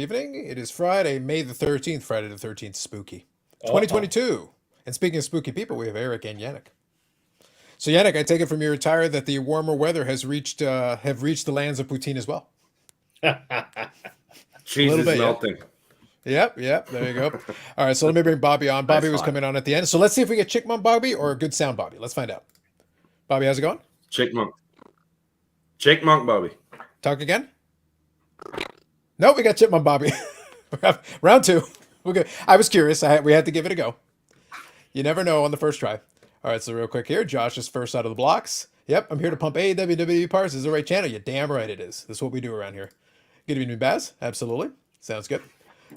evening. It is Friday, May the 13th, Friday the 13th, spooky. Uh-oh. 2022. And speaking of spooky people, we have Eric and Yannick. So Yannick, I take it from your attire that the warmer weather has reached the lands of Poutine as well. A Cheese little is bit, yeah. melting. Yep, there you go. All right, so let me bring Bobby on. Nice Bobby was spot. coming on at the end. So let's see if we get Chickmunk Bobby or a good sound Bobby. Let's find out. Bobby, how's it going? Chickmunk. Chickmunk, Bobby. Talk again? Nope, we got Chipmunk Bobby. Round two. We're good. I was curious. We had to give it a go. You never know on the first try. All right, so real quick here. Josh is first out of the blocks. Yep, I'm here to pump AEW WWE parts. This is the right channel. You're damn right it is. This is what we do around here. Good evening, Baz. Absolutely. Sounds good.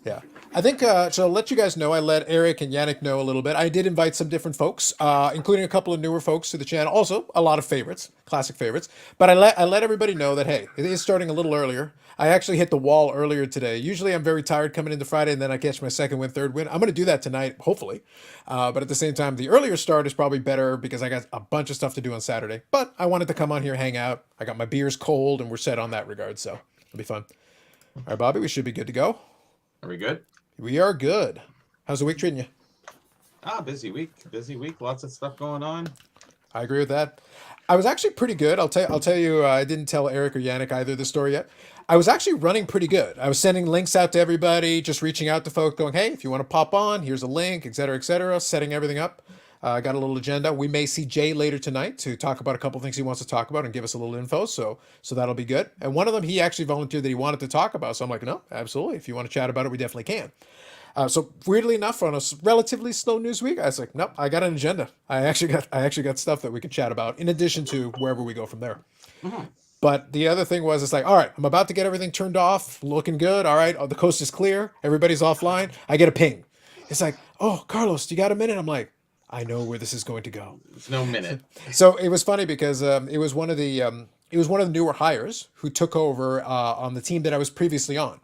Yeah. I think, so I'll let you guys know, I let Eric and Yannick know a little bit. I did invite some different folks, including a couple of newer folks to the channel. Also, a lot of favorites, classic favorites. But I let everybody know that, hey, it is starting a little earlier. I actually hit the wall earlier today. Usually I'm very tired coming into Friday and then I catch my second win, third win. I'm going to do that tonight, hopefully. But at the same time, the earlier start is probably better because I got a bunch of stuff to do on Saturday. But I wanted to come on here, hang out. I got my beers cold and we're set on that regard. So it'll be fun. All right, Bobby, we should be good to go. Are we good? We are good. How's the week treating you? Busy week. Busy week. Lots of stuff going on. I agree with that. I was actually pretty good. I'll tell you. I didn't tell Eric or Yannick either the story yet. I was actually running pretty good. I was sending links out to everybody, just reaching out to folks, going, "Hey, if you want to pop on, here's a link, et cetera," setting everything up. Got a little agenda. We may see Jay later tonight to talk about a couple things he wants to talk about and give us a little info. So that'll be good. And one of them, he actually volunteered that he wanted to talk about. So I'm like, no, absolutely. If you want to chat about it, we definitely can. So weirdly enough, on a relatively slow news week, I was like, nope, I got an agenda. I actually got stuff that we could chat about in addition to wherever we go from there. Mm-hmm. But the other thing was, it's like, all right, I'm about to get everything turned off, looking good. All right, the coast is clear, everybody's offline. I get a ping. It's like, oh, Carlos, you got a minute? I'm like, I know where this is going to go. There's no minute. So it was funny because it was one of the newer hires who took over on the team that I was previously on.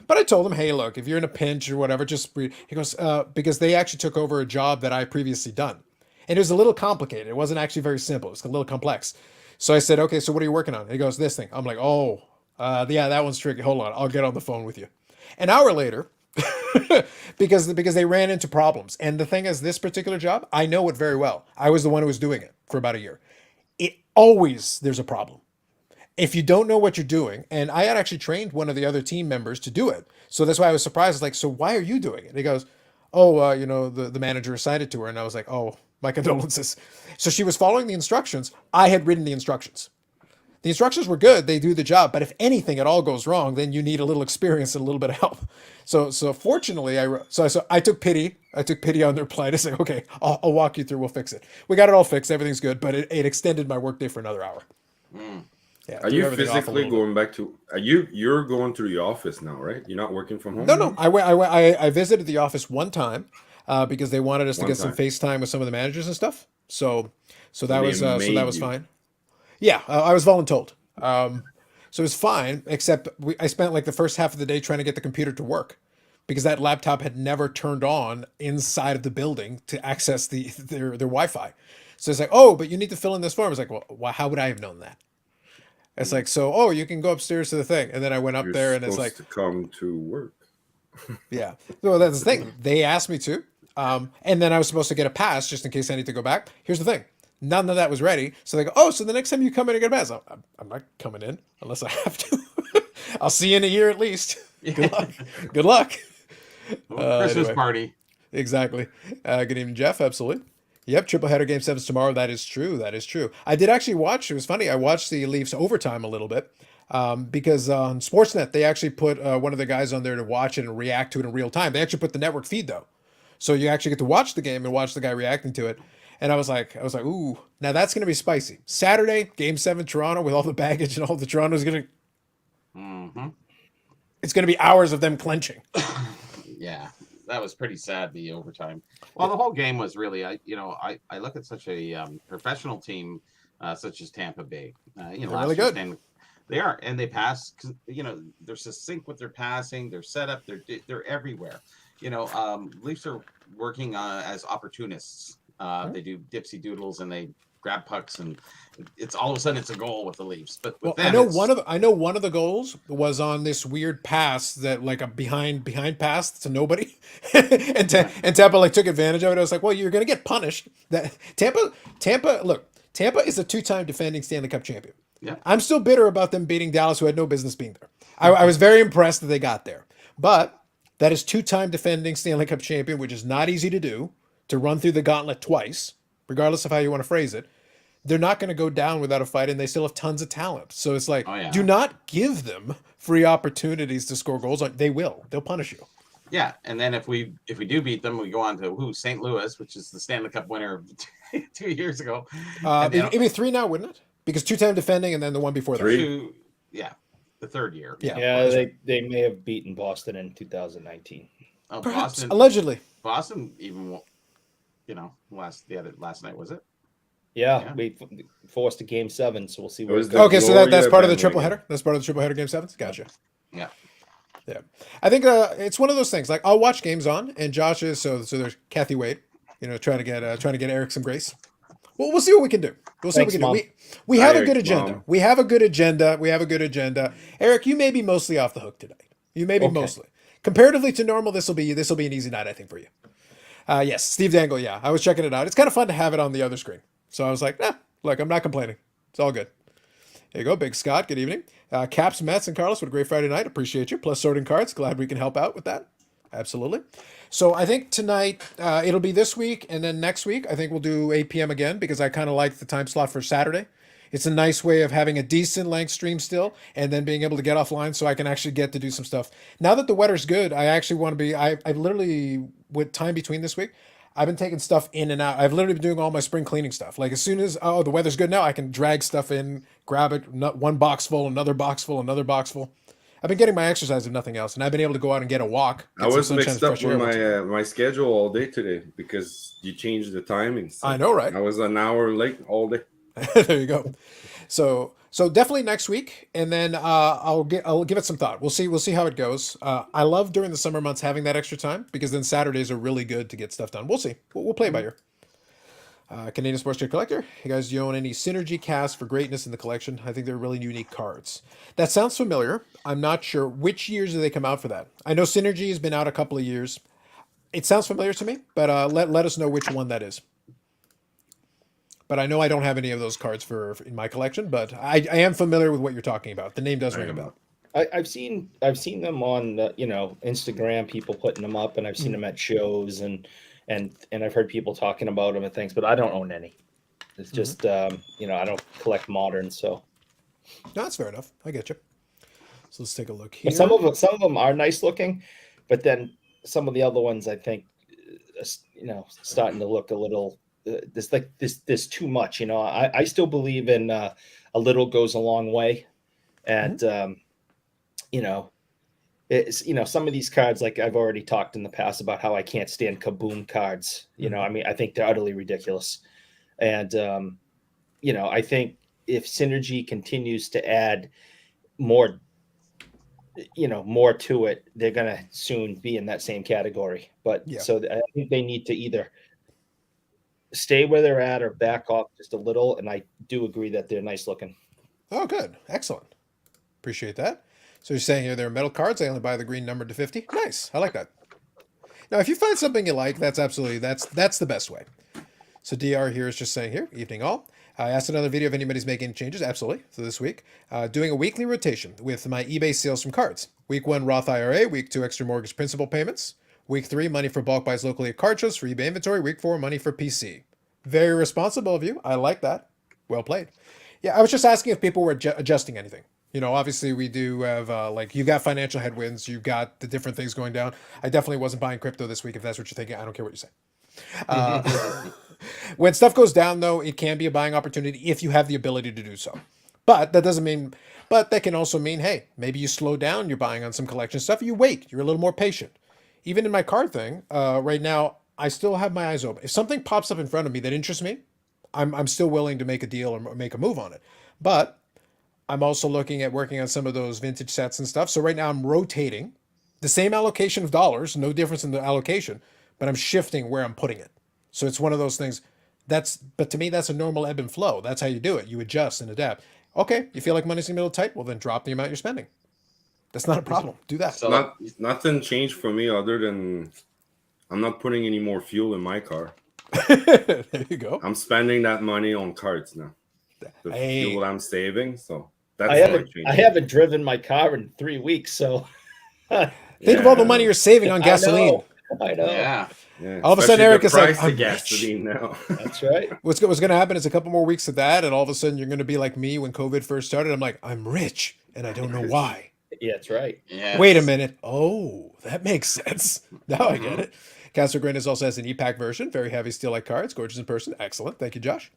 But I told him, hey, look, if you're in a pinch or whatever, he goes, because they actually took over a job that I previously done. And it was a little complicated. It wasn't actually very simple. It's a little complex. So I said, okay, so what are you working on? And he goes, this thing. I'm like, oh, yeah, that one's tricky. Hold on. I'll get on the phone with you. An hour later, because they ran into problems. And the thing is, this particular job, I know it very well. I was the one who was doing it for about a year. There's a problem if you don't know what you're doing. And I had actually trained one of the other team members to do it. So that's why I was surprised. It's like, so why are you doing it? And he goes, oh, the manager assigned it to her. And I was like, oh, my condolences. So she was following the instructions. I had written the instructions. The instructions were good. They do the job. But if anything at all goes wrong, then you need a little experience and a little bit of help. So fortunately, I took pity. I took pity on their plight. I said, okay, I'll walk you through. We'll fix it. We got it all fixed. Everything's good. But it extended my workday for another hour. Mm. Yeah, Are threw you everything off a physically little bit. going back to? You're going to the office now, right? You're not working from home No, now? no. I visited the office one time because they wanted us to One get some time. FaceTime with some of the managers and stuff. So So that they was so that made was you. fine. Yeah, I was voluntold. So it was fine, except I spent like the first half of the day trying to get the computer to work because that laptop had never turned on inside of the building to access their Wi-Fi. So it's like, oh, but you need to fill in this form. It's like, well, how would I have known that? It's Mm. like, so, oh, you can go upstairs to the thing. And then I went up You're there and it's like, supposed to come to work. yeah. So that's the thing. They asked me to. And then I was supposed to get a pass just in case I need to go back. Here's the thing. None of that was ready. So they go, oh, so the next time you come in and get a pass, I'm not coming in unless I have to. I'll see you in a year at least. Good luck. Good luck. Christmas Anyway, party. exactly. Good evening, Jeff. Absolutely. Yep, triple header game sevens tomorrow. That is true. That is true. I did actually watch. It was funny. I watched the Leafs overtime a little bit because on Sportsnet they actually put one of the guys on there to watch it and react to it in real time. They actually put the network feed though, so you actually get to watch the game and watch the guy reacting to it. And I was like, ooh, now that's gonna be spicy. Saturday, Game 7, Toronto, with all the baggage and all the Toronto's gonna. Mm-hmm. It's gonna be hours of them clenching. Yeah, that was pretty sad. The overtime. Well, the whole game was really. I look at such a professional team such as Tampa Bay. They're really Last year good. they are, and they pass. They're succinct with their passing. Their setup. They're everywhere. Leafs are working as opportunists. Right. They do dipsy doodles and they grab pucks, and it's all of a sudden it's a goal with the Leafs. But with Well, I them, know it's, one of the goals was on this weird pass that like a behind pass to nobody, and Tampa like took advantage of it. I was like, well, you're gonna get punished. That Tampa, look, Tampa is a 2-time defending Stanley Cup champion. yeah, I'm still bitter about them beating Dallas, who had no business being there. I was very impressed that they got there, but that is 2-time defending Stanley Cup champion, which is not easy to do, to run through the gauntlet twice, regardless of how you want to phrase it. They're not going to go down without a fight, and they still have tons of talent. So it's like, oh yeah, do not give them free opportunities to score goals. They will. They'll punish you. yeah. And then if we do beat them, we go on to St. Louis, which is the Stanley Cup winner 2 years ago. It'd be 3 now, wouldn't it? Because 2-time defending, and then the one before that. 3. Yeah, the third year. Yeah, they may have beaten Boston in 2019. Oh, Perhaps, Boston, allegedly. Boston even, last night, was it? Yeah, we forced a game 7, so we'll see where was it the- goes. Okay, so that's part of the bandwagon. triple header. That's part of the triple header game 7s. Gotcha. Yeah. Yeah, I think it's one of those things. Like I'll watch games on, and Josh is so there's Kathy Wade, trying to get Eric some grace. Well, we'll see what we can do. We'll see Thanks, what we can Mom. do. We have a Eric, good agenda. Mom. We have a good agenda. Eric, you may be mostly off the hook tonight. You may be Okay. mostly. Comparatively to normal, this will be an easy night, I think, for you. Yes, Steve Dangle. Yeah, I was checking it out. It's kind of fun to have it on the other screen. So I was like, look, I'm not complaining. It's all good. There you go, Big Scott. Good evening. Caps, Mets, and Carlos, what a great Friday night. Appreciate you. Plus sorting cards. Glad we can help out with that. Absolutely. So I think tonight, it'll be this week, and then next week, I think we'll do 8 p.m. again, because I kind of like the time slot for Saturday. It's a nice way of having a decent length stream still, and then being able to get offline so I can actually get to do some stuff. Now that the weather's good, I actually want to be, I literally, with time between this week, I've been taking stuff in and out. I've literally been doing all my spring cleaning stuff. Like as soon as, the weather's good now, I can drag stuff in, grab it, one box full, another box full, another box full. I've been getting my exercise if nothing else, and I've been able to go out and get a walk. I was mixed up with my schedule all day today because you changed the timing. So I know, right? I was an hour late all day. There you go. So definitely next week, and then I'll give it some thought. We'll see how it goes. I love during the summer months having that extra time, because then Saturdays are really good to get stuff done. We'll see. We'll play it by ear. Canadian Sports Card Collector. Hey guys, do you own any Synergy casts for greatness in the collection? I think they're really unique cards. That sounds familiar. I'm not sure which years do they come out for that. I know Synergy has been out a couple of years. It sounds familiar to me, but let us know which one that is. But I know I don't have any of those cards for in my collection, but I am familiar with what you're talking about. The name does ring a bell. I've seen them on Instagram, people putting them up, and I've seen them at shows, and I've heard people talking about them and things, but I don't own any. It's just I don't collect modern, so. No, that's fair enough. I get you. So let's take a look here. And some of them are nice looking, but then some of the other ones I think starting to look a little. There's too much. I still believe in a little goes a long way, and it's some of these cards, like I've already talked in the past about how I can't stand kaboom cards. I think they're utterly ridiculous, and I think if Synergy continues to add more to it, they're gonna soon be in that same category. But so I think they need to either stay where they're at or back off just a little. And I do agree that they're nice looking. Oh, good. Excellent. Appreciate that. So you're saying here they're metal cards. I only buy the green numbered to 50. Nice. I like that. Now, if you find something you like, that's the best way. So DR here is just saying here, evening all. I asked another video if anybody's making changes. Absolutely. So this week, doing a weekly rotation with my eBay sales from cards. Week 1, Roth IRA. Week 2, extra mortgage principal payments. Week 3, money for bulk buys locally at card shows for eBay inventory. Week 4, money for PC. Very responsible of you. I like that. Well played. Yeah, I was just asking if people were adjusting anything. Obviously we do have, you got financial headwinds. You've got the different things going down. I definitely wasn't buying crypto this week, if that's what you're thinking. I don't care what you say. When stuff goes down, though, it can be a buying opportunity if you have the ability to do so. But that can also mean, hey, maybe you slow down your buying on some collection stuff. You wait. You're a little more patient. Even in my card thing, right now, I still have my eyes open. If something pops up in front of me that interests me, I'm still willing to make a deal or make a move on it. But I'm also looking at working on some of those vintage sets and stuff. So right now I'm rotating the same allocation of dollars, no difference in the allocation, but I'm shifting where I'm putting it. So it's one of those things. but to me, that's a normal ebb and flow. That's how you do it. You adjust and adapt. Okay, you feel like money's gonna be a little tight? Well, then drop the amount you're spending. That's not a problem. Do that. So Nothing changed for me other than I'm not putting any more fuel in my car. There you go. I'm spending that money on cards now. The Hey. fuel I'm saving, so that's I what haven't driven my car in 3 weeks, so Think of all the money you're saving on gasoline. I know. yeah. Yeah, All of a sudden, Eric is like, price I'm of gasoline now. That's right. What's going to happen is a couple more weeks of that, and all of a sudden you're going to be like me when COVID first started. I'm like, I'm rich, and I don't know why. Yeah, that's right. Yes. Wait a minute. Oh, that makes sense. Now I get it. Castle Grandis also has an e-pack version. Very heavy steel-like cards. Gorgeous in person. Excellent. Thank you, Josh.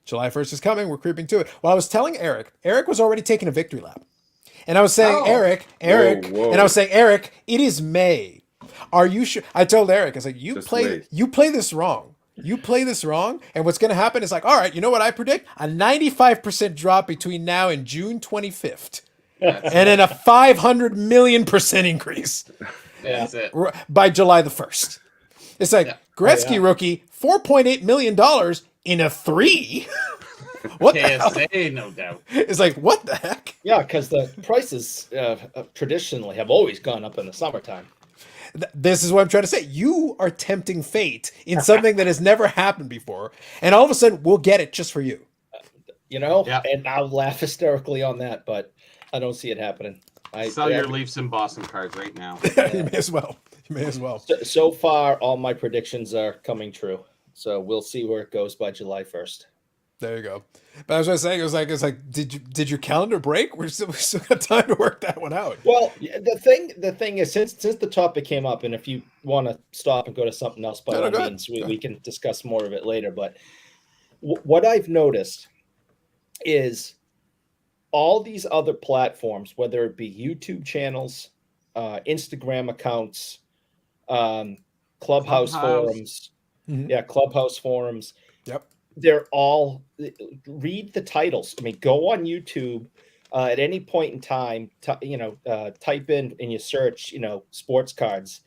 July 1st is coming. We're creeping to it. Well, I was telling Eric was already taking a victory lap. And I was saying, Eric, Whoa. and I was saying, Eric, it is May. Are you sure? I told Eric, I was like, you Just play this wrong. You play this wrong. And what's going to happen is like, all right, you know what I predict? A 95% drop between now and June 25th. And then a 500 million% increase. That's it. By July the 1st. It's like Gretzky rookie, $4.8 million in a 3. What the hell? KSA, no doubt. It's like, what the heck? Yeah, because the prices traditionally have always gone up in the summertime. This is what I'm trying to say. You are tempting fate in something that has never happened before. And all of a sudden, we'll get it just for you. You know? Yeah. And I'll laugh hysterically on that, but I don't see it happening. Sell your Leafs and Boston cards right now. You may as well. So far, all my predictions are coming true. So we'll see where it goes by July 1st. There you go. But as I was saying, it was like, did your calendar break? We still got time to work that one out. Well, the thing is, since the topic came up, and if you want to stop and go to something else, by all means, we can discuss more of it later. But what I've noticed is all these other platforms, whether it be YouTube channels, Instagram accounts, Clubhouse forums, Clubhouse forums. Yep. They're all, read the titles. I mean, go on YouTube at any point in time, type in your search, sports cards,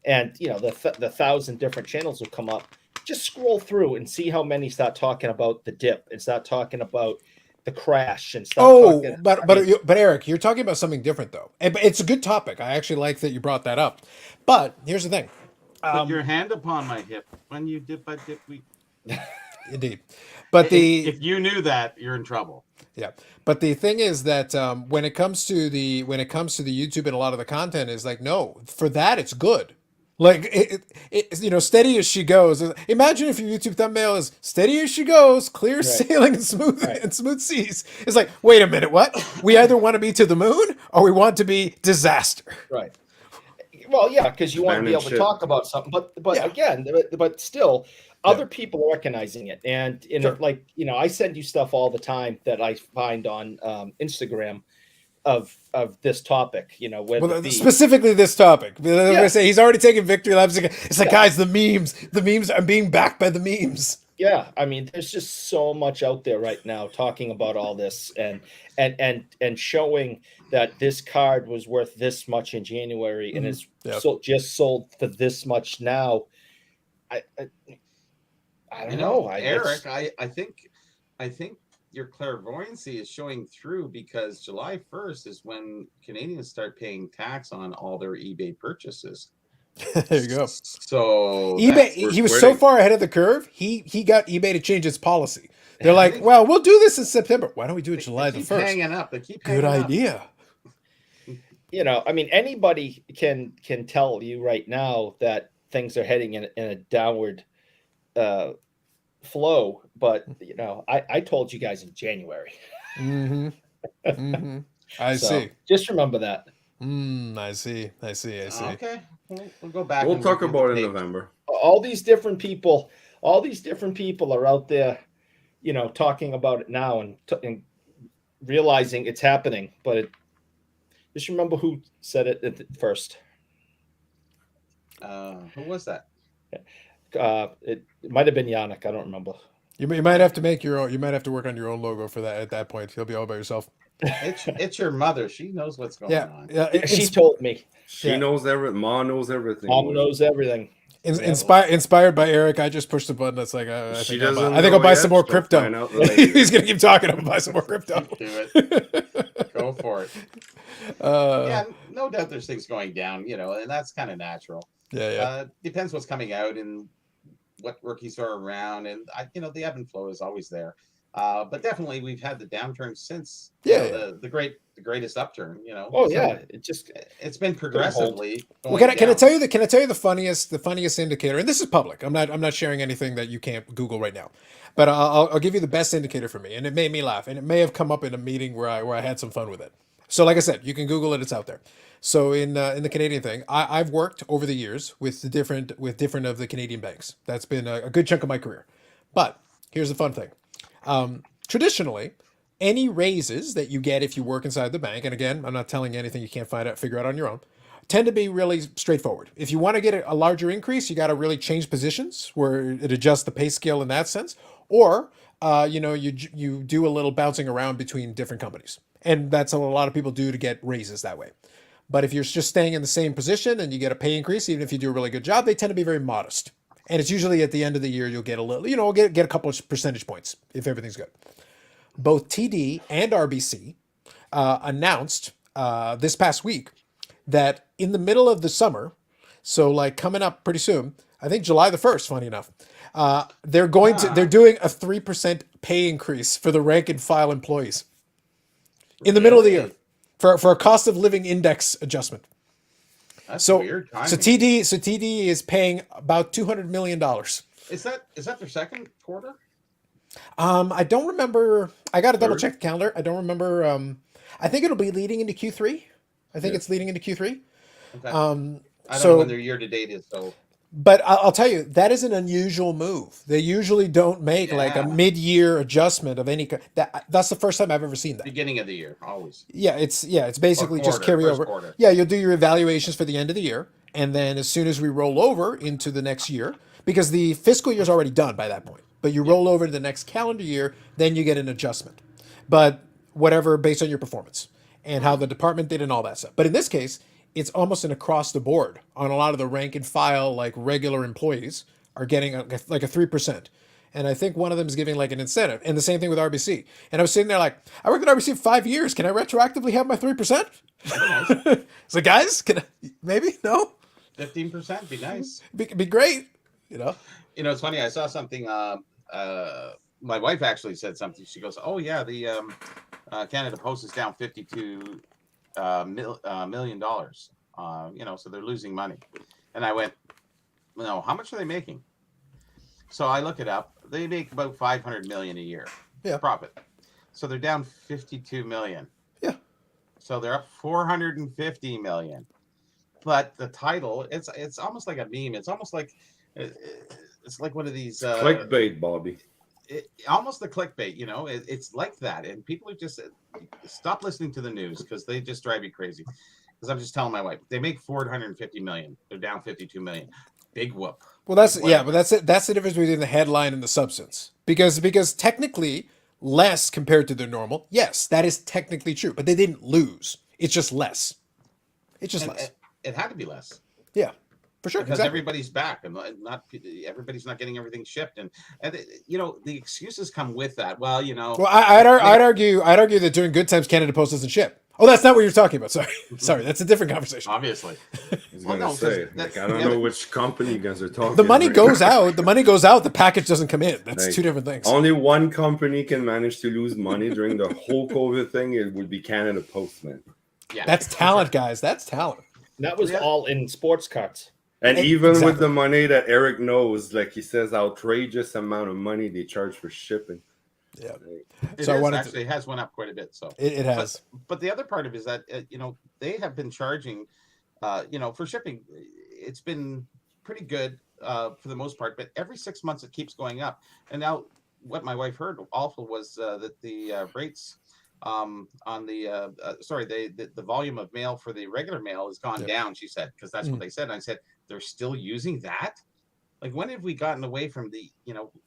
and, the 1,000 different channels will come up. Just scroll through and see how many start talking about the dip and start talking about the crash and stuff. But Eric, you're talking about something different though. It's a good topic. I actually like that you brought that up. But here's the thing. Put your hand upon my hip. When you dip, I dip. Indeed. But if you knew that, you're in trouble. Yeah. But the thing is that when it comes to the YouTube and a lot of the content is like, no, for that it's good. Like steady as she goes. Imagine if your YouTube thumbnail is steady as she goes, clear sailing and smooth seas. It's like, wait a minute, what? We either want to be to the moon or we want to be disaster. Right. Well, yeah, because you want to be able to talk about something, but still, other people are recognizing it, and I send you stuff all the time that I find on Instagram of this topic, specifically this topic. I say he's already taken victory laps. It's like, guys, the memes. I'm being backed by the memes. Yeah, I mean, there's just so much out there right now talking about all this and showing that this card was worth this much in January and it's just sold for this much now. I don't know. Eric, I think your clairvoyancy is showing through because July 1st is when Canadians start paying tax on all their eBay purchases. There you go. So eBay, he was so far ahead of the curve. He got eBay to change its policy. They're like, well, we'll do this in September. Why don't we do it July the 1st? Hanging up. They keep good idea. I mean, anybody can tell you right now that things are heading in a downward flow, but I told you guys in January. I see. Just remember that. I see. Okay, we'll go back. We'll talk about it in November. All these different people are out there, talking about it now and realizing it's happening. But just remember who said it at first. Who was that? It might have been Yannick. I don't remember. You might have to make your own. You might have to work on your own logo for that. At that point, you'll be all by yourself. It's your mother. She knows what's going on. Yeah, she told me. She knows everything. Mom knows everything. Mom knows everything. Inspired by Eric, I just pushed the button. That's like I She think I'll doesn't buy, I think I'll know buy yet. some more She'll crypto. find out later. He's gonna keep talking. I'm gonna buy some more crypto. Do it. Go for it. Uh, Yeah, no doubt there's things going down, and that's kind of natural. yeah. Depends what's coming out and what rookies are around, and the ebb and flow is always there. But definitely we've had the downturn since the greatest upturn. Oh So yeah, it's been progressively. Well, Going can I down. tell you can I tell you the funniest indicator? And this is public. I'm not sharing anything that you can't Google right now, but I'll give you the best indicator for me, and it made me laugh, and it may have come up in a meeting where I had some fun with it. So, like I said, you can Google it; it's out there. So in the Canadian thing, I've worked over the years with different of the Canadian banks. That's been a good chunk of my career. But here's the fun thing. Traditionally, any raises that you get if you work inside the bank, and again, I'm not telling you anything you can't figure out on your own, tend to be really straightforward. If you want to get a larger increase, you got to really change positions where it adjusts the pay scale in that sense, or you do a little bouncing around between different companies, and that's what a lot of people do to get raises that way. But if you're just staying in the same position and you get a pay increase, even if you do a really good job, they tend to be very modest. And it's usually at the end of the year you'll get a little, get a couple of percentage points if everything's good. Both TD and RBC announced this past week that in the middle of the summer, so like coming up pretty soon, I think July the 1st, funny enough, they're doing a 3% pay increase for the rank and file employees in the middle of the year for a cost of living index adjustment. That's weird timing. So TD is paying about $200 million. Is that their second quarter? I don't remember. I got to double check the calendar. I don't remember. I think it'll be leading into Q3. I think it's leading into Q3. Okay. I don't know when their year to date is, so. But I'll tell you, that is an unusual move. They usually don't make like a mid-year adjustment of any kind. That's the first time I've ever seen that. Beginning of the year, always. Yeah, it's basically just carry over. Quarter. Yeah, you'll do your evaluations for the end of the year, and then as soon as we roll over into the next year, because the fiscal year is already done by that point, but you roll over to the next calendar year, then you get an adjustment. But whatever, based on your performance and how the department did and all that stuff. But in this case, it's almost an across the board on a lot of the rank and file, like regular employees are getting like a 3%. And I think one of them is giving like an incentive, and the same thing with RBC. And I was sitting there like, I worked at RBC for 5 years. Can I retroactively have my 3%? So guys, can I, maybe no 15% be nice. Be great. It's funny. I saw something. My wife actually said something. She goes, "Oh yeah, the Canada Post is down $52 million. So they're losing money." And I went, "No, how much are they making?" So I look it up. They make about $500 million a year profit. So they're down $52 million. Yeah. So they're up $450 million. But the title, it's almost like a meme. It's almost like it's like one of these clickbait, Bobby. Almost the clickbait, it's like that, and people are just stop listening to the news because they just drive you crazy. Because I'm just telling my wife, they make $450 million. They're down $52 million. Big whoop. Well, that's it. That's the difference between the headline and the substance. Because technically less compared to their normal. Yes, that is technically true, but they didn't lose. It's just less. It's just less. It had to be less. Yeah, for sure. Because everybody's back, and not everybody's not getting everything shipped, and the excuses come with that. Well, Well, I'd argue that during good times Canada Post doesn't ship. Oh, that's not what you're talking about. Sorry, that's a different conversation. Obviously, I don't know which company you guys are talking. The money goes out. The money goes out. The package doesn't come in. That's two different things. Only one company can manage to lose money during the whole COVID thing. It would be Canada Post, man. Yeah, that's talent, guys. That's talent. That was all in sports cards. And even with the money that Eric knows, like he says, outrageous amount of money they charge for shipping. Yeah. It has went up quite a bit. So it has. But the other part of it is that they have been charging, for shipping. It's been pretty good for the most part, but every 6 months it keeps going up. And now what my wife heard awful was that the rates on the volume of mail for the regular mail has gone down, she said, because that's what they said. And I said, they're still using that? Like, when have we gotten away from the,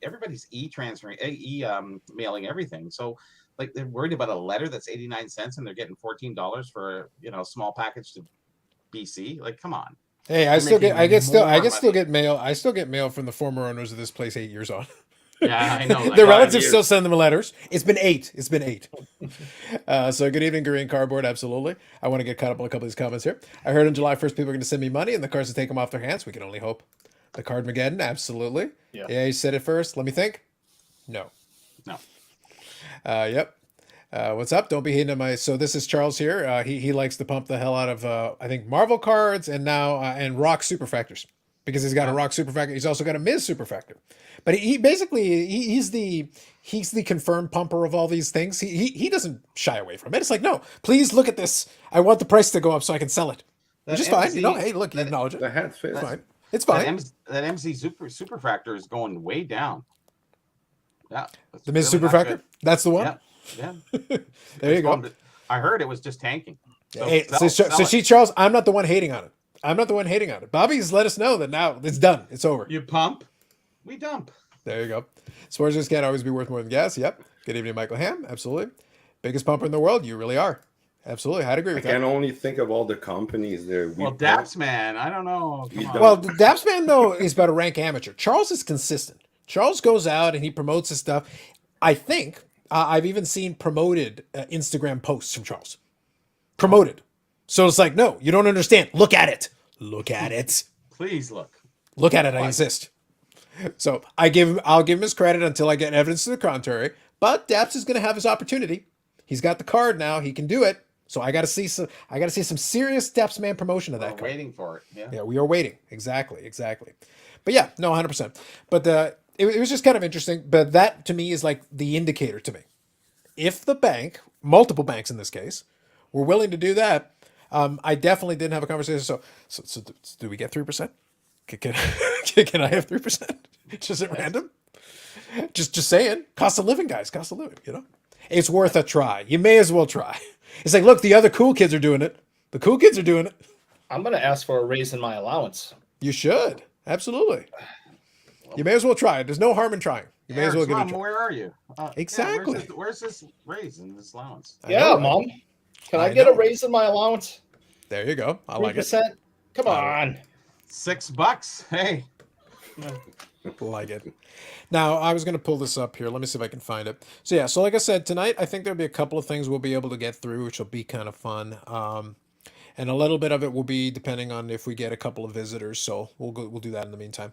everybody's e-transferring, mailing everything. So like, they're worried about a letter that's 89 cents and they're getting $14 for a small package to BC. Like, come on. Hey, They're making I get still more get mail. I still get mail from the former owners of this place 8 years on. Yeah, I know. Their I 5 relatives years. still send them letters. It's been 8. It's been 8. So good evening, Green Cardboard. Absolutely. I want to get caught up on a couple of these comments here. I heard on July 1st people are going to send me money and the cards to take them off their hands. We can only hope. The Cardmageddon, absolutely. Yeah, you said it first. Let me think. No. No. Yep. What's up? Don't be hating on my. So this is Charles here. He likes to pump the hell out of I think Marvel cards and now and Rock Superfactors because he's got a Rock Superfactor. He's also got a Miz Superfactor, but he basically he's the confirmed pumper of all these things. He doesn't shy away from it. It's like, no, please look at this. I want the price to go up so I can sell it, which is fine. You know, hey, look, you acknowledge it. The hat fits. It's fine. It's fine. That MZ Superfactor is going way down. Yeah. The Miz Superfactor. That's the one. Yeah. There you go. I heard it was just tanking. So hey, see, Charles, I'm not the one hating on it. Bobby's let us know that now it's done. It's over. You pump, we dump. There you go. Sports just can't always be worth more than gas. Yep. Good evening, Michael Ham. Absolutely. Biggest pumper in the world. You really are. Absolutely. I'd agree with that. I can only think of all the companies there. Well, Dapsman, I don't know. Well, Dapsman, though, is about a rank amateur. Charles is consistent. Charles goes out and he promotes his stuff. I think I've even seen promoted Instagram posts from Charles. Promoted. So it's like, no, you don't understand. Look at it. Look at it. Please look. Look at it. I insist. So I'll give him his credit until I get evidence to the contrary. But Daps is going to have his opportunity. He's got the card now. He can do it. So I got to see some serious Dapsman promotion of that card. Waiting for it. Yeah. Yeah, we are waiting. Exactly. But yeah, no, 100%. But it was just kind of interesting. But that to me is like the indicator to me. If the bank, multiple banks in this case, were willing to do that, I definitely didn't have a conversation. So do we get 3%? Can I have 3%? Just at random? Just saying. Cost of living, guys. Cost of living, you know? It's worth a try. You may as well try. It's like, look, the other cool kids are doing it. The cool kids are doing it. I'm going to ask for a raise in my allowance. You should. Absolutely. You may as well try it. There's no harm in trying. You may as well give it a try. Where are you? Exactly. Yeah, where's this raise in this allowance? Yeah, Mom. Can I get a raise in my allowance? There you go. I like it. 3%? Come on. $6. Hey. Like it. Now, I was going to pull this up here. Let me see if I can find it. So, yeah. So, like I said, tonight, I think there'll be a couple of things we'll be able to get through, which will be kind of fun. And a little bit of it will be depending on if we get a couple of visitors. So, we'll do that in the meantime.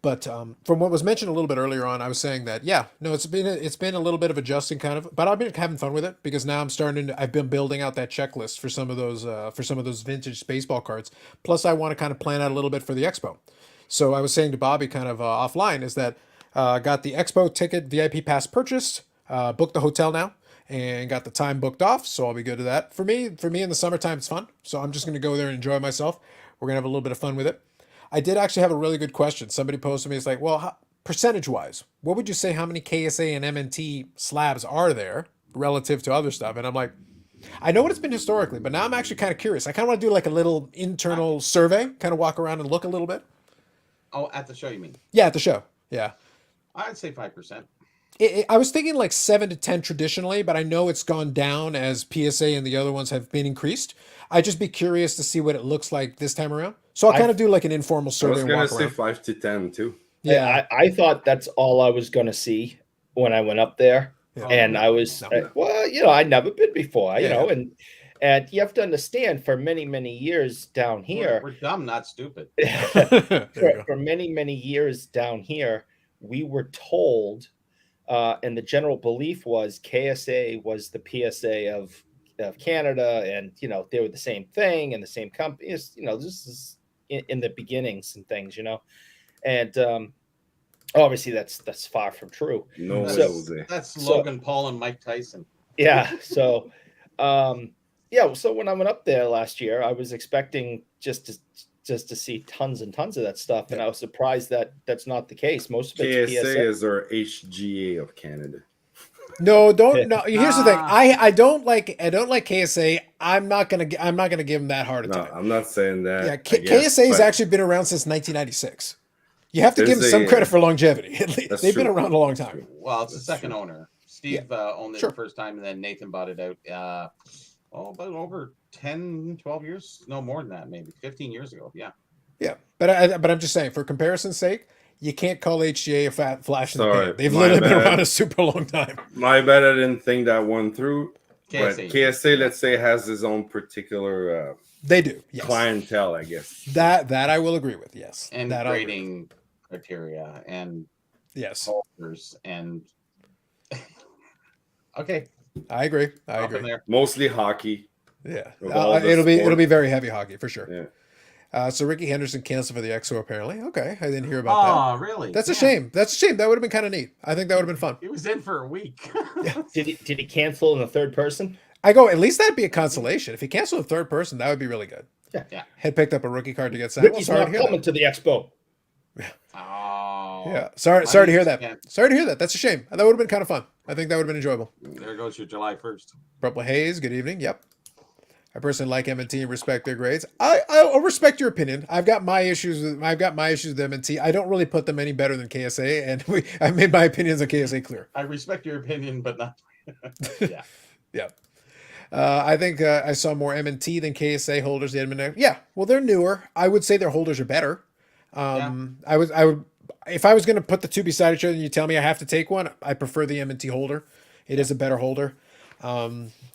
But from what was mentioned a little bit earlier on, I was saying that, yeah, no, it's been a little bit of adjusting kind of, but I've been having fun with it because now I've been building out that checklist for some of those vintage baseball cards. Plus, I want to kind of plan out a little bit for the expo. So I was saying to Bobby kind of offline is that got the expo ticket VIP pass purchased, booked the hotel now, and got the time booked off. So I'll be good to that. For me in the summertime, it's fun. So I'm just going to go there and enjoy myself. We're going to have a little bit of fun with it. I did actually have a really good question. Somebody posted me. It's like, well, percentage-wise, what would you say how many KSA and MNT slabs are there relative to other stuff? And I'm like, I know what it's been historically, but now I'm actually kind of curious. I kind of want to do like a little internal survey, kind of walk around and look a little bit. Oh, at the show, you mean? Yeah, at the show. Yeah. I'd say 5%. I was thinking like 7 to 10 traditionally, but I know it's gone down as PSA and the other ones have been increased. I'd just be curious to see what it looks like this time around. So I'll kind of do like an informal survey. I was going to say 5 to 10 too. Yeah, I thought that's all I was going to see when I went up there. Yeah. And I was, well, you know, I'd never been before, you know, and you have to understand for many, many years down here. We're dumb, not stupid. for many, many years down here, we were told, and the general belief was KSA was the PSA of Canada, and you know they were the same thing and the same companies. You know, this is in the beginnings and things. You know, and obviously that's far from true. No, that's Logan Paul and Mike Tyson. Yeah. So, so when I went up there last year, I was expecting just to see tons and tons of that stuff, and I was surprised that that's not the case. Most of it's KSA PSA. is our HGA of Canada. No, don't. No, here's the thing. I don't like KSA. I'm not gonna give him that hard a time. No, I'm not saying that. Yeah, KSA has actually been around since 1996. You have to give them some credit for longevity. At least they've been around a long time. Well, it's the second owner. Steve owned it the first time, and then Nathan bought it out. About over 10, 12 years. No, more than that, maybe 15 years ago. Yeah. Yeah, but I'm just saying, for comparison's sake, you can't call HGA a fat flash in the Sorry, pan. They've my literally been bad. around a super long time. My bad, I didn't think that one through. But KSA. KSA, let's say, has his own particular They do, yes. clientele, I guess. That I will agree with. Yes, And that grading criteria and yes, holders and okay. I agree. I Up in agree. there. Mostly hockey. Yeah, Of all the it'll be sports. very heavy hockey for sure. Yeah. So Ricky Henderson canceled for the EXO apparently. Okay, I didn't hear about that. Oh, really? That's a Man, shame. That's a shame. That would have been kind of neat. I think that would have been fun. He was in for a week. Did he cancel in the third person? I go, at least that'd be a consolation. If he canceled a third person, that would be really good. Yeah. Had picked up a rookie card to get signed. Well, Ricky's sorry to not hear coming that. to the expo. Oh. Yeah, sorry to hear that. Sorry to hear that. That's a shame. That would have been kind of fun. I think that would have been enjoyable. There goes your July 1st. Purple Haze, good evening. Yep. I personally like M&T and respect their grades. I'll respect your opinion. I've got my issues with M&T. I don't really put them any better than KSA, and I made my opinions on KSA clear. I respect your opinion, but not. Yeah. Yeah. I think I saw more M&T than KSA holders. Yeah. Well, they're newer. I would say their holders are better. I would, if I was going to put the two beside each other and you tell me I have to take one, I prefer the M&T holder. It is a better holder.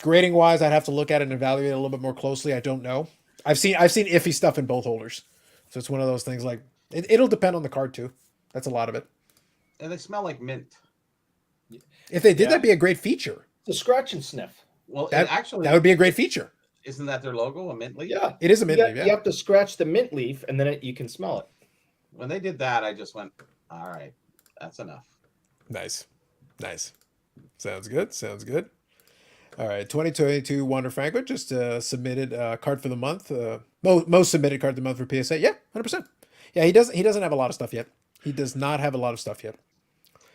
Grading wise, I'd have to look at it and evaluate it a little bit more closely. I don't know. I've seen iffy stuff in both holders. So it's one of those things like it'll depend on the card too. That's a lot of it. And they smell like mint. If they did, that'd be a great feature. The scratch and sniff. Well, That would be a great feature. Isn't that their logo, a mint leaf? Yeah, It is a mint leaf, yeah. You have to scratch the mint leaf, and then you can smell it. When they did that, I just went, all right, that's enough. Nice. Sounds good. All right, 2022 Wander Franco just submitted card for the month. Most submitted card of the month for PSA. Yeah, 100%. Yeah, he doesn't have a lot of stuff yet. He does not have a lot of stuff yet.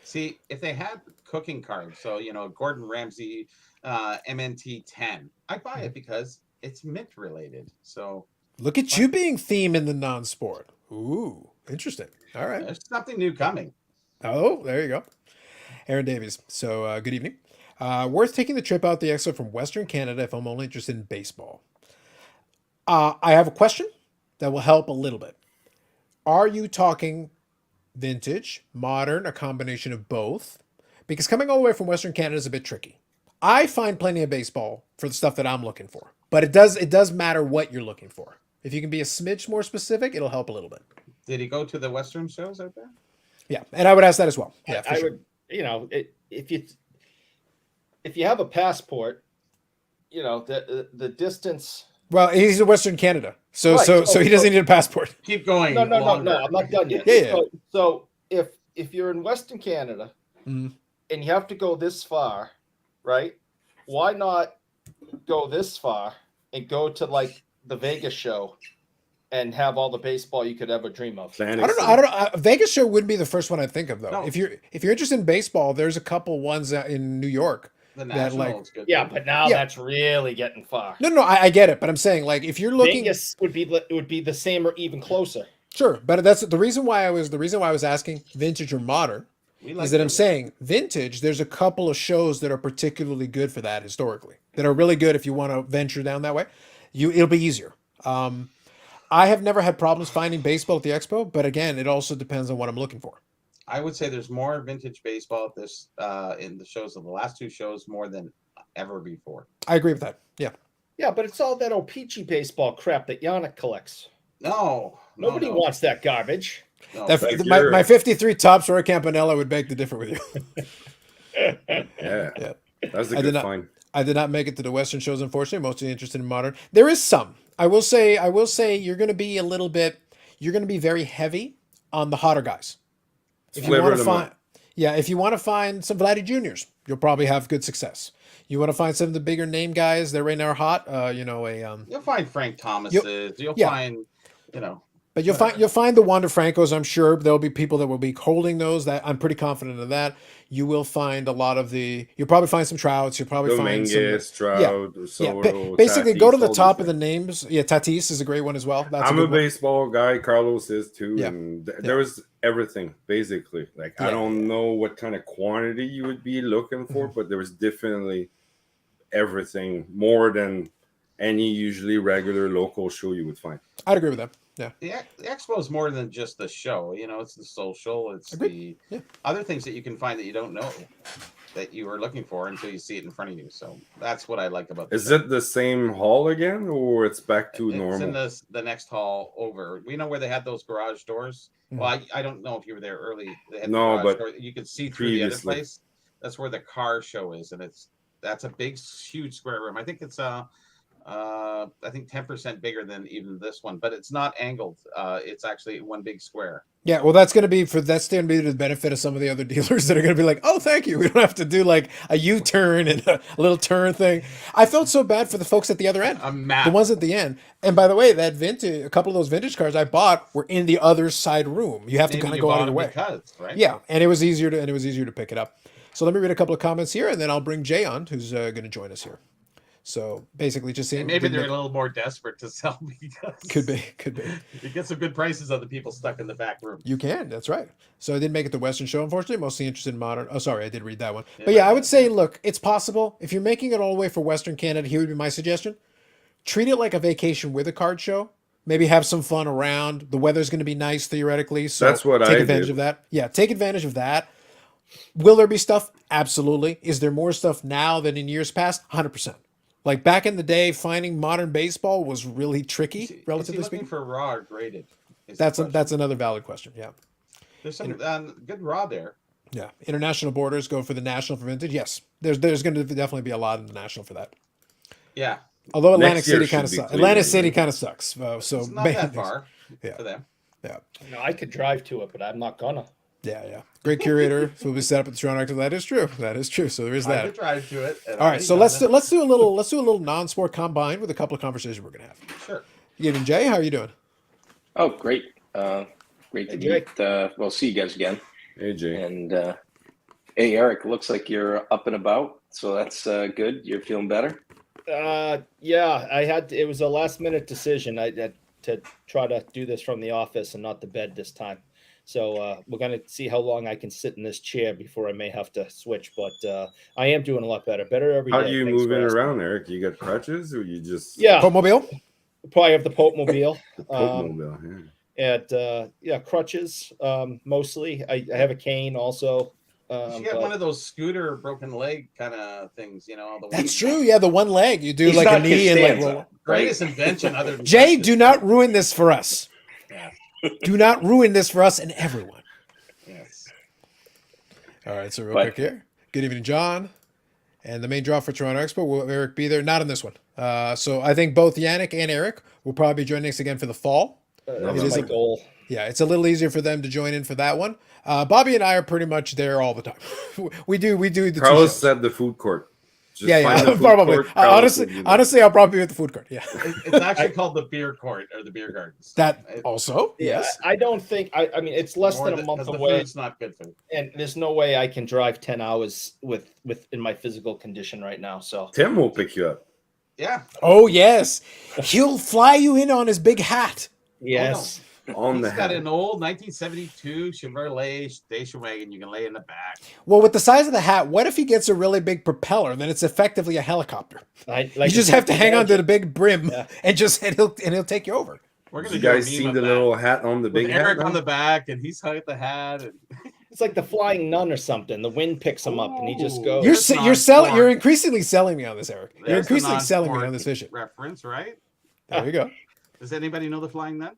See, if they had cooking cards, so Gordon Ramsay, MNT 10, I'd buy it because it's mint related. So Look at you being theme in the non-sport. Ooh, interesting. All right. there's something new coming. Oh, there you go. Aaron Davies. So good evening. Worth taking the trip out the EXO from Western Canada if I'm only interested in baseball. I have a question that will help a little bit. Are you talking vintage, modern, a combination of both? Because coming all the way from Western Canada is a bit tricky. I find plenty of baseball for the stuff that I'm looking for, but it does matter what you're looking for. If you can be a smidge more specific, it'll help a little bit. Did he go to the Western shows out there? Yeah, and I would ask that as well. Yeah, for I sure. would, if you have a passport, the distance. Well, he's in Western Canada, so Right, so he doesn't need a passport. Keep going. No, longer. I'm not done yet. Yeah. So if you're in Western Canada Mhm. and you have to go this far, right? Why not go this far and go to like the Vegas show and have all the baseball you could ever dream of? I don't know. Vegas show wouldn't be the first one I'd think of though. No. If you're interested in baseball, there's a couple ones in New York. The that, like- National is good. Yeah, but now Yeah. that's really getting far. No, I get it, but I'm saying like if you're looking, Vegas would be the same or even closer. sure, but that's the reason why I was asking vintage or modern We like is that I'm Vegas. saying vintage. There's a couple of shows that are particularly good for that historically. That are really good if you want to venture down that way. It'll be easier. I have never had problems finding baseball at the expo, but again, it also depends on what I'm looking for. I would say there's more vintage baseball at this in the shows of the last two shows more than ever before. I agree with that. Yeah. Yeah, but it's all that O-Pee-Chee baseball crap that Yannick collects. No, Nobody wants that garbage. No. My 53 tops Roy Campanella would beg to differ with you. Yeah. That's a I good did not- find. I did not make it to the Western shows, unfortunately. Mostly interested in modern. There is some. I will say you're going to be very heavy on the hotter guys. If you Flavor want to them find, up. if you want to find some Vladdy Juniors, you'll probably have good success. You want to find some of the bigger name guys that right now are hot. You'll find Frank Thomas's. You'll yeah. find, But you'll find the Wander Francos. I'm sure there'll be people that will be holding those. That I'm pretty confident of that. You will find a lot of you'll probably find some Trouts. You'll probably find some. Dominguez, Trout, Soto, Basically, go to the Tatis, top all of the these names. Yeah, Tatis is a great one as well. That's I'm a a good one. baseball guy. Carlos is too. Yeah. And there was everything basically. Like Yeah. I don't know what kind of quantity you would be looking for, but there was definitely everything more than any usually regular local show you would find. I'd agree with that. The expo is more than just the show. It's the social. It's Agreed. the other things that you can find that you don't know that you were looking for until you see it in front of you. So that's what I like about this. Is it the same hall again, or it's back to It's normal? in the next hall over. We know where they had those garage doors. Well, I don't know if you were there early. They had the garage door. You could see through the other place. That's where the car show is, and that's a big, huge square room. I think it's I think 10% bigger than even this one, but it's not angled. It's actually one big square. Yeah, well, that's going to be to the benefit of some of the other dealers that are going to be like, "Oh, thank you. We don't have to do like a U-turn and a little turn thing." I felt so bad for the folks at the other end, the ones at the end. And by the way, a couple of those vintage cars I bought were in the other side room. You have to kind of go out of your way, right? Yeah, and it was easier to pick it up. So let me read a couple of comments here, and then I'll bring Jay on, who's going to join us here. So basically, just saying, maybe they're a little more desperate to sell because could be. You get some good prices on the people stuck in the back room. You can, that's right. So I didn't make it the Western show, unfortunately. Mostly interested in modern. Oh, sorry, I did read that one. But yeah, I would say, look, it's possible if you're making it all the way for Western Canada. Here would be my suggestion: treat it like a vacation with a card show. Maybe have some fun around. The weather's going to be nice theoretically, so that's what take advantage of that. Yeah, take advantage of that. Will there be stuff? Absolutely. Is there more stuff now than in years past? 100%. Like back in the day, finding modern baseball was really tricky, relatively speaking. Looking for raw or graded? That's another valid question. Yeah, there's some good raw there. Yeah, international borders go for the national for vintage. Yes, there's going to definitely be a lot in the national for that. Yeah, although Atlantic City kind of sucks. Atlantic City kind of sucks. So it's not that far. For them. Yeah. No, I could drive to it, but I'm not gonna. Yeah. Great curator. So we'll be set up at the Toronto Expo. That is true. So there is that. I could drive to it. All right. So let's do a little non-sport combined with a couple of conversations we're gonna have. Sure. Good evening, Jay. How are you doing? Oh, great. Great to meet. We'll see you guys again. Hey, Jay. And hey, Eric. Looks like you're up and about, so that's good. You're feeling better. Yeah. It was a last-minute decision. I had to try to do this from the office and not the bed this time. So we're going to see how long I can sit in this chair before I may have to switch. But I am doing a lot better every day. How do you move it around, Eric? You got crutches or you just... Yeah. Pope Mobile? Probably have the Pope Mobile. The Pope Mobile, And crutches mostly. I have a cane also. You got one of those scooter broken leg kind of things, That's true. Yeah, the one leg. You do like a knee and like... Greatest invention other than... Jay, do not ruin this for us. Yeah. Do not ruin this for us and everyone. Yes. All right, so real quick here. Good evening, John. And the main draw for Toronto Expo, will Eric be there? Not in this one. So I think both Yannick and Eric will probably be joining us again for the fall. That's my goal. Yeah, it's a little easier for them to join in for that one. Bobby and I are pretty much there all the time. we do the Carlos two said the food court. Just probably. Honestly, I'll probably be at the food court. Yeah, it's actually called the beer court or the beer gardens. Also, yes. I don't think. I mean, it's less than a month away. It's not good food, and there's no way I can drive 10 hours with in my physical condition right now. So Tim will pick you up. Yeah. Oh yes, he'll fly you in on his big hat. Yes. He's got an old 1972 Chevrolet station wagon you can lay in the back. Well, with the size of the hat, what if he gets a really big propeller? Then it's effectively a helicopter. You just have to hang on to the big brim and he'll take you over. You guys see the little hat on the big hat? Eric on the back, and he's hugging the hat. And... It's like the flying nun or something. The wind picks him up, and he just goes. You're increasingly selling me on this, Eric. You're increasingly selling me on this vision. Reference, right? There you go. Does anybody know the flying nun?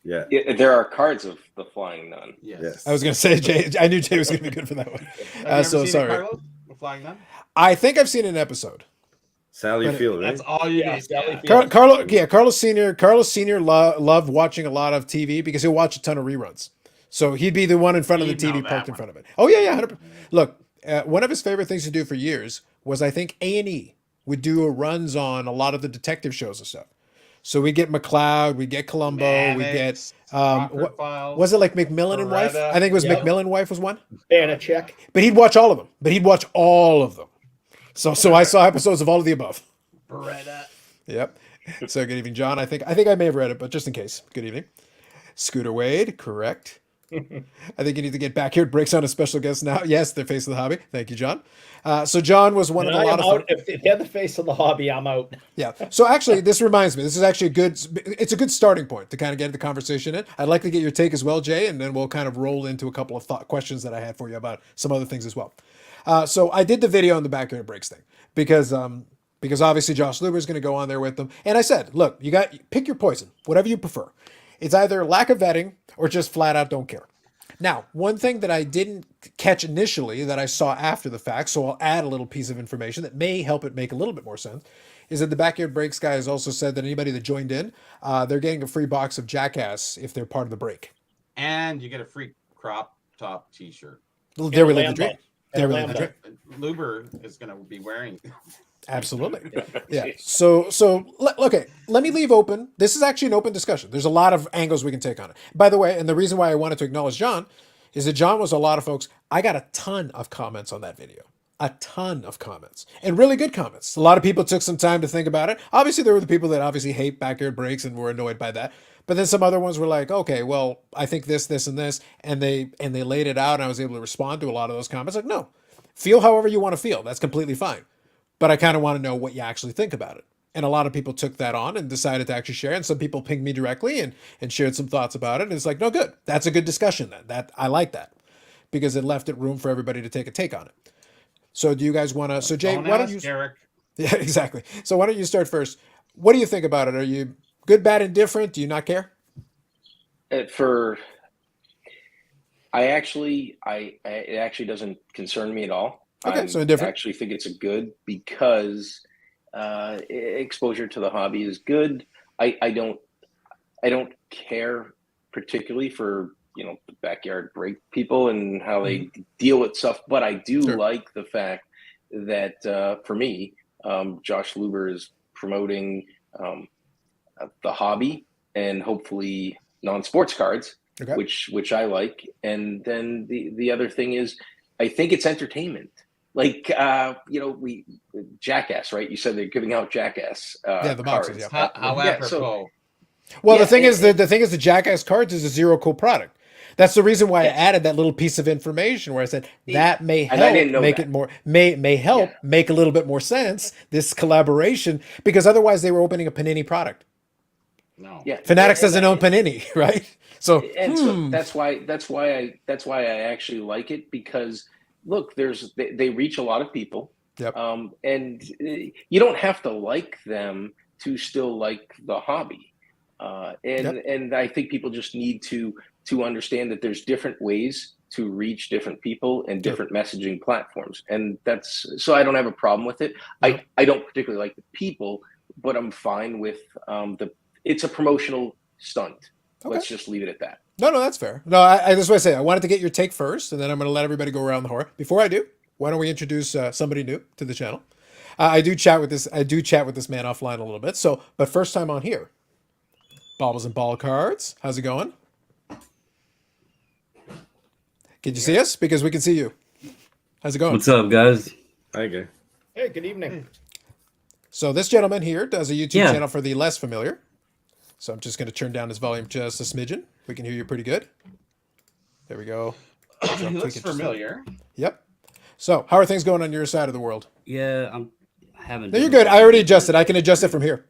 Yeah, there are cards of the flying nun. Yes. I was going to say, Jay. I knew Jay was going to be good for that one. Sorry. Carlos, the flying nun? I think I've seen an episode. Sally Field, right? That's all you need. Sally Field. Carlos Senior loved watching a lot of TV because he'll watch a ton of reruns. So he'd be the one in front of the TV parked in front of it. Oh yeah, 100%. Look, one of his favorite things to do for years was I think A&E would do runs on a lot of the detective shows and stuff. So we get McLeod, we get Columbo, we get was it like Macmillan and Wife? I think it was Macmillan and Wife was one. Banachek. But he'd watch all of them. So I saw episodes of all of the above. Beretta. Yep. So good evening, John. I think I may have read it, but just in case. Good evening. Scooter Wade, correct. I think you need to get Backyard Breaks on a special guest now. Yes, they're face of the hobby. Thank you, John. So John was one And of a I lot am of out. If they're the face of the hobby, I'm out. yeah. So actually, this reminds me. This is actually a good. It's a good starting point to kind of get the conversation in. I'd like to get your take as well, Jay, and then we'll kind of roll into a couple of questions that I had for you about some other things as well. So I did the video on the Backyard Breaks thing because obviously Josh Luber is going to go on there with them, and I said, look, pick your poison, whatever you prefer. It's either lack of vetting or just flat out don't care. Now, one thing that I didn't catch initially that I saw after the fact, so I'll add a little piece of information that may help it make a little bit more sense, is that the Backyard Breaks guy has also said that anybody that joined in, they're getting a free box of Jackass if they're part of the break. And you get a free crop top T-shirt. They're really the dream. They're really the dream. Luber is going to be wearing. Absolutely. Yeah. So okay, let me leave open. This is actually an open discussion. There's a lot of angles we can take on it. By the way, and the reason why I wanted to acknowledge John is that John was a lot of folks. I got a ton of comments on that video. A ton of comments and really good comments. A lot of people took some time to think about it. Obviously, there were the people that obviously hate Backyard Breaks and were annoyed by that. But then some other ones were like, okay, well, I think this, and this, and they laid it out, and I was able to respond to a lot of those comments. Like, no, feel however you want to feel. That's completely fine. But I kind of want to know what you actually think about it. And a lot of people took that on and decided to actually share. And some people pinged me directly and shared some thoughts about it. And it's like, no, good. That's a good discussion then. That I like that because it left it room for everybody to take a take on it. So do you guys want to? So Jay, why don't you? Eric. Yeah, exactly. So why don't you start first? What do you think about it? Are you good, bad, indifferent? Do you not care? It actually doesn't concern me at all. Okay, so indifferent. I actually think it's a good because exposure to the hobby is good. I don't care particularly for the Backyard Break people and how they deal with stuff, but I do like the fact that for me, Josh Luber is promoting the hobby and hopefully non-sports cards, which I like. And then the other thing is, I think it's entertainment. Like we Jackass, right? You said they're giving out Jackass the boxes. cards. Yeah. How apropos. Well, the thing is the Jackass cards is a zero cool product. That's the reason why I added that little piece of information where I said that may help make it more may help make a little bit more sense, this collaboration, because otherwise they were opening a Panini product. No. Yeah. Fanatics doesn't own Panini, right? So so that's why I actually like it, because look, they reach a lot of people. Yep. And you don't have to like them to still like the hobby. And I think people just need to understand that there's different ways to reach different people and different messaging platforms. And so I don't have a problem with it. I don't particularly like the people, but I'm fine with it's a promotional stunt. Okay. Let's just leave it at that. No, that's fair. No, I that's what I say. I wanted to get your take first, and then I'm going to let everybody go around the horn. Before I do, why don't we introduce somebody new to the channel? I do chat with this man offline a little bit. So, but first time on here. Baubles and Ball Cards. How's it going? Can you see us? Because we can see you. How's it going? What's up, guys? Hi, guy. Hey, good evening. So this gentleman here does a YouTube channel for the less familiar. So I'm just going to turn down his volume just a smidgen. We can hear you pretty good. There we go. He looks familiar. Yep. So how are things going on your side of the world? Yeah, I'm having. No, you're good. I already adjusted. I can adjust it from here.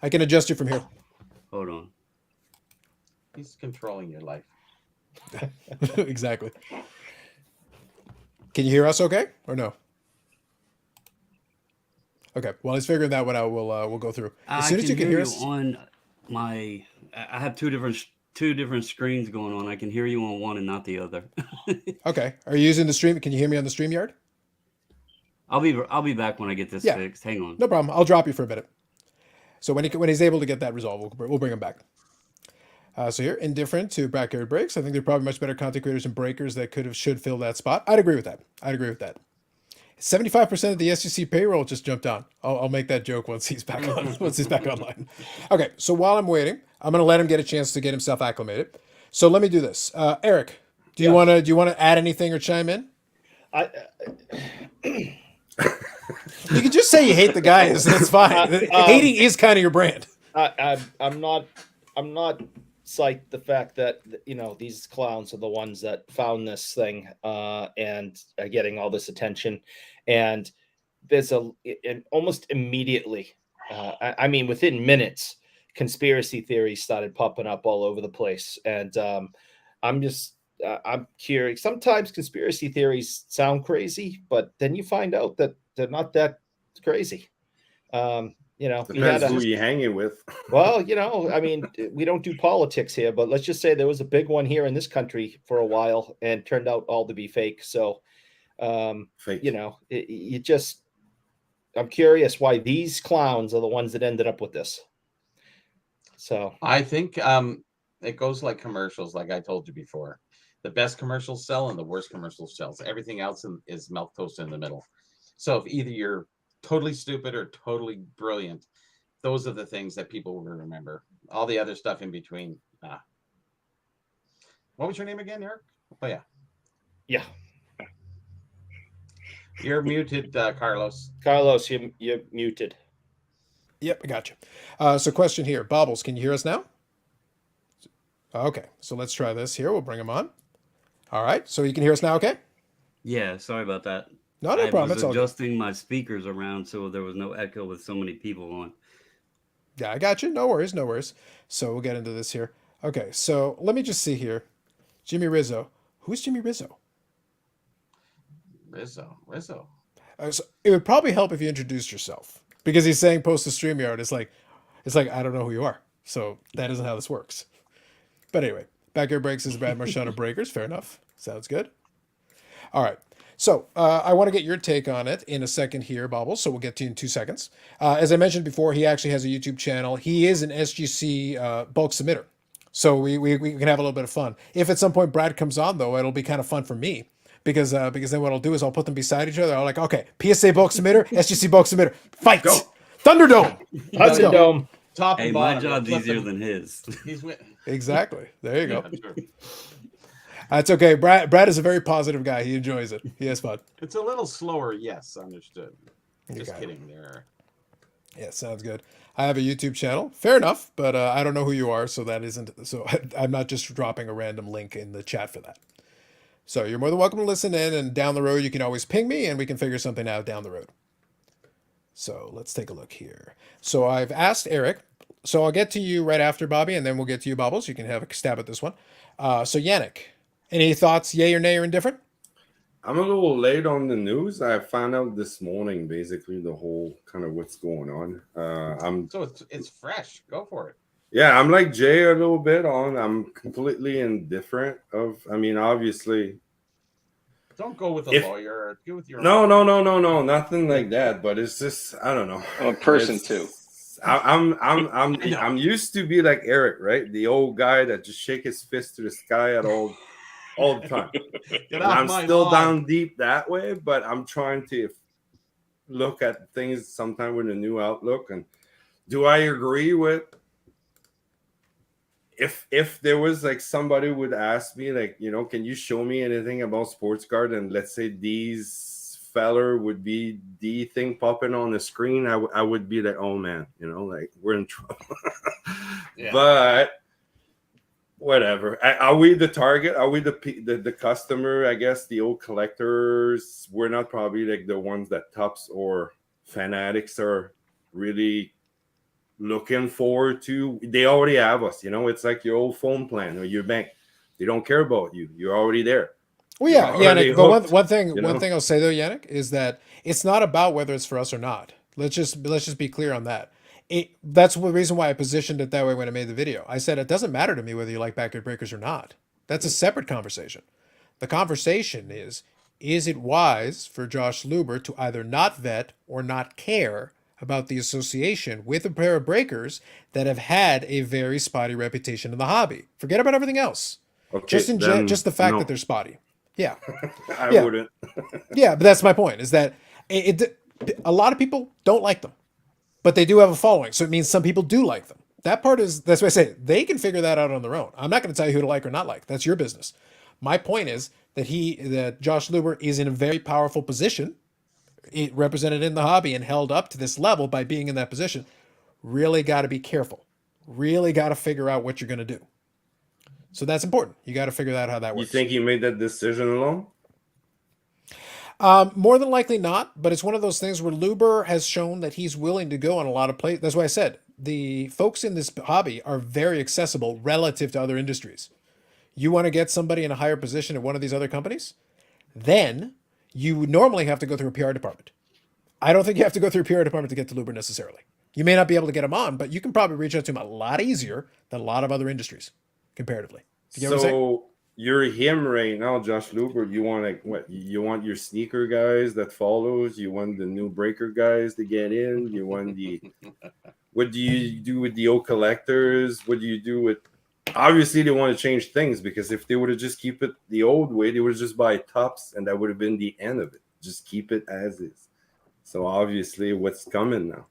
I can adjust you from here. Hold on. He's controlling your life. Exactly. Can you hear us okay or no? Okay. While he's figuring that one out, we'll go through. As soon as you can hear us on my, I have two different screens going on. I can hear you on one and not the other. Okay. Are you using the stream? Can you hear me on the StreamYard? I'll be back when I get this fixed. Hang on. No problem. I'll drop you for a minute. So when he's able to get that resolved, we'll bring him back. So here, indifferent to Backyard Breaks. I think they're probably much better content creators and breakers that should fill that spot. I'd agree with that. 75% of the SEC payroll just jumped on. I'll make that joke once he's back on. Once he's back online. Okay, so while I'm waiting, I'm going to let him get a chance to get himself acclimated. So let me do this. Eric, do you want to add anything or chime in? You can just say you hate the guys. That's fine. Hating is kind of your brand. I'm not cite the fact that, you know, these clowns are the ones that found this thing and are getting all this attention. And there's almost immediately, I mean, within minutes, conspiracy theories started popping up all over the place. And I'm curious. Sometimes conspiracy theories sound crazy, but then you find out that they're not that crazy. You know, Depends who you're hanging with. well, you know, I mean, we don't do politics here, but let's just say there was a big one here in this country for a while and turned out all to be fake. So, Fake. you know, I'm curious why these clowns are the ones that ended up with this. So I think it goes like commercials, like I told you before. The best commercials sell and the worst commercials sells. Everything else is milquetoast in the middle. So if either you're totally stupid or totally brilliant, those are the things that people will remember. All the other stuff in between. What was your name again, Eric? Oh yeah. yeah, You're muted, Carlos. Carlos, you're muted. Yep, I got you. So question here. Bobbles, can you hear us now? Okay, so let's try this here. We'll bring him on. All right, so you can hear us now, okay? Yeah, sorry about that. No problem. I was It's all good. adjusting my speakers around so there was no echo with so many people on. Yeah, I got you. No worries, no worries. So we'll get into this here. Okay, so let me just see here. Jimmy Rizzo. Who's Jimmy Rizzo? Rizzo. So it would probably help if you introduced yourself, because he's saying post to StreamYard. It's like I don't know who you are. So that isn't how this works. But anyway, Backyard Breaks is Brad Marchand of Breakers. Fair enough. Sounds good. All right. So I want to get your take on it in a second here, Bobbles. So we'll get to you in 2 seconds. As I mentioned before, he actually has a YouTube channel. He is an SGC bulk submitter. So we can have a little bit of fun. If at some point Brad comes on, though, it'll be kind of fun for me. Because then what I'll do is I'll put them beside each other. I'll like, okay, PSA bulk submitter, SGC bulk submitter, fight! Go. Thunderdome! Let's go. Thunderdome. Top Hey, and my bottom. job's Flip easier them. than his. He's with. Exactly. There you go. Yeah, sure. That's okay. Brad is a very positive guy. He enjoys it. He has fun. It's a little slower, yes, understood. You Just got it. kidding there. Yeah, sounds good. I have a YouTube channel. Fair enough, but I don't know who you are, so that isn't. So I'm not just dropping a random link in the chat for that. So you're more than welcome to listen in, and down the road you can always ping me, and we can figure something out down the road. So let's take a look here. So I've asked Eric. So I'll get to you right after Bobby, and then we'll get to you, Bobbles. You can have a stab at this one. So Yannick, any thoughts, yay or nay, or indifferent? I'm a little late on the news. I found out this morning, basically, the whole kind of what's going on. So it's fresh. Go for it. Yeah, I'm like Jay a little bit on. I'm completely indifferent I mean, obviously. Don't go with a lawyer. Go with your No, nothing like that. But it's just, I don't know. I'm a person too. I'm used to be like Eric, right? The old guy that just shake his fist to the sky at all the time. Get And off I'm my still lawn. down deep that way, but I'm trying to look at things sometime with a new outlook. And do I agree with? If there was like somebody would ask me, like, you know, can you show me anything about sports card, and let's say these feller would be the thing popping on the screen, I would be like, oh man, you know, like we're in trouble. Yeah. But whatever. Are we the target? Are we the customer? I guess the old collectors. We're not probably like the ones that Tops or Fanatics are really looking forward to. They already have us, you know. It's like your old phone plan or your bank. They don't care about you. You're already there. Well, yeah, You're already Yannick. But hooked, one thing you know? I'll say though, Yannick, is that it's not about whether it's for us or not. Let's just be clear on that. That's the reason why I positioned it that way when I made the video. I said it doesn't matter to me whether you like Backyard Breakers or not. That's a separate conversation. The conversation is it wise for Josh Luber to either not vet or not care about the association with a pair of breakers that have had a very spotty reputation in the hobby? Forget about everything else. Okay, Just the fact no. that they're spotty. Yeah. I Yeah. wouldn't. Yeah, but that's my point, is that a lot of people don't like them, but they do have a following. So it means some people do like them. That's why I say they can figure that out on their own. I'm not going to tell you who to like or not like. That's your business. My point is that Josh Luber is in a very powerful position, represented in the hobby and held up to this level by being in that position. Really got to be careful. Really got to figure out what you're going to do. So that's important. You got to figure out how that You works. think he made that decision alone? More than likely not, but it's one of those things where Luber has shown that he's willing to go on a lot of places. That's why I said the folks in this hobby are very accessible relative to other industries. You want to get somebody in a higher position at one of these other companies, then you would normally have to go through a PR department. I don't think you have to go through a PR department to get to Luber necessarily. You may not be able to get him on, but you can probably reach out to him a lot easier than a lot of other industries comparatively. You get what I'm saying? So you're him right now, Josh Luber. You want like what? You want your sneaker guys that follows. You want the new breaker guys to get in. You want the. What do you do with the old collectors? What do you do with? Obviously, they want to change things because if they would have just keep it the old way, they would just buy tops, and that would have been the end of it. Just keep it as is. So obviously, what's coming now?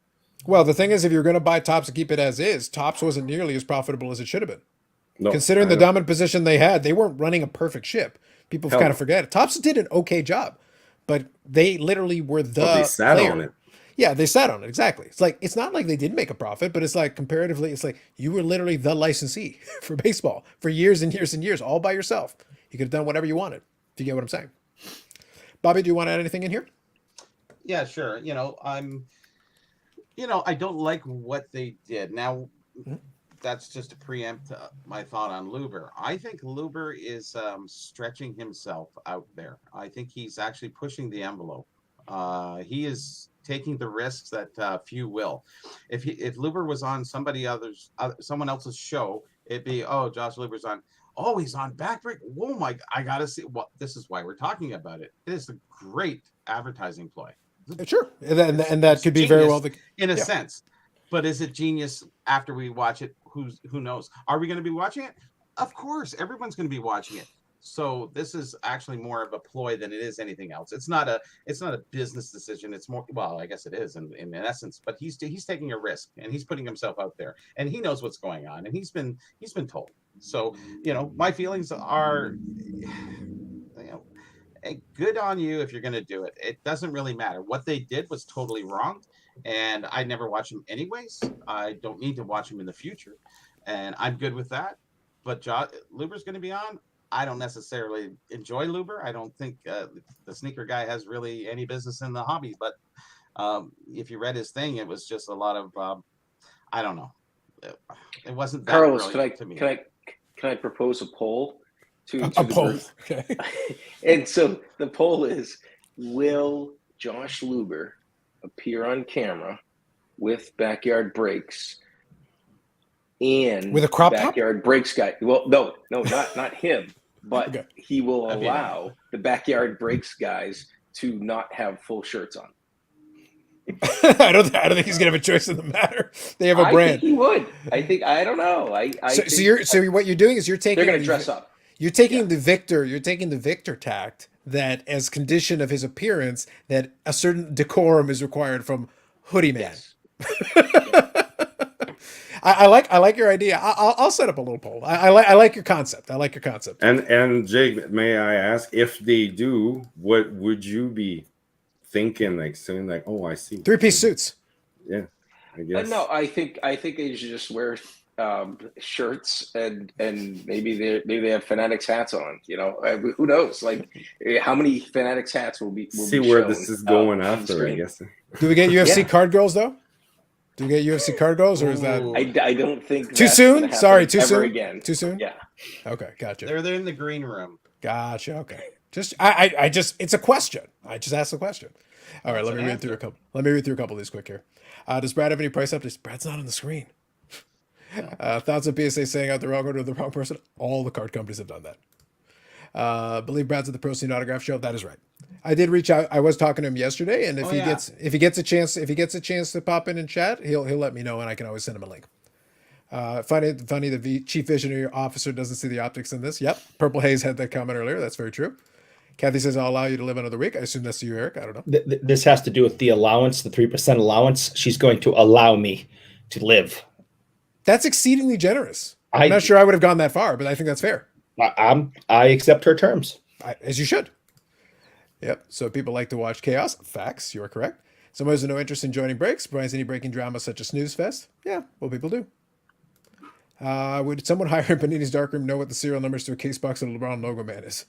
Well, the thing is, if you're going to buy Tops and keep it as is, Tops wasn't nearly as profitable as it should have been. No, Considering I the know. dominant position they had, they weren't running a perfect ship. People Hell kind no. of forget it. Tops did an okay job, but they literally were the But they sat player. on it. Yeah, they sat on it. Exactly. It's like, it's not like they didn't make a profit, but it's like comparatively, it's like you were literally the licensee for baseball for years and years and years, all by yourself. You could have done whatever you wanted. If you get what I'm saying. Bobby, do you want to add anything in here? Yeah, sure. I don't like what they did. Now, Mhm. that's just to preempt my thought on Luber. I think Luber is stretching himself out there. I think he's actually pushing the envelope. He is taking the risks that few will. If Luber was on someone else's show, it'd be, oh, Josh Luber's on. Oh, he's on Backbreak. Oh my! I gotta see. Well, this is why we're talking about it. It is a great advertising ploy. Sure. And that It's could be very well genius the in a yeah. sense. But is it genius after we watch it? Who knows? Are we going to be watching it? Of course, everyone's going to be watching it. So this is actually more of a ploy than it is anything else. It's not a business decision. It's more, well, I guess it is in essence. But he's taking a risk and he's putting himself out there and he knows what's going on and he's been told. So my feelings are, good on you if you're going to do it. It doesn't really matter. What they did was totally wrong, and I never watch him anyways. I don't need to watch him in the future, and I'm good with that. But Luber's going to be on. I don't necessarily enjoy Luber. I don't think the sneaker guy has really any business in the hobby. But if you read his thing, it was just a lot of I don't know. It wasn't that Carlos, brilliant to me. Can I propose a poll to A the poll. group? Okay. And so the poll is: will Josh Luber appear on camera with Backyard Breaks and With a crop top? Backyard Breaks guy? Well, no, not him, but Okay. he will That'd be allow the Backyard Breaks guys to not have full shirts on. I don't think he's gonna have a choice in the matter. They have a I brand. think he would. I don't know. So what you're doing is you're taking they're going to dress up. You're taking the Victor tact that as condition of his appearance that a certain decorum is required from Hoodie Man. Yes. I like your idea. I'll set up a little poll. I like your concept. And Jake, may I ask, if they do, what would you be thinking? Like saying, like, oh, I see. 3-piece suits. Yeah, I guess. No, I think they should just wear shirts and maybe they have Fanatics hats on. Who knows? Like, how many Fanatics hats will be See be where shown, this is going on the after, I screen? guess. Do we get UFC Yeah. card girls though? Do we get UFC card girls, or is that Ooh. I don't think too that's soon? gonna happen Sorry, too ever soon. again. Too soon. Yeah. Okay, gotcha. They're in the green room. Gotcha. Okay. Just I just it's a question. I just asked the question. All right, That's let me an read through a answer. couple. Let me read through a couple of these quick here. Does Brad have any price updates? Brad's not on the screen. Thoughts of PSA saying out the wrong order to the wrong person. All the card companies have done that. Believe Brad's at the Pro Scene Autograph Show. That is right. I did reach out. I was talking to him yesterday, and if he gets a chance to pop in and chat, he'll let me know, and I can always send him a link. Funny, the chief visionary officer doesn't see the optics in this. Yep, Purple Haze had that comment earlier. That's very true. Kathy says, I'll allow you to live another week. I assume that's to you, Eric. I don't know. This has to do with the allowance, the 3% allowance. She's going to allow me to live. That's exceedingly generous. I'm not sure I would have gone that far, but I think that's fair. I accept her terms. As you should. Yep. So people like to watch chaos. Facts. You are correct. Someone has no interest in joining breaks. Provides any breaking drama such as snooze fest. Yeah. Well, people do. Would someone hire in Panini's darkroom know what the serial numbers to a case box of the LeBron logo man is?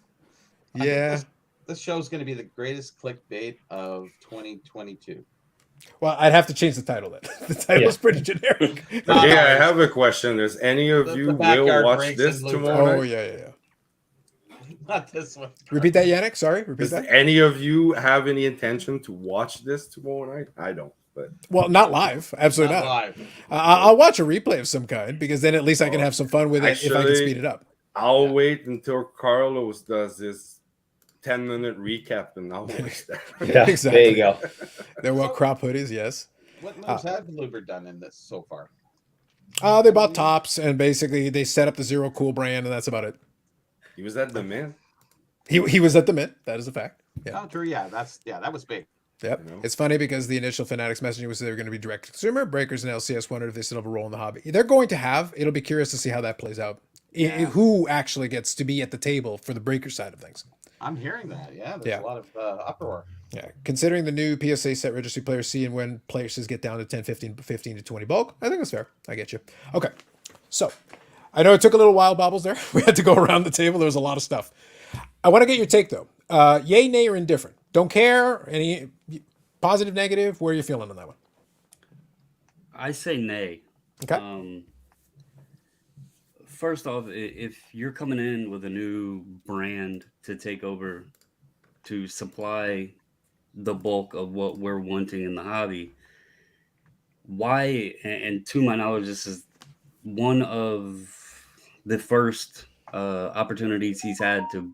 I think Yeah. this show is going to be the greatest clickbait of 2022. Well, I'd have to change the title then. The title is pretty generic. No, Okay, no, I it's- have a question. Does any of The you will backyard watch breaks this and Luke. tomorrow Oh, night? yeah. Not this one. Repeat that, Yannick. Sorry, repeat Does that. any of you have any intention to watch this tomorrow night? I don't, but Well, not live. Absolutely Not not. live. I'll watch a replay of some kind because then at least I can have some fun with it if I can Actually, speed it up. I'll wait until Carlos does his 10-minute recap and I'll watch that. Yeah, Exactly. there you go. There were crop hoodies, yes. What moves have Luber done in this so far? They bought tops and basically they set up the Zero Cool brand and that's about it. He was at the Mint. He was at the Mint. That is a fact. Yeah. Oh, true. Yeah, that was big. Yep. You know? It's funny because the initial Fanatics messaging was they were going to be direct to consumer. Breakers and LCS wondered if they still have a role in the hobby. They're going to have. It'll be curious to see how that plays out. Yeah. Who actually gets to be at the table for the breaker side of things. I'm hearing that. Yeah, there's Yeah. a lot of uproar. Yeah. Considering the new PSA set registry players see and when places get down to 10, 15 to 20 bulk, I think that's fair. I get you. Okay. So I know it took a little while, Bobbles, there. We had to go around the table. There was a lot of stuff. I want to get your take, though. Yay, nay, or indifferent? Don't care? Any positive, negative? Where are you feeling on that one? I say nay. Okay. First off, if you're coming in with a new brand to take over to supply the bulk of what we're wanting in the hobby, why, and to my knowledge, this is one of the first opportunities he's had to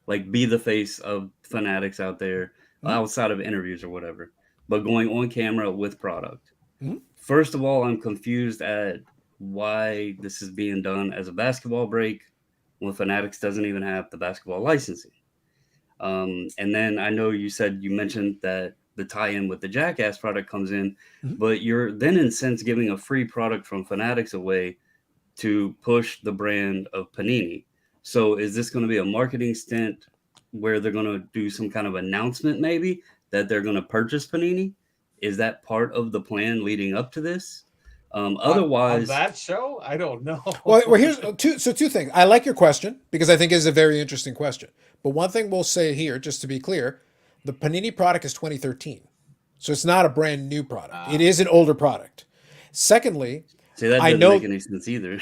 like be the face of Fanatics out there outside of interviews or whatever, but going on camera with product. Mm-hmm. First of all, I'm confused at why this is being done as a basketball break when Fanatics doesn't even have the basketball licensing. And then I know you mentioned that the tie-in with the Jackass product comes in, but you're then in sense giving a free product from Fanatics away to push the brand of Panini. So is this going to be a marketing stint where they're going to do some kind of announcement maybe that they're going to purchase Panini? Is that part of the plan leading up to this? Otherwise, on that show, I don't know. Well, here's two things. I like your question because I think it is a very interesting question. But one thing we'll say here, just to be clear, the Panini product is 2013. So it's not a brand new product. It is an older product. Secondly, see, that doesn't make any sense either.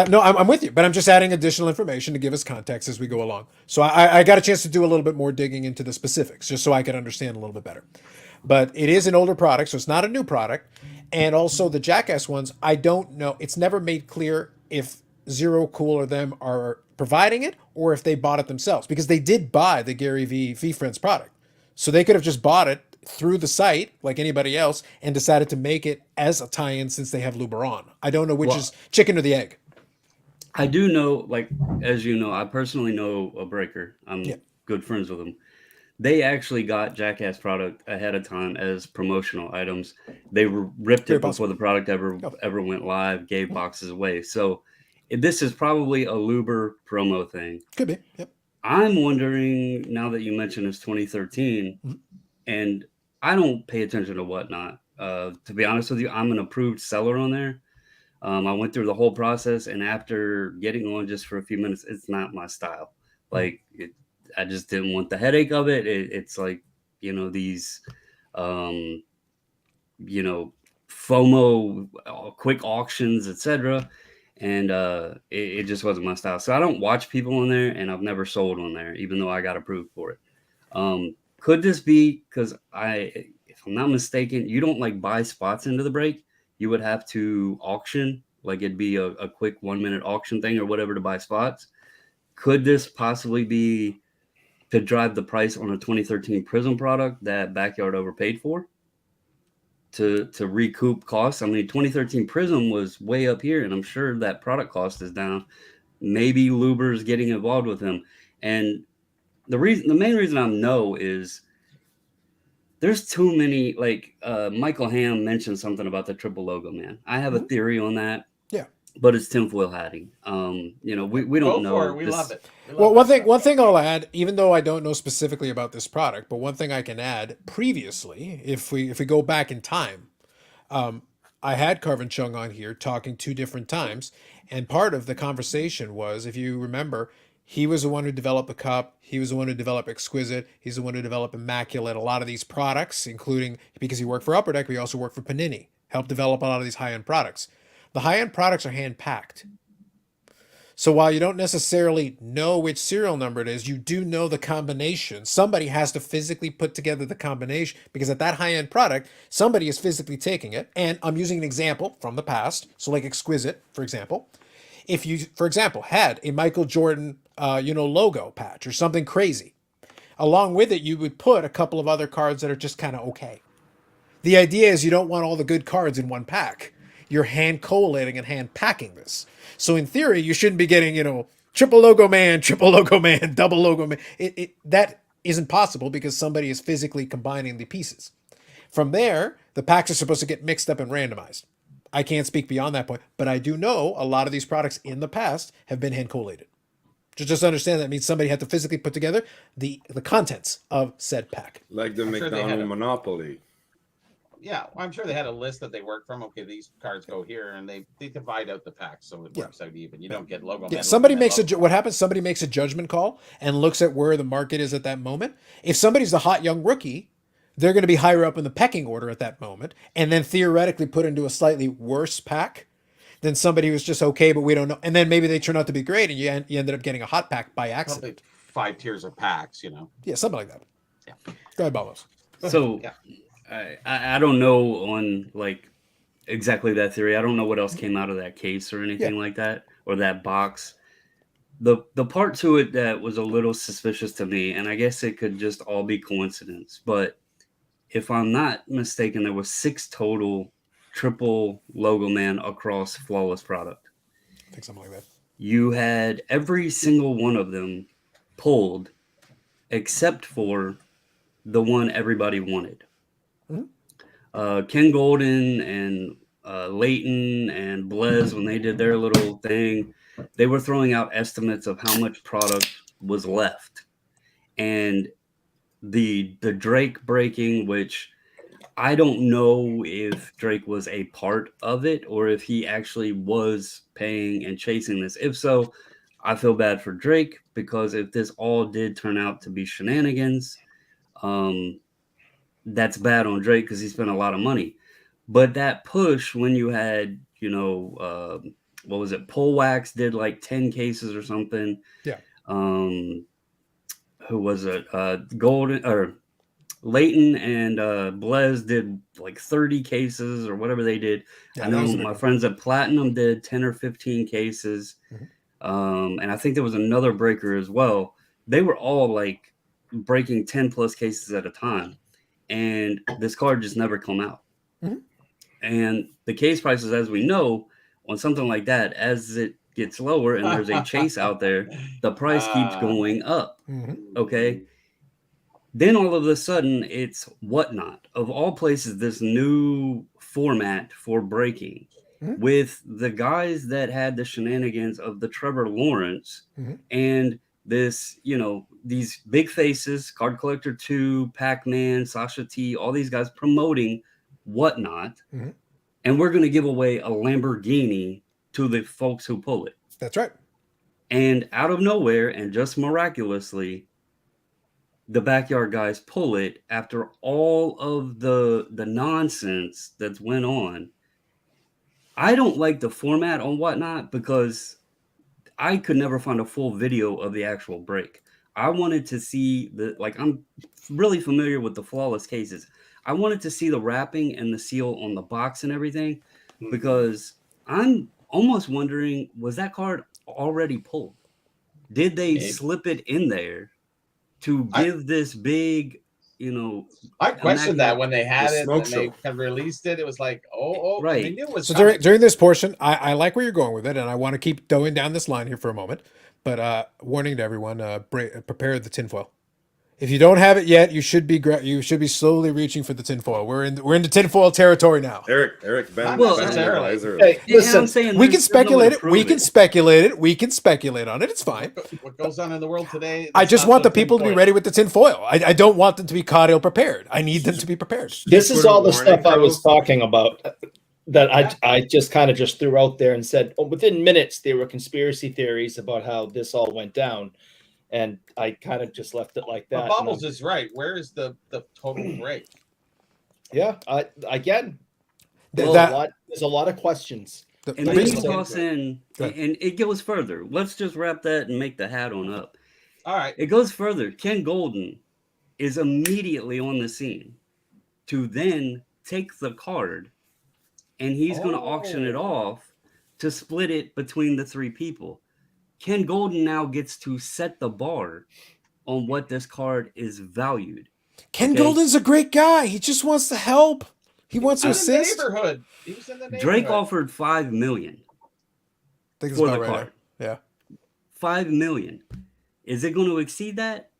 no, I'm with you, but I'm just adding additional information to give us context as we go along. So I got a chance to do a little bit more digging into the specifics, just so I could understand a little bit better. But it is an older product, so it's not a new product. And also the Jackass ones, I don't know. It's never made clear if Zero Cool or them are providing it or if they bought it themselves, because they did buy the Gary V Friends product. So they could have just bought it through the site like anybody else and decided to make it as a tie-in since they have Luberon. I don't know which is chicken or the egg. I do know, like, as you know, I personally know a breaker. I'm good friends with him. They actually got Jackass product ahead of time as promotional items. They ripped it before the product ever went live, gave boxes away. So this is probably a Luber promo thing. Could be. Yep. I'm wondering, now that you mentioned it's 2013, and I don't pay attention to whatnot. To be honest with you, I'm an approved seller on there. I went through the whole process, and after getting on just for a few minutes, it's not my style. Like, I just didn't want the headache of it. It's like, these, FOMO, quick auctions, etc. And it just wasn't my style. So I don't watch people on there, and I've never sold on there, even though I got approved for it. Could this be because if I'm not mistaken, you don't like buy spots into the break. You would have to auction, like it'd be a quick 1-minute auction thing or whatever to buy spots. Could this possibly be to drive the price on a 2013 Prism product that Backyard overpaid for to recoup costs? I mean, 2013 Prism was way up here, and I'm sure that product cost is down. Maybe Luber's getting involved with him. And the main reason I'm no is there's too many, like Michael Hamm mentioned something about the triple logo, man. I have a theory on that. Yeah. But it's tinfoil hatting. We don't know. We love it. Well, one thing I'll add, even though I don't know specifically about this product, but one thing I can add previously, if we go back in time, I had Carvin Chung on here talking 2 different times, and part of the conversation was, if you remember, he was the one who developed the cup. He was the one who developed Exquisite. He's the one who developed Immaculate. A lot of these products, including because he worked for Upper Deck, but he also worked for Panini, helped develop a lot of these high-end products. The high-end products are hand-packed. So while you don't necessarily know which serial number it is, you do know the combination. Somebody has to physically put together the combination because at that high-end product, somebody is physically taking it. And I'm using an example from the past. So like Exquisite, for example. If you, for example, had a Michael Jordan, logo patch or something crazy, along with it, you would put a couple of other cards that are just kind of okay. The idea is you don't want all the good cards in one pack. You're hand collating and hand packing this. So in theory, you shouldn't be getting, triple logo man, double logo man. That isn't possible because somebody is physically combining the pieces. From there, the packs are supposed to get mixed up and randomized. I can't speak beyond that point, but I do know a lot of these products in the past have been hand collated. Just understand that means somebody had to physically put together the contents of said pack. Like the McDonald Monopoly. Yeah, I'm sure they had a list that they worked from. Okay, these cards go here, and they divide out the packs so it works out even. You don't get logo. Yeah, somebody makes what happens? Somebody makes a judgment call and looks at where the market is at that moment. If somebody's a hot young rookie, they're going to be higher up in the pecking order at that moment, and then theoretically put into a slightly worse pack than somebody who's just okay, but we don't know. And then maybe they turn out to be great, and you ended up getting a hot pack by accident. Probably 5 tiers of packs, Yeah, something like that. Yeah. Go ahead, Ballos. So. Yeah. I don't know on like exactly that theory. I don't know what else came out of that case or anything like that, or that box. The part to it that was a little suspicious to me, and I guess it could just all be coincidence, but if I'm not mistaken, there was 6 total triple logo man across Flawless product. I think something like that. You had every single one of them pulled except for the one everybody wanted. Ken Goldin and Leighton and Blez, when they did their little thing, they were throwing out estimates of how much product was left. And the Drake breaking, which I don't know if Drake was a part of it or if he actually was paying and chasing this. If so, I feel bad for Drake, because if this all did turn out to be shenanigans, that's bad on Drake because he spent a lot of money. But that push when you had, what was it? Polwax did like 10 cases or something. Yeah. Who was it? Golden or Leighton and Blez did like 30 cases or whatever they did. Yeah, I know my friends at Platinum did 10 or 15 cases. And I think there was another breaker as well. They were all like breaking 10 plus cases at a time. And this card just never come out. And the case prices, as we know, on something like that, as it gets lower and there's a chase out there, the price keeps going up. Okay. Then all of a sudden, it's Whatnot. Of all places, this new format for breaking with the guys that had the shenanigans of the Trevor Lawrence and this, these big faces, Card Collector 2, Pac-Man, Sasha T, all these guys promoting Whatnot. And we're going to give away a Lamborghini to the folks who pull it. That's right. And out of nowhere, and just miraculously, the backyard guys pull it after all of the nonsense that went on. I don't like the format on Whatnot because I could never find a full video of the actual break. I wanted to see I'm really familiar with the Flawless cases. I wanted to see the wrapping and the seal on the box and everything, because I'm almost wondering, was that card already pulled? Did they slip it in there to give this big, I questioned that when they had it and they had released it. It was like, right. They knew it was so during this portion, I like where you're going with it, and I want to keep going down this line here for a moment. But warning to everyone: prepare the tinfoil. If you don't have it yet, you should be slowly reaching for the tinfoil. We're in the tinfoil territory now. Eric, listen, we can speculate it. We can speculate it. We can speculate on it. It's fine. What goes on in the world today? I just want the people to be ready with the tinfoil. I don't want them to be caught ill prepared. I need them to be prepared. This is all the stuff I was talking about. that Yeah. I just kind of just threw out there and said, oh, within minutes there were conspiracy theories about how this all went down, and I kind of just left it like But that. Bobbles is right. Where is the total break? Yeah, again, Th- Well, that there's a lot of questions. the, and the then you reason. toss in, Go ahead. and it goes further. Let's just wrap that and make the hat on up. All right. It goes further. Ken Goldin is immediately on the scene to then take the card, and he's going to auction it off to split it between the three people. Ken Goldin now gets to set the bar on what this card is valued. Ken Okay. Goldin's a great guy. He just wants to help. He wants to was in the assist. neighborhood. He was in the neighborhood. Drake offered $5 million I think it's for about the right card. there. Yeah. $5 million. Is it going to exceed that?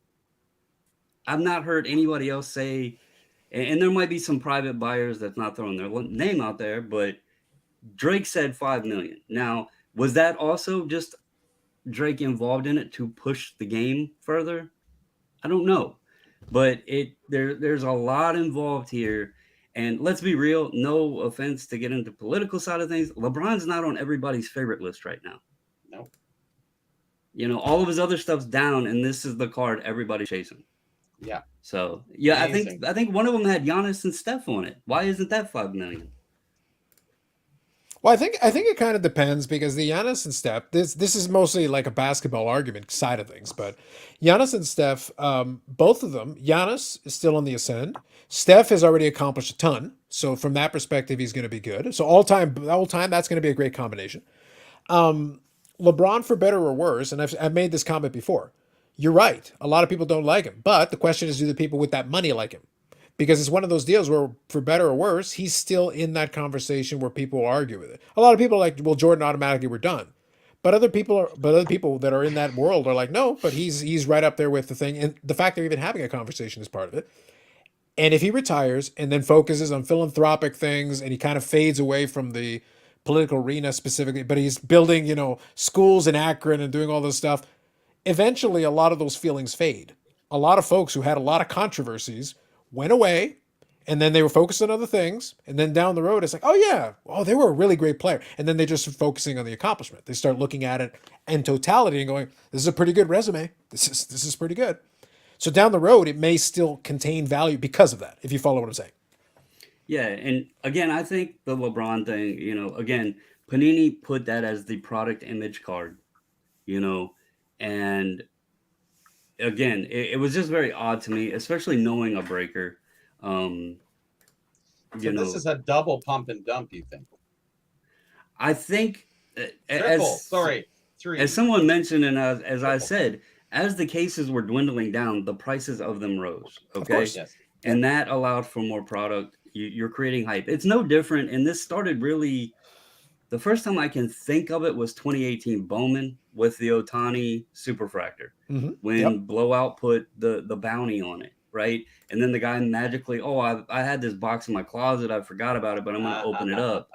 I've not heard anybody else say, and there might be some private buyers that's not throwing their name out there, but Drake said $5 million. Now, was that also just Drake involved in it to push the game further? I don't know, but there's a lot involved here. And let's be real, no offense to get into political side of things, LeBron's not on everybody's favorite list right now. No. You know, all of his other stuff's down, and this is the card everybody's chasing. Yeah. So yeah, Amazing. I think one of them had Giannis and Steph on it. Why isn't that $5 million? Well, I think it kind of depends because the Giannis and Steph, this is mostly like a basketball argument side of things, but Giannis and Steph, both of them, Giannis is still on the ascend. Steph has already accomplished a ton, so from that perspective, he's going to be good. So all time, that's going to be a great combination. LeBron, for better or worse, and I've made this comment before. You're right. A lot of people don't like him, but the question is, do the people with that money like him? Because it's one of those deals where, for better or worse, he's still in that conversation where people argue with it. A lot of people are like, well, Jordan automatically we're done. But other people that are in that world are like, no, but he's right up there with the thing. And the fact they're even having a conversation is part of it. And if he retires and then focuses on philanthropic things and he kind of fades away from the political arena specifically, but he's building, schools in Akron and doing all this stuff, eventually a lot of those feelings fade. A lot of folks who had a lot of controversies went away, and then they were focused on other things, and then down the road it's like, oh yeah, they were a really great player, and then they just start focusing on the accomplishment. They start looking at it in totality and going, this is a pretty good resume. This is pretty good. So down the road it may still contain value because of that, if you follow what I'm saying. Yeah, and again, I think the LeBron thing, again, Panini put that as the product image card, and again, it was just very odd to me, especially knowing a breaker. So this is a double pump and dump, you think? I think Three. As someone mentioned, and as I said, as the cases were dwindling down, the prices of them rose. Okay, of course, yes. And that allowed for more product. You're creating hype. It's no different, and this started really. The first time I can think of it was 2018 Bowman with the Ohtani Superfractor, when Blowout put the bounty on it, right? And then the guy magically, I had this box in my closet, I forgot about it, but I'm going to open it up.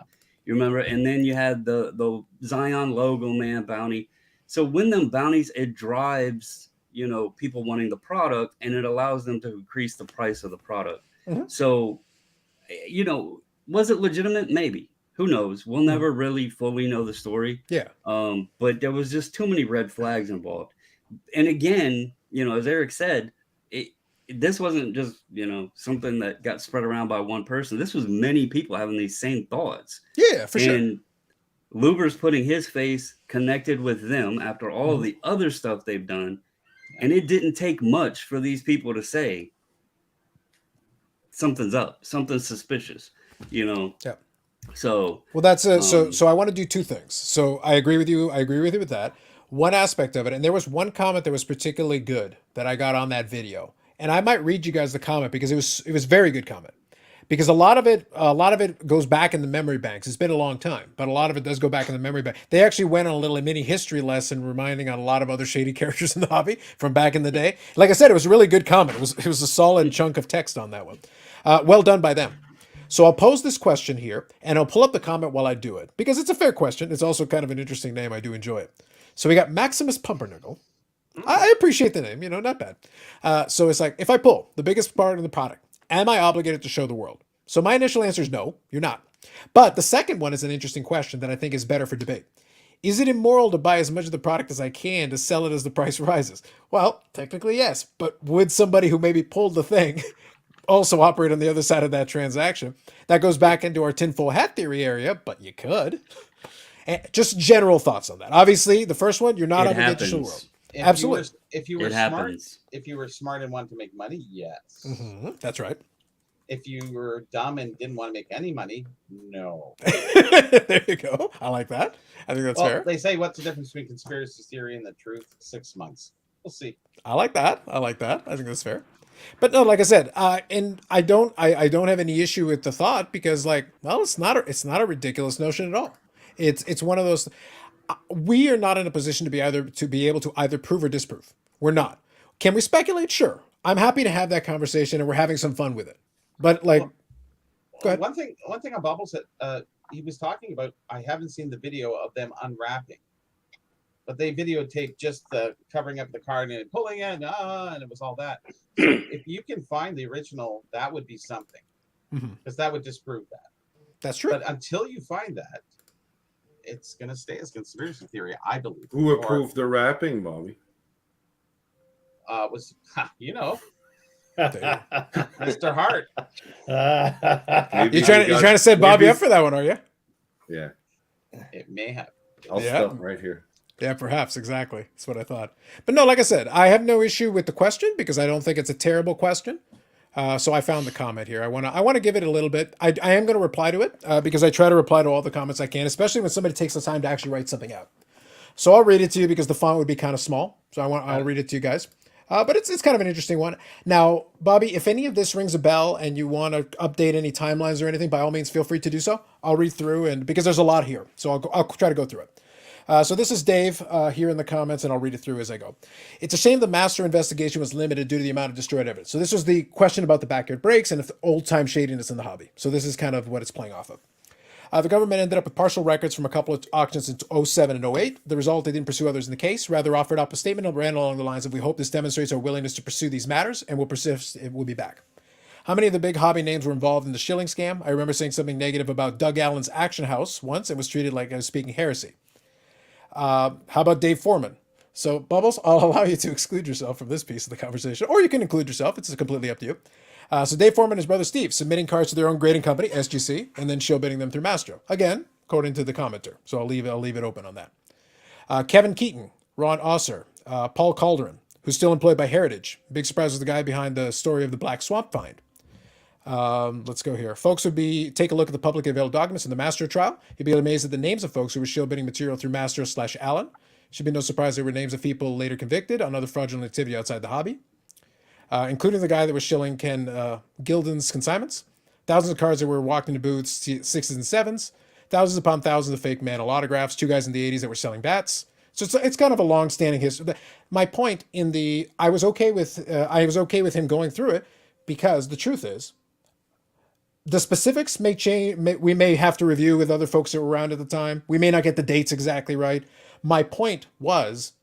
You remember? And then you had the Zion logo man bounty. So when them bounties, it drives, people wanting the product, and it allows them to increase the price of the product. So, was it legitimate? Maybe. Who knows? We'll never really fully know the story. Yeah. But there was just too many red flags involved. And again, as Eric said, this wasn't just, something that got spread around by one person. This was many people having these same thoughts. Yeah, for sure. And Luber's putting his face connected with them after all of the other stuff they've done. And it didn't take much for these people to say something's up, something's suspicious, Yeah. So that's so I want to do two things. So I agree with you. With that. One aspect of it, and there was one comment that was particularly good that I got on that video, and I might read you guys the comment because it was very good comment. Because a lot of it goes back in the memory banks. It's been a long time, but a lot of it does go back in the memory bank. They actually went on a little mini history lesson, reminding on a lot of other shady characters in the hobby from back in the day. Like I said, it was a really good comment. It was a solid chunk of text on that one. Well done by them. So I'll pose this question here, and I'll pull up the comment while I do it, because it's a fair question. It's also kind of an interesting name. I do enjoy it. So we got Maximus Pumpernickel. I appreciate the name, not bad. So it's like, if I pull the biggest part of the product, am I obligated to show the world? So my initial answer is no, you're not. But the second one is an interesting question that I think is better for debate. Is it immoral to buy as much of the product as I can to sell it as the price rises? Well, technically, yes. But would somebody who maybe pulled the thing also operate on the other side of that transaction? That goes back into our tinfoil hat theory area, but you could. Just general thoughts on that. Obviously, the first one, you're not It on the digital world. happens. Absolutely. If you were It smart, happens. if you were smart and wanted to make money, yes. That's right. If you were dumb and didn't want to make any money, no. There you go. I like that. I think that's Well, fair. they say, what's the difference between conspiracy theory and the truth? 6 months. We'll see. I like that. I like that. I think that's fair. But no, like I said, and I don't have any issue with the thought because, like, well, it's not a ridiculous notion at all. It's one of those. We are not in a position to be able to either prove or disprove. We're not. Can we speculate? Sure. I'm happy to have that conversation, and we're having some fun with it. But like, go ahead. One thing on Bubbles that he was talking about, I haven't seen the video of them unwrapping, but they videotaped just the covering up the card and pulling it, and it was all that. So if you can find the original, that would be something, because that would disprove that. That's true. But until you find that, it's going to stay as conspiracy theory, I believe. Who approved the wrapping, Bobby? Was Mr. Hart. Maybe You're trying to set Bobby up for that one, are you? Yeah. It may have. I'll stop right here. Yeah, perhaps. Exactly. That's what I thought. But no, like I said, I have no issue with the question because I don't think it's a terrible question. So I found the comment here. I want to give it a little bit. I am going to reply to it because I try to reply to all the comments I can, especially when somebody takes the time to actually write something out. So I'll read it to you because the font would be kind of small. So I'll read it to you guys. But it's kind of an interesting one. Now, Bobby, if any of this rings a bell and you want to update any timelines or anything, by all means, feel free to do so. I'll read through and because there's a lot here, so I'll try to go through it. So this is Dave here in the comments, and I'll read it through as I go. It's a shame the master investigation was limited due to the amount of destroyed evidence. So this was the question about the backyard breaks and old-time shadiness in the hobby. So this is kind of what it's playing off of. The government ended up with partial records from a couple of auctions in 2007 and 2008. The result, they didn't pursue others in the case, rather offered up a statement and ran along the lines of, we hope this demonstrates our willingness to pursue these matters and will persist, it will be back. How many of the big hobby names were involved in the shilling scam? I remember saying something negative about Doug Allen's Action House once and was treated like I was speaking heresy. How about Dave Foreman? So, Bubbles, I'll allow you to exclude yourself from this piece of the conversation, or you can include yourself. It's completely up to you. So Dave Foreman and his brother Steve submitting cards to their own grading company, SGC, and then show bidding them through Mastro. Again, according to the commenter. So I'll leave it open on that. Kevin Keaton, Ron Osser, Paul Calderon, who's still employed by Heritage. Big surprise was the guy behind the story of the Black Swamp find. Let's go here. Folks would take a look at the publicly available documents in the Mastro trial. You'd be amazed at the names of folks who were show bidding material through Mastro/Allen. Should be no surprise they were names of people later convicted on other fraudulent activity outside the hobby. Including the guy that was shilling Ken Gilden's consignments. Thousands of cards that were walked into booths, 6s and 7s. Thousands upon thousands of fake Mantle autographs. 2 guys in the 80s that were selling bats. So it's kind of a long-standing history. My point I was okay with him going through it because the truth is, the specifics may change. We may have to review with other folks that were around at the time. We may not get the dates exactly right. My point was,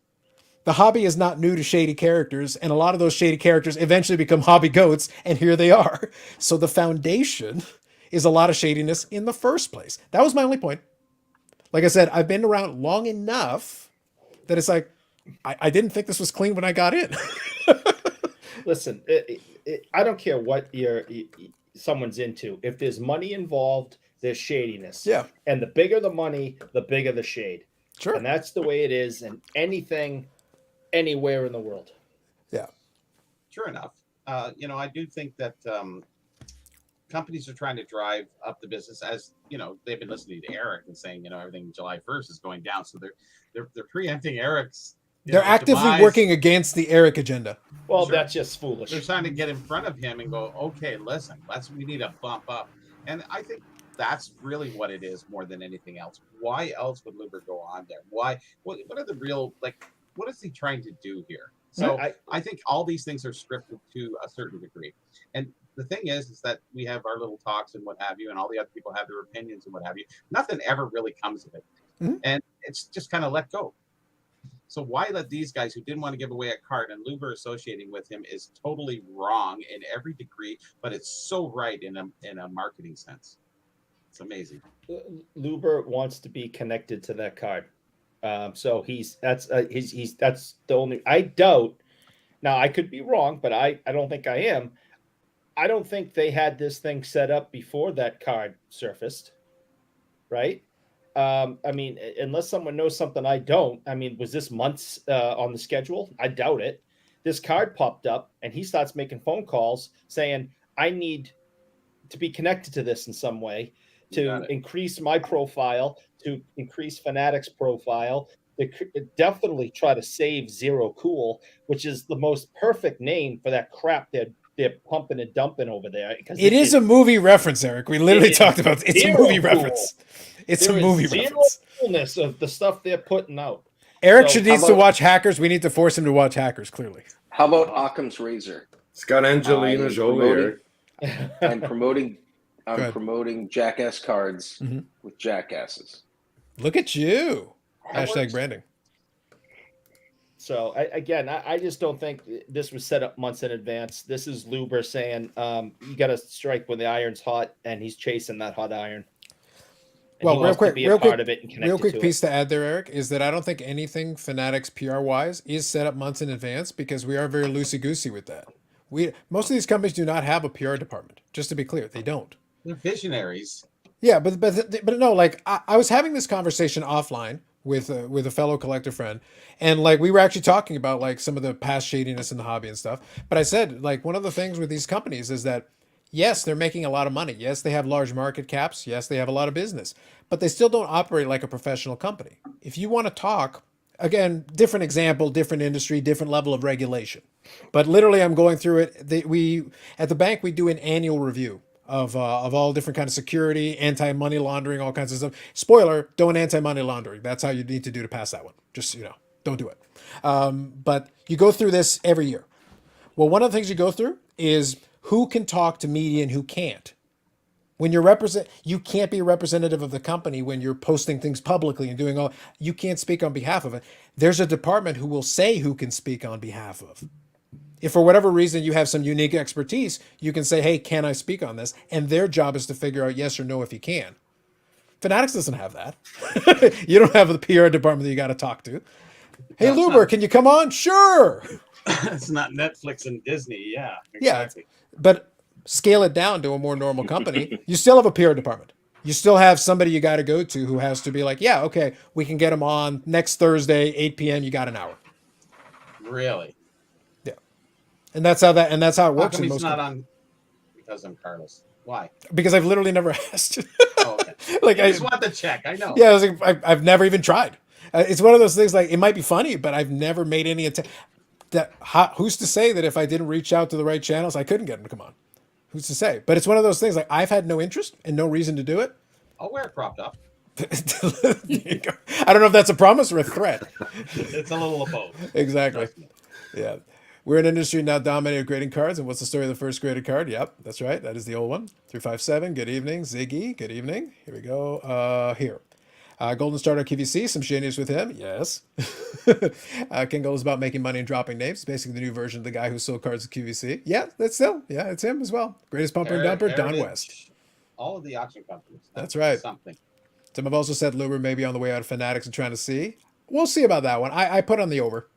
the hobby is not new to shady characters, and a lot of those shady characters eventually become hobby goats, and here they are. So the foundation is a lot of shadiness in the first place. That was my only point. Like I said, I've been around long enough that it's like, I didn't think this was clean when I got in. Listen, I don't care what someone's into. If there's money involved, there's shadiness. Yeah. And the bigger the money, the bigger the shade. Sure. And that's the way it is in anything, anywhere in the world. Yeah. Sure enough. I do think that companies are trying to drive up the business, as they've been listening to Eric and saying everything July 1st is going down, so they're preempting Eric's. They're actively demise. working against the Eric agenda. Well, Sure. That's just foolish. They're trying to get in front of him and go, okay, listen, we need to bump up, and I think that's really what it is more than anything else. Why else would Luber go on there? Why? What are the real what is he trying to do here? So I think all these things are scripted to a certain degree. And the thing is that we have our little talks and what have you, and all the other people have their opinions and what have you. Nothing ever really comes of it. Mm-hmm. And it's just kind of let go. So why let these guys who didn't want to give away a card, and Luber associating with him is totally wrong in every degree, but it's so right in a marketing sense. It's amazing. Luber wants to be connected to that card. So that's the only. I doubt. Now I could be wrong, but I don't think I am. I don't think they had this thing set up before that card surfaced, right? I mean, unless someone knows something I don't. I mean, was this months on the schedule? I doubt it. This card popped up, and he starts making phone calls saying, "I need to be connected to this in some way to increase my profile, to increase Fanatics' profile, to definitely try to save Zero Cool, which is the most perfect name for that crap they're pumping and dumping over there. Because it is a movie reference, Eric. We literally talked about it. It's a movie reference. It's a movie reference. Coolness of the stuff they're putting out. Eric needs to watch Hackers. We need to force him to watch Hackers, clearly. How about Occam's Razor? It's got Angelina Jolie. I'm promoting Jackass cards with jackasses. Look at you. Hashtag branding. So I just don't think this was set up months in advance. This is Luber saying you got to strike when the iron's hot, and he's chasing that hot iron. And well, real quick piece to add there, Eric, is that I don't think anything Fanatics PR wise is set up months in advance because we are very loosey goosey with that. Most of these companies do not have a PR department. Just to be clear, they don't. They're visionaries. Yeah, but no, like I was having this conversation offline with a fellow collector friend, and like we were actually talking about like some of the past shadiness in the hobby and stuff. But I said like one of the things with these companies is that yes, they're making a lot of money. Yes, they have large market caps. Yes, they have a lot of business, but they still don't operate like a professional company. If you want to talk, again, different example, different industry, different level of regulation. But literally, I'm going through it. We at the bank we do an annual review of all different kinds of security, anti-money laundering, all kinds of stuff. Spoiler: don't anti-money laundering. That's how you need to do to pass that one. Just don't do it. But you go through this every year. Well, one of the things you go through is who can talk to media and who can't. When you can't be a representative of the company when you're posting things publicly and doing all. You can't speak on behalf of it. There's a department who will say who can speak on behalf of. If for whatever reason you have some unique expertise, you can say, hey, can I speak on this? And their job is to figure out yes or no if you can. Fanatics doesn't have that. You don't have the PR department that you got to talk to. Hey, Luber, can you come on? Sure. It's not Netflix and Disney. Yeah, exactly. Yeah, but scale it down to a more normal company. You still have a PR department. You still have somebody you got to go to who has to be like, yeah, okay, we can get them on next Thursday, 8 p.m. You got an hour. Really? And that's how it works. How come he's not on? Because I'm Carlos. Why? Because I've literally never asked. Oh, okay. Like I just want to check. I know. Yeah, I was like, I've never even tried. It's one of those things. Like it might be funny, but I've never made any attempt. Who's to say that if I didn't reach out to the right channels, I couldn't get him to come on? Who's to say? But it's one of those things. Like I've had no interest and no reason to do it. I'll wear it cropped up. I don't know if that's a promise or a threat. It's a little of both. Exactly. Yeah. We're in an industry now dominated grading cards. And what's the story of the first graded card? Yep, that's right. That is the old one. 357. Good evening. Ziggy. Good evening. Here we go. Here. Goldin started QVC. Some shadiness with him. Yes. King Gold is about making money and dropping names. It's basically the new version of the guy who sold cards at QVC. Yeah, it's him as well. Greatest pumper and dumper, Don West. All of the auction companies. That's right. Something. Some have also said Luber may be on the way out of Fanatics and trying to see. We'll see about that one. I put on the over.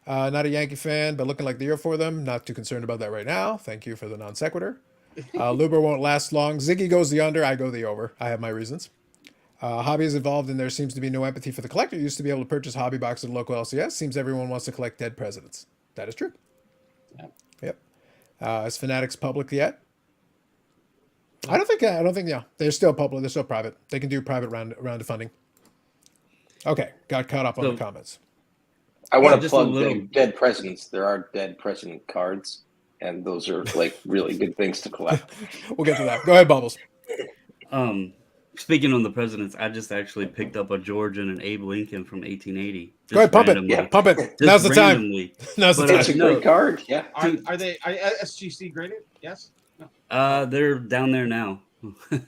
Not a Yankee fan, but looking like the year for them. Not too concerned about that right now. Thank you for the non sequitur. Luber won't last long. Ziggy goes the under. I go the over. I have my reasons. Hobby has evolved and there seems to be no empathy for the collector. You used to be able to purchase hobby boxes at local LCS. Seems everyone wants to collect dead presidents. That is true. Yeah. Yep. Is Fanatics public yet? I don't think. Yeah, they're still public. They're still private. They can do private round of funding. Okay, got caught up on the comments. I want to plug the dead presidents. There are dead president cards, and those are like really good things to collect. We'll get to that. Go ahead, Bubbles. Speaking on the presidents, I just actually picked up a George and an Abe Lincoln from 1880. Go ahead, pump it. Yeah, pump it. Now's the time. Now's the time. It's a great card. Yeah. Are they SGC graded? Yes. No. They're down there now.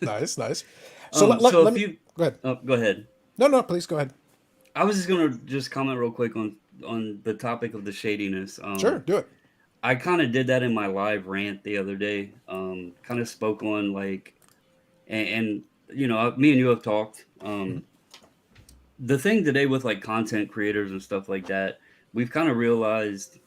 Nice. So let me go ahead. Go ahead. No, please go ahead. I was just gonna comment real quick on the topic of the shadiness. Sure, do it. I kind of did that in my live rant the other day. Kind of spoke on like, and me and you have talked. The thing today with like content creators and stuff like that, we've kind of realized,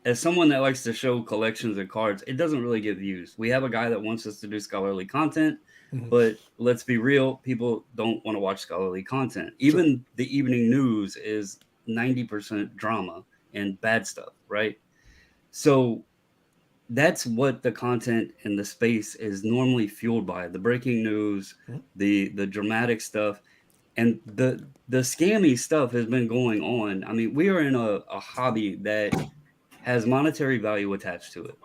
as someone that likes to show collections and cards, it doesn't really get views. We have a guy that wants us to do scholarly content, Mhm. but let's be real, people don't want to watch scholarly content. Sure. Even the evening news is 90% drama and bad stuff, right? So that's what the content in the space is normally fueled by: the breaking news, Mhm. the dramatic stuff, and the scammy stuff has been going on. I mean, we are in a hobby that has monetary value attached to it,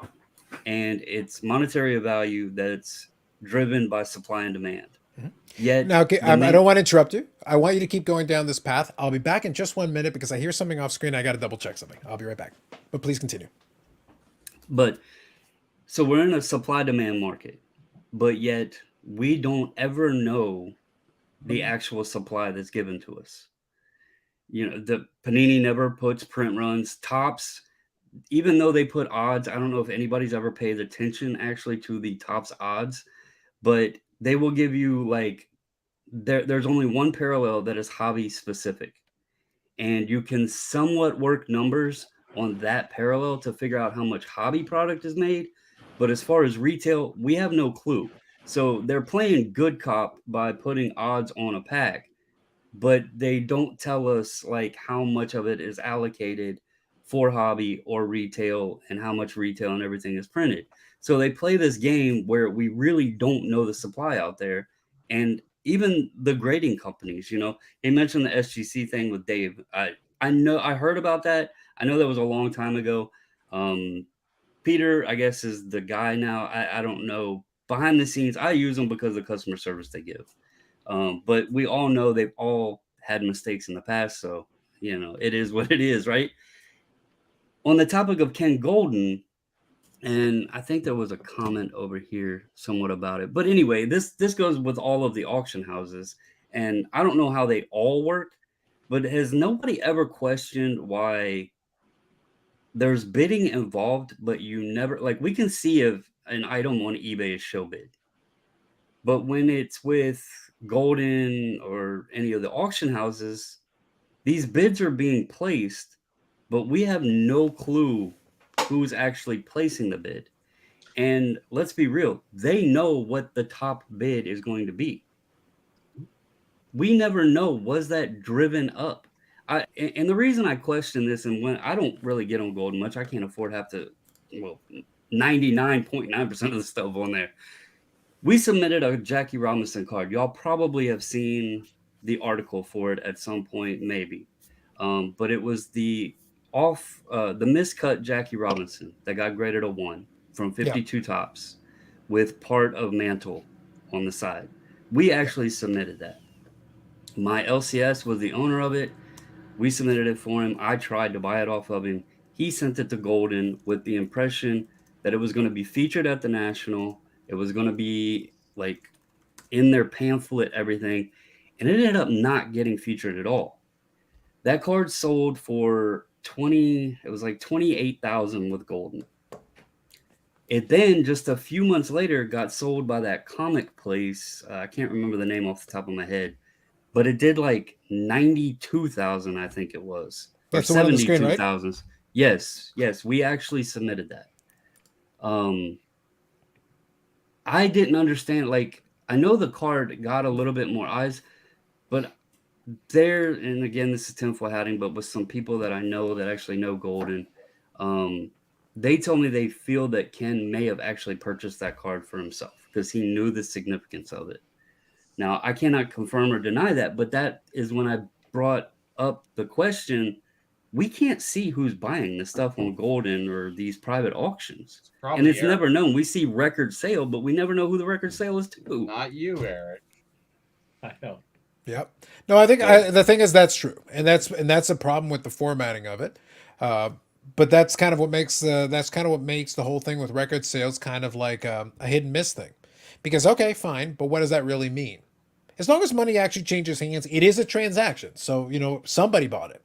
and it's monetary value that's driven by supply and demand. Yet Now, okay, the I main don't want to interrupt you. I want you to keep going down this path. I'll be back in just 1 minute because I hear something off screen. I got to double check something. I'll be right back. But please continue. but so we're in a supply demand market, but yet we don't ever know the actual supply that's given to us. The Panini never puts print runs. Tops, even though they put odds, I don't know if anybody's ever paid attention actually to the Tops odds, but they will give you like there's only one parallel that is hobby specific, and you can somewhat work numbers on that parallel to figure out how much hobby product is made. But as far as retail, we have no clue. So they're playing good cop by putting odds on a pack, but they don't tell us like how much of it is allocated for hobby or retail and how much retail and everything is printed. So they play this game where we really don't know the supply out there. And even the grading companies, they mentioned the SGC thing with Dave. I know I heard about that. I know that was a long time ago. Peter, I guess, is the guy now. I don't know. Behind the scenes, I use them because of the customer service they give. But we all know they've all had mistakes in the past. So, it is what it is, right? On the topic of Ken Goldin, and I think there was a comment over here somewhat about it. But anyway, this goes with all of the auction houses. And I don't know how they all work, but has nobody ever questioned why there's bidding involved, but you never, like, we can see if an item on eBay is show bid. But when it's with Goldin or any of the auction houses, these bids are being placed, but we have no clue who's actually placing the bid. And let's be real, they know what the top bid is going to be. We never know, was that driven up? And the reason I question this, and when I don't really get on Goldin much, I can't afford half to, well, 99.9% of the stuff on there. We submitted a Jackie Robinson card. Y'all probably have seen the article for it at some point, maybe. But it was the miscut Jackie Robinson that got graded a 1 from Yeah. 52 tops with part of mantle on the side. We actually submitted that. My LCS was the owner of it. We submitted it for him. I tried to buy it off of him. He sent it to Goldin with the impression that it was going to be featured at the National. It was going to be like in their pamphlet, everything. And it ended up not getting featured at all. That card sold for it was like 28,000 with Goldin. It then just a few months later got sold by that comic place. I can't remember the name off the top of my head, but it did like 92,000, I think it was, or That's the one on the screen, right? 72,000. Yes, we actually submitted that. I didn't understand. Like, I know the card got a little bit more eyes, but and again, this is tinfoil hatting, but with some people that I know that actually know Goldin, they told me they feel that Ken may have actually purchased that card for himself because he knew the significance of it. Now, I cannot confirm or deny that, but that is when I brought up the question. We can't see who's buying the stuff on Goldin or these private auctions. And it's Eric. never known. We see record sale, but we never know who the record sale is to. Not you, Eric. I know. Yep. No, I think the thing is that's true, and that's a problem with the formatting of it. But that's kind of what makes the whole thing with record sales kind of like a hit and miss thing. Because okay, fine, but what does that really mean? As long as money actually changes hands, it is a transaction. So somebody bought it.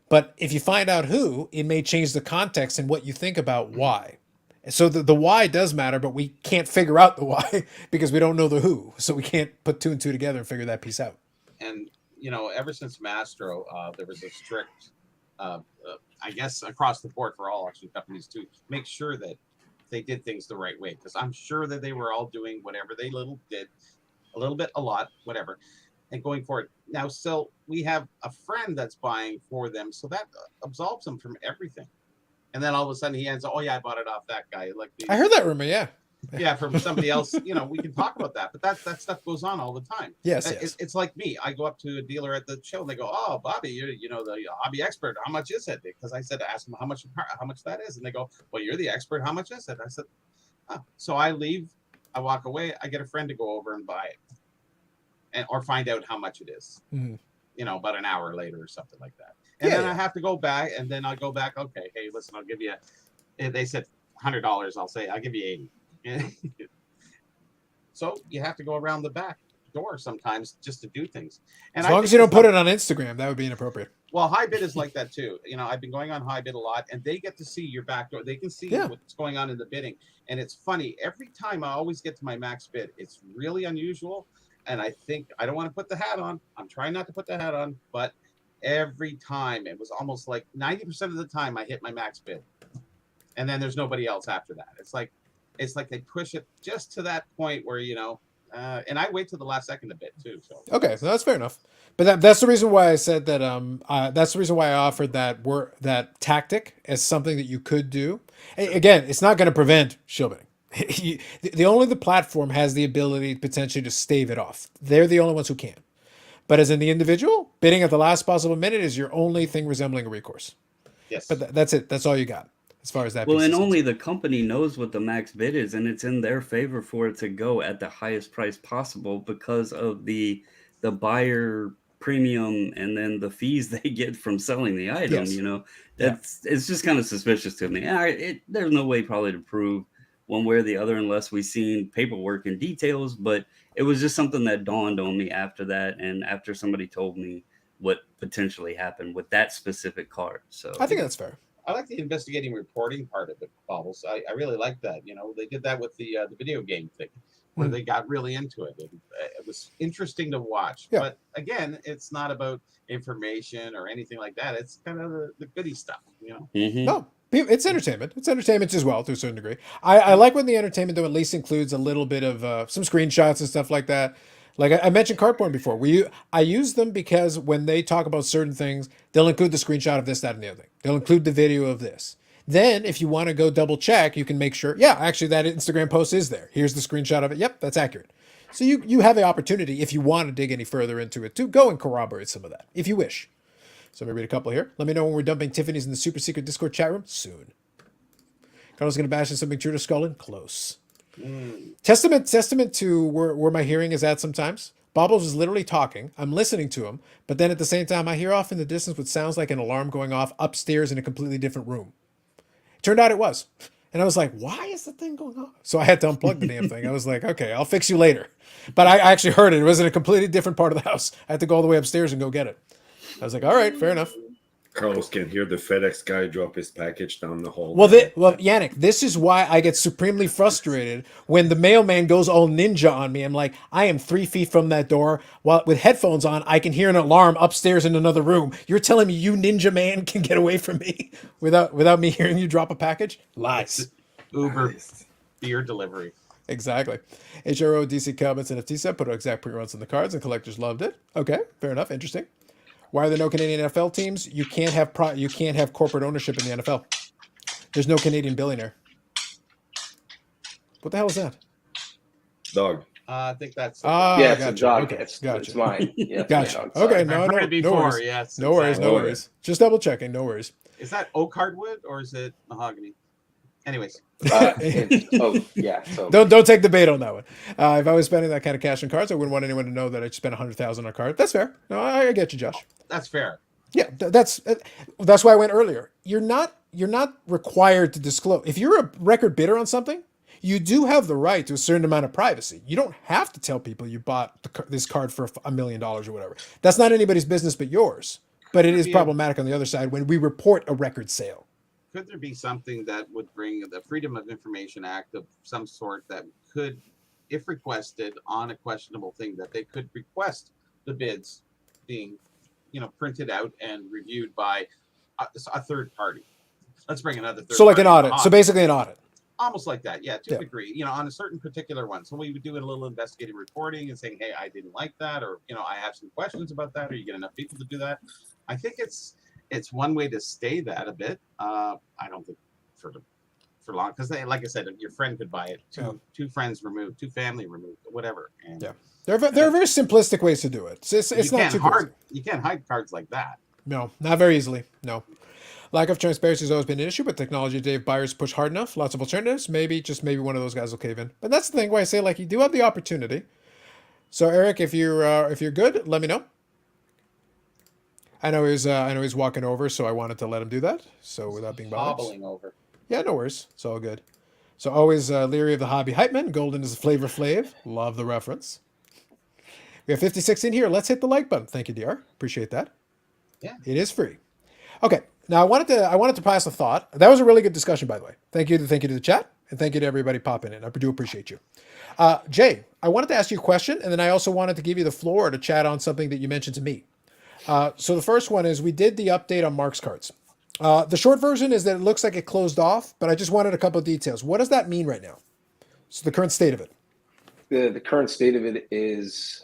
But if you find out who, it may change the context and what you think about why. So the why does matter, but we can't figure out the why because we don't know the who. So we can't put two and two together and figure that piece out. And ever since Mastro, there was a strict, I guess, across the board for all auction companies to make sure that they did things the right way. Because I'm sure that they were all doing whatever they did, a little bit, a lot, whatever, and going forward. Now, still, we have a friend that's buying for them, so that absolves them from everything. And then all of a sudden he ends, oh yeah, I bought it off that guy. Like I heard that rumor, yeah. Yeah, from somebody else. We can talk about that, but that stuff goes on all the time. Yes, It's like me. I go up to a dealer at the show and they go, "Oh, Bobby, you're the hobby expert. How much is it?" Because I said, ask them how much that is, and they go, "Well, you're the expert. How much is it?" I said, "Oh." So I leave, I walk away. I get a friend to go over and buy it, or find out how much it is. About an hour later or something like that. And then I have to go back, and then I go back. Okay, hey, listen, I'll give you. They said $100. I'll say I'll give you 80. So you have to go around the back door sometimes just to do things. And as long as you don't put it on Instagram, that would be inappropriate. Well, High-Bid is like that too. I've been going on High-Bid a lot, and they get to see your back door. They can see what's going on in the bidding. And it's funny. Every time I always get to my max bid, it's really unusual. And I think I don't want to put the hat on. I'm trying not to put the hat on, but every time it was almost like 90% of the time I hit my max bid. And then there's nobody else after that. It's like they push it just to that point where, and I wait till the last second a bit too. So okay, so that's fair enough. But that's the reason why I said that. That's the reason why I offered that tactic as something that you could do. Again, it's not going to prevent shill bidding. The platform has the ability potentially to stave it off. They're the only ones who can. But as in the individual, bidding at the last possible minute is your only thing resembling a recourse. Yes. But that's it. That's all you got. As far as that. Well, and only the company knows what the max bid is, and it's in their favor for it to go at the highest price possible because of the buyer premium and then the fees they get from selling the item. Yes. It's just kind of suspicious to me. There's no way probably to prove one way or the other unless we've seen paperwork and details, but it was just something that dawned on me after that, and after somebody told me what potentially happened with that specific card. So I think that's fair. I like the investigating reporting part of it, Bobbles. I really like that. They did that with the video game thing, where they got really into it. And it was interesting to watch. Yeah. But again, it's not about information or anything like that. It's kind of the goody stuff, No, it's entertainment. It's entertainment as well to a certain degree. I like when the entertainment though at least includes a little bit of some screenshots and stuff like that. Like I mentioned cardboard before. I use them because when they talk about certain things, they'll include the screenshot of this, that, and the other thing. They'll include the video of this. Then if you want to go double check, you can make sure, actually that Instagram post is there. Here's the screenshot of it. Yep, that's accurate. So you have the opportunity, if you want to dig any further into it, to go and corroborate some of that, if you wish. So let me read a couple here. Let me know when we're dumping Tiffany's in the super secret Discord chat room. Soon. Carlos going to bash in something true to Skullin? Close. Testament to where my hearing is at sometimes. Bobbles is literally talking. I'm listening to him, but then at the same time, I hear off in the distance what sounds like an alarm going off upstairs in a completely different room. Turned out it was. And I was like, why is the thing going off? So I had to unplug the damn thing. I was like, okay, I'll fix you later. But I actually heard it. It was in a completely different part of the house. I had to go all the way upstairs and go get it. I was like, all right, fair enough. Carlos can hear the FedEx guy drop his package down the hall. Well, Yannick, this is why I get supremely frustrated when the mailman goes all ninja on me. I'm like, I am 3 feet from that door. While with headphones on, I can hear an alarm upstairs in another room. You're telling me you ninja man can get away from me without me hearing you drop a package? Lies. Uber beer delivery. Exactly. HRO DC comments and FT said put exact pre-runs on the cards and collectors loved it. Okay, fair enough. Interesting. Why are there no Canadian NFL teams? You can't have corporate ownership in the NFL. There's no Canadian billionaire. What the hell is that? Dog. I think that's. It's gotcha. a dog. Okay, It's gotcha. mine. Yeah, Gotcha. my dog. Okay, Sorry. no I've heard it before. worries. Yes. No worries, exactly. no worries. Just double checking. No worries. Is that oak hardwood or is it mahogany? Anyways. So Don't take the bait on that one. If I was spending that kind of cash on cards, I wouldn't want anyone to know that I spent $100,000 on a card. That's fair. No, I get you, Josh. That's fair. Yeah, that's why I went earlier. You're not required to disclose. If you're a record bidder on something, you do have the right to a certain amount of privacy. You don't have to tell people you bought this card for $1 million or whatever. That's not anybody's business but yours. But it is problematic on the other side when we report a record sale. could there be something that would bring the Freedom of Information Act of some sort that could, if requested on a questionable thing, that they could request the bids being, printed out and reviewed by a third party? Let's bring another third So like an party. audit. So basically an audit. Almost like that, yeah, to Yeah. a degree, on a certain particular one. So we would do a little investigative reporting and saying, hey, I didn't like that, or I have some questions about that, or you get enough people to do that. I think it's one way to stay that a bit. I don't think for long, because like I said, your friend could buy it. Two friends removed, two family removed, whatever. And Yeah, there are very simplistic ways to do it. It's not too crazy. You can't hide cards like that. No, not very easily. No. Lack of transparency has always been an issue, but technology today, if buyers push hard enough, lots of alternatives, maybe one of those guys will cave in. But that's the thing where I say, like, you do have the opportunity. So Eric, if you're good, let me know. I know he's walking over, so I wanted to let him do that. So without being bothered. Hobbling over. Yeah, no worries. It's all good. So always leery of the hobby hype man. Goldin is a Flavor Flav. Love the reference. We have 56 in here. Let's hit the like button. Thank you, DR. Appreciate that. Yeah. It is free. Okay. Now I wanted to pass a thought. That was a really good discussion, by the way. Thank you to the chat, and thank you to everybody popping in. I do appreciate you. Jay, I wanted to ask you a question, and then I also wanted to give you the floor to chat on something that you mentioned to me. So the first one is we did the update on Mark's cards. The short version is that it looks like it closed off, but I just wanted a couple of details. What does that mean right now? So the current state of it. The current state of it is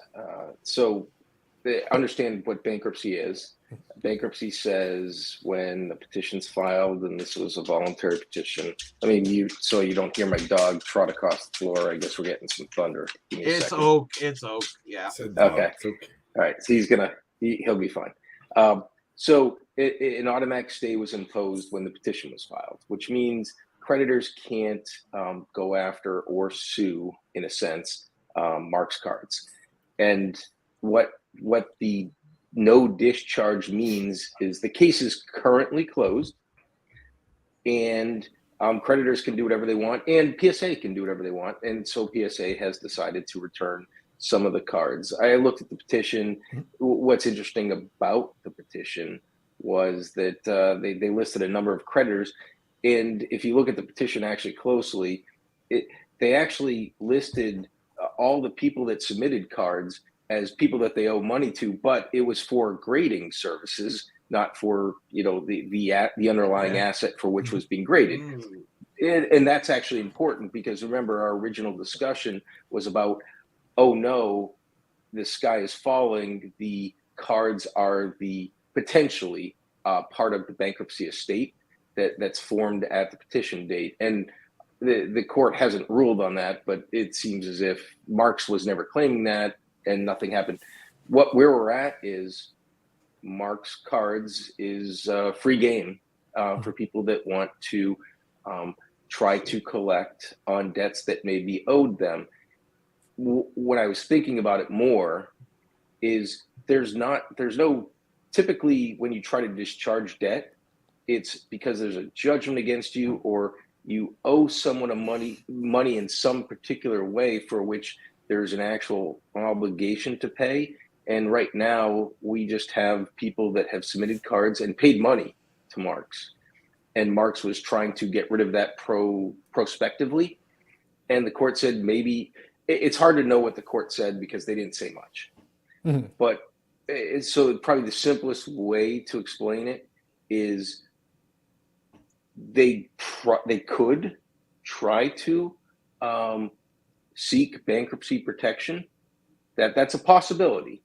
understand what bankruptcy is. Bankruptcy says when the petition's filed, and this was a voluntary petition. I mean, you don't hear my dog trot across the floor. I guess we're getting some thunder. It's Oak. Yeah. Okay. All right. So he'll be fine. So an automatic stay was imposed when the petition was filed, which means creditors can't go after or sue, in a sense, Mark's cards. And what the no discharge means is the case is currently closed, and creditors can do whatever they want, and PSA can do whatever they want. And so PSA has decided to return some of the cards. I looked at the petition. What's interesting about the petition was that they listed a number of creditors. And if you look at the petition actually closely, they actually listed all the people that submitted cards as people that they owe money to, but it was for grading services, not for the underlying asset for which was being graded. And that's actually important, because remember, our original discussion was about, oh no, the sky is falling. The cards are the potentially part of the bankruptcy estate that's formed at the petition date. And the court hasn't ruled on that, but it seems as if Marks was never claiming that and nothing happened. Where we're at is Mark's cards is free game for people that want to try to collect on debts that may be owed them. When I was thinking about it more, is there's no typically when you try to discharge debt, it's because there's a judgment against you, or you owe someone money in some particular way for which there's an actual obligation to pay. And right now we just have people that have submitted cards and paid money to Marks, and Marks was trying to get rid of that prospectively. And the court said, maybe it's hard to know what the court said because they didn't say much. Mm-hmm. But so probably the simplest way to explain it is they could try to seek bankruptcy protection. That's a possibility.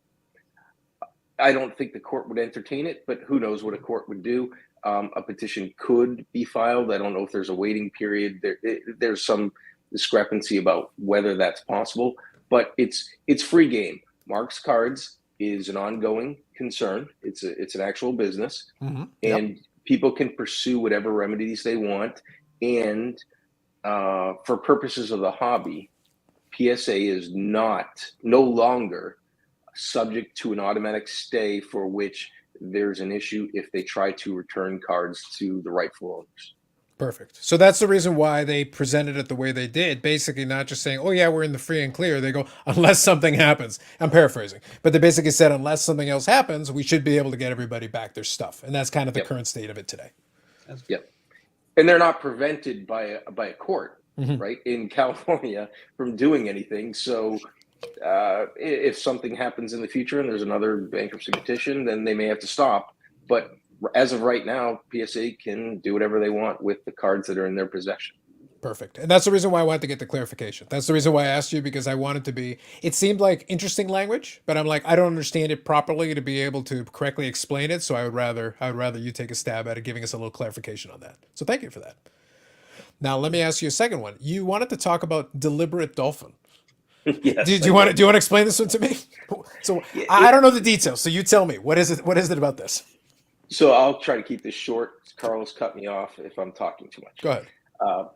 I don't think the court would entertain it, but who knows what a court would do. A petition could be filed. I don't know if there's a waiting period. There's some discrepancy about whether that's possible, but it's free game. Mark's cards is an ongoing concern. It's an actual business, mm-hmm. And people can pursue whatever remedies they want. And for purposes of the hobby, PSA is no longer subject to an automatic stay for which there's an issue if they try to return cards to the rightful owners. Perfect. So that's the reason why they presented it the way they did. Basically, not just saying, oh, yeah, we're in the free and clear. They go, unless something happens. I'm paraphrasing. But they basically said, unless something else happens, we should be able to get everybody back their stuff. And that's kind of the current state of it today. Yep. and they're not prevented by a court, Mhm. right, in California from doing anything. So if something happens in the future and there's another bankruptcy petition, then they may have to stop. But as of right now, PSA can do whatever they want with the cards that are in their possession. Perfect. And that's the reason why I wanted to get the clarification. That's the reason why I asked you, because I wanted to be, it seemed like interesting language, but I'm like, I don't understand it properly to be able to correctly explain it. So I would rather you take a stab at it, giving us a little clarification on that. So thank you for that. Now, let me ask you a second one. You wanted to talk about deliberate dolphin. Yes. Do you want to explain this one to me? So I don't know the details. So you tell me, what is it? What is it about this? So I'll try to keep this short. Carlos, cut me off if I'm talking too much. Go ahead.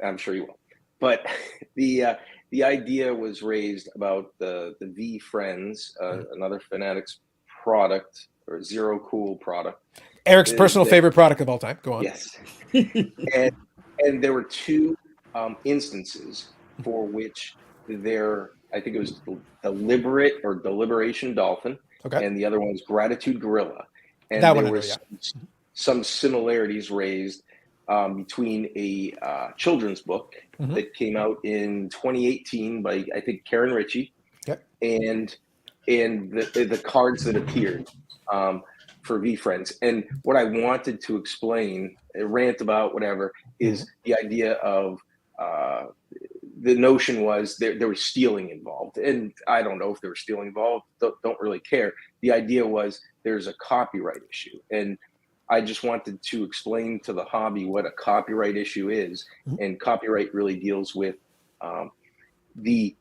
I'm sure you will. But the idea was raised about the V Friends, another Fanatics product or Zero Cool product. Eric's personal favorite product of all time. Go on. Yes. and there were two instances for which I think it was Deliberate or Deliberation Dolphin, Okay. and the other one was Gratitude Gorilla. And That there one I know, was some similarities raised between a children's book that came out in 2018 by, I think, Karen Ritchie, and the cards that appeared for V Friends. And what I wanted to explain, rant about, whatever, is the idea of the notion was there was stealing involved. And I don't know if there was stealing involved, don't really care. The idea was there's a copyright issue. And I just wanted to explain to the hobby what a copyright issue is. And copyright really deals with the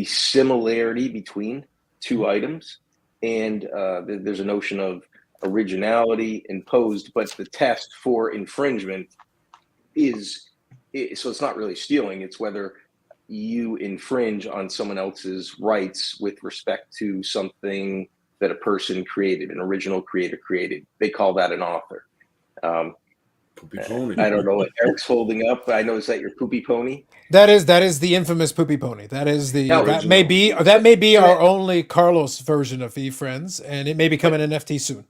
similarity between two items. And there's a notion of originality imposed, but the test for infringement so it's not really stealing, it's whether you infringe on someone else's rights with respect to something that a person created, an original creator created. They call that an author. Poopy pony. I don't know what Eric's holding up. I know, is that your poopy pony? That is the infamous poopy pony. That is the No, that may be our only Carlos version of V Friends, and it may become an NFT soon.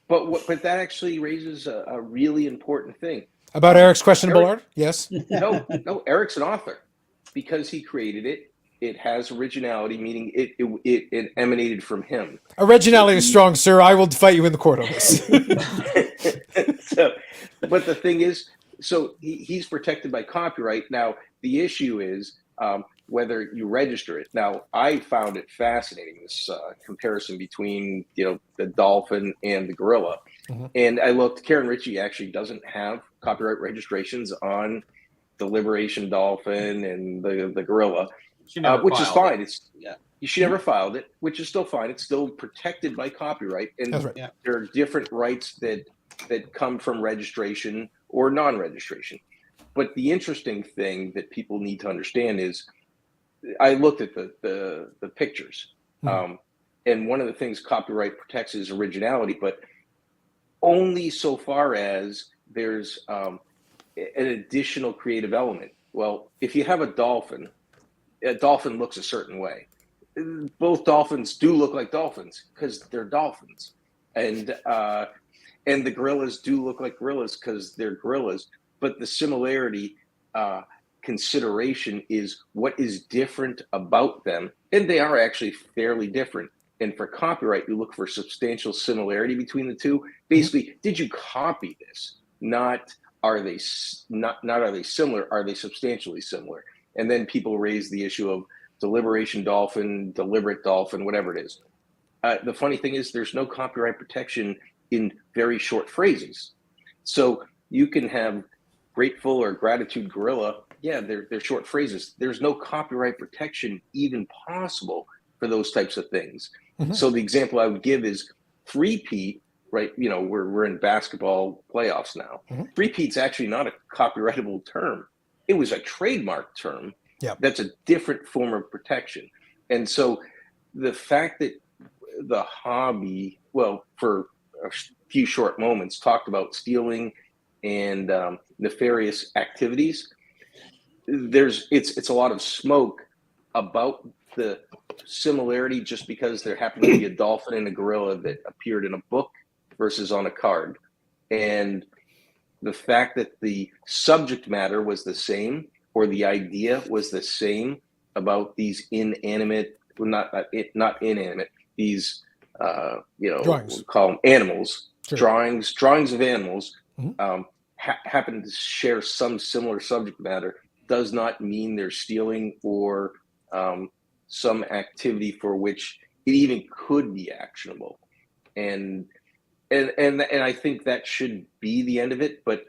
But that actually raises a really important thing. About Eric's questionable art? Yes. No, Eric's an author because he created it. It has originality, meaning it emanated from him. Originality is strong, sir. I will fight you in the court on this. But the thing is, so he's protected by copyright. Now, the issue is whether you register it. Now, I found it fascinating, this comparison between the dolphin and the gorilla. And I looked, Karen Ritchie actually doesn't have copyright registrations on the Liberation Dolphin and the gorilla, which is fine. She never filed it, which is still fine. It's still protected by copyright. And That's right. there are different rights that come from registration or non-registration. But the interesting thing that people need to understand is, I looked at the pictures, and one of the things copyright protects is originality, but only so far as there's an additional creative element. Well, if you have a dolphin looks a certain way. Both dolphins do look like dolphins because they're dolphins, and the gorillas do look like gorillas because they're gorillas. But the similarity consideration is what is different about them, and they are actually fairly different. And for copyright, you look for substantial similarity between the two. Basically, did you copy this? Not are they similar? Are they substantially similar? And then people raise the issue of deliberation dolphin, deliberate dolphin, whatever it is. The funny thing is, there's no copyright protection in very short phrases. So you can have grateful or gratitude gorilla. Yeah, they're short phrases. There's no copyright protection even possible for those types of things. So the example I would give is three-peat, right? We're in basketball playoffs now. Three-peat's actually not a copyrightable term. It was a trademark term. That's a different form of protection. And so the fact that the hobby, for a few short moments, talked about stealing and nefarious activities, it's a lot of smoke about the similarity just because there happened to be a dolphin and a gorilla that appeared in a book versus on a card. And the fact that the subject matter was the same, or the idea was the same about these inanimate, not inanimate, these Drawings. we'll call them animals, Sure. drawings of animals, Mhm. happen to share some similar subject matter, does not mean they're stealing or some activity for which it even could be actionable. And I think that should be the end of it. But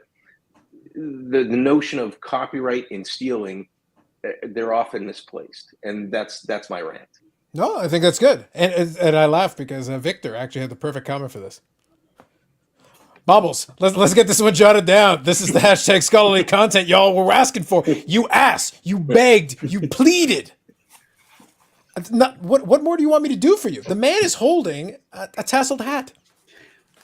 the notion of copyright and stealing, they're often misplaced, and that's my rant. No, I think that's good. And I laugh because Victor actually had the perfect comment for this. Bobbles, let's get this one jotted down. This is the hashtag scholarly content y'all were asking for. You asked, you begged, you pleaded. What more do you want me to do for you? The man is holding a tasseled hat.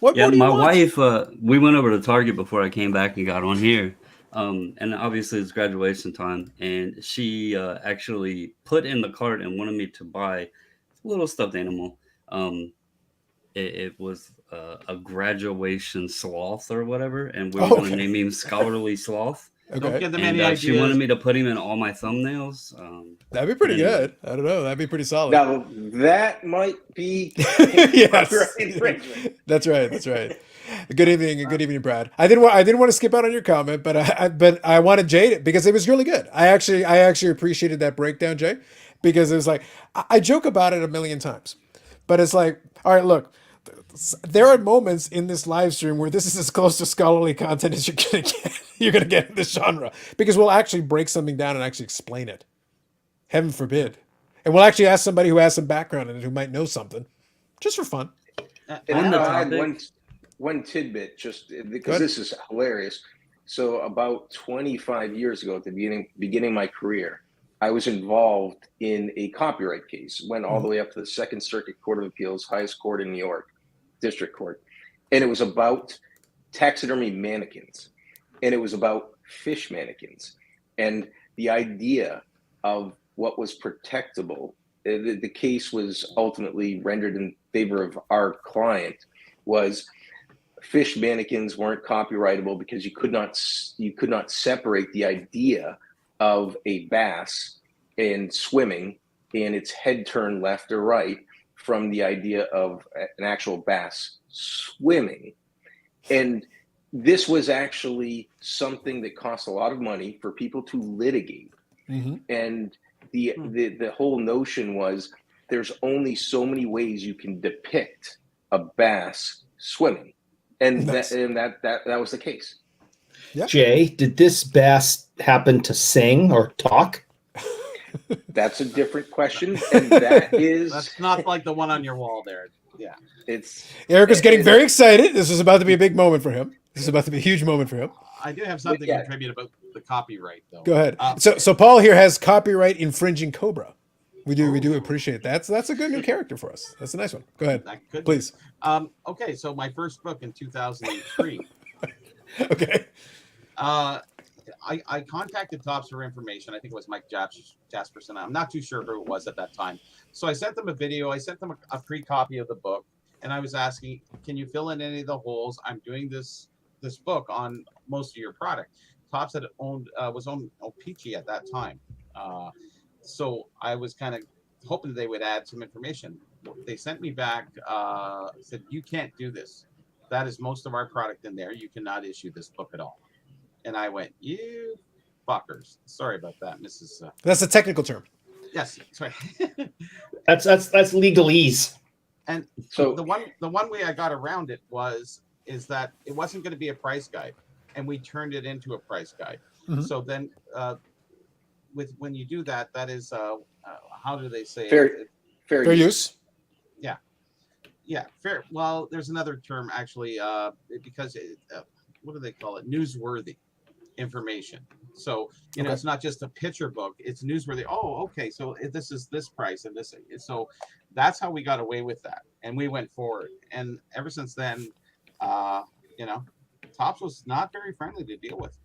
What Yeah, more do you my want? wife, we went over to Target before I came back and got on here. And obviously it's graduation time. And she actually put in the cart and wanted me to buy a little stuffed animal. It was a graduation sloth or whatever. And we were going to name him Scholarly Sloth. Okay. Don't give them And any ideas. she wanted me to put him in all my thumbnails. That'd be pretty anyway. good. I don't know. That'd be pretty solid. Now that might be Yes. copyright infringement. That's right. That's right. Good evening, Brad. I didn't want to skip out on your comment, but I wanted Jay because it was really good. I actually appreciated that breakdown, Jay, because it was like I joke about it a million times, but it's like, all right, look, there are moments in this live stream where this is as close to scholarly content as you're gonna get. You're gonna get in this genre because we'll actually break something down and actually explain it. Heaven forbid, and we'll actually ask somebody who has some background in it who might know something, just for fun. And On the I'll add topic- one tidbit, just because this is hilarious. So about 25 years ago, at the beginning of my career, I was involved in a copyright case. Went all the way up to the Second Circuit Court of Appeals, highest court in New York, District Court, and it was about taxidermy mannequins, and it was about fish mannequins, and the idea of what was protectable. The case was ultimately rendered in favor of our client. Was fish mannequins weren't copyrightable because you could not separate the idea of a bass and swimming and its head turned left or right from the idea of an actual bass swimming. And this was actually something that cost a lot of money for people to litigate. Mm-hmm. And the whole notion was there's only so many ways you can depict a bass swimming. And Nice. that was the case. Yep. Jay, did this bass happen to sing or talk? That's a different question, and That's not like the one on your wall there. Yeah, Eric was getting very excited. This was about to be a big moment for him. This is about to be a huge moment for him. I do have something to contribute about the copyright, though. Go ahead. So Paul here has copyright infringing Cobra. We do appreciate that. So that's a good new character for us. That's a nice one. Go ahead, That could please. Okay, so my first book in 2003. Okay. I contacted Topps for information. I think it was Mike Jasperson. I'm not too sure who it was at that time. So I sent them a video. I sent them a pre-copy of the book, and I was asking, can you fill in any of the holes? I'm doing this book on most of your product. Topps had was owned Peachy at that time. So I was kind of hoping they would add some information. They sent me back, said, you can't do this. That is most of our product in there. You cannot issue this book at all. And I went, you fuckers. Sorry about that, Mrs. That's a technical term. Yes, sorry. That's legalese. And So the one way I got around it is that it wasn't going to be a price guide, and we turned it into a price guide. Mhm. So then, when you do that, that is how do they say fair use. Yeah, fair. Well, there's another term actually, because what do they call it? Newsworthy information. So it's not just a picture book; it's newsworthy. Oh, okay. So this is this price, and this. So that's how we got away with that, and we went forward. And ever since then, Topps was not very friendly to deal with.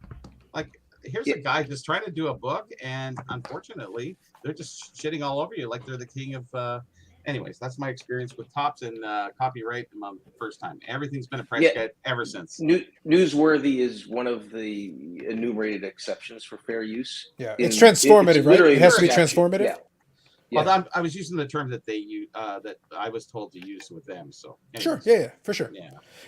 Like, here's a guy just trying to do a book, and unfortunately, they're just shitting all over you like they're the king of anyways, that's my experience with tops and copyright among the first time. Everything's been a price Yeah. guide ever since. Newsworthy is one of the enumerated exceptions for fair use. Yeah, it's transformative, right? It has to be transformative. Yeah. Well, I was using the term that they use, that I was told to use with them. So sure, anyways. yeah, for sure.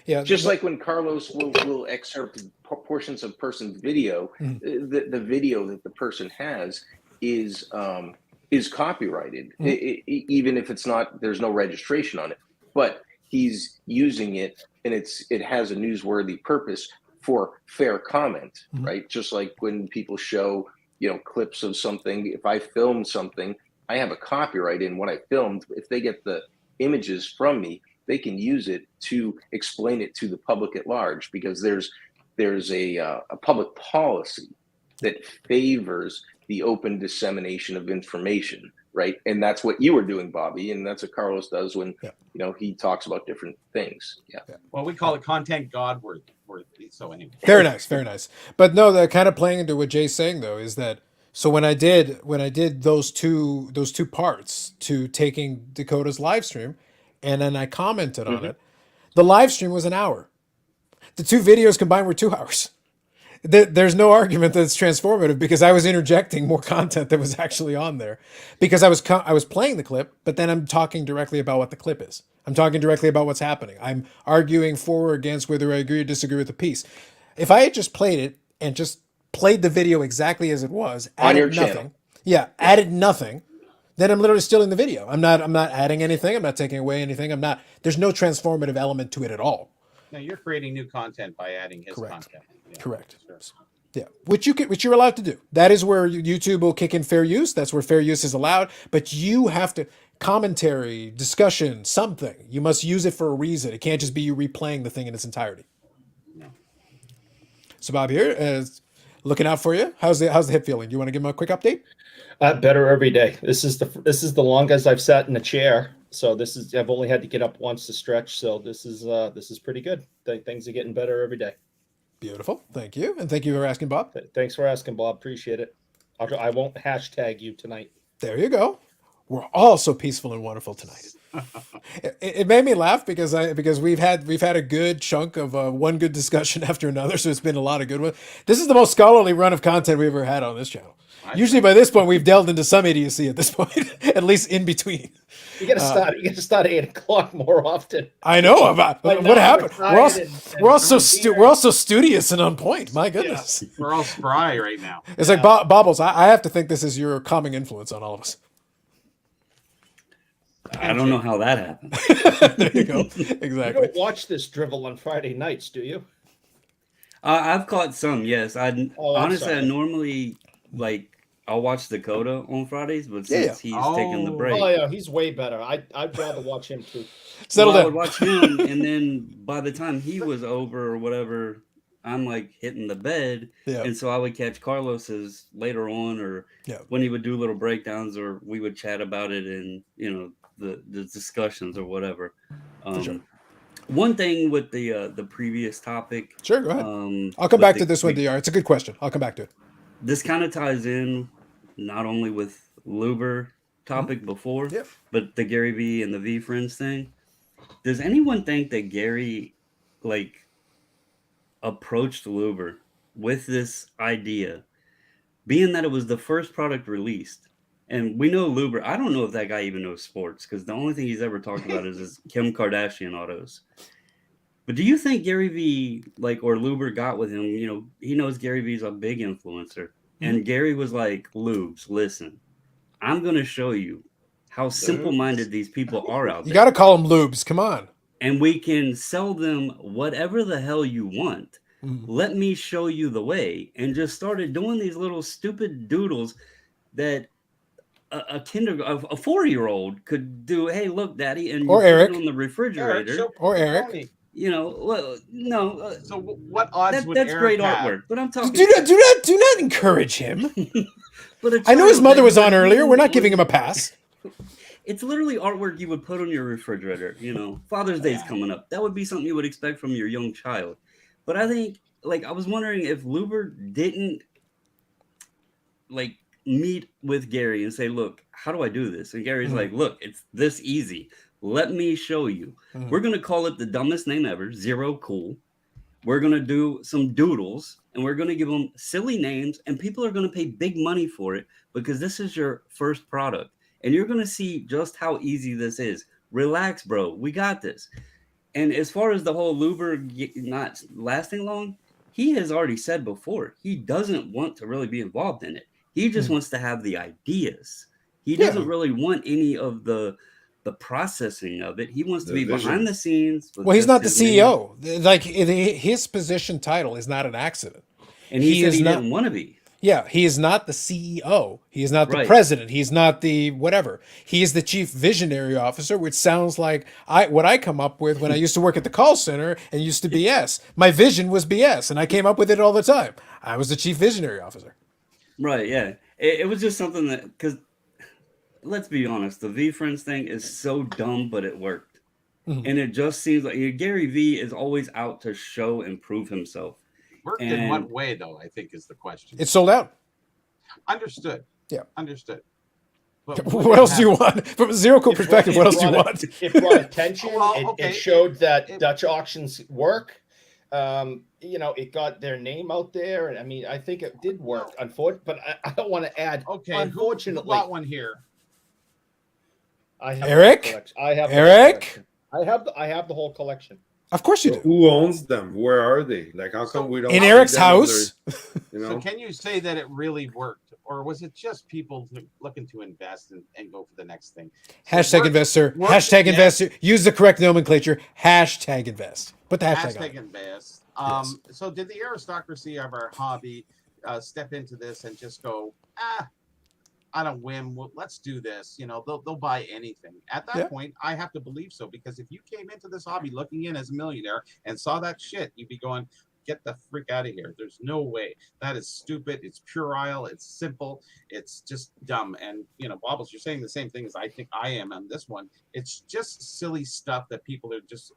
Yeah. Just like when Carlos will excerpt portions of person's video, the video that the person has is copyrighted, even if it's not. There's no registration on it, but he's using it, and it has a newsworthy purpose for fair comment, right? Just like when people show clips of something. If I film something, I have a copyright in what I filmed. If they get the images from me, they can use it to explain it to the public at large, because there's a public policy that favors the open dissemination of information, right? And that's what you were doing, Bobby, and that's what Carlos does when he talks about different things. Yeah. Well, we call it content God worthy. So anyway. Very nice, very nice. But no, the kind of playing into what Jay's saying though is that so when I did those two parts to taking Dakota's live stream, and then I commented on it, the live stream was an hour. The two videos combined were 2 hours. There's no argument that it's transformative, because I was interjecting more content that was actually on there, because I was playing the clip, but then I'm talking directly about what the clip is. I'm talking directly about what's happening. I'm arguing for or against whether I agree or disagree with the piece. If I had just played it and just played the video exactly as it was, added nothing, added nothing, then I'm literally stealing the video. I'm not adding anything. I'm not taking away anything. There's no transformative element to it at all. No, you're creating new content by adding his content. Yeah, Correct. Sure. Yeah, which you're allowed to do. That is where YouTube will kick in fair use. That's where fair use is allowed. But you have to commentary, discussion, something. You must use it for a reason. It can't just be you replaying the thing in its entirety. No. So Bob here is looking out for you. How's the hip feeling? Do you want to give him a quick update? Better every day. This is the longest I've sat in a chair. So I've only had to get up once to stretch. So this is pretty good. Things are getting better every day. Beautiful. Thank you. And thank you for asking, Bob. Thanks for asking, Bob. Appreciate it. I won't hashtag you tonight. There you go. We're all so peaceful and wonderful tonight. It made me laugh because we've had a good chunk of one good discussion after another. So it's been a lot of good ones. This is the most scholarly run of content we've ever had on this channel. Usually by this point, we've delved into some idiocy at this point, at least in between. You got to start at 8 o'clock more often. I know about what happened. We're all so studious and on point. My goodness, we're all spry right now. It's like Bobbles. I have to think this is your calming influence on all of us. I don't know how that happened. There you go. Exactly. You don't watch this drivel on Friday nights, do you? I've caught some. Yes, honestly, sorry. I normally I'll watch Dakota on Fridays, but since he's taking the break, he's way better. I'd rather watch him too. Settle I down. would watch him, and then by the time he was over or whatever, I'm like hitting the bed, and so I would catch Carlos's later on, or when he would do little breakdowns, or we would chat about it in the discussions or whatever. Sure. One thing with the previous topic. Sure, go ahead. I'll come back to this one, DR. It's a good question. I'll come back to it. This kind of ties in not only with Luber topic before, but the Gary V and the V Friends thing. Does anyone think that Gary approached Luber with this idea, being that it was the first product released? And we know Luber, I don't know if that guy even knows sports, because the only thing he's ever talked about is his Kim Kardashian autos. But do you think Gary V, or Luber got with him, he knows Gary V's a big influencer. And Gary was like, Lubes, listen, I'm going to show you how simple-minded these people are out there. You got to call them Lubes. Come on. And we can sell them whatever the hell you want. Let me show you the way. And just started doing these little stupid doodles that a 4-year-old could do. Hey, look, Daddy, and or you Eric put it on the refrigerator. Or Eric. No. So what odds would that's Eric great have? artwork. But I'm talking. Do not encourage him. But I know his mother was on earlier. We're not giving him a pass. It's literally artwork you would put on your refrigerator. Father's Day's coming up. That would be something you would expect from your young child. But I think, I was wondering if Luber didn't meet with Gary and say, look, how do I do this? And Gary's like, look, it's this easy. Let me show you. We're going to call it the dumbest name ever, Zero Cool. We're going to do some doodles and we're going to give them silly names, and people are going to pay big money for it because this is your first product. And you're going to see just how easy this is. Relax, bro. We got this. And as far as the whole Luber not lasting long, he has already said before, he doesn't want to really be involved in it. He just wants to have the ideas. He doesn't really want any of the processing of it. He wants to be behind the scenes. Well, he's not the CEO. Like his position title is not an accident. And he said he didn't want to be. Yeah, he is not the CEO. He is not the president. He's not the whatever. He is the chief visionary officer, which sounds like what I come up with when I used to work at the call center and used to BS. My vision was BS, and I came up with it all the time. I was the chief visionary officer. Right, yeah. It was just something that, because let's be honest, the V-Friends thing is so dumb, but it worked. And it just seems like Gary V is always out to show and prove himself. Worked in what way, though, I think is the question. It's sold out. Understood. Yeah. Understood. What else do you want? From a Zero Cool perspective, what else do you want? It brought attention. It showed that Dutch auctions work. It got their name out there. And I mean, I think it did work. Unfortunately, but I don't want to add. Okay, unfortunately, who got one here? Eric? I have Eric? I have the whole collection. Of course you do. Who owns them? Where are they? Like, how come we don't? In Eric's house. So can you say that it really worked, or was it just people looking to invest and go for the next thing? So hashtag investor. Hashtag investor. Use the correct nomenclature. Hashtag invest. Put the hashtag on. Invest. Yes. So did the aristocracy of our hobby step into this and just go, on a whim, well, let's do this. They'll buy anything. At that point, I have to believe so, because if you came into this hobby looking in as a millionaire and saw that shit, you'd be going, get the freak out of here. There's no way. That is stupid. It's puerile. It's simple. It's just dumb. And, Bobbles, you're saying the same thing as I think I am on this one. It's just silly stuff that people are just,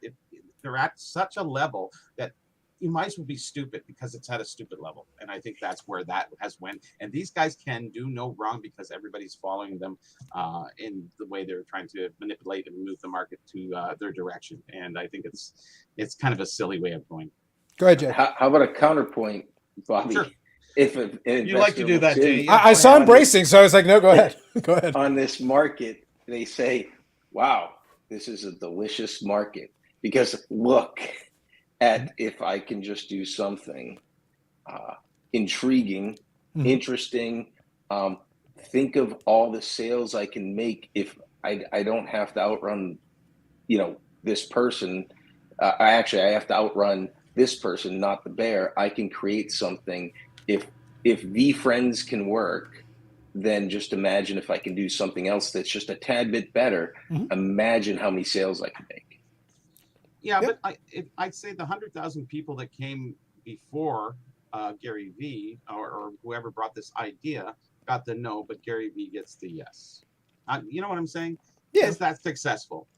they're at such a level that you might as well be stupid because it's at a stupid level. And I think that's where that has went. And these guys can do no wrong because everybody's following them in the way they're trying to manipulate and move the market to their direction. And I think it's kind of a silly way of going. Go ahead, Jay. How about a counterpoint, Bobby? Sure. If you like to do that, Jay. I saw him bracing, so I was like, no, go ahead. Go ahead. On this market, they say, wow, this is a delicious market. Because look at if I can just do something intriguing, interesting. Think of all the sales I can make if I don't have to outrun, this person. I have to outrun this person, not the bear. I can create something. If V-Friends can work, then just imagine if I can do something else that's just a tad bit better. Imagine how many sales I can make. Yeah, but I'd say the 100,000 people that came before Gary V or whoever brought this idea got the no, but Gary V gets the yes. You know what I'm saying? Yeah. Is that successful?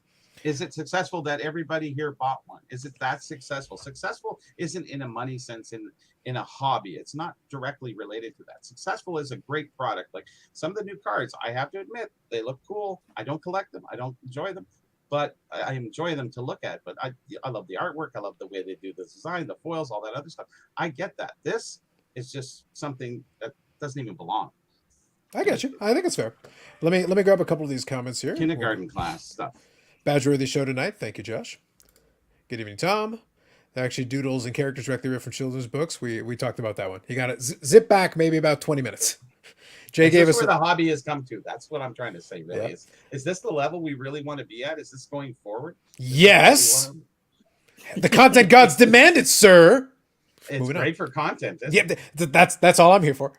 Is it successful that everybody here bought one? Is it that successful? Successful isn't in a money sense in a hobby. It's not directly related to that. Successful is a great product. Like some of the new cards, I have to admit, they look cool. I don't collect them. I don't enjoy them. But I enjoy them to look at. But I love the artwork. I love the way they do the design, the foils, all that other stuff. I get that. This is just something that doesn't even belong. I get you. I think it's fair. Let me grab a couple of these comments here. Kindergarten class stuff. Badge-worthy show tonight. Thank you, Josh. Good evening, Tom. Actually, doodles and characters directly read from children's books. We talked about that one. You got it. Zip back maybe about 20 minutes. Jay gave us where the hobby has come to. That's what I'm trying to say. Really, yeah. Is this the level we really want to be at? Is this going forward? Yes. The content gods demand it, sir. It's great for content. Yeah, that's all I'm here for.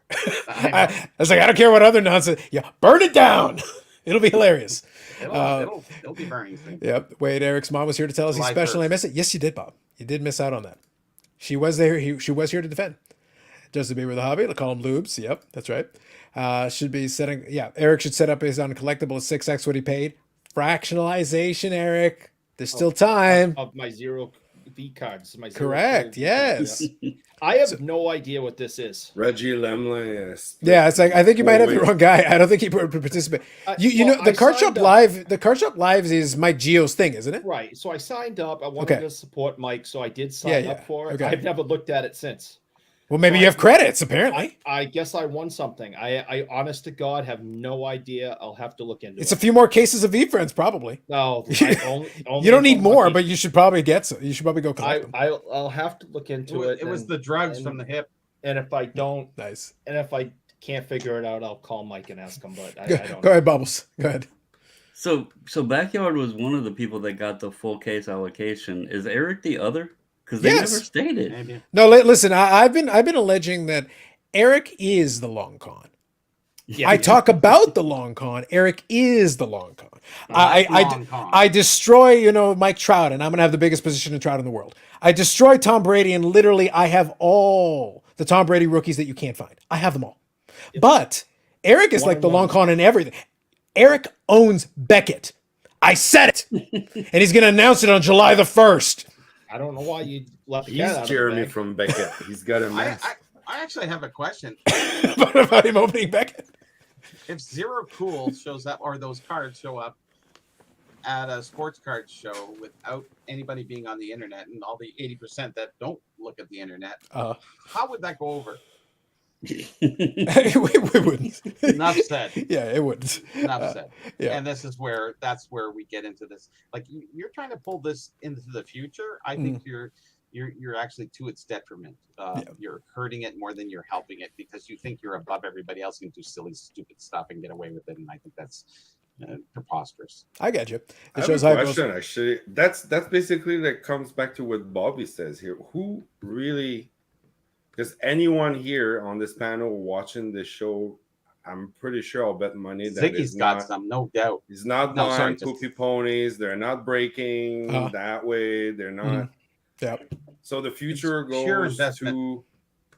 I was like, I don't care what other nonsense. Yeah, burn it down. It'll be hilarious. It'll be burning things. Yep. Wait, Eric's mom was here to tell us he's special. I missed it. Yes, you did, Bob. You did miss out on that. She was there. She was here to defend. Justin Bieber, the hobby. They'll call him Lubes. Yep, that's right. Should be setting. Yeah, Eric should set up his on collectible at 6x what he paid. Fractionalization, Eric. There's still time. Of my Zero V cards. My Correct. Zero Cool V cards, Yes. yeah. I have So- no idea what this is. Reggie Lemley. Yeah, it's like I think you might have the Always. wrong guy. I don't think he participated. You Well, know the I Card Shop signed up. Live. The Card Shop Live is Mike Geo's thing, isn't it? Right. So I signed up. I wanted Okay. to support Mike, so I did sign up for it. Okay. I've never looked at it since. Well, maybe So you have credits. Apparently, I guess I won something. I honest to God have no idea. I'll have to look into it's it. a few more cases of V-Friends, probably. No, only You don't need if I'm more, lucky. but you should probably get some. You should probably go collect them. I'll have to look into it. It was the drugs from the hip. And if I don't, Nice. and if I can't figure it out, I'll call Mike and ask him. But I Go, don't. go ahead, Bubbles. Go ahead. So Backyard was one of the people that got the full case allocation. Is Eric the other? Because they Yes. never stated. Maybe. No, listen. I've been alleging that Eric is the long con. Yeah, I talk about the long con. Eric is the long con. Long con. I destroy, Mike Trout, and I'm gonna have the biggest position in Trout in the world. I destroy Tom Brady, and literally, I have all the Tom Brady rookies that you can't find. I have them all. But Eric is like the long con in everything. Eric owns Beckett. I said it, and he's gonna announce it on July the 1st. I don't know why you left the cat He's out of Jeremy the bag. from Beckett. He's got a mess. I actually have a question. about him opening Beckett. If Zero Cool shows up, or those cards show up at a sports card show without anybody being on the internet, and all the 80% that don't look at the internet, how would that go over? we wouldn't. Enough said. Yeah, it wouldn't. Enough said. Yeah. And that's where we get into this. Like you're trying to pull this into the future. I think you're actually to its detriment. You're hurting it more than you're helping it because you think you're above everybody else and do silly, stupid stuff and get away with it. And I think that's preposterous. I get you. I have a question, actually. That's basically that comes back to what Bobby says here. Who really? Because anyone here on this panel watching this show, I'm pretty sure I'll bet money that Ziggy's got some, no doubt. He's not buying poopy ponies. They're not breaking that way. They're not. Yeah. So the future goes to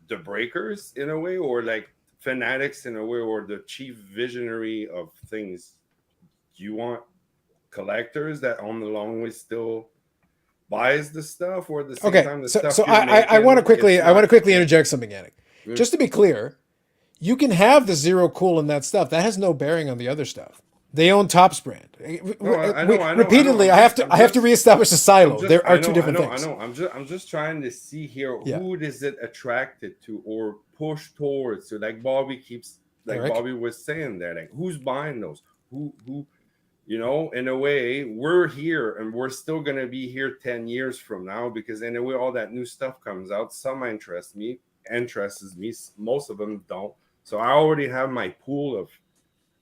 the breakers in a way, or like fanatics in a way, or the chief visionary of things. Do you want collectors that on the long way still buys the stuff, or at the same time the stuff? So I want to quickly interject something, Yannick. Just to be clear, you can have the Zero Cool and that stuff. That has no bearing on the other stuff. They own Topps brand. I know, repeatedly, I have to reestablish a silo. There are two different things. I know. I'm just trying to see here who is it attracted to or pushed towards. So like Bobby keeps, like Eric? Bobby was saying there, like who's buying those? Who in a way, we're here and we're still gonna be here 10 years from now because in a way all that new stuff comes out. Some interests me, most of them don't. So I already have my pool of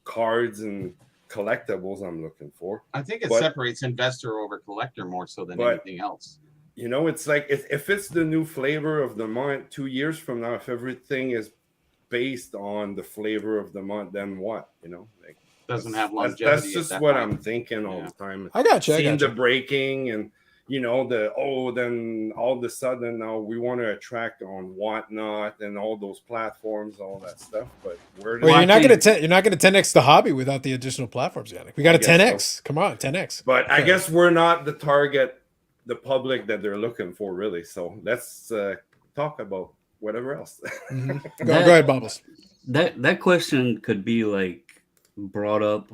cards and collectibles I'm looking for. I think it separates investor over collector more so than anything else. It's like if it's the new flavor of the month 2 years from now, if everything is based on the flavor of the month, then what? Like doesn't have longevity. That's just what I'm thinking all the time. I got you. Seeing the breaking and then all of a sudden now we want to attract on Whatnot and all those platforms, all that stuff. But you're not going to 10x the hobby without the additional platforms, Yannick. We got a 10x. So. Come on, 10x. But I guess we're not the target, the public that they're looking for, really. So let's talk about whatever else. Mm-hmm. Go ahead, Bubbles. That question could be like brought up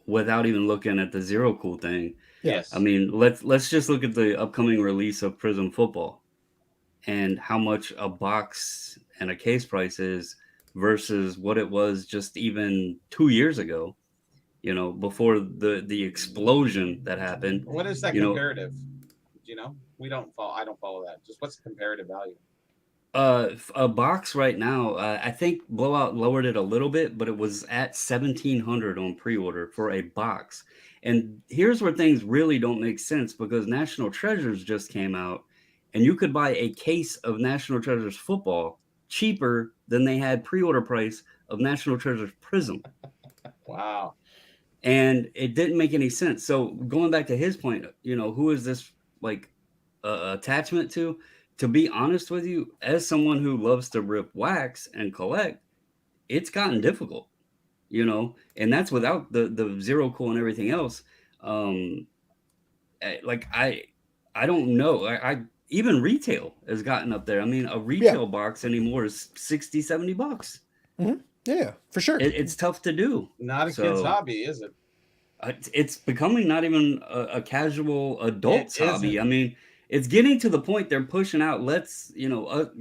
without even looking at the Zero Cool thing. Yes. I mean, let's just look at the upcoming release of Prism Football and how much a box and a case price is versus what it was just even 2 years ago, before the explosion that happened. What is that comparative? I don't follow that. Just what's the comparative value? A box right now, I think Blowout lowered it a little bit, but it was at $1,700 on pre-order for a box. And here's where things really don't make sense because National Treasures just came out and you could buy a case of National Treasures football cheaper than they had pre-order price of National Treasures Prism. Wow. And it didn't make any sense. So going back to his point, who is this like attachment to? To be honest with you, as someone who loves to rip wax and collect, it's gotten difficult, and that's without the Zero Cool and everything else. I I don't know. I even retail has gotten up there. I mean, a retail box anymore is 60, $70. Yeah, for sure. It's tough to do. Not a So, kid's hobby, is it? It's becoming not even a casual adult's It isn't. hobby. I mean, it's getting to the point they're pushing out. Let's,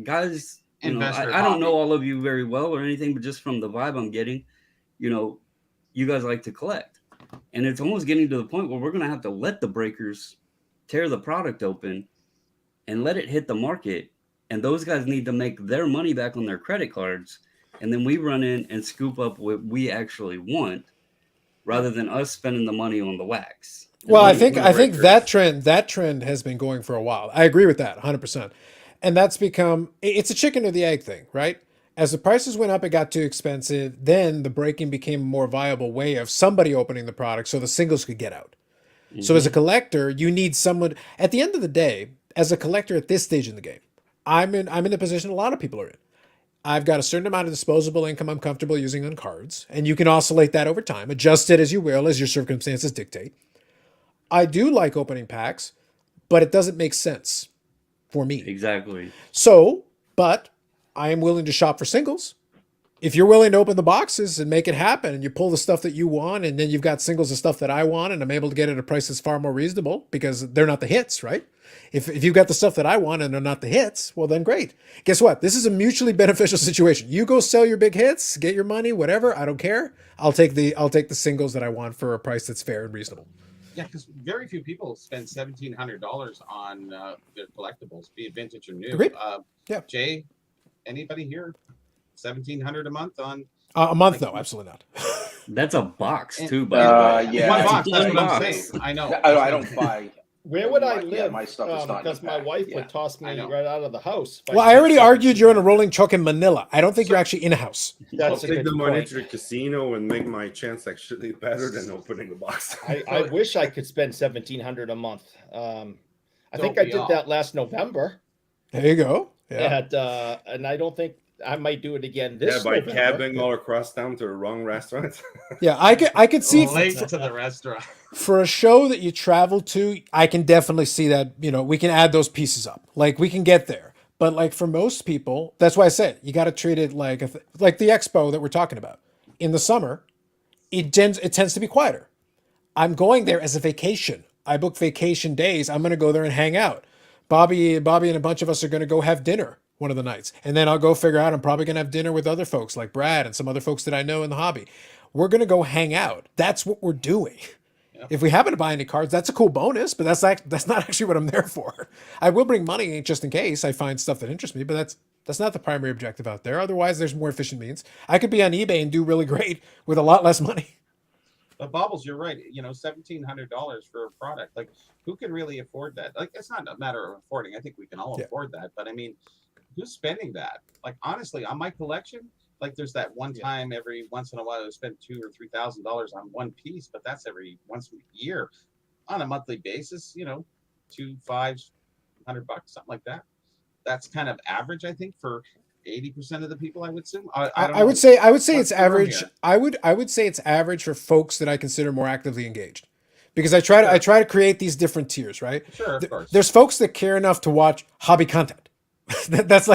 guys, Investor I don't know hobby. all of you very well or anything, but just from the vibe I'm getting, you guys like to collect. And it's almost getting to the point where we're going to have to let the breakers tear the product open and let it hit the market. And those guys need to make their money back on their credit cards. And then we run in and scoop up what we actually want rather than us spending the money on the wax. Well, I think breakers. that trend has been going for a while. I agree with that 100%. And that's become, it's a chicken or the egg thing, right? As the prices went up, it got too expensive. Then the breaking became a more viable way of somebody opening the product so the singles could get out. So as a collector, you need someone. At the end of the day, as a collector at this stage in the game, I'm in the position a lot of people are in. I've got a certain amount of disposable income I'm comfortable using on cards, and you can oscillate that over time, adjust it as you will, as your circumstances dictate. I do like opening packs, but it doesn't make sense for me. Exactly. So, but I am willing to shop for singles. If you're willing to open the boxes and make it happen and you pull the stuff that you want and then you've got singles of stuff that I want and I'm able to get it at a price that's far more reasonable because they're not the hits, right? If you've got the stuff that I want and they're not the hits, well then great. Guess what? This is a mutually beneficial situation. You go sell your big hits, get your money, whatever, I don't care. I'll take the singles that I want for a price that's fair and reasonable. Yeah, because very few people spend $1,700 on their collectibles, be it vintage or new. Agreed. Yeah. Jay, anybody here? $1,700 a month on A month, no, absolutely not. That's a box too, by the way. Yeah. one box. That's One what I'm box. saying. I know. I don't buy. Where would I Yeah, live? my stuff is not in because the my pack. wife Yeah. would toss me I know. right out of the house. if Well, I spent already argued you're in a $1,700. rolling truck in Manila. I don't think you're actually in a house. I'll That's a take good the money point. to the casino and make my chance actually better than opening the box. I wish I could spend $1,700 a month. I think Don't I we did all? that last November, There you go. Yeah. and I don't think I might do it again this By November. cabbing all across town to the wrong restaurant. Yeah, I could see Late to the restaurant. for a show that you travel to, I can definitely see that, we can add those pieces up. Like we can get there. But like for most people, that's why I said you got to treat it like like the expo that we're talking about. In the summer, it tends to be quieter. I'm going there as a vacation. I book vacation days. I'm going to go there and hang out. Bobby and a bunch of us are going to go have dinner one of the nights. And then I'll go figure out I'm probably going to have dinner with other folks like Brad and some other folks that I know in the hobby. We're going to go hang out. That's what we're doing. If we happen to buy any cards, that's a cool bonus, but that's not actually what I'm there for. I will bring money just in case I find stuff that interests me, but that's not the primary objective out there. Otherwise, there's more efficient means. I could be on eBay and do really great with a lot less money. But Bobbles, you're right. $1,700 for a product. Like, who can really afford that? Like, it's not a matter of affording. I think we can all afford that. But I mean, who's spending that? Like, honestly, on my collection, like, there's that one time every once in a while I spend $2,000 or $3,000 on one piece, but that's every once a year. On a monthly basis, $200, $500, something like that. That's kind of average, I think, for 80% of the people, I would assume. I would say What's it's the room average. here? I would say it's average for folks that I consider more actively engaged, because I try to create these different tiers. Right? Sure, of course. There's folks that care enough to watch hobby content. That's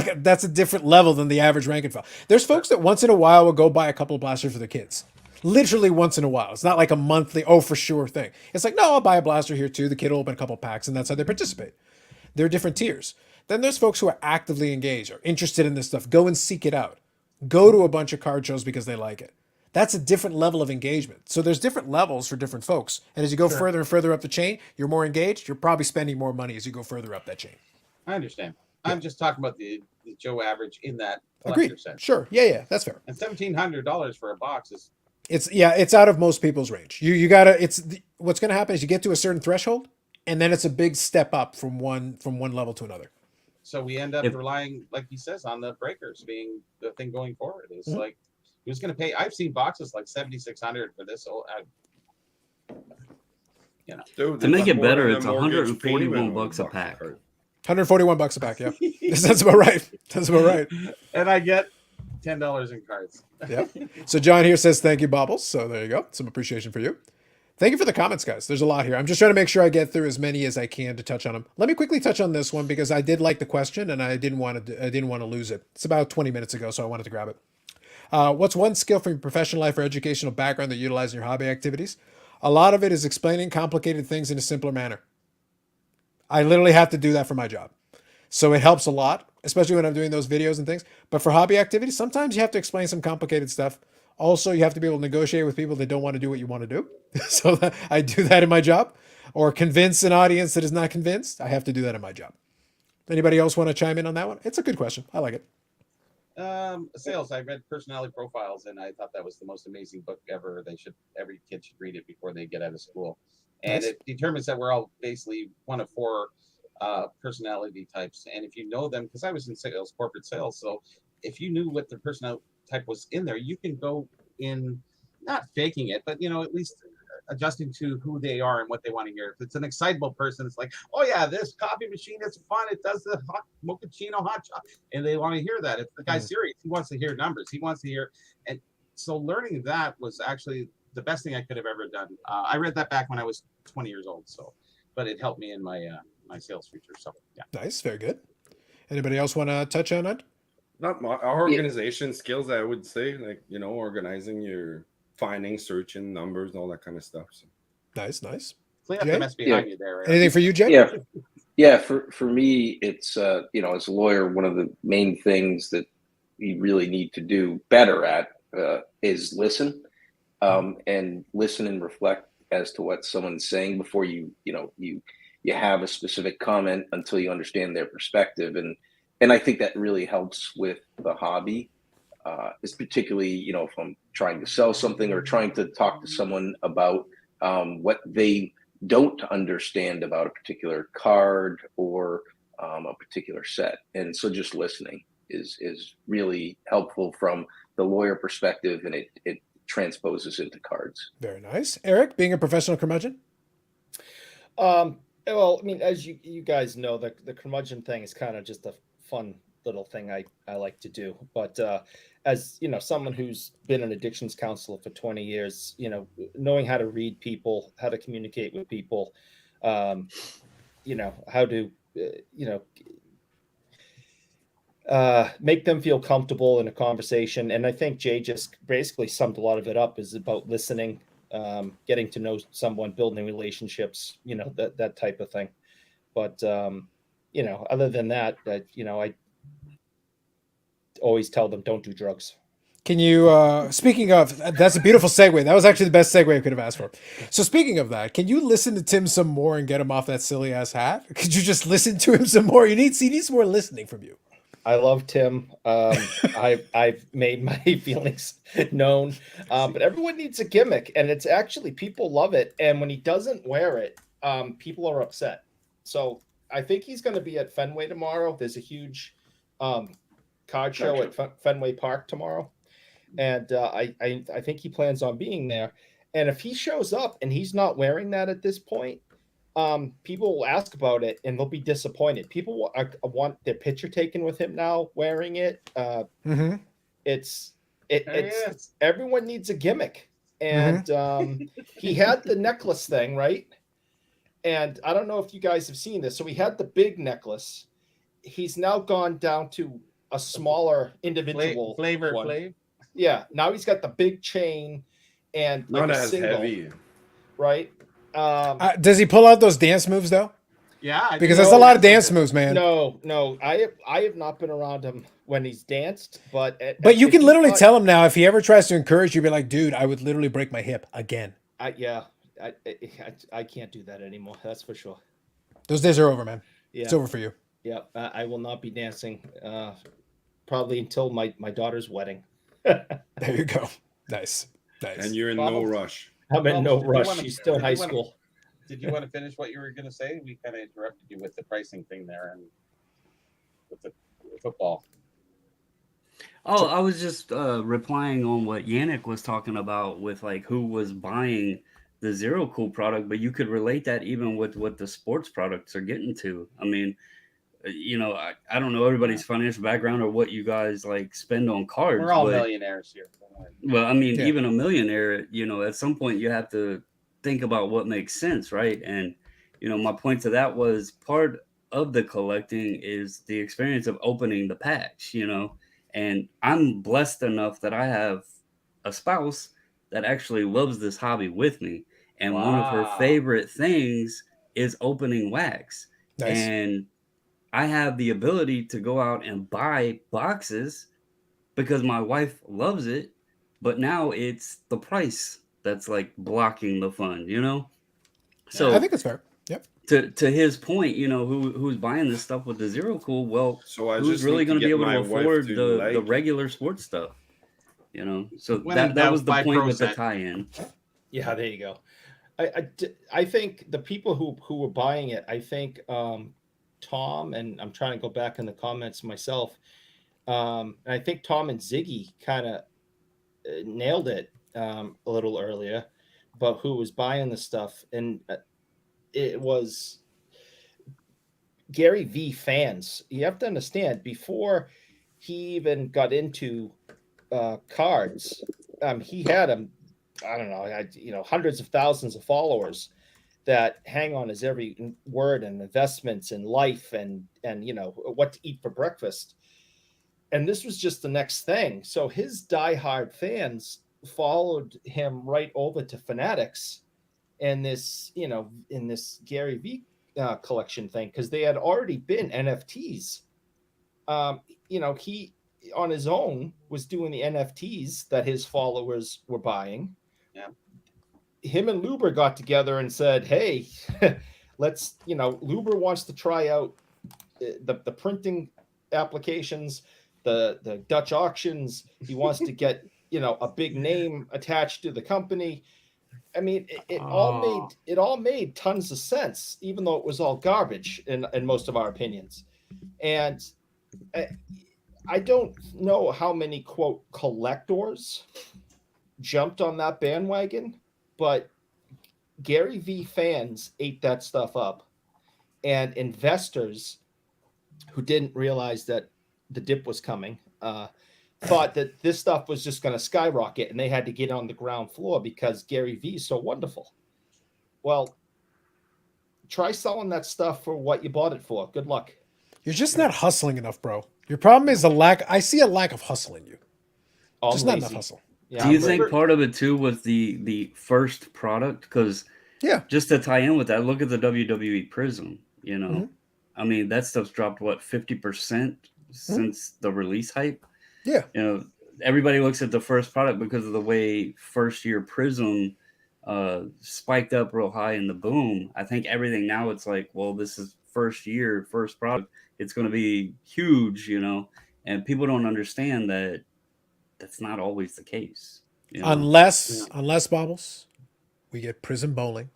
a different level than the average rank and file. There's folks that once in a while will go buy a couple of blasters for their kids. Literally once in a while. It's not like a monthly, for sure thing. It's like, no, I'll buy a blaster here too. The kid will open a couple packs, and that's how they participate. There are different tiers. Then there's folks who are actively engaged, are interested in this stuff. Go and seek it out. Go to a bunch of card shows because they like it. That's a different level of engagement. So there's different levels for different folks. And as you go further and further up the chain, you're more engaged. You're probably spending more money as you go further up that chain. I understand. I'm just talking about the Joe average in that Agreed. collector sense. Sure. Yeah, that's fair. And $1,700 for a box is It's out of most people's range. You gotta. What's gonna happen is you get to a certain threshold, and then it's a big step up from one level to another. so we end up relying, like he says, on the breakers being the thing going forward. It's like, who's going to pay? I've seen boxes like $7,600 for this. Dude, To make it's it more better, than a it's mortgage payment $141 a on pack. card. $141 a pack. Yeah, that's about right. That's about right. And I get $10 in cards. Yeah. So John here says thank you, Bobbles. So there you go. Some appreciation for you. Thank you for the comments, guys. There's a lot here. I'm just trying to make sure I get through as many as I can to touch on them. Let me quickly touch on this one because I did like the question and I didn't want to lose it. It's about 20 minutes ago, so I wanted to grab it. What's one skill from your professional life or educational background that you utilize in your hobby activities? A lot of it is explaining complicated things in a simpler manner. I literally have to do that for my job. So it helps a lot, especially when I'm doing those videos and things. But for hobby activities, sometimes you have to explain some complicated stuff. Also, you have to be able to negotiate with people that don't want to do what you want to do. So I do that in my job. Or convince an audience that is not convinced. I have to do that in my job. Anybody else want to chime in on that one? It's a good question. I like it. Sales. I read Personality Profiles, and I thought that was the most amazing book ever. Every kid should read it before they get out of school. And Nice. it determines that we're all basically one of four personality types. And if you know them, because I was in sales, corporate sales, so if you knew what the personality type was in there, you can go in, not faking it, but at least adjusting to who they are and what they want to hear. If it's an excitable person, it's like, oh yeah, this coffee machine is fun. It does the hot mochaccino hot shot, and they want to hear that. If the guy's serious, he wants to hear numbers. He wants to hear, and so learning that was actually the best thing I could have ever done. I read that back when I was 20 years old, but it helped me in my my sales future. So yeah. Nice. Very good. Anybody else want to touch on it? Not our organization skills, I would say, like, organizing your finding, searching, numbers, and all that kind of stuff. So. Nice. Clean up the mess behind you there. Anything for you, Jay? Yeah. For me, it's as a lawyer, one of the main things that we really need to do better at is listen, and listen and reflect as to what someone's saying before you have a specific comment until you understand their perspective, and I think that really helps with the hobby. Is particularly, if I'm trying to sell something or trying to talk to someone about what they don't understand about a particular card or a particular set. And so just listening is really helpful from the lawyer perspective, and it transposes into cards. Very nice. Eric, being a professional curmudgeon? Well, I mean, as you guys know, the curmudgeon thing is kind of just a fun little thing I like to do. But as someone who's been an addictions counselor for 20 years, knowing how to read people, how to communicate with people, how to make them feel comfortable in a conversation. And I think Jay just basically summed a lot of it up, is about listening, getting to know someone, building relationships, that type of thing. But other than that, I always tell them, don't do drugs. Can you, speaking of, that's a beautiful segue. That was actually the best segue I could have asked for. So speaking of that, can you listen to Tim some more and get him off that silly ass hat? Could you just listen to him some more? He needs some more listening from you. I love Tim. I've made my feelings known, but everyone needs a gimmick, and it's actually, people love it. And when he doesn't wear it, people are upset. So I think he's going to be at Fenway tomorrow. There's a huge card show at Fenway Park tomorrow. And I think he plans on being there. And if he shows up and he's not wearing that at this point, people will ask about it and they'll be disappointed. People want their picture taken with him now wearing it. It's everyone needs a gimmick. And he had the necklace thing, right? And I don't know if you guys have seen this. So he had the big necklace. He's now gone down to a smaller individual flavor. Yeah, now he's got the big chain and not like as single, heavy, right? Does he pull out those dance moves though? Yeah, because that's a lot of dance moves, man. No, I have not been around him when he's danced, but you can literally tell him now if he ever tries to encourage you, be like, dude, I would literally break my hip again. I can't do that anymore. That's for sure. Those days are over, man. Yeah. It's over for you. Yeah, I will not be dancing probably until my daughter's wedding. There you go. Nice. And you're in no rush. I'm in no rush. She's still in high school. Did you want to finish what you were going to say? We kind of interrupted you with the pricing thing there and with the football. Oh, I was just replying on what Yannick was talking about with like who was buying the Zero Cool product, but you could relate that even with what the sports products are getting to. I mean, I don't know everybody's financial background or what you guys like spend on cards. We're all millionaires here. Well, I mean, even a millionaire, at some point you have to think about what makes sense, right? And my point to that was part of the collecting is the experience of opening the packs, and I'm blessed enough that I have a spouse that actually loves this hobby with me, and one of her Wow. favorite things is opening wax. Nice. And I have the ability to go out and buy boxes because my wife loves it, but now it's the price that's like blocking the fun, So I think it's fair. Yep. to his point, who's buying this stuff with the zero cool? Well, So I who's just really need to going to be get able my to wife afford to the like it. regular sports stuff? So When in that doubt, was the buy point Pro with the Set. tie-in. Yeah, there you go. I think the people who were buying it, I think Tom, and I'm trying to go back in the comments myself. And I think Tom and Ziggy kind of nailed it a little earlier, but who was buying the stuff, and it was Gary V fans. You have to understand, before he even got into cards, he had I don't know, hundreds of thousands of followers that hang on his every word, and investments in life, and what to eat for breakfast. And this was just the next thing. So his diehard fans followed him right over to Fanatics and in this Gary V collection thing, because they had already been NFTs. He on his own was doing the NFTs that his followers were buying. Yeah. Him and Luber got together and said, "Hey, let's." Luber wants to try out the printing applications, the Dutch auctions. He wants to get a big name attached to the company. I mean, it all made tons of sense, even though it was all garbage in most of our opinions. And I don't know how many quote collectors jumped on that bandwagon, but Gary V fans ate that stuff up, and investors who didn't realize that the dip was coming thought that this stuff was just going to skyrocket, and they had to get on the ground floor because Gary V is so wonderful. Well, try selling that stuff for what you bought it for. Good luck. You're just not hustling enough, bro. Your problem is I see a lack of hustle in you. Just not enough hustle. Yeah, Do you think part of it too was the first product? Because just to tie in with that, look at the WWE Prism. I mean, that stuff's dropped 50% since the release hype. Yeah. Everybody looks at the first product because of the way first year Prism spiked up real high in the boom. I think everything now it's like, well, this is first year, first product. It's going to be huge, and people don't understand that that's not always the case. Unless Bobbles, we get Prism Bowling,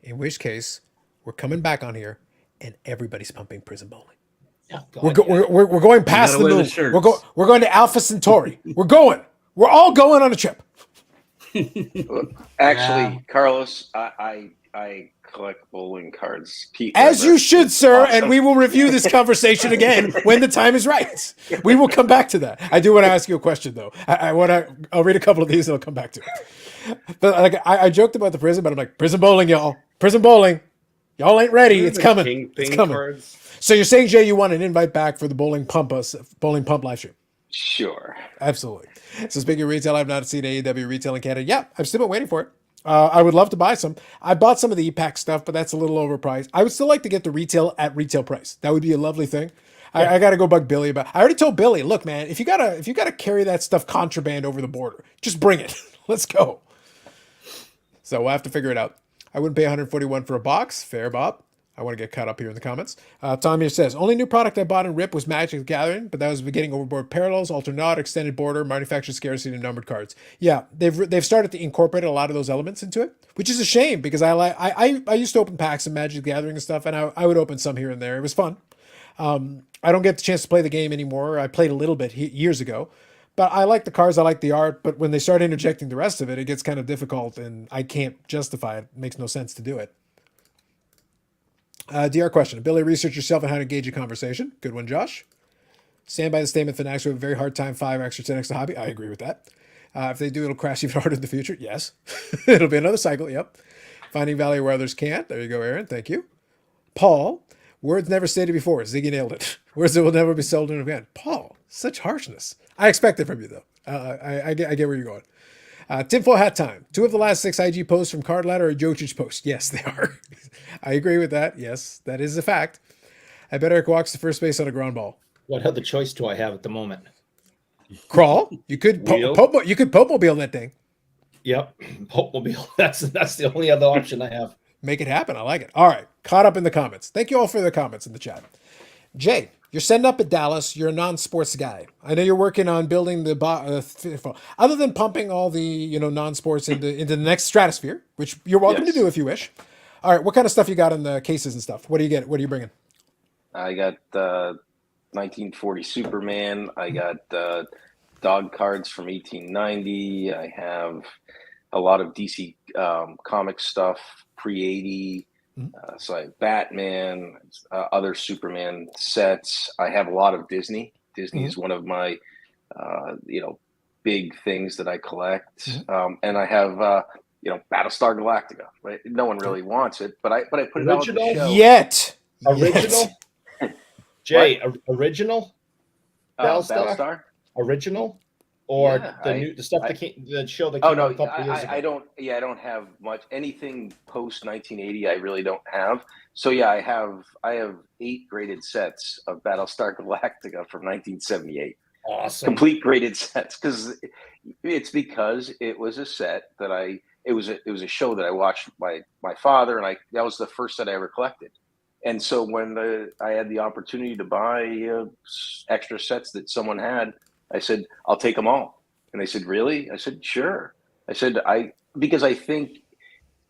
in which case we're coming back on here and everybody's pumping Prism Bowling. We're going past the moon. We're going to Alpha Centauri. We're all going on a trip. Actually, Carlos, I collect bowling cards. As you should, sir, awesome. And we will review this conversation again when the time is right. We will come back to that. I do want to ask you a question, though. I'll read a couple of these and I'll come back to it. But I joked about the Prism, but I'm like, Prism Bowling, y'all. Prism Bowling. Y'all ain't ready. It's coming. It's coming. Cards. So you're saying, Jay, you want an invite back for the Bowling Pump live stream? Sure. Absolutely. So speaking of retail, I've not seen AEW retail in Canada. Yeah, I've still been waiting for it. I would love to buy some. I bought some of the EPAC stuff, but that's a little overpriced. I would still like to get the retail at retail price. That would be a lovely thing. Yeah. I got to go bug Billy about. I already told Billy, look, man, if you gotta carry that stuff contraband over the border, just bring it. Let's go. So we'll have to figure it out. I wouldn't pay $141 for a box. Fair, Bob. I want to get caught up here in the comments. Tom here says, only new product I bought in RIP was Magic the Gathering, but that was beginning overboard parallels, alternate, extended border, manufactured scarcity, and numbered cards. Yeah, they've started to incorporate a lot of those elements into it, which is a shame because I used to open packs of Magic the Gathering and stuff, and I would open some here and there. It was fun. I don't get the chance to play the game anymore. I played a little bit years ago, but I like the cards, I like the art, but when they start interjecting the rest of it, it gets kind of difficult, and I can't justify it. It makes no sense to do it. DR question. Ability to research yourself and how to engage a conversation. Good one, Josh. Stand by the statement, Fanatics have a very hard time 5x or 10x the hobby. I agree with that. If they do, it'll crash even harder in the future. Yes. It'll be another cycle. Yep. Finding value where others can't. There you go, Aaron. Thank you. Paul, words never stated before. Ziggy nailed it. Words that will never be sold in again. Paul, such harshness. I expect it from you, though. I get where you're going. Tinfoil hat time. 2 of the last 6 IG posts from Card Ladder are Jokic posts. Yes, they are. I agree with that. Yes, that is a fact. I bet Eric walks to first base on a ground ball. What other choice do I have at the moment? Crawl. You could you could Pope-mobile that thing. Yep, Pope-mobile. That's the only other option I have. Make it happen. I like it. All right. Caught up in the comments. Thank you all for the comments in the chat. Jay, you're setting up at Dallas. You're a non-sports guy. I know you're working on building the other than pumping all the non-sports into the next stratosphere, which you're welcome to do if you wish. All right. What kind of stuff you got in the cases and stuff? What do you get? What are you bringing? I got 1940 Superman. I got dog cards from 1890. I have a lot of DC comic stuff pre-80. So I have Batman, other Superman sets. I have a lot of Disney. Disney is one of my big things that I collect. And I have Battlestar Galactica. Right? No one really wants it, but I put it out on the show. Original. Jay, original Battlestar? Original, or the stuff the show that came out a couple years ago? I don't have much anything post 1980. I really don't have. So yeah, I have 8 graded sets of Battlestar Galactica from 1978. Awesome, complete graded sets because it was a set that it was a show that I watched my father, and that was the first set I ever collected. And so when I had the opportunity to buy extra sets that someone had, I said, I'll take them all. And they said, really? I said, sure. I said, because I think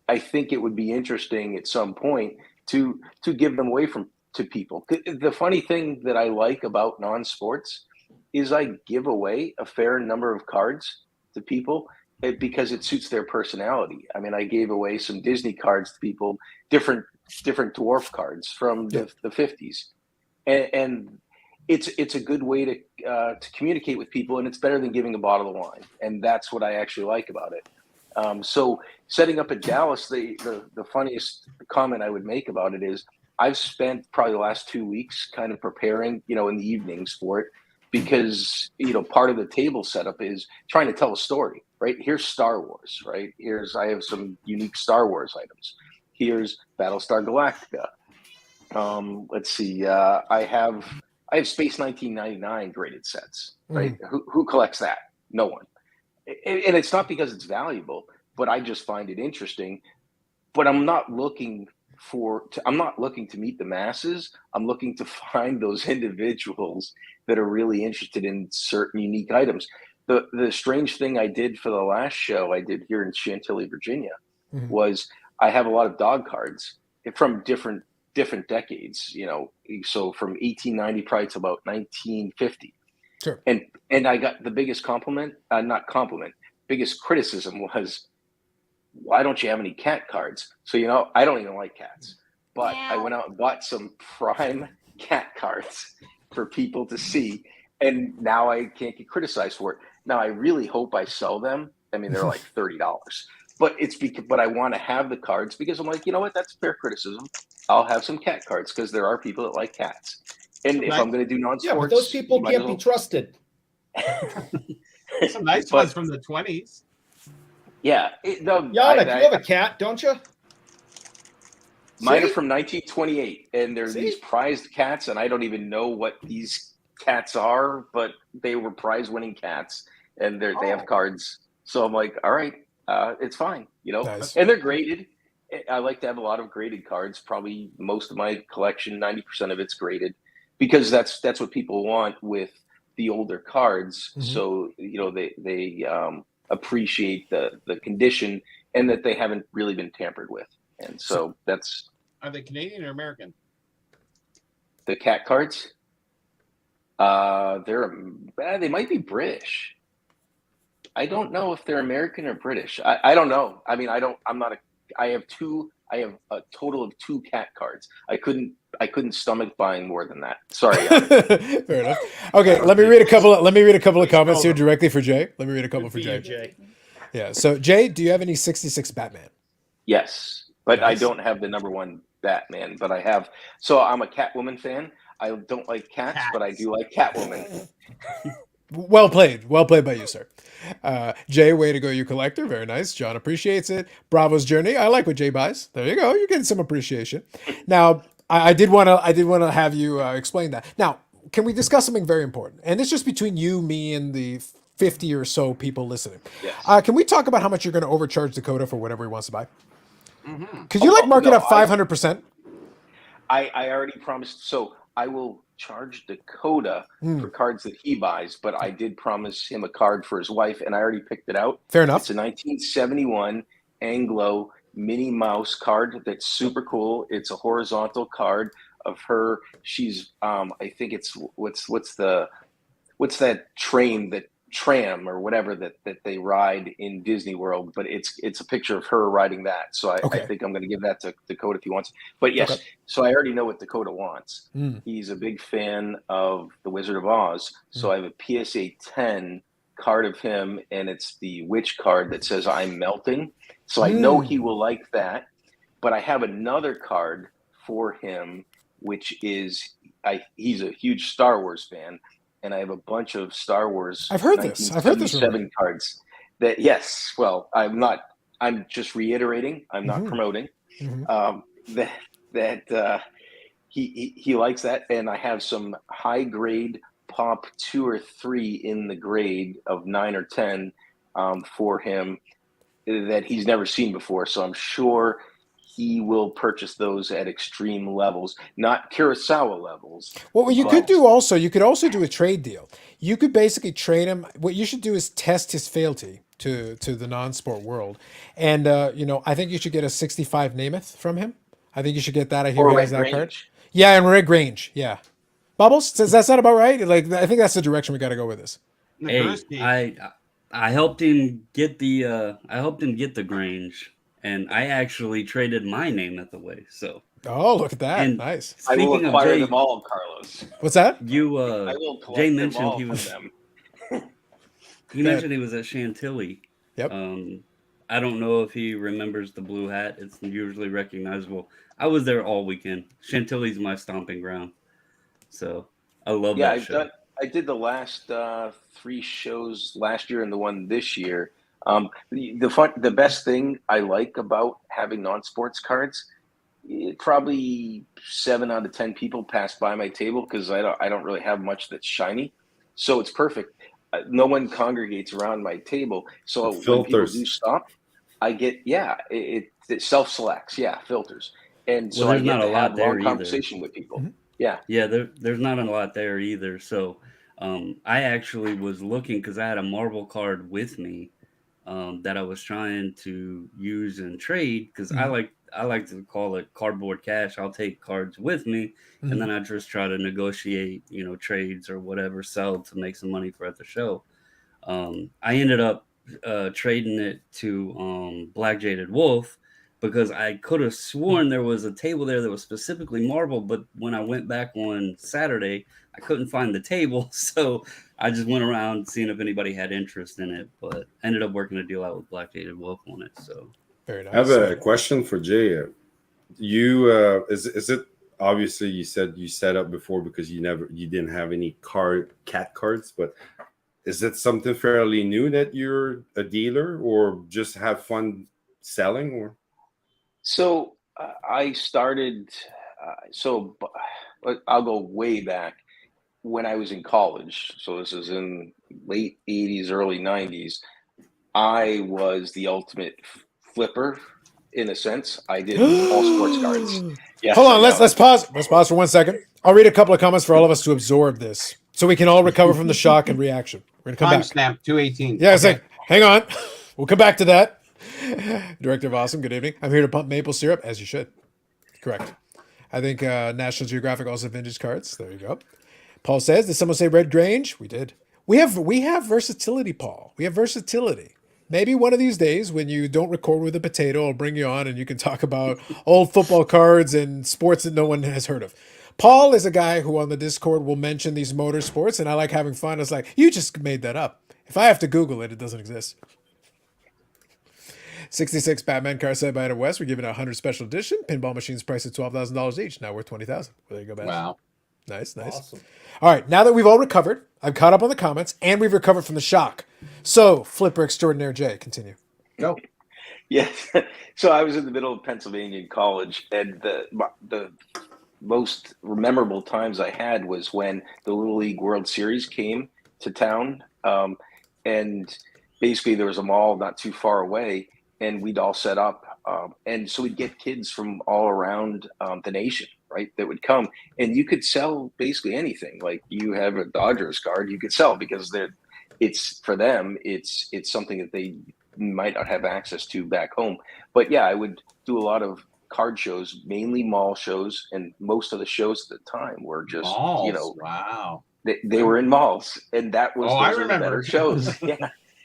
it would be interesting at some point to give them away to people. The funny thing that I like about non-sports is I give away a fair number of cards to people because it suits their personality. I mean, I gave away some Disney cards to people, different dwarf cards from the 50s, and it's a good way to communicate with people, and it's better than giving a bottle of wine, and that's what I actually like about it. So setting up at Dallas, the funniest comment I would make about it is I've spent probably the last 2 weeks kind of preparing, in the evenings for it, because part of the table setup is trying to tell a story. Right, here's Star Wars. Right, I have some unique Star Wars items. Here's Battlestar Galactica. Let's see. I have Space 1999 graded sets. Right, who collects that? No one. And it's not because it's valuable, but I just find it interesting. But I'm not looking to meet the masses. I'm looking to find those individuals that are really interested in certain unique items. The strange thing I did for the last show I did here in Chantilly, Virginia, was I have a lot of dog cards from different decades, so from 1890 probably to about 1950. Sure. And I got the biggest biggest criticism was, why don't you have any cat cards? So, I don't even like cats, but I went out and bought some prime cat cards for people to see. And now I can't get criticized for it. Now I really hope I sell them. I mean, they're like $30, but I want to have the cards because I'm like, you know what? That's fair criticism. I'll have some cat cards because there are people that like cats. And if I'm going to do non-sports, but those people can't be trusted. Some nice ones from the 20s. Yeah. Yannick, you have a cat, don't you? Mine are from 1928, and they're these prized cats, and I don't even know what these cats are, but they were prize-winning cats, and they have cards. So I'm like, all right, it's fine, Nice. And they're graded. I like to have a lot of graded cards. Probably most of my collection, 90% of it's graded, because that's what people want with the older cards. So they appreciate the condition and that they haven't really been tampered with. And so that's. Are they Canadian or American? The cat cards? They might be British. I don't know if they're American or British. I don't know. I mean, I have a total of 2 cat cards. I couldn't stomach buying more than that. Sorry. Fair enough. Okay, let me read a couple of comments here directly for Jay. Let me read a couple for Jay. Yeah. So Jay, do you have any 66 Batman? Yes. but I Nice. don't have the number one Batman. But I have. So I'm a Catwoman fan. I don't like cats, but I do like Catwoman. Well played by you, sir. Jay, way to go, you collector. Very nice. John appreciates it. Bravo's journey. I like what Jay buys. There you go. You're getting some appreciation. Now, I did want to have you explain that. Now, can we discuss something very important? And it's just between you, me, and the 50 or so people listening. Yes. Can we talk about how much you're going to overcharge Dakota for whatever he wants to buy? Mhm. Could you mark it no, up 500%? I already promised. So I will charge Dakota for cards that he buys, but I did promise him a card for his wife, and I already picked it out. Fair enough. It's a 1971 Anglo Minnie Mouse card that's super cool. It's a horizontal card of her. She's I think it's what's that train, that tram or whatever that they ride in Disney World, but it's a picture of her riding that. So I think I'm going to give that to Dakota if he wants. But yes, so I already know what Dakota wants. He's a big fan of The Wizard of Oz. So I have a PSA 10 card of him, and it's the witch card that says I'm melting. So I know he will like that. But I have another card for him, which is he's a huge Star Wars fan. And I have a bunch of Star Wars. I've heard this. I've heard this. 7 cards. That yes. Well, I'm not. I'm just reiterating. I'm not promoting. That he likes that, and I have some high grade pop 2 or 3 in the grade of 9 or 10 for him that he's never seen before. So I'm sure he will purchase those at extreme levels, not Kurosawa levels. Well, you could do also, you could also do a trade deal. You could basically trade him. What you should do is test his fealty to the non-sport world. And, I think you should get a 65 Namath from him. I think you should get that. I hear he has that card. Yeah, and Red Grange. Yeah. Bubbles, does that sound about right? Like, I think that's the direction we got to go with this. Hey, I helped him get the Grange. And I actually traded my Namath away. So. Oh, look at that! And nice. I will acquire them all, Carlos. What's that? I will collect Jay them mentioned all he was. Them. He mentioned he was at Chantilly. Yep. I don't know if he remembers the blue hat. It's usually recognizable. I was there all weekend. Chantilly's my stomping ground, so I love that show. I did the last 3 shows last year and the one this year. The best thing I like about having non-sports cards, probably 7 out of 10 people pass by my table because I don't really have much that's shiny, so it's perfect. No one congregates around my table, so when people do stop, I get it self-selects filters, and so I get to have long conversation with people. There's not a lot there either. So I actually was looking because I had a Marvel card with me. That I was trying to use and trade because I like to call it cardboard cash. I'll take cards with me and then I just try to negotiate, trades or whatever, sell to make some money for at the show. I ended up trading it to Black Jaded Wolf because I could have sworn there was a table there that was specifically Marvel, but when I went back on Saturday, I couldn't find the table, so I just went around seeing if anybody had interest in it, but ended up working a deal out with Black Jaded Wolf on it. So very nice. I have a question for Jay. You is it obviously you said you set up before because you didn't have any cat cards, but is it something fairly new that you're a dealer or just have fun selling or? So I started. I'll go way back when I was in college. So this is in late 80s, early 90s. I was the ultimate flipper in a sense. I did all sports cards. Yes, hold on, let's pause. Let's pause for 1 second. I'll read a couple of comments for all of us to absorb this, so we can all recover from the shock and reaction. We're gonna come back. Timestamp 2:18. Yeah, it's like, hang on, we'll come back to that. Director of Awesome, good evening. I'm here to pump maple syrup, as you should. Correct. I think National Geographic also have vintage cards. There you go. Paul says, did someone say Red Grange? We did. We have versatility, Paul. We have versatility. Maybe one of these days when you don't record with a potato, I'll bring you on and you can talk about old football cards and sports that no one has heard of. Paul is a guy who on the Discord will mention these motorsports, and I like having fun. It's like, you just made that up. If I have to Google it, it doesn't exist. 66 Batman car side by Adam West. We're giving out 100 special edition. Pinball machines priced at $12,000 each. Now worth $20,000. Well, there you go, Bash. Wow. Nice, nice. Awesome. All right, now that we've all recovered, I've caught up on the comments, and we've recovered from the shock. So, Flipper Extraordinaire Jay, continue. Go. Yes. So I was in the middle of Pennsylvania in college, and the most memorable times I had was when the Little League World Series came to town, and basically there was a mall not too far away, and we'd all set up, and so we'd get kids from all around the nation, right, that would come, and you could sell basically anything. Like, you have a Dodgers card, you could sell, because it's for them, it's something that they might not have access to back home. But yeah, I would do a lot of card shows, mainly mall shows, and most of the shows at the time were just Malls. Wow. they were in malls, and that was I those were the remember better shows. Yeah.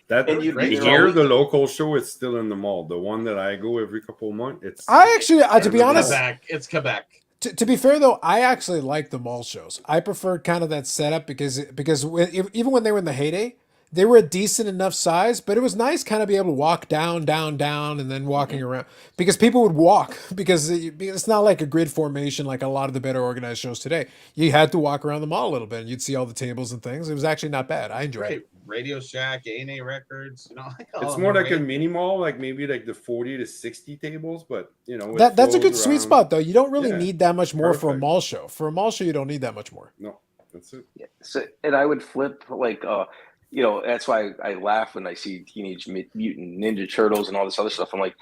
That And you'd be there here, all the local show is still in the mall. The one that I go every couple of months, it's. I actually, to be honest, Quebec. It's Quebec. to be fair though, I actually like the mall shows. I preferred kind of that setup because even when they were in the heyday, they were a decent enough size, but it was nice kind of be able to walk down, and then walking around, because people would walk, because it's not like a grid formation like a lot of the better organized shows today. You had to walk around the mall a little bit, and you'd see all the tables and things. It was actually not bad. I enjoyed Right. it. Radio Shack, A&A Records. It's more like a mini mall, like maybe like the 40 to 60 tables, but it That's a good flows sweet around. spot though. You don't really Yeah, need that much more for a perfect. mall show. For a mall show, you don't need that much more. No, that's it. Yeah. So, and I would flip like, that's why I laugh when I see Teenage Mutant Ninja Turtles and all this other stuff. I'm like,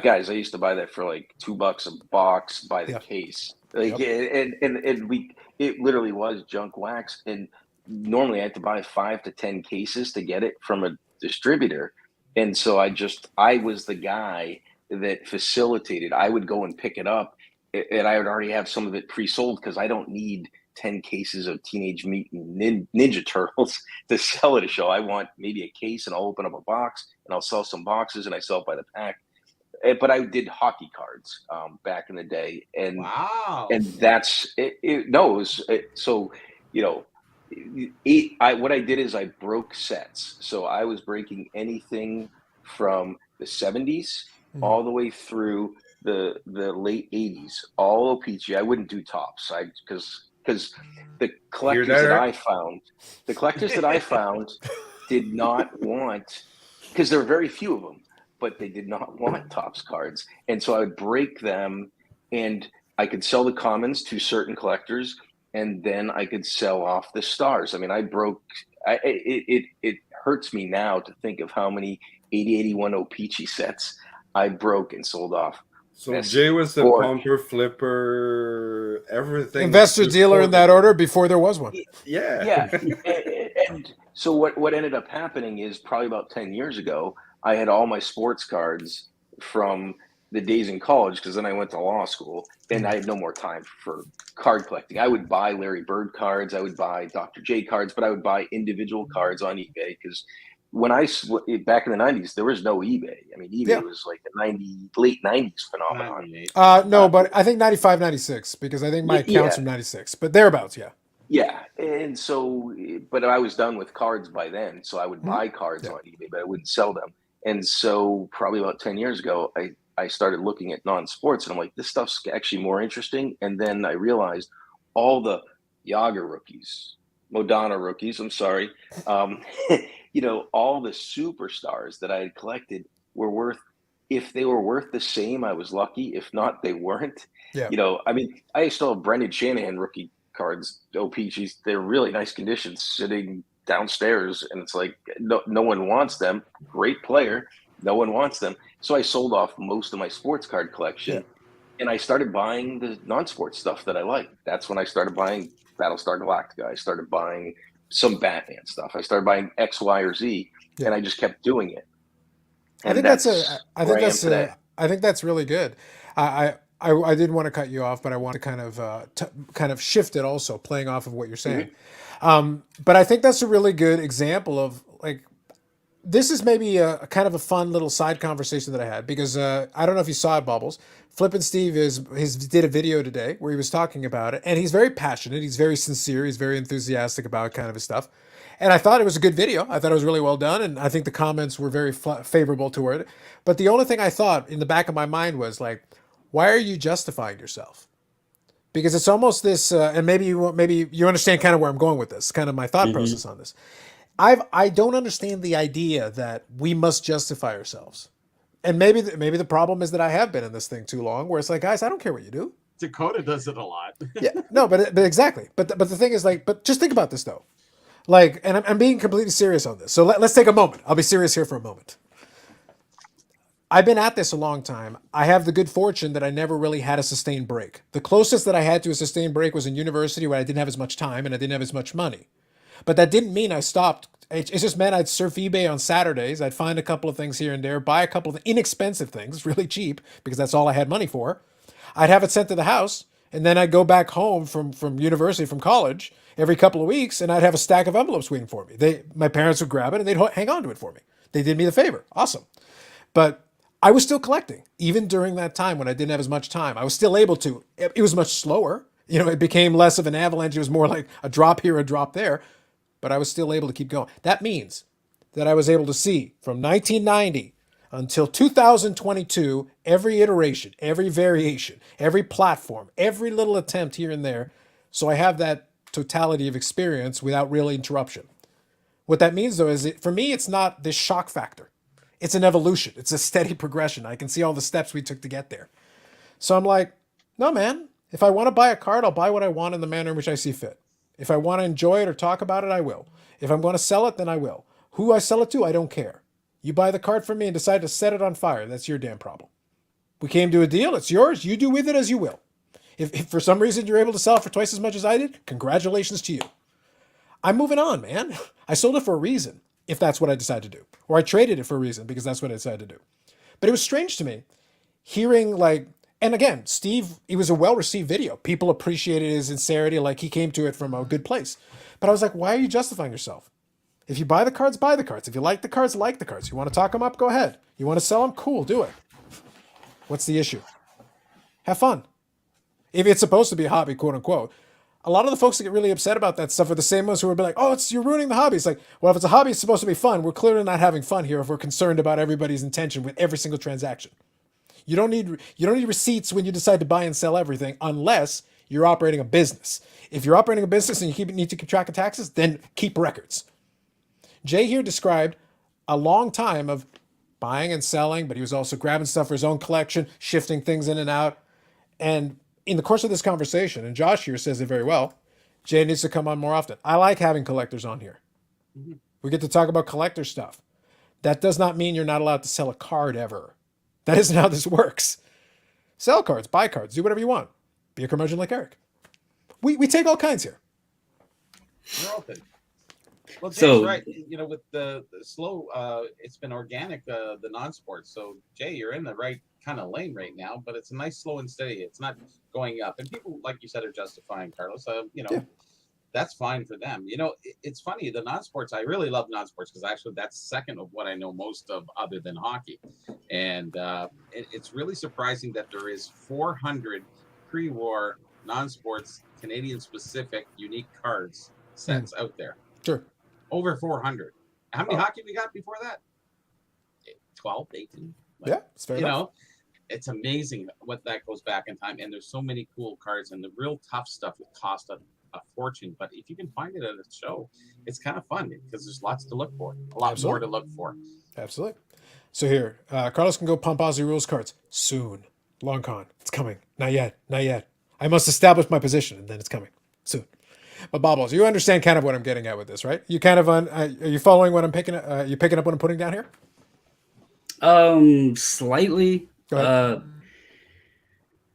guys, I used to buy that for like $2 a box by the Yeah. case. Like, and it literally was junk wax. And normally I had to buy 5 to 10 cases to get it from a distributor. And so I was the guy that facilitated. I would go and pick it up, and I would already have some of it pre-sold, because I don't need 10 cases of Teenage Mutant Ninja Turtles to sell at a show. I want maybe a case, and I'll open up a box, and I'll sell some boxes, and I sell it by the pack. But I did hockey cards back in the day, and Wow. and that's it. So what I did is I broke sets. So I was breaking anything from the 70s all the way through the late 80s, all O-Pee-Chee. I wouldn't do tops, because the collectors that I found did not want, because there were very few of them, but they did not want tops cards. And so I would break them, and I could sell the commons to certain collectors, and then I could sell off the stars. I mean, it hurts me now to think of how many 80-81 O-Pee-Chee sets I broke and sold off. So Jay was the pumper, flipper, everything. Investor dealer in that order before there was one. Yeah. And so what ended up happening is, probably about 10 years ago, I had all my sports cards from the days in college, because then I went to law school, and I had no more time for card collecting. I would buy Larry Bird cards, I would buy Dr. J cards, but I would buy individual cards on eBay, because back in the 90s, there was no eBay. I mean, eBay was like the late 90s phenomenon. No, but I think 95, 96, because I think my account's from 96, but thereabouts, yeah. Yeah, and so, but I was done with cards by then, so I would buy cards on eBay, but I wouldn't sell them. And so probably about 10 years ago, I started looking at non-sports, and I'm like, this stuff's actually more interesting. And then I realized all the Yager rookies, Modana rookies, I'm sorry, all the superstars that I had collected were worth, if they were worth the same, I was lucky. If not, they weren't. Yeah. I mean, I still have Brendan Shanahan rookie cards, O-Pee-Chees. They're really nice condition, sitting downstairs, and it's like no one wants them. Great player, no one wants them. So I sold off most of my sports card collection, and I started buying the non-sports stuff that I like. That's when I started buying Battlestar Galactica. I started buying some Batman stuff. I started buying X, Y, or Z, and I just kept doing it. And I think that's really good. I didn't want to cut you off, but I want to kind of shift it also, playing off of what you're saying. But I think that's a really good example of, like, this is maybe a kind of a fun little side conversation that I had, because I don't know if you saw it, Bubbles. Flippin' Steve did a video today where he was talking about it, and he's very passionate. He's very sincere. He's very enthusiastic about kind of his stuff. And I thought it was a good video. I thought it was really well done, and I think the comments were very favorable toward it. But the only thing I thought in the back of my mind was like, why are you justifying yourself? Because it's almost this, and maybe you understand kind of where I'm going with this, kind of my thought Mm-hmm. process on this. I don't understand the idea that we must justify ourselves. And maybe the problem is that I have been in this thing too long, where it's like, guys, I don't care what you do. Dakota does it a lot. Yeah, no, but exactly. But the thing is, like, but just think about this though. Like, and I'm being completely serious on this. So let's take a moment. I'll be serious here for a moment. I've been at this a long time. I have the good fortune that I never really had a sustained break. The closest that I had to a sustained break was in university, where I didn't have as much time and I didn't have as much money. But that didn't mean I stopped. It just meant I'd surf eBay on Saturdays. I'd find a couple of things here and there, buy a couple of inexpensive things, really cheap, because that's all I had money for. I'd have it sent to the house, and then I'd go back home from university, from college, every couple of weeks, and I'd have a stack of envelopes waiting for me. My parents would grab it, and they'd hang on to it for me. They did me the favor. Awesome. But I was still collecting, even during that time when I didn't have as much time. I was still able to. It was much slower. It became less of an avalanche. It was more like a drop here, a drop there. But I was still able to keep going. That means that I was able to see from 1990 until 2022, every iteration, every variation, every platform, every little attempt here and there. So I have that totality of experience without real interruption. What that means, though, is for me, it's not this shock factor. It's an evolution. It's a steady progression. I can see all the steps we took to get there. So I'm like, no, man, if I want to buy a card, I'll buy what I want in the manner in which I see fit. If I want to enjoy it or talk about it, I will. If I'm going to sell it, then I will. Who I sell it to, I don't care. You buy the card from me and decide to set it on fire, that's your damn problem. We came to a deal, it's yours, you do with it as you will. If for some reason you're able to sell it for twice as much as I did, congratulations to you. I'm moving on, man. I sold it for a reason, if that's what I decide to do. Or I traded it for a reason, because that's what I decided to do. But it was strange to me, hearing like, and again, Steve, it was a well-received video. People appreciated his sincerity, like he came to it from a good place. But I was like, why are you justifying yourself? If you buy the cards, buy the cards. If you like the cards, like the cards. You want to talk them up, go ahead. You want to sell them, cool, do it. What's the issue? Have fun. If it's supposed to be a hobby, quote unquote. A lot of the folks that get really upset about that stuff are the same ones who are like, oh, you're ruining the hobby. It's like, well, if it's a hobby, it's supposed to be fun. We're clearly not having fun here if we're concerned about everybody's intention with every single transaction. You don't need receipts when you decide to buy and sell everything, unless you're operating a business. If you're operating a business and you need to keep track of taxes, then keep records. Jay here described a long time of buying and selling, but he was also grabbing stuff for his own collection, shifting things in and out. And in the course of this conversation, and Josh here says it very well, Jay needs to come on more often. I like having collectors on here. Mm-hmm. We get to talk about collector stuff. That does not mean you're not allowed to sell a card ever. That isn't how this works. Sell cards, buy cards, do whatever you want. Be a curmudgeon like Eric. We take all kinds here. We're open. Well, Jay's right. With the slow, it's been organic, the non-sports. So, Jay, you're in the right kind of lane right now, but it's a nice slow and steady. It's not going up. And people, like you said, are justifying, Carlos. Yeah. That's fine for them. It's funny, the non-sports, I really love non-sports because actually that's second of what I know most of other than hockey. And it's really surprising that there is 400 pre-war non-sports Canadian-specific unique cards sets out there. Sure. Over 400. How many hockey we got before that? 12, 18. Yeah, it's fair enough. It's amazing what that goes back in time. And there's so many cool cards. And the real tough stuff would cost a fortune. But if you can find it at a show, it's kind of fun because there's lots to look for. A lot more to look for. Absolutely. So here, Carlos can go pump Aussie Rules cards soon. Long con. It's coming. Not yet. Not yet. I must establish my position, and then it's coming soon. But Bobbles, you understand kind of what I'm getting at with this, right? You kind of are you following what I'm picking? You picking up what I'm putting down here? Slightly.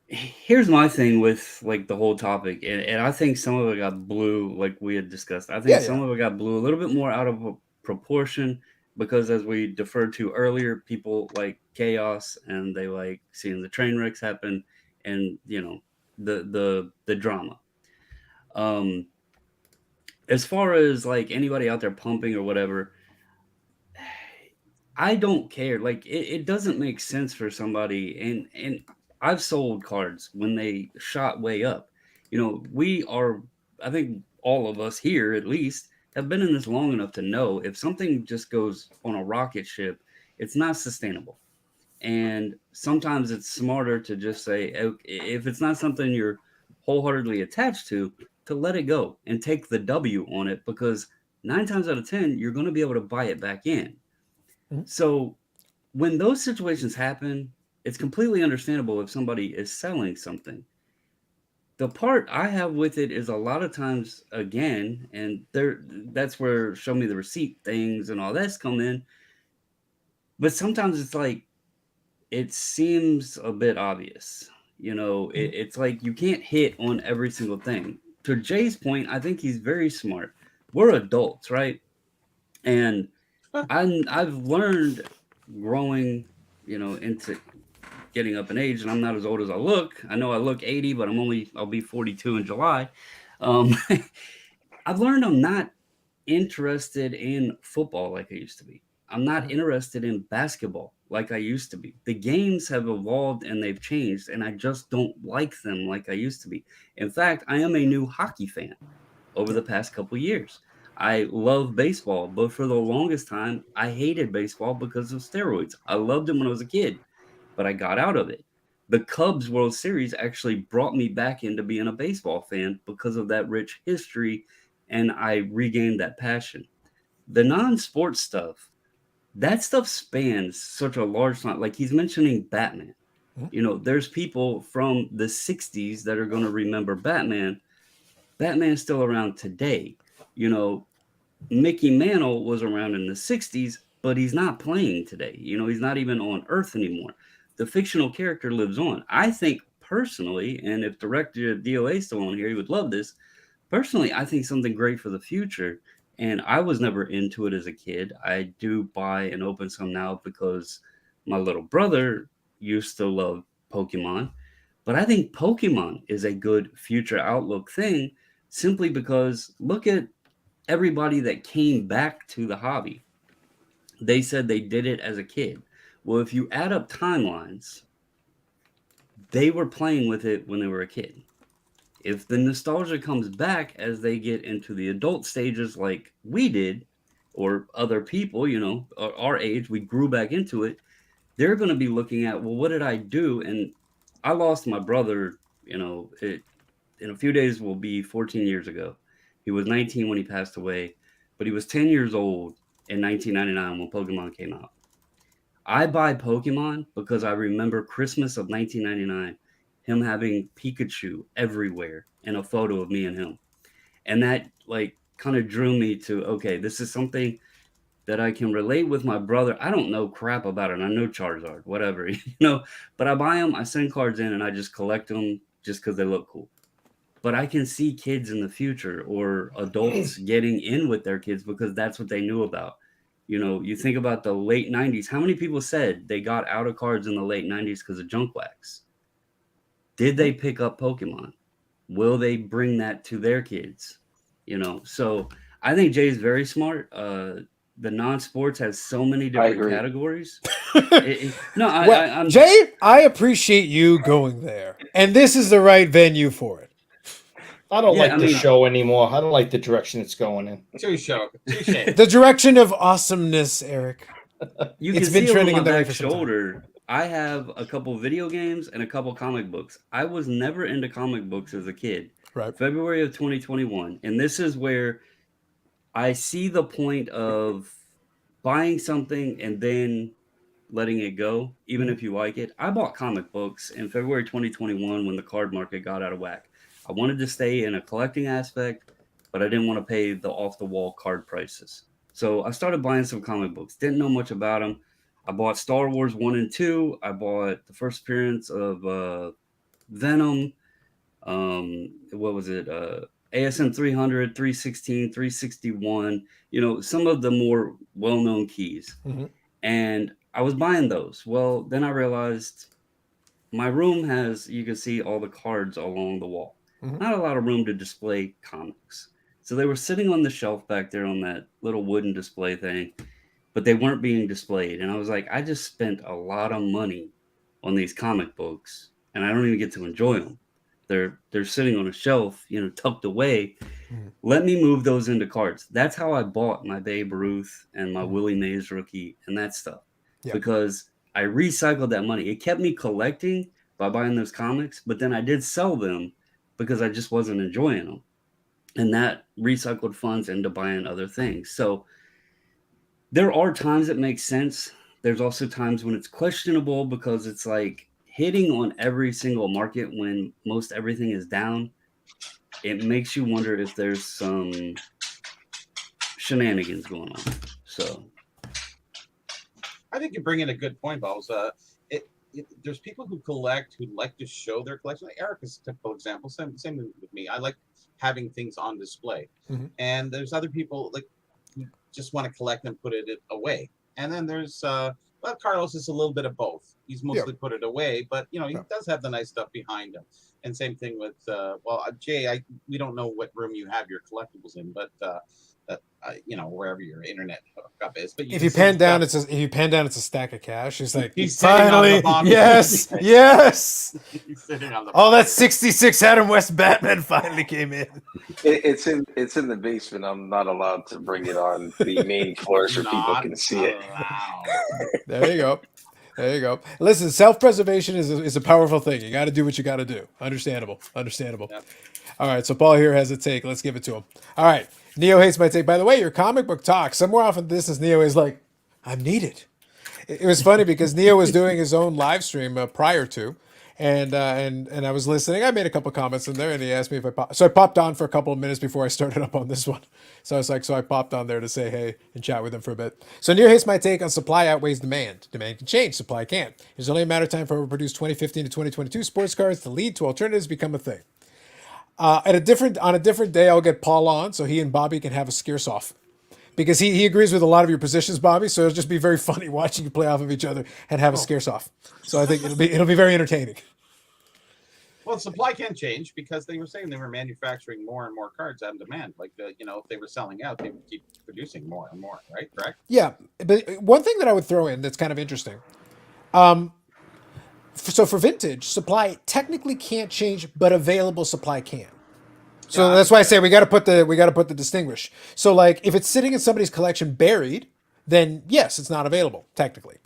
Here's my thing with like the whole topic, and I think some of it got blew, like we had discussed. I think some of it got blew a little bit more out of proportion because, as we deferred to earlier, people like chaos and they like seeing the train wrecks happen, and the drama. As far as like anybody out there pumping or whatever, I don't care. Like it doesn't make sense for somebody, and I've sold cards when they shot way up. We are, I think all of us here at least have been in this long enough to know if something just goes on a rocket ship, it's not sustainable. And sometimes it's smarter to just say, if it's not something you're wholeheartedly attached to let it go and take the W on it, because 9 times out of 10, you're going to be able to buy it back in. Mhm. So when those situations happen, it's completely understandable if somebody is selling something. The part I have with it is a lot of times, again, and that's where show me the receipt things and all that's come in. But sometimes it's like, it seems a bit obvious. It's like you can't hit on every single thing. To Jay's point, I think he's very smart. We're adults, right? And I've learned growing, into getting up in age, and I'm not as old as I look. I know I look 80, but I'll be 42 in July. Um, I've learned I'm not interested in football like I used to be. I'm not interested in basketball like I used to be. The games have evolved and they've changed, and I just don't like them like I used to be. In fact, I am a new hockey fan over the past couple years. I love baseball, but for the longest time, I hated baseball because of steroids. I loved them when I was a kid, but I got out of it. The Cubs World Series actually brought me back into being a baseball fan because of that rich history, and I regained that passion. The non-sports stuff, that stuff spans such a large time. Like he's mentioning Batman. Mhm. There's people from the 60s that are going to remember Batman. Batman's still around today. You know, Mickey Mantle was around in the 60s, but he's not playing today. He's not even on Earth anymore. The fictional character lives on. I think personally, and if Director DOA is still on here, he would love this. Personally, I think something great for the future, and I was never into it as a kid. I do buy and open some now because my little brother used to love Pokemon. But I think Pokemon is a good future outlook thing simply because look at everybody that came back to the hobby. They said they did it as a kid. Well, if you add up timelines, they were playing with it when they were a kid. If the nostalgia comes back as they get into the adult stages like we did, or other people, our age, we grew back into it, they're going to be looking at, well, what did I do? And I lost my brother, in a few days will be 14 years ago. He was 19 when he passed away, but he was 10 years old in 1999 when Pokemon came out. I buy Pokemon because I remember Christmas of 1999, him having Pikachu everywhere and a photo of me and him. And that like kind of drew me to, okay, this is something that I can relate with my brother. I don't know crap about it. I know Charizard, whatever, but I buy them, I send cards in, and I just collect them just because they look cool. But I can see kids in the future or adults getting in with their kids because that's what they knew about. You think about the late 90s. How many people said they got out of cards in the late 90s because of junk wax? Did they pick up Pokemon? Will they bring that to their kids? So I think Jay's very smart. The non-sports has so many different agree. categories. Well, Jay, I appreciate you going there, and this is the right venue for it. I don't Yeah, like I the mean- show anymore. I don't like the direction it's going in. Touche. The direction of awesomeness, Eric. You It's can been see over trending my in that way back for some time. shoulder, I have a couple video games and a couple comic books. I was never into comic books as a kid. Right. February of 2021. And this is where I see the point of buying something and then letting it go, even if you like it. I bought comic books in February 2021 when the card market got out of whack. I wanted to stay in a collecting aspect, but I didn't want to pay the off the wall card prices. So I started buying some comic books. Didn't know much about them. I bought Star Wars 1 and 2. I bought the first appearance of Venom. What was it? ASM 300, 316, 361. Some of the more well known keys. Mhm. And I was buying those. Well, then I realized my room has, you can see all the cards along the wall. Mhm. Not a lot of room to display comics. So they were sitting on the shelf back there on that little wooden display thing, but they weren't being displayed. And I was like, I just spent a lot of money on these comic books and I don't even get to enjoy them. They're sitting on a shelf, tucked away. Mhm. Let me move those into cards. That's how I bought my Babe Ruth and my Mhm. Willie Mays rookie and that stuff. Yeah. Because I recycled that money. It kept me collecting by buying those comics, but then I did sell them because I just wasn't enjoying them. And that recycled funds into buying other things. So there are times it makes sense. There's also times when it's questionable because it's like hitting on every single market when most everything is down. It makes you wonder if there's some shenanigans going on. So I think you bring in a good point, Balls. There's people who collect who like to show their collection. Like Eric is a typical example. Same with me. I like having things on display. Mhm. And there's other people like who just want to collect and put it away. And then there's well, Carlos is a little bit of both. He's mostly put it away, but he Yeah. does have the nice stuff behind him. And same thing with Jay. We don't know what room you have your collectibles in, but wherever your internet hookup is. But If you pan down, it's a stack of cash. He's like, He's sitting on finally, the bottom. yes, yes. He's sitting on the All bottom. that '66 Adam West Batman finally came in. It's in the basement. I'm not allowed to bring it on the main floor so people Not can see it. allowed. There you go. There you go. Listen, self-preservation is a powerful thing. You got to do what you got to do. Understandable. Yep. All right, so Paul here has a take. Let's give it to him. All right, Neo hates my take. By the way, your comic book talk, somewhere off in this is Neo is like, I'm needed. It was funny because Neo was doing his own live stream prior to, and I was listening. I made a couple comments in there, and he asked me if so I popped on for a couple of minutes before I started up on this one. So I was like, so I popped on there to say hey and chat with him for a bit. So Neo hates my take on supply outweighs demand. Demand can change, supply can't. It's only a matter of time for overproduced 2015 to 2022 sports cards to lead to alternatives become a thing. On a different day, I'll get Paul on so he and Bobby can have a scarce off. Because he agrees with a lot of your positions, Bobby. So it'll just be very funny watching you play off of each other and have a scarce off. So I think it'll be very entertaining. Well, supply can change because they were saying they were manufacturing more and more cards on demand. Like if they were selling out, they would keep producing more and more. Right? Correct? Yeah, but one thing that I would throw in that's kind of interesting. So for vintage, supply technically can't change, but available supply can. So that's why I say we got to put the distinguish. So like if it's sitting in somebody's collection buried, then yes, it's not available technically.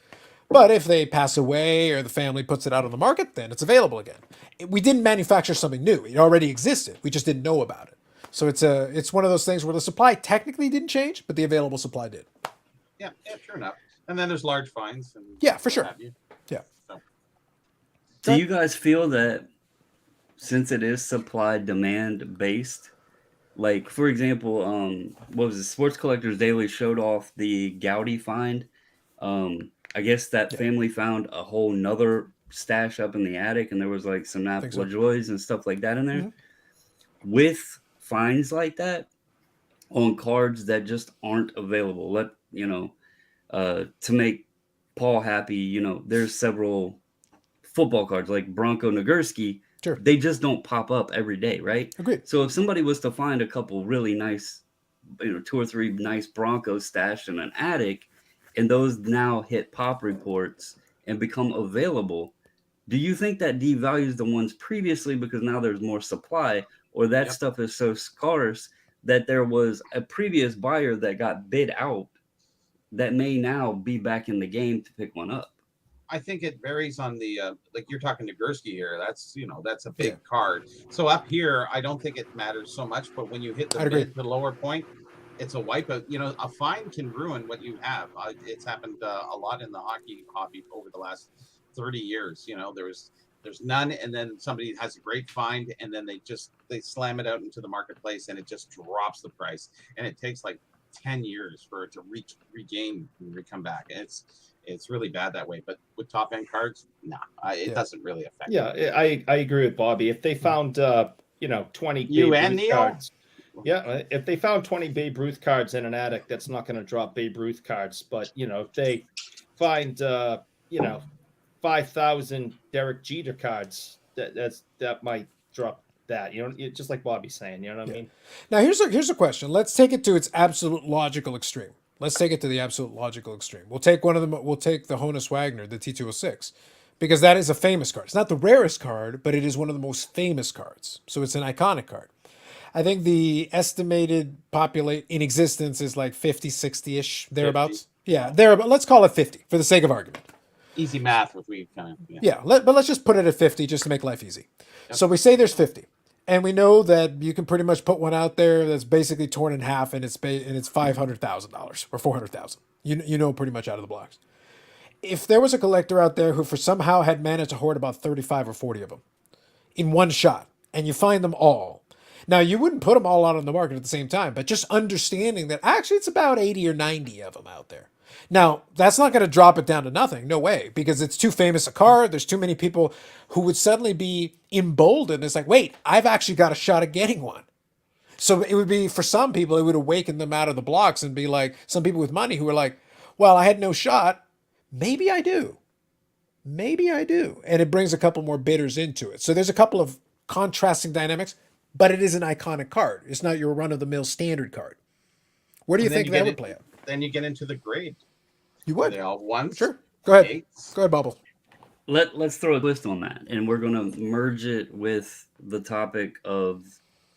But if they pass away or the family puts it out on the market, then it's available again. We didn't manufacture something new; it already existed. We just didn't know about it. So it's one of those things where the supply technically didn't change, but the available supply did. Yeah, true enough. And then there's large fines. And Yeah, for what sure. have you. Yeah. So, do you guys feel that since it is supply demand based, like for example, what was it? Sports Collectors Daily showed off the Gaudy find. I guess that family found a whole nother stash up in the attic, and there was like some Napoli Joys and stuff like that in there. Mm-hmm. With finds like that on cards that just aren't available, to make Paul happy, there's several football cards like Bronco Nagurski. Sure. They just don't pop up every day, right? Agreed. So if somebody was to find a couple really nice, 2 or 3 nice Broncos stashed in an attic, and those now hit pop reports and become available, do you think that devalues the ones previously because now there's more supply, or that stuff is so scarce that there was a previous buyer that got bid out that may now be back in the game to pick one up? I think it varies on the like you're talking to Gursky here. That's a big card. So up here, I don't think it matters so much. But when you hit the lower point, it's a wipeout. A fine can ruin what you have. It's happened a lot in the hockey hobby over the last 30 years. There's none, and then somebody has a great find, and then they slam it out into the marketplace, and it just drops the price, and it takes like 10 years for it to regain and come back. And it's really bad that way. But with top end cards, it doesn't really affect. Yeah, I agree with Bobby. If they found 20 you and Neil cards. Yeah, if they found 20 Babe Ruth cards in an attic, that's not going to drop Babe Ruth cards. But if they find 5,000 Derek Jeter cards, that might drop that. Just like Bobby's saying. You know what I mean? Now here's a question. Let's take it to its absolute logical extreme. Let's take it to the absolute logical extreme. We'll take one of them. We'll take the Honus Wagner, the T206. because that is a famous card. It's not the rarest card, but it is one of the most famous cards. So it's an iconic card. I think the estimated populate in existence is like 50, 60-ish, thereabouts. 50. Yeah, there. But let's call it 50 for the sake of argument. Easy math if we kind of But let's just put it at 50 just to make life easy. Yep. So we say there's 50. And we know that you can pretty much put one out there that's basically torn in half, and it's $500,000 or $400,000. You know pretty much out of the blocks. If there was a collector out there who for somehow had managed to hoard about 35 or 40 of them in one shot, and you find them all. Now, you wouldn't put them all out on the market at the same time, but just understanding that actually it's about 80 or 90 of them out there. Now, that's not going to drop it down to nothing. No way, because it's too famous a card. There's too many people who would suddenly be emboldened. It's like, wait, I've actually got a shot at getting one. So it would be, for some people, it would awaken them out of the blocks and be like, some people with money who are like, well, I had no shot. Maybe I do. Maybe I do. And it brings a couple more bidders into it. So there's a couple of contrasting dynamics, but it is an iconic card. It's not your run-of-the-mill standard card. Where do you think that would play out? Then you get into the grade. You would. Are they all ones? Sure. Go ahead. Eights? Go ahead, Bubble. Let's throw a twist on that, and we're going to merge it with the topic of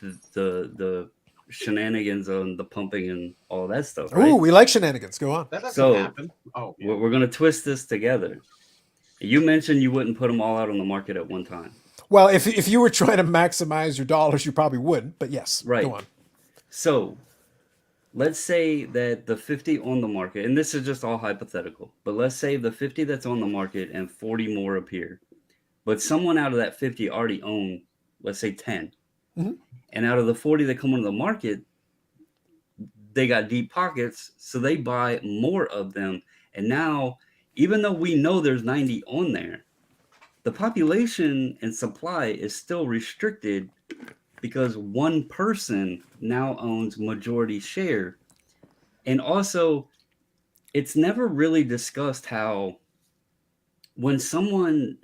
the shenanigans on the pumping and all that stuff. Right? Ooh, we like shenanigans. Go on. That doesn't So, happen. Oh, yeah. We're going to twist this together. You mentioned you wouldn't put them all out on the market at one time. Well, if you were trying to maximize your dollars, you probably wouldn't. But yes, Right. Go on. So let's say that the 50 on the market, and this is just all hypothetical, but let's say the 50 that's on the market and 40 more appear. But someone out of that 50 already own, let's say 10. Mm-hmm. And out of the 40 that come on the market, they got deep pockets, so they buy more of them. And now, even though we know there's 90 on there, the population and supply is still restricted because one person now owns majority share. And also, it's never really discussed how when someone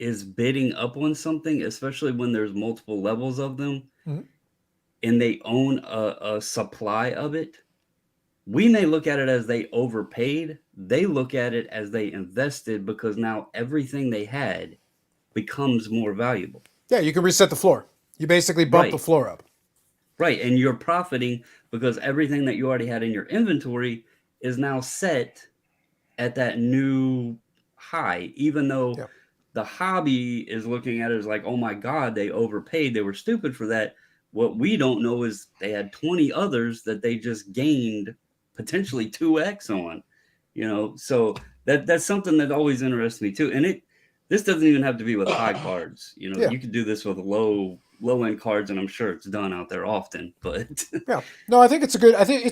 is bidding up on something, especially when there's multiple levels of them, mm-hmm. and they own a supply of it, we may look at it as they overpaid. They look at it as they invested because now everything they had becomes more valuable. Yeah, you can reset the floor. You basically bump the floor up. Right, and you're profiting because everything that you already had in your inventory is now set at that new high, even though the hobby is looking at it as like, oh my God, they overpaid. They were stupid for that. What we don't know is they had 20 others that they just gained potentially 2x on, so that's something that always interests me too. And this doesn't even have to be with high cards. You can do this with low end cards, and I'm sure it's done out there often. But no, I think it's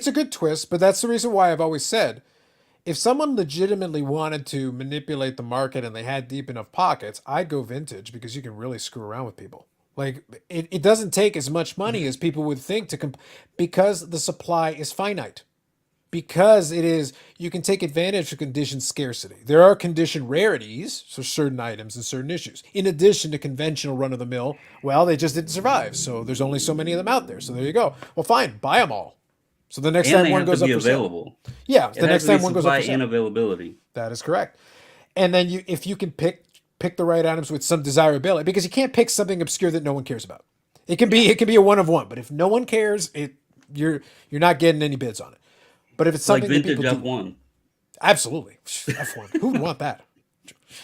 a good twist. But that's the reason why I've always said, if someone legitimately wanted to manipulate the market and they had deep enough pockets, I'd go vintage because you can really screw around with people. Like it doesn't take as much money as people would think because the supply is finite. Because you can take advantage of condition scarcity. There are condition rarities for certain items and certain issues. In addition to conventional run-of-the-mill, well, they just didn't survive. So there's only so many of them out there. So there you go. Well, fine, buy them all. So the next time one goes up for sale. Yeah, the next time one goes up for sale. And availability. That is correct. And then if you can pick the right items with some desirability, because you can't pick something obscure that no one cares about. It can be a one of one, but if no one cares, you're not getting any bids on it. But if it's something like vintage that people F1. Absolutely. F1. Who would want that?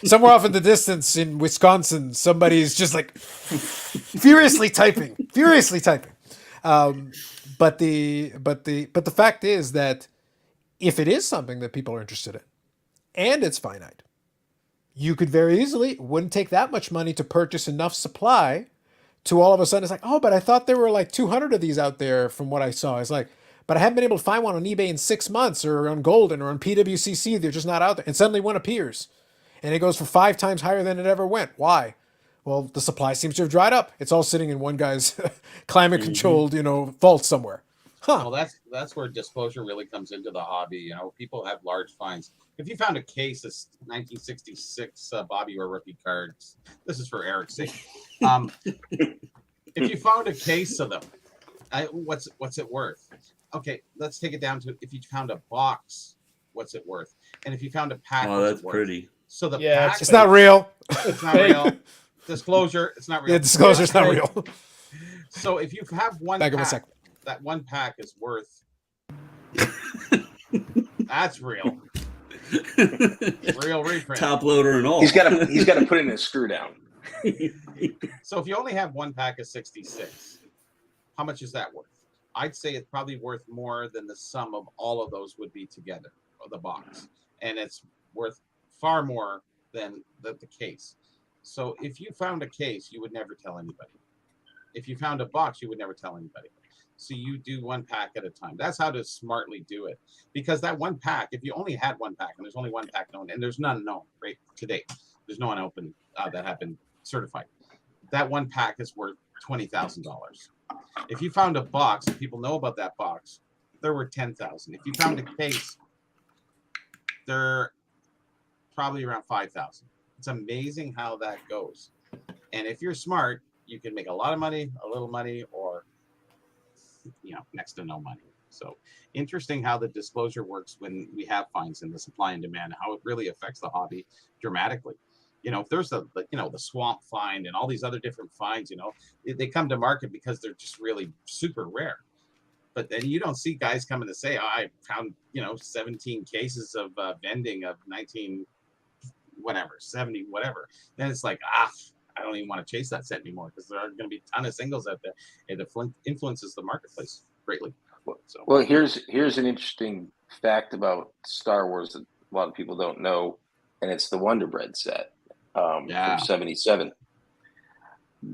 Somewhere off in the distance in Wisconsin, somebody's just like furiously typing. But the fact is that if it is something that people are interested in and it's finite, you could very easily, it wouldn't take that much money to purchase enough supply to all of a sudden it's like, oh, but I thought there were like 200 of these out there from what I saw. It's like, but I haven't been able to find one on eBay in 6 months or on Goldin or on PWCC. They're just not out there. And suddenly one appears and it goes for 5 times higher than it ever went. Why? Well, the supply seems to have dried up. It's all sitting in one guy's climate controlled, vault somewhere. Huh. Well, that's where disclosure really comes into the hobby. People have large finds. If you found a case of 1966 Bobby or rookie cards, this is for Eric's sake. If you found a case of them, what's it worth? Okay, let's take it down to if you found a box, what's it worth? And if you found a pack, oh, that's pretty. So the Yeah, pack, It's not real. it's not real. Disclosure, it's not real. Yeah, disclosure's not Right. real. So if you have one Back up a pack, second. that one pack is worth. That's real. Real reprint. Top loader and all. He's got to put in a screw down. So if you only have one pack of 66, how much is that worth? I'd say it's probably worth more than the sum of all of those would be together, of the box. And it's worth far more than the case. So if you found a case, you would never tell anybody. If you found a box, you would never tell anybody. So you do one pack at a time. That's how to smartly do it. Because that one pack, if you only had one pack, and there's only one pack known, and there's none known right to date, there's no one open that have been certified. That one pack is worth $20,000. If you found a box and people know about that box, they're worth $10,000. If you found a case, they're probably around $5,000. It's amazing how that goes. And if you're smart, you can make a lot of money, a little money, or next to no money. So interesting how the disclosure works when we have fines in the supply and demand, how it really affects the hobby dramatically. If there's the swamp find and all these other different finds, they come to market because they're just really super rare. But then you don't see guys coming to say, I found, 17 cases of vending of 1970, whatever. Then it's like, I don't even want to chase that set anymore because there are going to be a ton of singles out there. It influences the marketplace greatly. Well, here's an interesting fact about Star Wars that a lot of people don't know, and it's the Wonder Bread set from 77.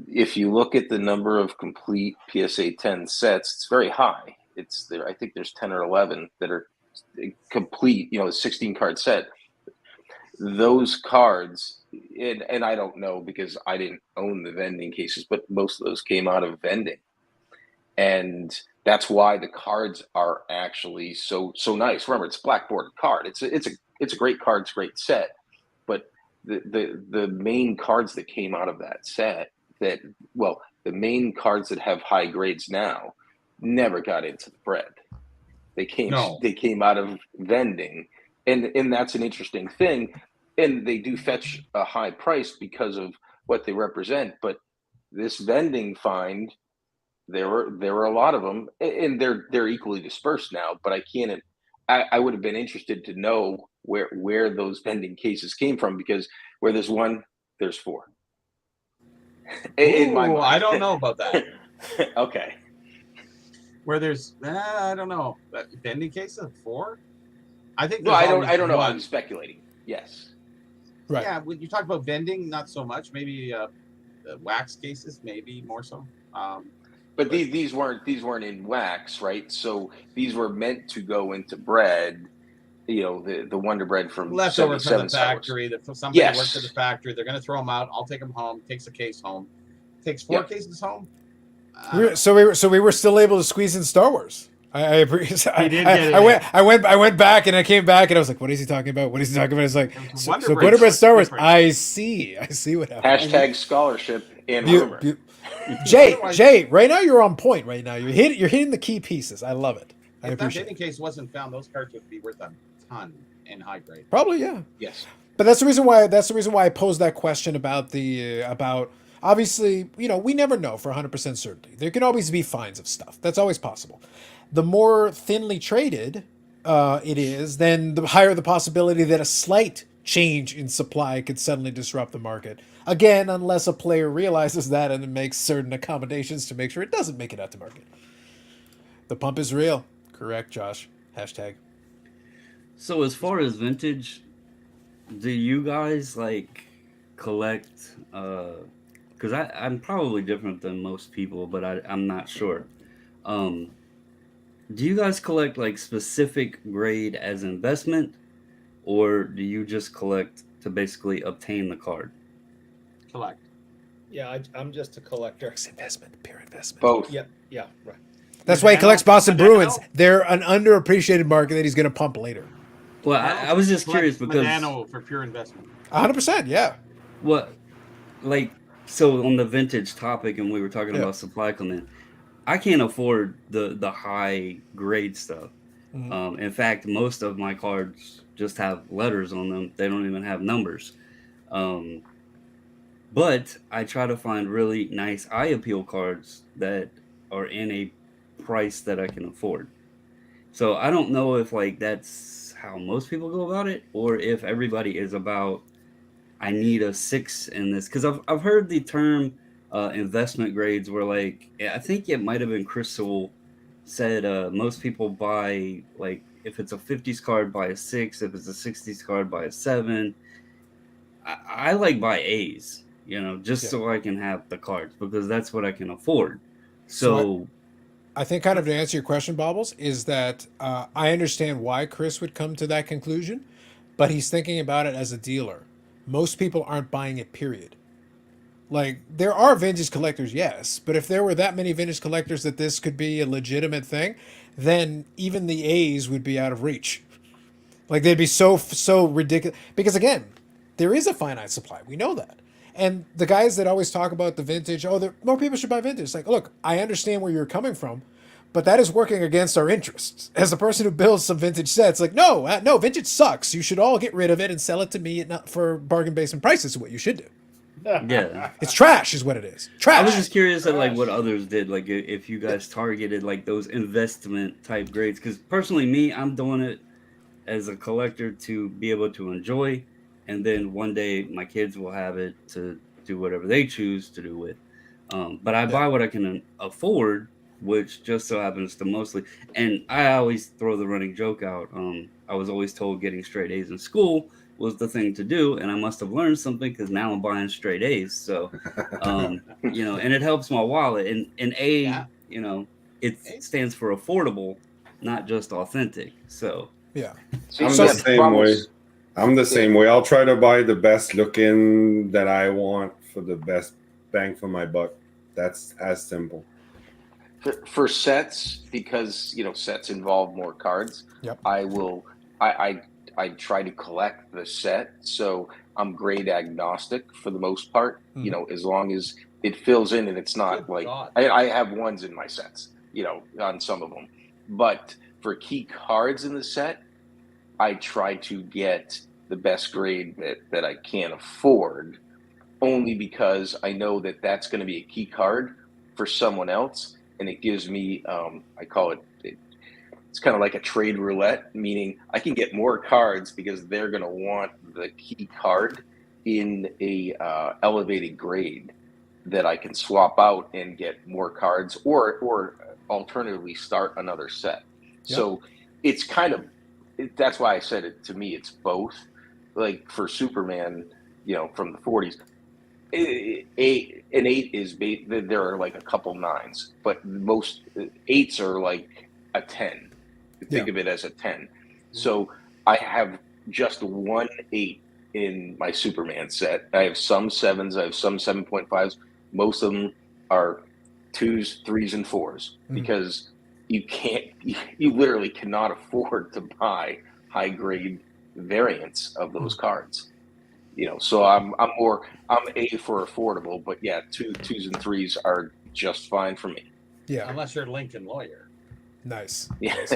If you look at the number of complete PSA 10 sets, it's very high. It's there. I think there's 10 or 11 that are complete. A 16 card set. Those cards, and I don't know because I didn't own the vending cases, but most of those came out of vending, and that's why the cards are actually so nice. Remember, it's a black bordered card. It's a great card. It's a great set, but the main cards that came out of that set, the main cards that have high grades now, never got into the bread. They came out of vending, and that's an interesting thing. And they do fetch a high price because of what they represent. But this vending find, there were a lot of them, and they're equally dispersed now. But I would have been interested to know where those vending cases came from, because where there's one, there's four. In my mind. I don't know about that. Okay. Where there's, I don't know, vending cases of 4. I think. No, I don't know. I'm speculating. Yes. Right. Yeah, when you talk about vending, not so much. Maybe wax cases, maybe more so. But these weren't in wax, right? So these were meant to go into bread. The Wonder Bread from leftover from the factory. Somebody worked at the factory. They're going to throw them out. I'll take them home. Takes a case home. Takes 4 cases home. So we were still able to squeeze in Star Wars. I went back and I came back and I was like, what is he talking about? What is he talking about? It's like, so Wonder Bread Star Wars. Different. I see what happened. Hashtag scholarship and rumor. Jay, right now you're on point. Right now you're hitting the key pieces. I love it. If that vending case wasn't found, those cards would be worth a ton in high grade. Probably, yeah. Yes. But that's the reason why I posed that question about obviously, we never know for 100% certainty. There can always be finds of stuff. That's always possible. The more thinly traded it is, then the higher the possibility that a slight change in supply could suddenly disrupt the market. Again, unless a player realizes that and makes certain accommodations to make sure it doesn't make it out to market. The pump is real. Correct, Josh. Hashtag. So as far as vintage, do you guys collect? Because I'm probably different than most people, but I'm not sure. Do you guys collect specific grade as investment, or do you just collect to basically obtain the card? Collect. Yeah, I'm just a collector. It's investment, pure investment. Both. Yeah, right. That's why he collects Boston Bruins. They're an underappreciated market that he's going to pump later. Well, I was just curious because Manano for pure investment. 100%, yeah. What, so on the vintage topic, and we were talking about supply come in. I can't afford the high grade stuff. In fact, most of my cards just have letters on them. They don't even have numbers. Um, but I try to find really nice eye appeal cards that are in a price that I can afford. So I don't know if like that's how most people go about it, or if everybody is about I need a 6 in this, because I've heard the term investment grades where like I think it might have been Crystal said most people buy like if it's a 50s card buy a 6, if it's a 60s card buy a 7. I like buy A's, just Yeah. so I can have the cards because that's what I can afford. So So I think kind of to answer your question, Bobbles, is that I understand why Chris would come to that conclusion, but he's thinking about it as a dealer. Most people aren't buying it, period. Like, there are vintage collectors, yes, but if there were that many vintage collectors that this could be a legitimate thing, then even the A's would be out of reach. Like, they'd be so ridiculous. Because, again, there is a finite supply. We know that. And the guys that always talk about the vintage, more people should buy vintage. It's like, look, I understand where you're coming from, but that is working against our interests. As a person who builds some vintage sets, like, no, vintage sucks. You should all get rid of it and sell it to me for bargain basement prices is what you should do. yeah. It's trash is what it is. Trash. I was just curious at like what others did, like if you guys targeted like those investment type grades. Because personally, me, I'm doing it as a collector to be able to enjoy, and then one day my kids will have it to do whatever they choose to do with. But I buy what I can afford, which just so happens to mostly. And I always throw the running joke out. I was always told getting straight A's in school was the thing to do, and I must have learned something because now I'm buying straight A's. So, and it helps my wallet. And A, Yeah. it stands for affordable, not just authentic. So, Yeah. See, I'm So- the same way. I'm the same way. I'll try to buy the best looking that I want for the best bang for my buck. That's as simple. for sets, because sets involve more cards. Yep. I try to collect the set, so I'm grade agnostic for the most part. As long as it fills in and it's not Good like God. I have ones in my sets, on some of them. But for key cards in the set, I try to get the best grade that I can afford, only because I know that that's going to be a key card for someone else, and it gives me I call it's kind of like a trade roulette, meaning I can get more cards because they're going to want the key card in a elevated grade that I can swap out and get more cards, or alternatively start another set. Yep. So it's kind of that's why I said it. To me, it's both. Like for Superman, from the 40s, an 8 is there are like a couple 9s, but most 8s are like a 10. Think of it as a 10. So I have just one 8 in my Superman set. I have some 7s, I have some 7.5s. Most of them are 2s, 3s, and 4s because you literally cannot afford to buy high grade variants of those cards. So I'm A for affordable, but yeah, 2s and 3s are just fine for me. Yeah. Unless you're Lincoln Lawyer. Nice. Yeah. Nice.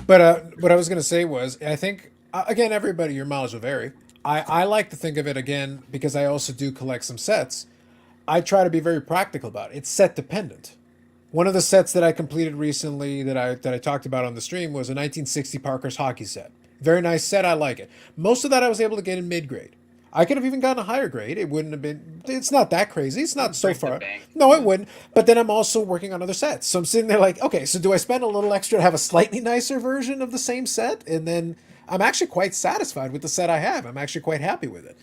But what I was going to say was, I think, again, everybody, your mileage will vary. I like to think of it, again, because I also do collect some sets. I try to be very practical about it. It's set dependent. One of the sets that I completed recently that I talked about on the stream was a 1960 Parker's hockey set. Very nice set. I like it. Most of that I was able to get in mid grade. I could have even gotten a higher grade. It wouldn't have been. It's not that crazy. It's not so Break the far. bank. No, it wouldn't. But then I'm also working on other sets. So I'm sitting there like, okay, so do I spend a little extra to have a slightly nicer version of the same set? And then I'm actually quite satisfied with the set I have. I'm actually quite happy with it.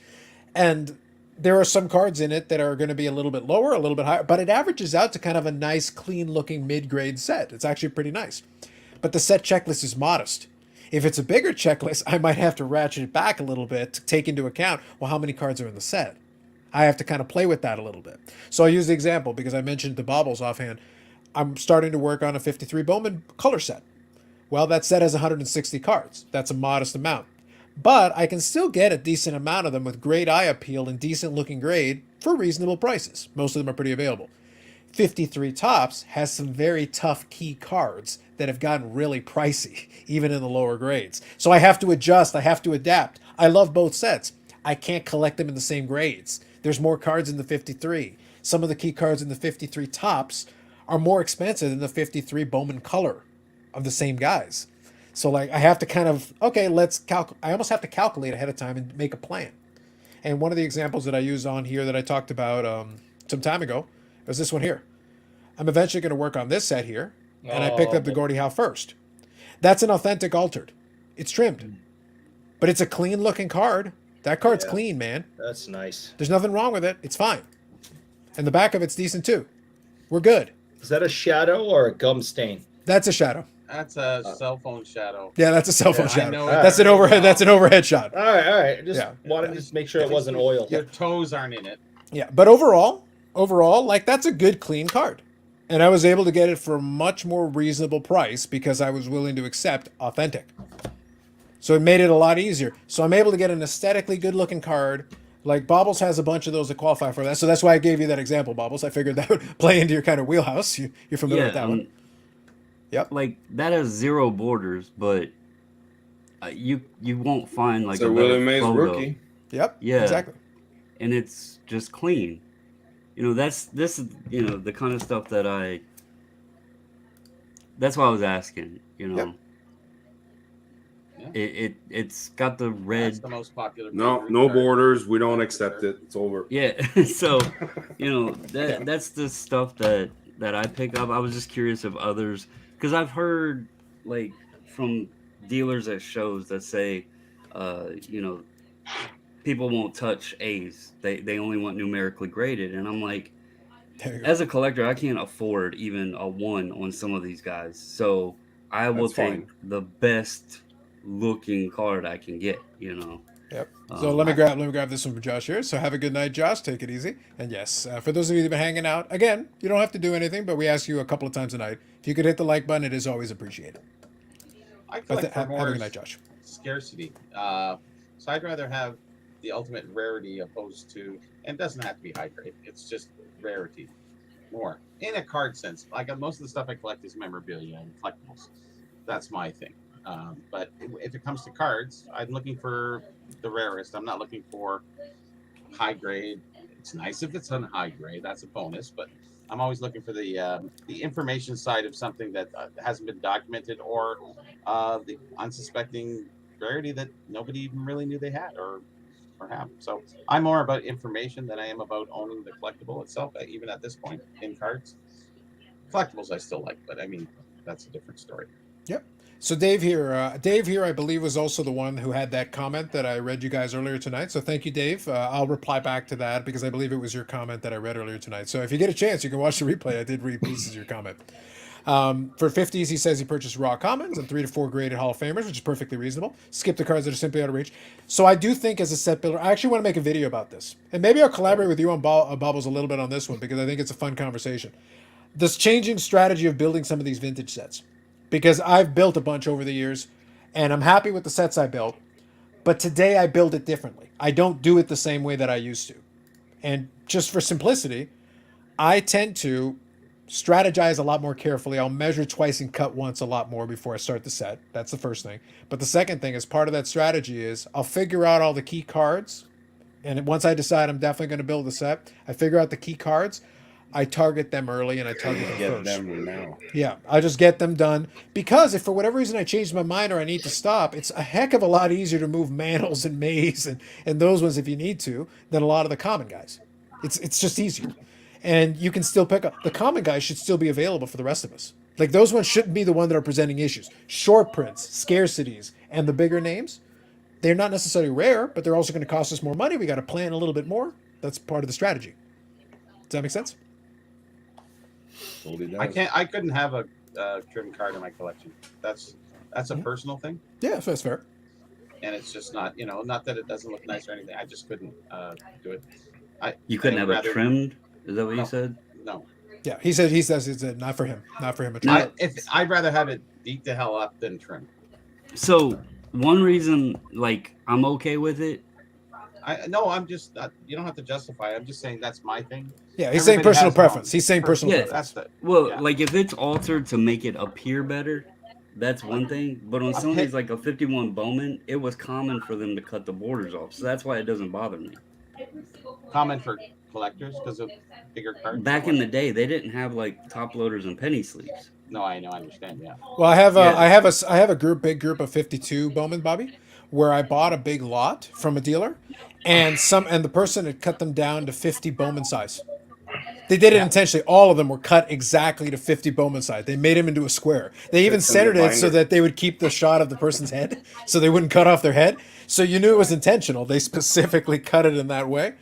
And there are some cards in it that are going to be a little bit lower, a little bit higher, but it averages out to kind of a nice, clean-looking mid-grade set. It's actually pretty nice. But the set checklist is modest. If it's a bigger checklist, I might have to ratchet it back a little bit to take into account, well, how many cards are in the set? I have to kind of play with that a little bit. So I'll use the example because I mentioned the baubles offhand. I'm starting to work on a 53 Bowman color set. Well, that set has 160 cards. That's a modest amount. But I can still get a decent amount of them with great eye appeal and decent looking grade for reasonable prices. Most of them are pretty available. 53 Tops has some very tough key cards that have gotten really pricey, even in the lower grades. So I have to adjust, I have to adapt. I love both sets. I can't collect them in the same grades. There's more cards in the 53. Some of the key cards in the 53 Tops are more expensive than the 53 Bowman Color of the same guys. So like I have to kind of, okay, I almost have to calculate ahead of time and make a plan. And one of the examples that I use on here that I talked about some time ago was this one here. I'm eventually going to work on this set here, and I picked up the Gordie Howe first. That's an authentic altered. It's trimmed, but it's a clean looking card. That card's clean, man. That's nice. There's nothing wrong with it. It's fine. And the back of it's decent too. We're good. Is that a shadow or a gum stain? That's a shadow. That's a cell phone shadow. Yeah, that's a cell phone I shadow. know That's it an very overhead. well. That's an overhead shot. All right. Just Yeah. wanted to make sure it wasn't oil. Your toes aren't in it. Yeah, but overall, like that's a good clean card. And I was able to get it for a much more reasonable price because I was willing to accept authentic. So it made it a lot easier. So I'm able to get an aesthetically good looking card. Like Bobbles has a bunch of those that qualify for that. So that's why I gave you that example, Bobbles. I figured that would play into your kind of wheelhouse. You're familiar with that one. Yep. Like that has 0 borders, but you won't find like It's a better Willie Mays photo. rookie. Yep. Yeah. Exactly. And it's just clean. This is the kind of stuff that that's why I was asking, Yep. It's got the red. That's the most popular. No favorite card. borders. We don't accept it. It's over. Yeah. So, that's the stuff that I pick up. I was just curious if others, because I've heard like from dealers at shows that say, people won't touch A's. They only want numerically graded. And I'm like, There you go. as a collector, I can't afford even a 1 on some of these guys. So I will That's take fine. the best looking card I can get, Yep. So let me grab this one for Josh here. So have a good night, Josh. Take it easy. And yes, for those of you that have been hanging out, again, you don't have to do anything, but we ask you a couple of times a night. If you could hit the like button, it is always appreciated. I But collect for have a more good night, Josh. scarcity. So I'd rather have the ultimate rarity opposed to, and it doesn't have to be high grade. It's just rarity, more in a card sense. Like most of the stuff I collect is memorabilia and collectibles. That's my thing. But if it comes to cards, I'm looking for the rarest. I'm not looking for high grade. It's nice if it's on high grade. That's a bonus. But I'm always looking for the information side of something that hasn't been documented, or the unsuspecting rarity that nobody even really knew they had or have. So I'm more about information than I am about owning the collectible itself. Even at this point in cards, collectibles I still like, but I mean that's a different story. Yep. So Dave here, I believe, was also the one who had that comment that I read you guys earlier tonight. So thank you, Dave. I'll reply back to that because I believe it was your comment that I read earlier tonight. So if you get a chance, you can watch the replay. I did read pieces of your comment. For 50s, he says he purchased raw commons and 3 to 4 graded Hall of Famers, which is perfectly reasonable. Skip the cards that are simply out of reach. So I do think as a set builder, I actually want to make a video about this. And maybe I'll collaborate with you on Bobbles a little bit on this one because I think it's a fun conversation. This changing strategy of building some of these vintage sets. Because I've built a bunch over the years, and I'm happy with the sets I built. But today I build it differently. I don't do it the same way that I used to. And just for simplicity, I tend to strategize a lot more carefully. I'll measure twice and cut once a lot more before I start the set. That's the first thing. But the second thing is part of that strategy is I'll figure out all the key cards. And once I decide I'm definitely going to build the set, I figure out the key cards. I target them early and I target them Get first. them now. Yeah, I just get them done. Because if for whatever reason I change my mind or I need to stop, it's a heck of a lot easier to move Manels and Mays and those ones if you need to than a lot of the common guys. It's just easier. And you can still pick up. The common guys should still be available for the rest of us. Like those ones shouldn't be the one that are presenting issues. Short prints, scarcities, and the bigger names, they're not necessarily rare, but they're also going to cost us more money. We got to plan a little bit more. That's part of the strategy. Does that make sense? Totally does. I couldn't have a trim card in my collection. That's a personal thing, Yeah, that's fair. and it's just not not that it doesn't look nice or anything. I just couldn't do it. You couldn't I'd have it rather- trimmed? Is that what No. you said? No, Yeah, he says it's not for him. Not for him at all. I'd rather have it beat the hell up than trim. So one reason, like, I'm okay with it, No, I'm just you don't have to justify. I'm just saying that's my thing. Yeah, he's saying Everybody personal has their own. preference. He's saying personal Yeah. preference. That's the Well, yeah. like if it's altered to make it appear better, that's one thing. But on some of these, like a 51 Bowman, it was common for them to cut the borders off, so that's why it doesn't bother me. Common for collectors because of bigger cards. Back in the day, they didn't have like top loaders and penny sleeves. No, I know, I understand. Yeah. Well, I have a, Yeah. I have a big group of 52 Bowman, Bobby, where I bought a big lot from a dealer, and the person had cut them down to 50 Bowman size. They did it Yeah. intentionally. All of them were cut exactly to 50 Bowman size. They made him into a square. They even Fits in the centered it so binder. that they would keep the shot of the person's head, so they wouldn't cut off their head. So you knew it was intentional. They specifically cut it in that way,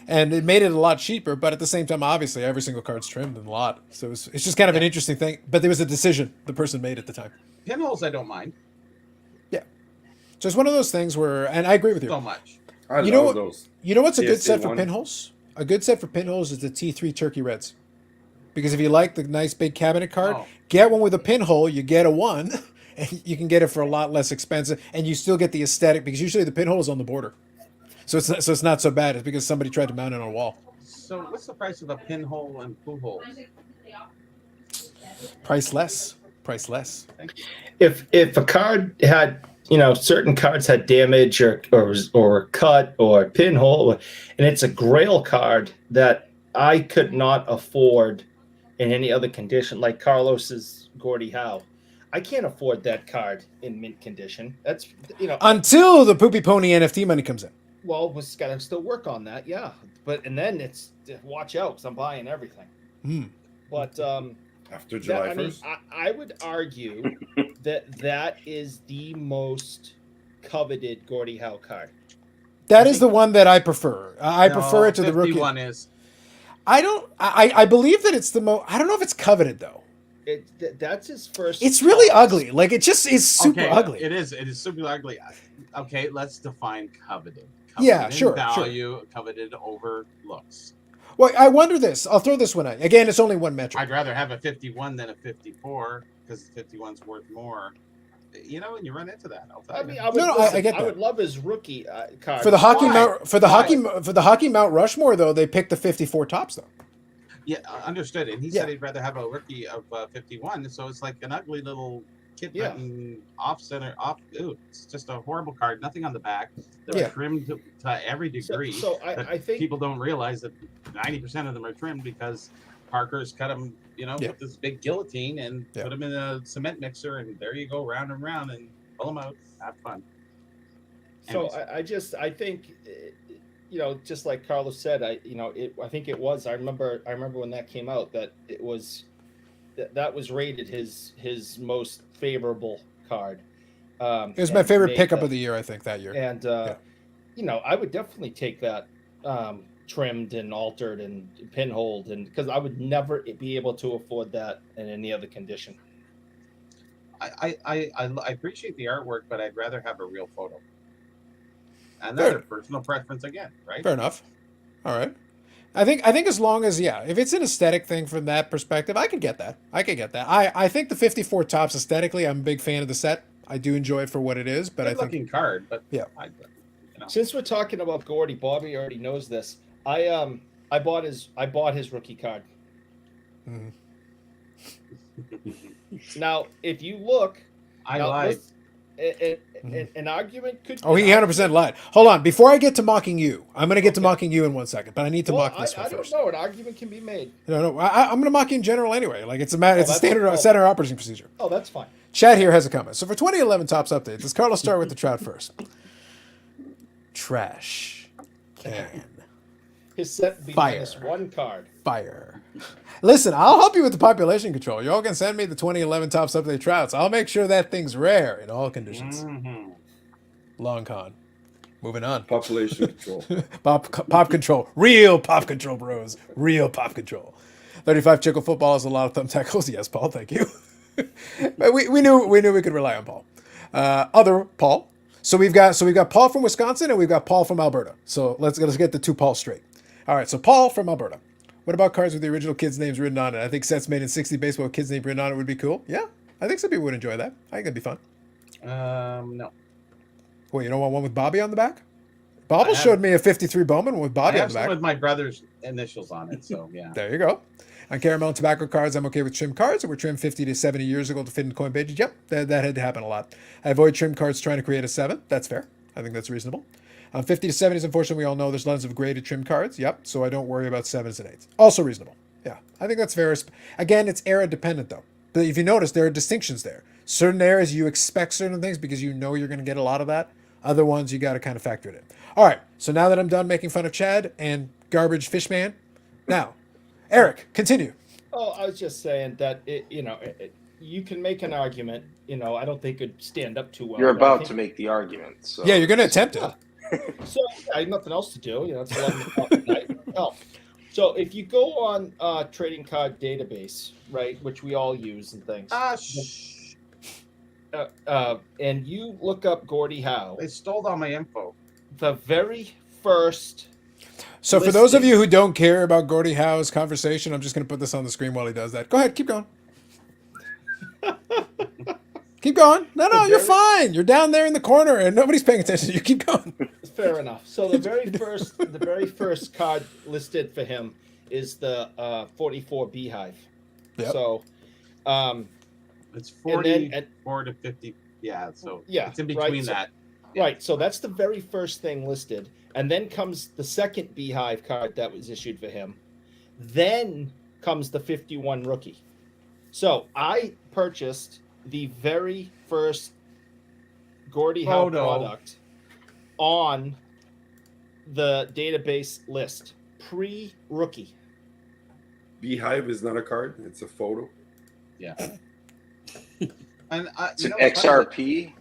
and it made it a lot cheaper. But at the same time, obviously, every single card's trimmed in the lot. So it's just kind of an interesting thing. But there was a decision the person made at the time. Pinholes, I don't mind Yeah. So it's one of those things where, and I agree with you. so much. I You know love what- those. You know what's a good TSA set for one. pinholes? A good set for pinholes is the T3 Turkey Reds. Because if you like the nice big cabinet card, Oh. get one with a pinhole, you get a one, and you can get it for a lot less expensive, and you still get the aesthetic, because usually the pinhole is on the border. So it's not so bad. It's because somebody tried to mount it on a wall. So what's the price of a pinhole and poo hole? Priceless. Priceless. Thank you. If a card had, certain cards had damage or cut or pinhole, and it's a Grail card that I could not afford in any other condition, like Carlos's Gordie Howe. I can't afford that card in mint condition. That's Until the Poopy Pony NFT money comes in. well, we got to still work on that, yeah. And then it's watch out because I'm buying everything. Hmm. But After July I mean, 1st. I would argue that is the most coveted Gordie Howe card. That is the one that I prefer. I prefer it to the rookie. 51 is. I believe that it's the most. I don't know if it's coveted though. That's his first. It's really ugly. Like it just is super Okay, ugly. It is super ugly. Okay, let's define coveted. Yeah, Coveted in sure. Value, coveted over looks. Well, I wonder this. I'll throw this one out. Again, it's only one metric. I'd rather have a 51 than a 54 because 51's worth more. And you run into that. I'll tell I you. mean, I would, No, I get I that. would love his rookie card For the hockey Why? mount, for the Why? hockey Mount Rushmore though, they picked the 54 tops though. Yeah, understood. And he Yeah. said he'd rather have a rookie of 51. So it's like an ugly little kid Yeah. button off center. Ooh, it's just a horrible card. Nothing on the back. They're Yeah. trimmed to every degree. So but I think people don't realize that 90% of them are trimmed because Parker's cut them, Yeah. with this big guillotine and Yeah. put them in a cement mixer, and there you go, round and round, and pull them out. Have fun. so. Anyways. I think, just like Carlos said, I think it was. I remember when that came out that it was that was rated his most favorable card. It was my favorite pickup of the year, I think, that year. And I would definitely take that trimmed and altered and pinholed, and because I would never be able to afford that in any other condition. I appreciate the artwork, but I'd rather have a real photo. And Fair. that's a personal preference again, right? Fair enough. All right. I think as long as if it's an aesthetic thing from that perspective, I could get that. I think the 54 tops aesthetically, I'm a big fan of the set. I do enjoy it for what it is, but Good I think looking card, but Yeah. Since we're talking about Gordie, Bobby already knows this. I bought his rookie card. Mhm. Now, if you look, I now, lied. an argument could. Oh, he 100% lied. Hold on. Before I get to mocking you, I'm going to get to mocking you in 1 second, but I need to Well, mock this one I don't first. know. An argument can be made. No, I'm going to mock you in general anyway. Like it's a matter. It's a that's- standard operating procedure. Oh, that's fine. Chad here has a comment. So for 2011 Tops Update, does Carlos start with the Trout first? Trash can His set would be Fire. -1 card. fire. Listen, I'll help you with the population control. Y'all can send me the 2011 Tops Update Trouts. I'll make sure that thing's rare in all conditions. Mhm. Long con. Moving on. Population control. Pop control. Real pop control, bros. Real pop control. 35 Chickle football is a lot of thumb tackles. Yes, Paul, thank you. But we knew we could rely on Paul. Other Paul. So we've got Paul from Wisconsin and we've got Paul from Alberta. So let's get the two Pauls straight. All right, so Paul from Alberta. What about cards with the original kids' names written on it? I think sets made in 60 baseball with kids' name written on it would be cool. Yeah, I think some people would enjoy that. I think it'd be fun. No. Wait, you don't want one with Bobby on the back? Bobble I have- showed me a 53 Bowman with I Bobby on have the some back. with my brother's initials on it, so yeah. There you go. On caramel and tobacco cards, I'm okay with trim cards that were trimmed 50 to 70 years ago to fit in coin pages. Yep, that had to happen a lot. I avoid trim cards trying to create a 7. That's fair. I think that's reasonable. 50 to 70s, unfortunately, we all know there's lots of graded trim cards. Yep, so I don't worry about 7s and 8s. Also reasonable. Yeah, I think that's fair. Again, it's era dependent, though. But if you notice, there are distinctions there. Certain eras, you expect certain things because you know you're going to get a lot of that. Other ones, you got to kind of factor it in. All right, so now that I'm done making fun of Chad and Garbage Fishman, now, Eric, continue. Oh, I was just saying that you can make an argument. I don't think it'd stand up too well. You're but I about think- to make the argument. So Yeah, you're going to attempt it. So I have nothing else to do. It's 11 o'clock at night. Oh, so if you go on trading card database, right, which we all use and things, and you look up Gordie Howe, They stole all my info. the very first. So for those of you who don't care about Gordie Howe's conversation, I'm just going to put this on the screen while he does that. Go ahead, keep going. Keep going. No, you're fine. You're down there in the corner and nobody's paying attention. You keep going. Fair enough. So the very first card listed for him is the 44 Beehive. Yep. So, It's 44 and to 50. Yeah, so Yeah, it's in right, between so- that. right. So that's the very first thing listed, and then comes the second Beehive card that was issued for him. Then comes the 51 rookie. So I purchased the very first Gordie Howe Photo. product on the database list, pre-rookie. Beehive is not a card; it's a photo. Yeah. And it's an XRP.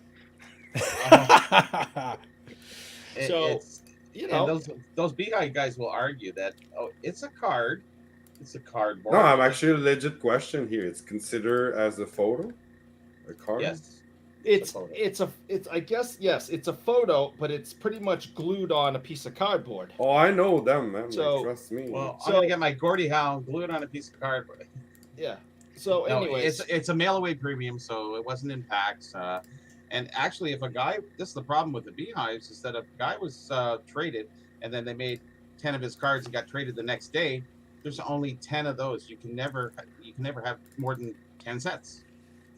So, it's, and those Beehive guys will argue that it's a card. It's a cardboard. No, I'm actually a legit question here. It's considered as a photo, a card. Yes. It's photo. I guess yes, it's a photo, but it's pretty much glued on a piece of cardboard. Oh, I know them, man. So- Trust me. Well, So- I'm gonna get my Gordie Howe glued on a piece of cardboard. Yeah. So No, anyways, it's a mail away premium, so it wasn't in packs. And actually, if a guy, this is the problem with the Beehives, is that if a guy was traded and then they made 10 of his cards and got traded the next day, there's only 10 of those. You can never have more than 10 sets,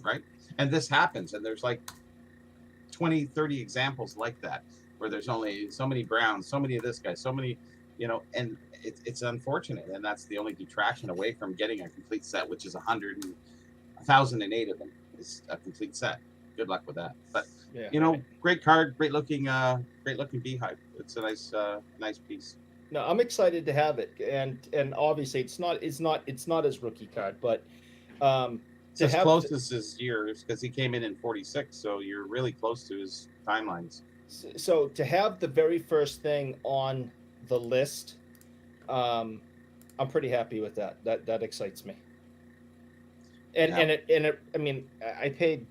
right? And this happens, and there's like 20, 30 examples like that, where there's only so many Browns, so many of this guy, so many, and it's unfortunate, and that's the only detraction away from getting a complete set, which is 1,008 of them is a complete set. Good luck with that. But yeah, great card, great looking Beehive. It's a nice piece. no, I'm excited to have it, and obviously it's not his rookie card, but It's as close as his years because he came in 46, so you're really close to his timelines. So to have the very first thing on the list, I'm pretty happy with that. That excites me. And I mean, I paid,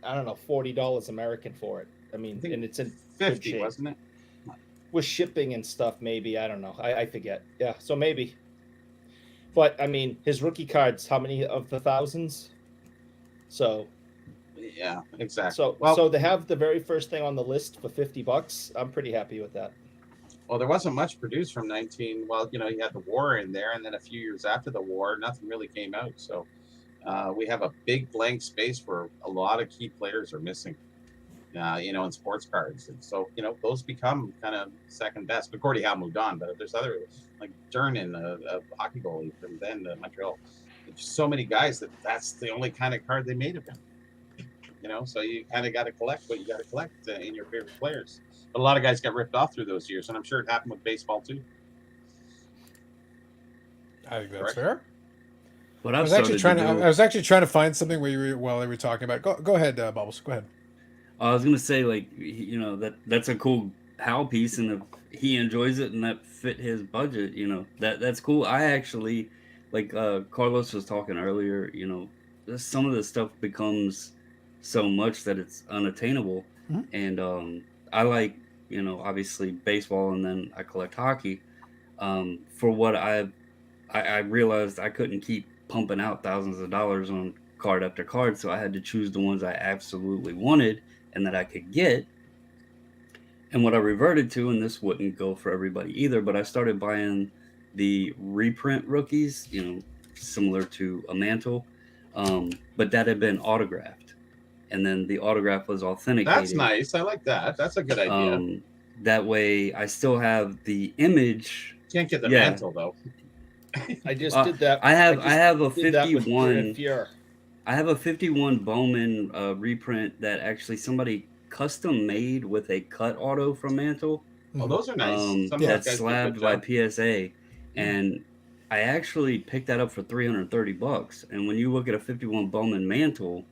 I don't know, $40 American for it. I mean, and it's in good 50, shape. wasn't it? With shipping and stuff, maybe, I don't know. I forget. Yeah, so maybe. But I mean, his rookie cards, how many of the thousands? So Yeah, exactly. so to have the very first thing on the list for $50, I'm pretty happy with that. Well, there wasn't much produced from 19. Well, you had the war in there, and then a few years after the war, nothing really came out. So we have a big blank space where a lot of key players are missing, in sports cards. And so, those become kind of second best. But Gordie Howe moved on, but there's other, like Durnan, a hockey goalie from then Montreal. There's so many guys that's the only kind of card they made of him. So you kind of got to collect what you got to collect in your favorite players. But a lot of guys got ripped off through those years, and I'm sure it happened with baseball too. I think that's Correct. fair. What I I've was actually started trying to to. do, I was actually trying to find something while they were talking about. Go ahead, Bubbles. Go ahead. I was gonna say, like, that's a cool Howe piece, and if he enjoys it and that fit his budget, that's cool. I actually, like Carlos was talking earlier, some of the stuff becomes so much that it's unattainable. Mhm. And I like, obviously baseball, and then I collect hockey. For what I realized I couldn't keep pumping out thousands of dollars on card after card, so I had to choose the ones I absolutely wanted and that I could get. And what I reverted to, and this wouldn't go for everybody either, but I started buying the reprint rookies, similar to a mantle, but that had been autographed. And then the autograph was authenticated. That's nice. I like that. That's a good idea. That way I still have the image. Can't get the mantle though. I just did that. I have a did that with 51. Fear. I have a 51 Bowman reprint that actually somebody custom made with a cut auto from Mantle. Oh, those are nice. Some of those That's guys do a slabbed good by job. PSA, and I actually picked that up for $330. And when you look at a 51 Bowman Mantle,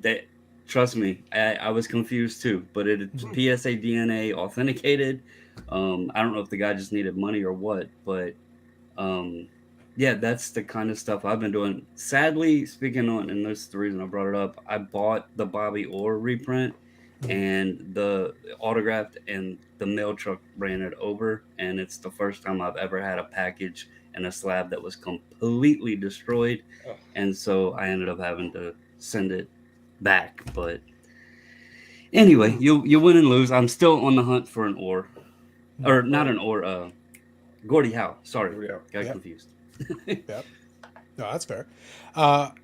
that, trust me, I was confused too. But it's PSA DNA authenticated. I don't know if the guy just needed money or what, but yeah, that's the kind of stuff I've been doing. Sadly, speaking on, and this is the reason I brought it up, I bought the Bobby Orr reprint and the autographed, and the mail truck ran it over. And it's the first time I've ever had a package and a slab that was completely destroyed. Oh. And so I ended up having to send it back. But anyway, you win and lose. I'm still on the hunt for an Orr. Or not an Orr, Gordie Howe. Sorry, got confused. Yep. No, that's fair.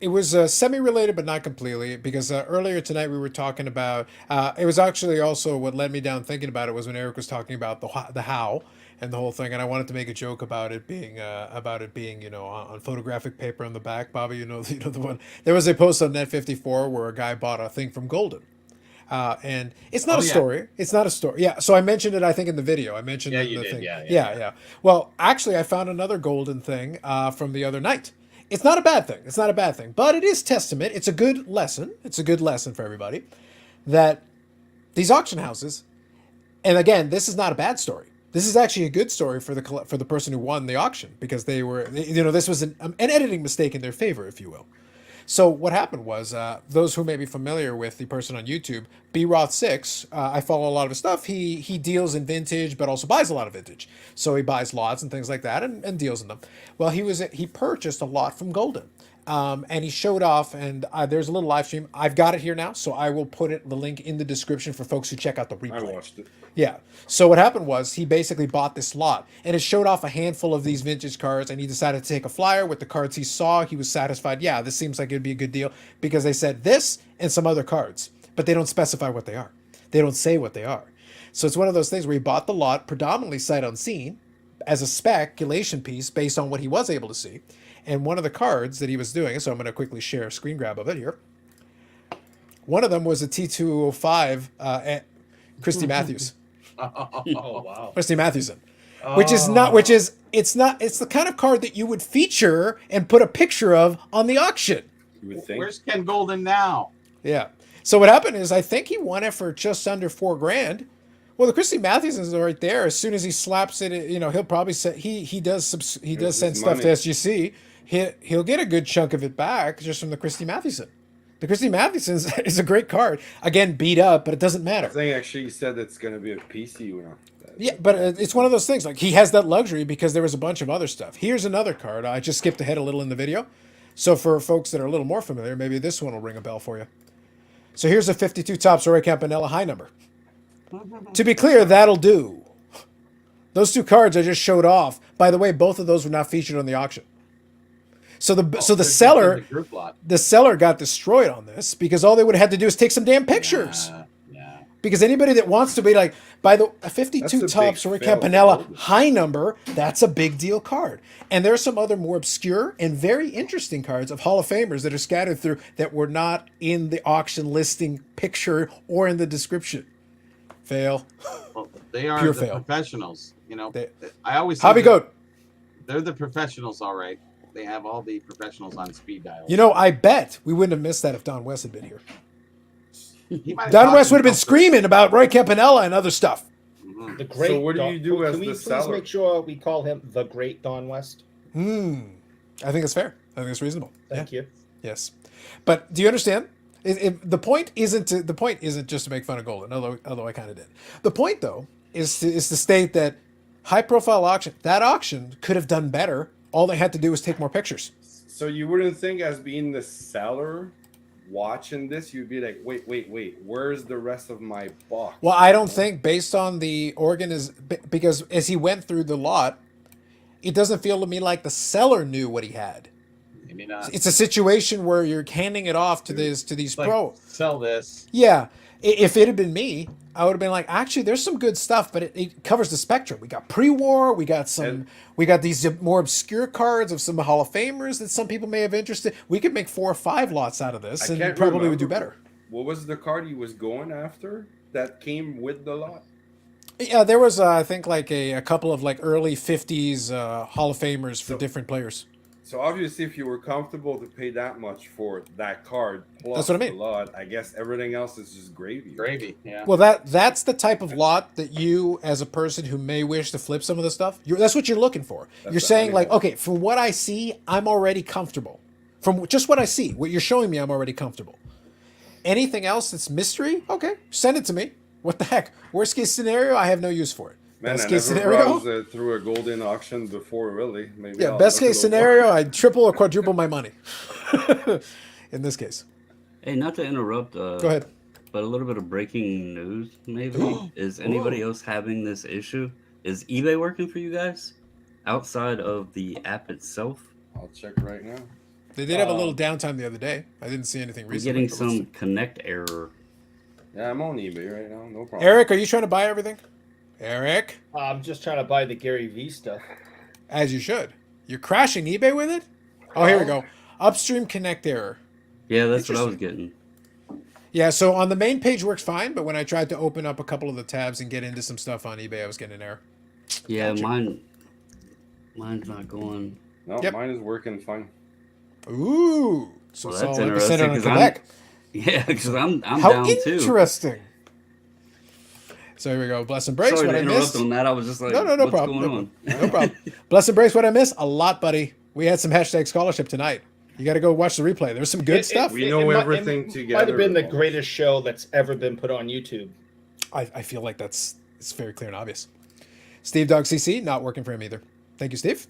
It was semi-related, but not completely, because earlier tonight we were talking about. It was actually also what led me down thinking about it was when Eric was talking about the how and the whole thing, and I wanted to make a joke about it being on photographic paper on the back. Bobby, the one. There was a post on Net54 where a guy bought a thing from Goldin. And it's not a story. It's not a story. Yeah. So I mentioned it, I think, in the video. I mentioned it in the thing. Yeah. Well, actually, I found another Goldin thing from the other night. It's not a bad thing. But it is testament. It's a good lesson. It's a good lesson for everybody that these auction houses, and again, this is not a bad story. This is actually a good story for the person who won the auction, because this was an editing mistake in their favor, if you will. So what happened was, those who may be familiar with the person on YouTube, B-Roth6, I follow a lot of his stuff. He deals in vintage, but also buys a lot of vintage. So he buys lots and things like that and deals in them. Well, he purchased a lot from Goldin. And he showed off, and there's a little live stream. I've got it here now, so I will put the link in the description for folks who check out the replay. I watched it. Yeah. So what happened was he basically bought this lot, and it showed off a handful of these vintage cards, and he decided to take a flyer with the cards he saw. He was satisfied. Yeah, this seems like it'd be a good deal, because they said this and some other cards, but they don't specify what they are. They don't say what they are. So it's one of those things where he bought the lot predominantly sight unseen as a speculation piece based on what he was able to see. And one of the cards that he was doing, so I'm going to quickly share a screen grab of it here. One of them was a T205 Christy Matthews. Oh wow. Christy Mathewson. It's the kind of card that you would feature and put a picture of on the auction. You would think. Where's Ken Goldin now? Yeah. So what happened is, I think he won it for just under $4,000. Well, the Christy Mathewson's right there. As soon as he slaps it, he'll probably say he does send stuff to SGC. He'll get a good chunk of it back just from the Christy Mathewson. The Christy Mathewson is a great card. Again, beat up, but it doesn't matter. I think actually you said it's going to be a PC one. Yeah, but it's one of those things. Like, he has that luxury because there was a bunch of other stuff. Here's another card. I just skipped ahead a little in the video. So for folks that are a little more familiar, maybe this one will ring a bell for you. So here's a 52 Topps Roy Campanella high number. To be clear, that'll do. Those two cards I just showed off. By the way, both of those were not featured on the auction. So the seller got destroyed on this, because all they would have had to do is take some damn pictures. Yeah. Because anybody that wants to be like, by the 52 Topps Roy Campanella high number, that's a big deal card. And there are some other more obscure and very interesting cards of Hall of Famers that are scattered through that were not in the auction listing picture or in the description. Fail. Well, they are Pure the fail. Professionals. I always Hobby Goat. They're the professionals, all right. They have all the professionals on speed dial. I bet we wouldn't have missed that if Don West had been here. Don West would have been screaming about Roy Campanella and other stuff. Mm-hmm. The great. So what do you do as Can we the please seller? make sure we call him the Great Don West? I think it's fair. I think it's reasonable. Thank you. Yes, but do you understand? The point isn't just to make fun of Goldin, although I kind of did. The point, though, is to state that high-profile auction could have done better. All they had to do was take more pictures. So you wouldn't think, as being the seller, watching this, you'd be like, wait, where's the rest of my box? Well, I don't think based on the because as he went through the lot, it doesn't feel to me like the seller knew what he had. Maybe not. It's a situation where you're handing it off to these It's like, pro. sell this. Yeah, if it had been me, I would have been like, actually, there's some good stuff, but it covers the spectrum. We got pre-war, we got these more obscure cards of some Hall of Famers that some people may have interested. We could make 4 or 5 lots out of this, and probably would do better. What was the card he was going after that came with the lot? Yeah, there was I think like a couple of like early 50s Hall of Famers for different players. So obviously, if you were comfortable to pay that much for that card plus That's what I mean. the lot, I guess everything else is just gravy. Gravy, yeah. Well, that's the type of lot that you, as a person who may wish to flip some of the stuff, that's what you're looking for. You're saying like, okay, from what I see, I'm already comfortable. From just what I see, what you're showing me, I'm already comfortable. Anything else that's mystery, okay, send it to me. What the heck? Worst case scenario, I have no use for it. Man, Best I case never scenario, browsed through a Goldin auction before, really. Maybe yeah. I'll Best look case it over. scenario, I triple or quadruple my money. In this case, Hey, not to interrupt. go ahead. But a little bit of breaking news, maybe. Is anybody else having this issue? Is eBay working for you guys outside of the app itself? I'll check right now. They did have a little downtime the other day. I didn't see anything We're recently. getting some connect error. Yeah, I'm on eBay right now. No problem. Eric, are you trying to buy everything? Eric, I'm just trying to buy the Gary V stuff. as you should. You're crashing eBay with it? Oh, here we go. Upstream connect error. Yeah, that's what I was getting. Yeah, so on the main page works fine, but when I tried to open up a couple of the tabs and get into some stuff on eBay, I was getting an error. Yeah, mine's not going. No, Yep. mine is working fine. Ooh. So Well, it's all that's like interesting, centered on 'cause Quebec. Yeah, because I'm How down too. interesting. So here we go. Bless and brace. Sorry What to I interrupt missed. on that. I was just like, No what's problem. going on? No problem. Bless and brace. What I missed? A lot, buddy. We had some hashtag scholarship tonight. You got to go watch the replay. There's some good stuff. We know everything together. Might have been the greatest show that's ever been put on YouTube. I feel like it's very clear and obvious. Steve Dog CC, not working for him either. Thank you, Steve.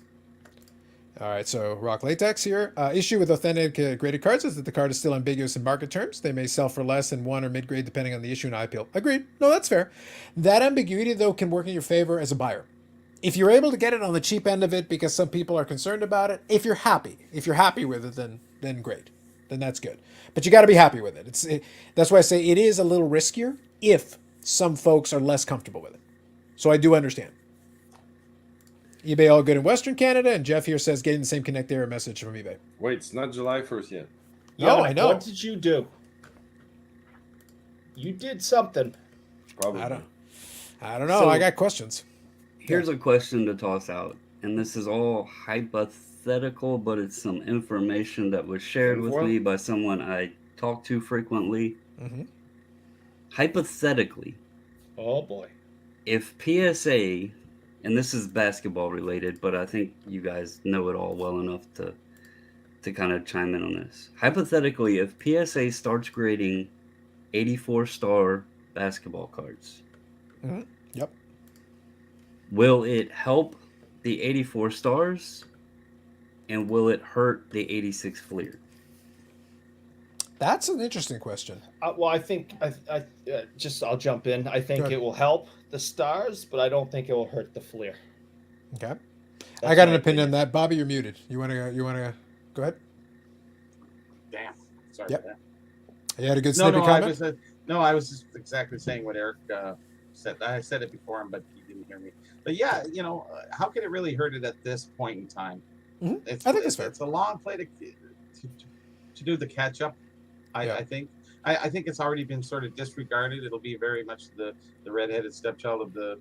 All right, so Rock Latex here. Issue with authentic graded cards is that the card is still ambiguous in market terms. They may sell for less than 1 or mid-grade depending on the issue and IPL. Agreed. No, that's fair. That ambiguity, though, can work in your favor as a buyer. If you're able to get it on the cheap end of it because some people are concerned about it, if you're happy with it, then great. Then that's good. But you got to be happy with it. That's why I say it is a little riskier if some folks are less comfortable with it. So I do understand. eBay all good in Western Canada, and Jeff here says getting the same connect error message from eBay. Wait, it's not July 1st yet. No, I know. What did you do? You did something. Probably. I don't know. So- I got questions. Here's a question to toss out, and this is all hypothetical, but it's some information that was shared with me by someone I talk to frequently. Mm-hmm. Hypothetically, Oh boy. if PSA, and this is basketball related, but I think you guys know it all well enough to kind of chime in on this. Hypothetically, if PSA starts grading 84-star basketball cards, Mm-hmm. Yep. will it help the 84 stars, and will it hurt the 86 Fleer? That's an interesting question. Well, I think I'll jump in. I think Good. it will help the stars, but I don't think it will hurt the Fleer. Okay. That's I got an my opinion on that. Bobby, you're muted. You wanna go ahead? Damn. Sorry Yep. for that. You had a good No, snippy comment? I was just exactly saying what Eric said. I said it before him, but he didn't hear me. But yeah, how can it really hurt it at this point in time? Mhm. It's, I think it's fair. It's a long play to do the catch up. Yeah. I think. I think it's already been sort of disregarded. It'll be very much the redheaded stepchild of the,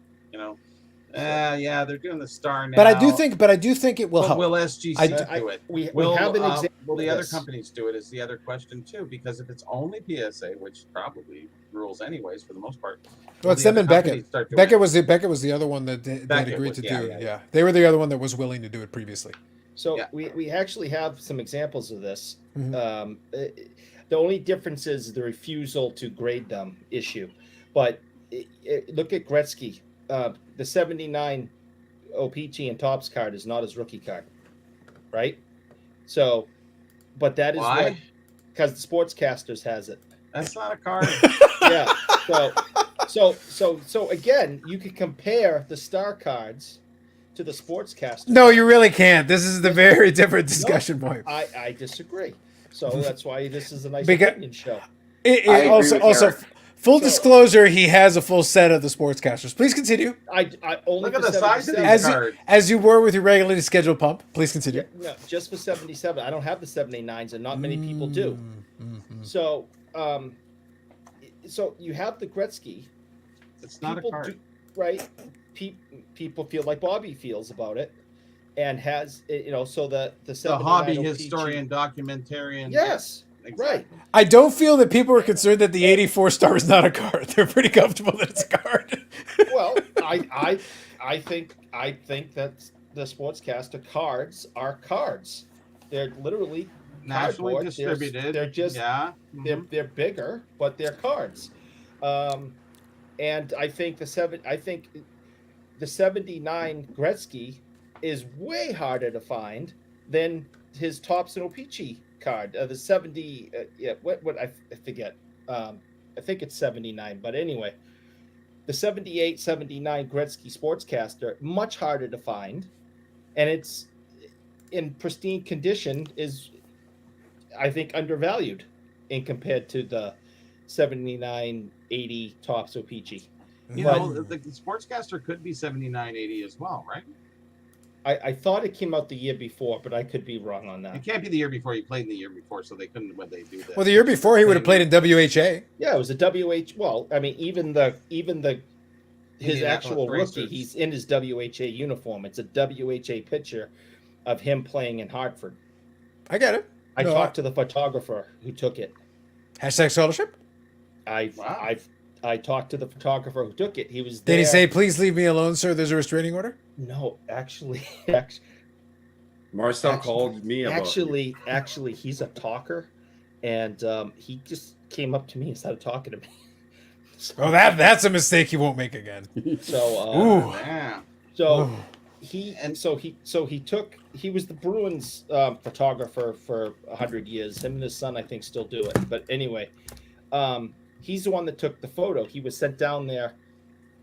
yeah, they're doing the star now. But I do think it will But help. will SGC do it? We Will, have an example. will the of other this. companies do it is the other question too, because if it's only PSA, which probably rules anyways for the most part. Well, it's them and Beckett. Beckett Beckett was the other one that agreed to do it. Yeah, they were the other one that was willing to do it previously. So Yeah. we actually have some examples of this. Mhm. The only difference is the refusal to grade them issue. But look at Gretzky. The 79 OPG and Topps card is not his rookie card, right? So, but that is Why? what because the Sportscasters has it. That's not a card. Yeah. So again, you could compare the star cards to the Sportscaster. No, you cards. really can't. This is the very different discussion point. I disagree. So that's why this is a nice Because- opinion show. I agree Also, with Eric. full disclosure, he has a full set of the Sportscasters. Please continue. I only Look at for the size of 77. these As cards. as you were with your regularly scheduled pump. Please continue. No, just for 77. I don't have the 79s, and not many people do. Mm-hmm. So, so you have the Gretzky. It's not a People card. right? People feel like Bobby feels about it, and has so the The 79 hobby OPG historian, documentarian. Yes, exactly. right. I don't feel that people are concerned that the 84 star is not a card. They're pretty comfortable that it's a card. Well, I think that the Sportscaster cards are cards. They're literally Nationally cardboard. distributed. They're just yeah. they're bigger, but they're cards. And I think the 79 Gretzky is way harder to find than his Thompson O-Pee-Chee card. The 70 what I forget. I think it's 79, but anyway, the 78 79 Gretzky Sportscaster, much harder to find, and it's in pristine condition, is I think undervalued in compared to the 79 80 Topps O-Pee-Chee. You But- know, the Sportscaster could be 7980 as well, right? I thought it came out the year before, but I could be wrong on It that. can't be the year before. You played in the year before, so they couldn't when they do that. Well, the year before he would have played in WHA. Yeah, it was a WH. Well, I mean, even the his Indianapolis actual rookie, Racers. he's in his WHA uniform. It's a WHA picture of him playing in Hartford. I get it. I No, talked to the photographer who took it. Hashtag scholarship. Wow. I talked to the photographer who took it. He was there. Did he say, "Please leave me alone, sir"? There's a restraining order. No, actually, Marcel Actu- called me about actually, he's a talker, and he just came up to me and started talking to me. So, Oh, that's a mistake he won't make again. so, Ooh. Yeah. so he was the Bruins photographer for 100 years. Him and his son, I think, still do it. But anyway, he's the one that took the photo. He was sent down there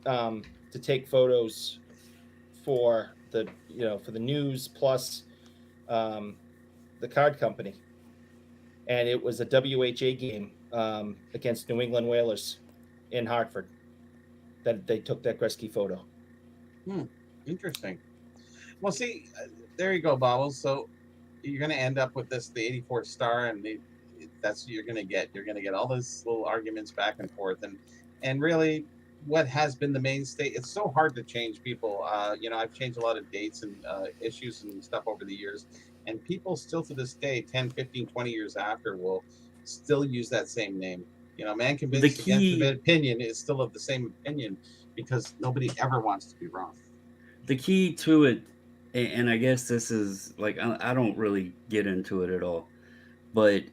to take photos for the news plus the card company, and it was a WHA game against New England Whalers in Hartford that they took that Gretzky photo. Interesting. Well, see, there you go, Bobbles. So you're going to end up with the 84 star, and that's what you're going to get. You're going to get all those little arguments back and forth, and really, what has been the mainstay? It's so hard to change people. I've changed a lot of dates and issues and stuff over the years, and people still to this day, 10, 15, 20 years after, will still use that same name. Man convinced against the opinion is still of the same opinion because nobody ever wants to be wrong. The key to it, and I guess this is like I don't really get into it at all, but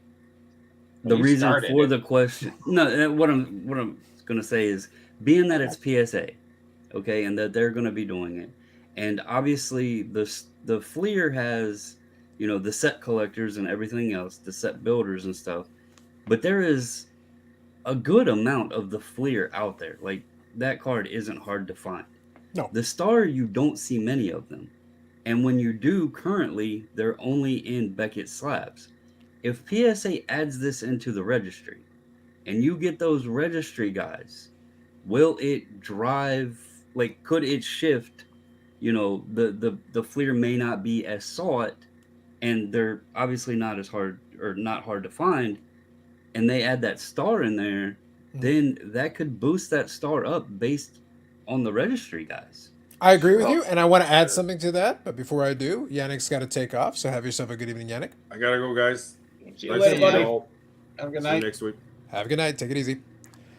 the You reason started for it. the question, no, what I'm gonna say is, being that it's PSA, okay, and that they're gonna be doing it, and obviously the Fleer has, the set collectors and everything else, the set builders and stuff, but there is a good amount of the Fleer out there. Like, that card isn't hard to find. No. The Star, you don't see many of them. And when you do currently, they're only in Beckett slabs. If PSA adds this into the registry and you get those registry guys, will it drive, like, could it shift, the Fleer may not be as sought and they're obviously not as hard or not hard to find, and they add that Star in there, then that could boost that Star up based on the registry guys. I agree with you, and I want to add something to that. But before I do, Yannick's got to take off. So have yourself a good evening, Yannick. I gotta go, guys. See you Nice later, to buddy. meet you all. Have a good See you night. next week. Have a good night. Take it easy.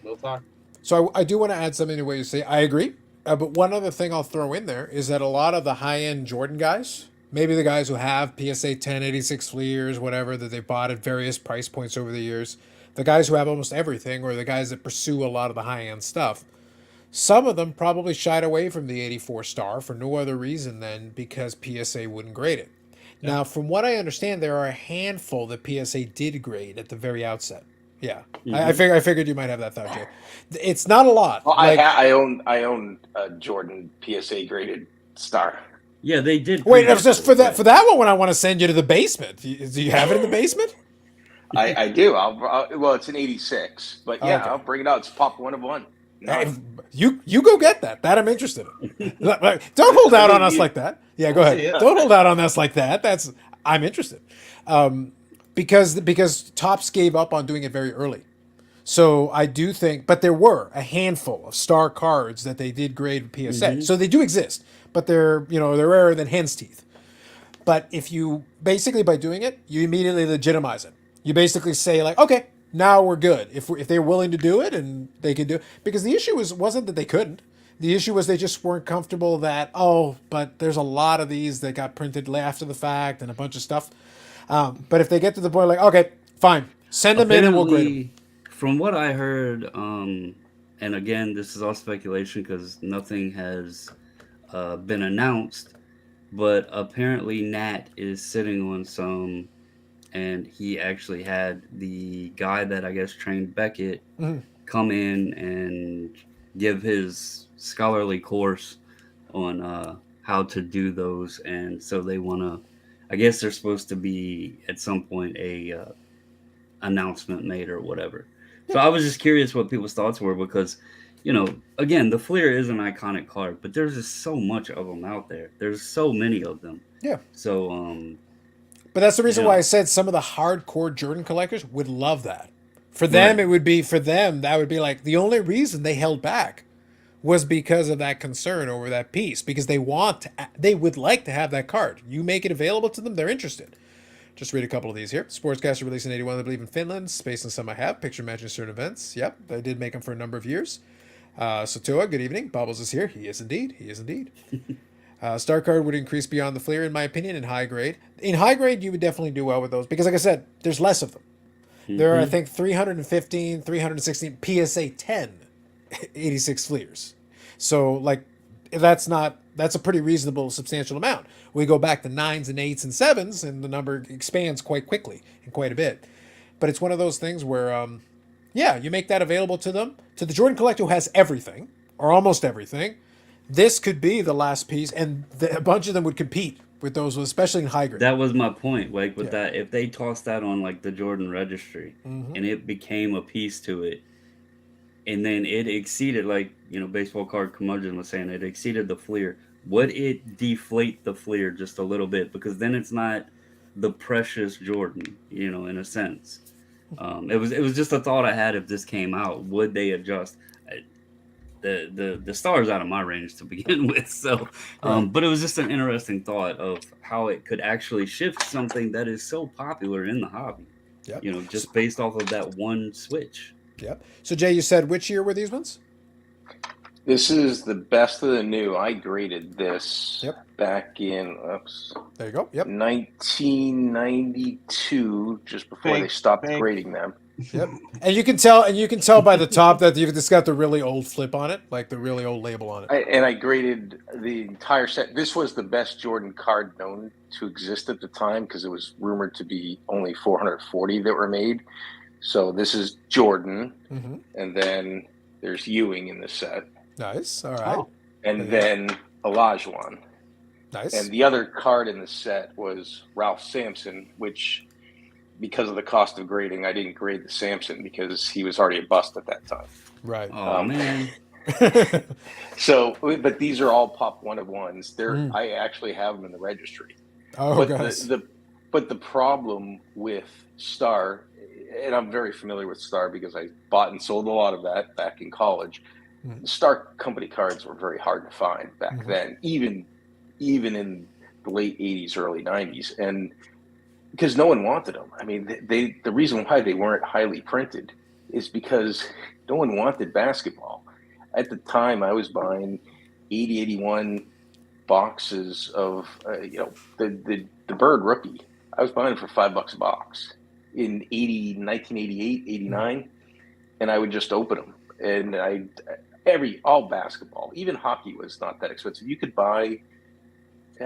We'll talk. So I do want to add something to what you say. I agree. But one other thing I'll throw in there is that a lot of the high-end Jordan guys, maybe the guys who have PSA 1086 Fleers, whatever, that they bought at various price points over the years, the guys who have almost everything, or the guys that pursue a lot of the high-end stuff, some of them probably shied away from the 84 star for no other reason than because PSA wouldn't grade it. Now, from what I understand, there are a handful that PSA did grade at the very outset. Yeah, I figured you might have that thought, Jay. It's not a lot. Well, Like, I own a Jordan PSA graded Star. Yeah, they did. wait, it was just for that one. When I want to send you to the basement. Do you have it in the basement? I do. Well, it's an '86, but yeah, Okay. I'll bring it out. It's pop one of one. Hey, you go get that. That I'm interested in. Don't hold out on us like that. Yeah, go We'll ahead. see it. Don't hold out on us like that. I'm interested. Because Topps gave up on doing it very early. So I do think, but there were a handful of star cards that they did grade PSA. So they do exist, but they're rarer than hen's teeth. But if you basically, by doing it, you immediately legitimize it. You basically say like, okay, now we're good. If they're willing to do it and they can do it, because the issue wasn't that they couldn't. The issue was they just weren't comfortable that, but there's a lot of these that got printed after the fact and a bunch of stuff. But if they get to the point like, okay, fine, send them in and we'll grade them. From what I heard, and again, this is all speculation because nothing has been announced, but apparently Nat is sitting on some, and he actually had the guy that I guess trained Beckett come in and give his scholarly course on how to do those. And so they want to, I guess there's supposed to be at some point a announcement made or whatever. So I was just curious what people's thoughts were because, again, the Fleer is an iconic card, but there's just so much of them out there. There's so many of them. Yeah. So, but that's the reason why I said some of the hardcore Jordan collectors would love that. For them, that would be like the only reason they held back was because of that concern over that piece, because they would like to have that card. You make it available to them, they're interested. Just read a couple of these here. Sportscaster released in 81, I believe, in Finland. Space and some I have. Picture matching certain events. Yep, they did make them for a number of years. Sotoa, good evening. Bubbles is here. He is indeed. Star card would increase beyond the Fleer, in my opinion, in high grade. In high grade, you would definitely do well with those because, like I said, there's less of them. There are, I think, 315, 316 PSA 10 86 Fleers. So, like, that's a pretty reasonable, substantial amount. We go back to 9s and 8s and 7s, and the number expands quite quickly and quite a bit. But it's one of those things where, you make that available to them. To the Jordan collector who has everything, or almost everything, this could be the last piece, and a bunch of them would compete with those, especially in high grade. That was my point. Like, with that, if they tossed that on, like, the Jordan registry, and it became a piece to it, and then it exceeded, like, baseball card curmudgeon was saying, it exceeded the Fleer. Would it deflate the Fleer just a little bit? Because then it's not the precious Jordan, in a sense. It was just a thought I had if this came out. Would they adjust? The Star's out of my range to begin with. So, but it was just an interesting thought of how it could actually shift something that is so popular in the hobby. Yep. Just based off of that one switch. Yep. So, Jay, you said which year were these ones? This is the best of the new. I graded this back in there you go. Yep. 1992, just before they stopped grading them. Yep. And you can tell by the top that you've just got the really old flip on it, like the really old label on it. And I graded the entire set. This was the best Jordan card known to exist at the time because it was rumored to be only 440 that were made. So this is Jordan, and then there's Ewing in the set. Nice. All right. And then Olajuwon. Nice. And the other card in the set was Ralph Sampson, which, because of the cost of grading, I didn't grade the Sampson because he was already a bust at that time. Right. Oh, man. So, but these are all pop one of ones. I actually have them in the registry. Oh, but guys. But the problem with Star, and I'm very familiar with Star because I bought and sold a lot of that back in college. Star company cards were very hard to find back then, even in the late 80s, early 90s. And because no one wanted them. I mean, the reason why they weren't highly printed is because no one wanted basketball. At the time, I was buying 81 boxes of, the Bird rookie. I was buying it for $5 a box in 1988, 89, and I would just open them. And all basketball, even hockey was not that expensive. You could buy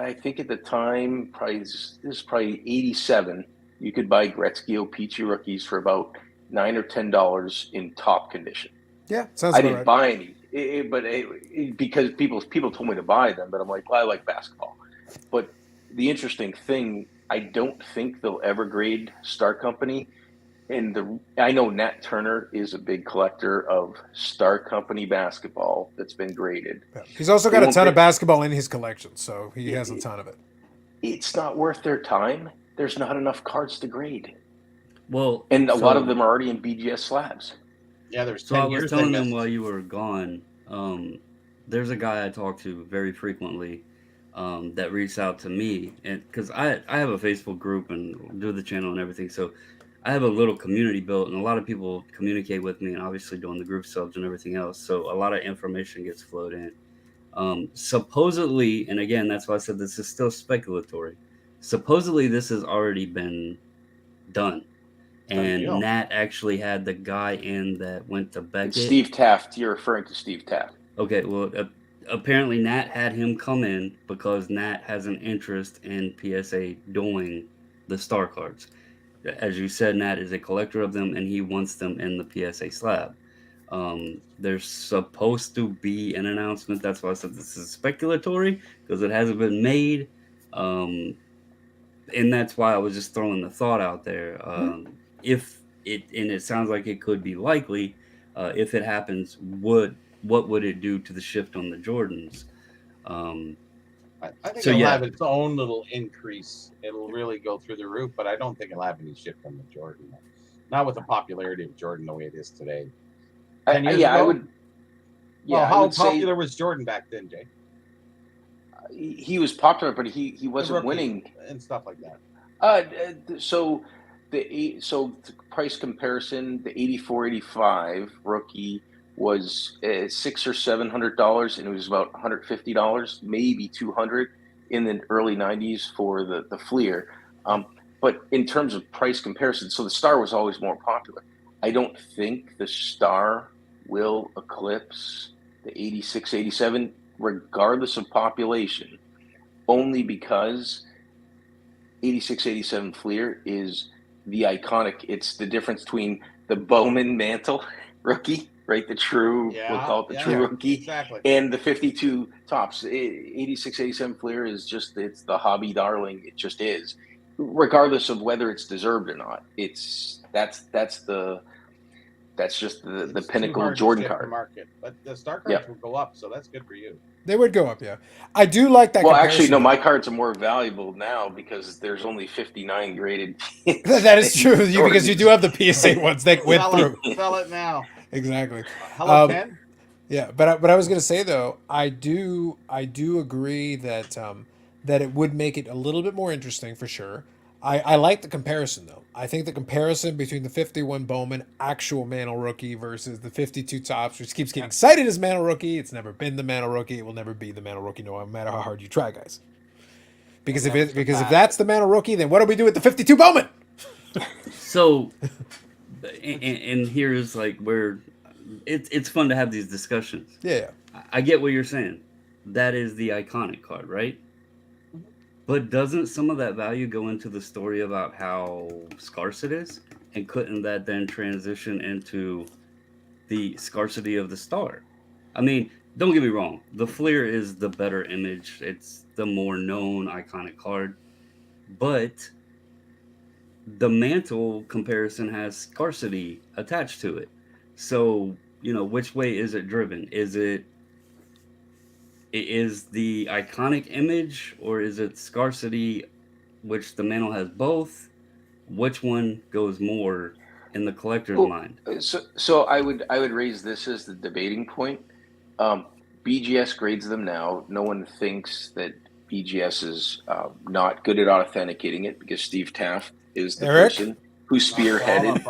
I think at the time, this is probably 87. You could buy Gretzky O-Pee-Chee rookies for about $9 or $10 in top condition. Yeah, sounds I about didn't right. buy any, because people told me to buy them, but I'm like, well, I like basketball. But the interesting thing, I don't think they'll ever grade Star Company. And I know Nat Turner is a big collector of Star Company basketball that's been graded. Yeah. He's also They got a won't ton of grade- basketball in his collection, so he has a ton of it. It's not worth their time. There's not enough cards to grade. Well, And a lot so- of them are already in BGS slabs. Yeah, there's So 10 I was years telling they them missed. while you were gone, there's a guy I talk to very frequently that reached out to me, and because I have a Facebook group and do the channel and everything, so I have a little community built, and a lot of people communicate with me, and obviously doing the group subs and everything else. So a lot of information gets flowed in. Supposedly, and again, that's why I said this is still speculatory. Supposedly, this has already been done. And deal. Nat actually had the guy in that went to Beckett. It's Steve Taft. You're referring to Steve Taft. Okay, well, apparently Nat had him come in because Nat has an interest in PSA doing the star cards. As you said, Nat is a collector of them, and he wants them in the PSA slab. There's supposed to be an announcement. That's why I said this is speculatory, because it hasn't been made. And that's why I was just throwing the thought out there. If it, and it sounds like it could be likely, if it happens, what would it do to the shift on the Jordans? I think So, it'll yeah. have its own little increase. It'll really go through the roof, but I don't think it'll have any shift on the Jordan. Not with the popularity of Jordan the way it is today. 10 years I ago? would. Yeah, Well, I how would say popular was Jordan back then, Jay? he was popular, but he wasn't Rookie winning. and stuff like that. So the price comparison, the 84-85 rookie was $600 or $700, and it was about $150, maybe $200 in the early 90s for the Fleer. But in terms of price comparison, so the Star was always more popular. I don't think the Star will eclipse the 86-87, regardless of population, only because 86-87 Fleer is the iconic. It's the difference between the Bowman Mantle rookie, right? The true, we'll call it the true rookie, exactly. and the 52 tops. 86-87 Fleer is just, it's the hobby darling. It just is, regardless of whether it's deserved or not. That's just the pinnacle Jordan card. Market, but the Star cards will go up, so that's good for you. They would go up, yeah. I do like that. Well, actually, comparison, no, though. my cards are more valuable now because there's only 59 graded. That is true, because you do have the PSA ones that went through. Sell it now. Exactly. Hello, Ken. Yeah, but I was going to say though, I do agree that that it would make it a little bit more interesting for sure. I like the comparison though. I think the comparison between the 51 Bowman actual Mantle rookie versus the 52 tops, which keeps getting cited as Mantle rookie. It's never been the Mantle rookie. It will never be the Mantle rookie, no matter how hard you try, guys. Because if that's the Mantle rookie, then what do we do with the 52 Bowman? So, and here's like where it's fun to have these discussions. Yeah. I get what you're saying. That is the iconic card, right? But doesn't some of that value go into the story about how scarce it is? And couldn't that then transition into the scarcity of the Star? I mean, don't get me wrong. The Fleer is the better image. It's the more known iconic card. But the Mantle comparison has scarcity attached to it. So, which way is it driven? Is the iconic image, or is it scarcity, which the Mantle has both? Which one goes more in the collector's mind? So I would raise this as the debating point. BGS grades them now. No one thinks that BGS is not good at authenticating it because Steve Taft is the person who spearheaded.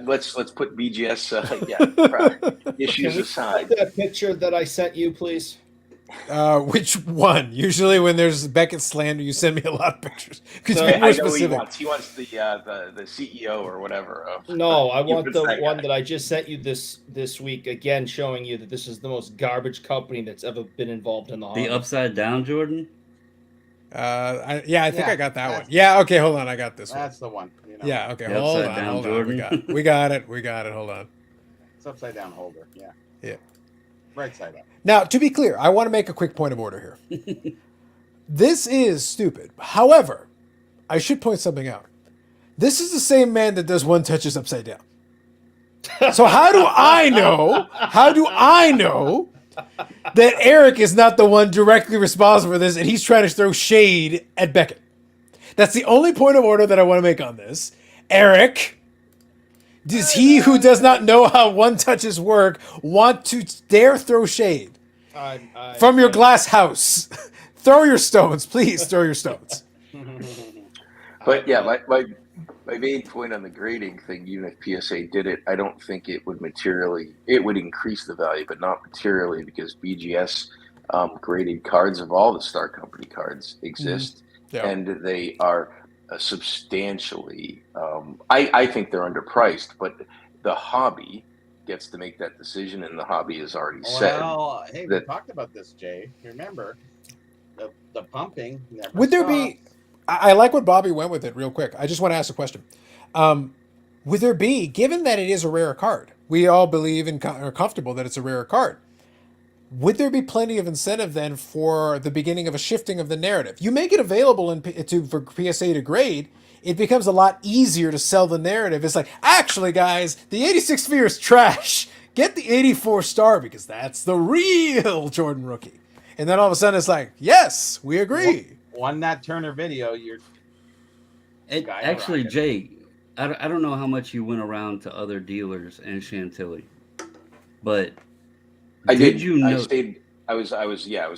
Let's put BGS issues aside. That picture that I sent you, please. Which one? Usually when there's Beckett slander, you send me a lot of pictures. Could you So be I more know what he specific? wants. He wants the CEO or whatever. No, I want It's the that one guy. that I just sent you this week. Again, showing you that this is the most garbage company that's ever been involved in the The hobby. upside down Jordan. I think Yeah, I got that one. that's- Yeah, okay, hold on, I got this one. That's the one. You know, Yeah, okay, The hold upside on, down hold on. Jordan. We got it. Hold on. it's upside down holder. Yeah. Yeah. Right side up. Now, to be clear, I want to make a quick point of order here. This is stupid. However, I should point something out. This is the same man that does one touches upside down. So how do I know? How do I know that Eric is not the one directly responsible for this and he's trying to throw shade at Beckett? That's the only point of order that I want to make on this. Eric, does he who does not know how one touches work want to dare throw shade from your glass house? Throw your stones, please. Throw your stones. But yeah, my main point on the grading thing, even if PSA did it, I don't think it would increase the value, but not materially, because BGS graded cards of all the Star Company cards exist, Yeah. and they are substantially. I think they're underpriced, but the hobby gets to make that decision, and the hobby has already said. Well, hey, we that- talked about this, Jay. Remember, the pumping never Would there be? stops. I like what Bobby went with it real quick. I just want to ask a question. Would there be, given that it is a rare card, we all believe and are comfortable that it's a rare card, would there be plenty of incentive then for the beginning of a shifting of the narrative? You make it available for PSA to grade, it becomes a lot easier to sell the narrative. It's like, actually, guys, the 86 sphere is trash. Get the 84 star because that's the real Jordan rookie. And then all of a sudden it's like, yes, we agree. Won that Turner video. Actually, skyrocketed. Jay, I don't know how much you went around to other dealers and Chantilly, but I did. you know? I stayed. I was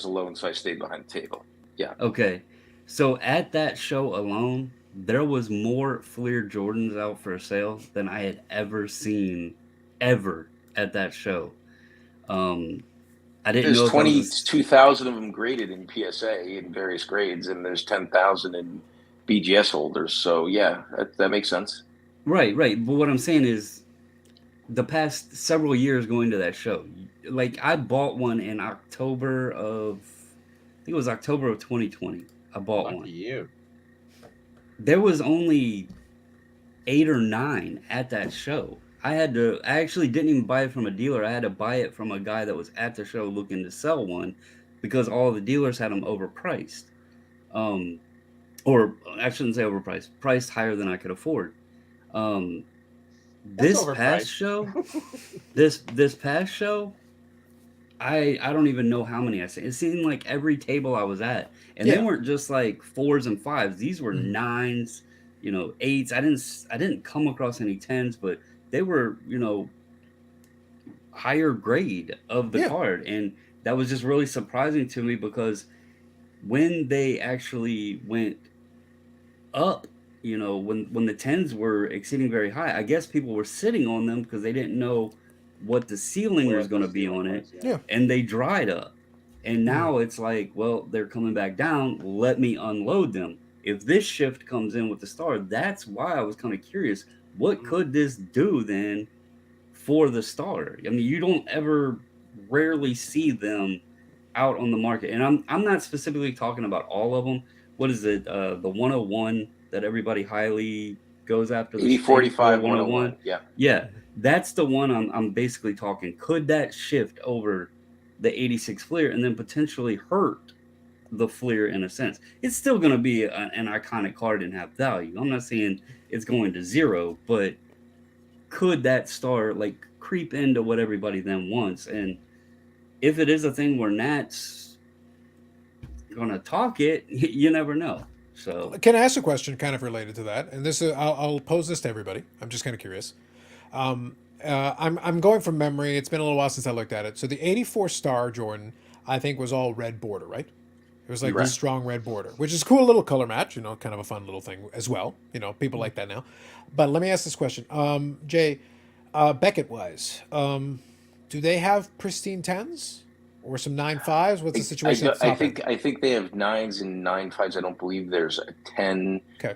alone, so I stayed behind the table. Yeah. Okay, so at that show alone, there was more Fleer Jordans out for sale than I had ever seen, ever at that show. I didn't know There's if that was 22,000 of them graded in PSA in various grades, and there's 10,000 in BGS holders. So yeah, that makes sense. right. But what I'm saying is, the past several years going to that show, like I bought one in October of, I think it was October of 2020. I bought Lucky one. you. There was only 8 or 9 at that show. I actually didn't even buy it from a dealer. I had to buy it from a guy that was at the show looking to sell one because all the dealers had them overpriced. Or I shouldn't say overpriced, priced higher than I could afford. This past show, this past show, I don't even know how many I seen. It seemed like every table I was at, and they weren't just like 4s and 5s. These were 9s, 8s. I didn't come across any 10s, but they were, higher grade of the card, and that was just really surprising to me because when they actually went up, when the 10s were exceeding very high, I guess people were sitting on them because they didn't know what the ceiling was going to be on it, and they dried up. And now it's like, well, they're coming back down. Let me unload them. If this shift comes in with the star, that's why I was kind of curious. What could this do then for the star? I mean, you don't rarely see them out on the market. And I'm not specifically talking about all of them. What is it? The 101 that everybody highly goes after? 8045 101. Yeah. Yeah. That's the one I'm basically talking. Could that shift over the 86 Fleer and then potentially hurt the Fleer in a sense? It's still going to be an iconic card and have value. I'm not saying it's going to zero, but could that star like creep into what everybody then wants? And if it is a thing where Nat's going to talk it, you never know. So can I ask a question kind of related to that? And this is, I'll pose this to everybody. I'm just kind of curious. I'm going from memory. It's been a little while since I looked at it. So the 84 star Jordan, I think, was all red border, right? It was like this strong red border, which is a cool little color match, kind of a fun little thing as well. People like that now. But let me ask this question. Jay, Beckett wise, do they have pristine 10s? or some 9.5s? What's the situation at the I top end? think they have 9s and 9.5s. I don't believe there's a 10. Okay.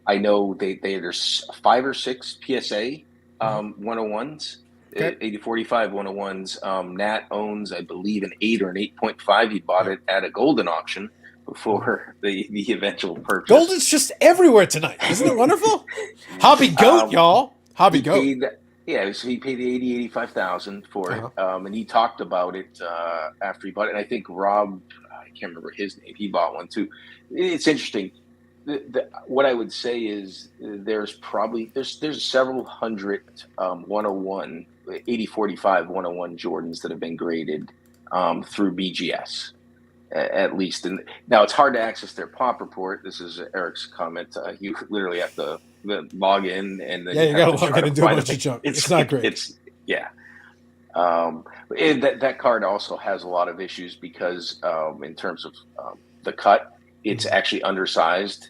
I know there's 5 or 6 PSA 101s. Okay. 8045 101s. Nat owns, I believe, an 8 or an 8.5. He bought it at a Goldin auction before the eventual purchase. Goldin's just everywhere tonight. Isn't it wonderful? Hobby Goat, y'all. Hobby Goat. So he paid 85,000 for it, and he talked about it after he bought it. And I think Rob, I can't remember his name, he bought one too. It's interesting. What I would say is there's several hundred 101, 8045 101 Jordans that have been graded through BGS. At least, and now it's hard to access their pop report. This is Eric's comment. You literally have to log in, and then you got to log in and do a bunch of junk. It's not great. That card also has a lot of issues because in terms of the cut, it's actually undersized,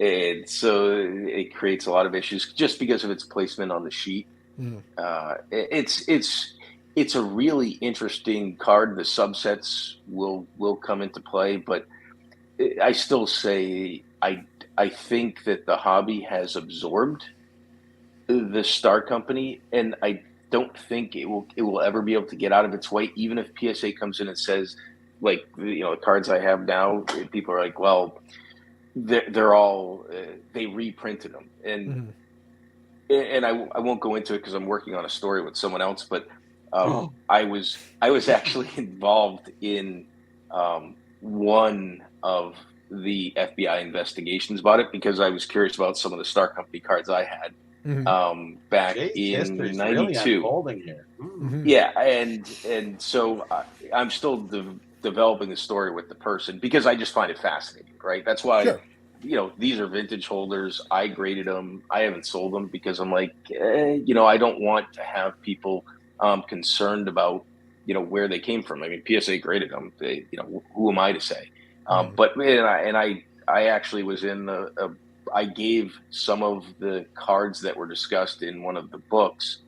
and so it creates a lot of issues just because of its placement on the sheet. It's a really interesting card. The subsets will come into play, but I still say I think that the hobby has absorbed the Star Company, and I don't think it will ever be able to get out of its way. Even if PSA comes in and says, like, the cards I have now, people are like, well, they're all they reprinted them, and I won't go into it because I'm working on a story with someone else, but. I was actually involved in one of the FBI investigations about it because I was curious about some of the Star Company cards I had back in '92. Really here. Yeah, and so I'm still developing the story with the person because I just find it fascinating. Right, that's why. Sure. These are vintage holders. I graded them. I haven't sold them because I'm like, I don't want to have people concerned about where they came from. I mean, PSA graded them. Who am I to say? But I actually was in I gave some of the cards that were discussed in one of the books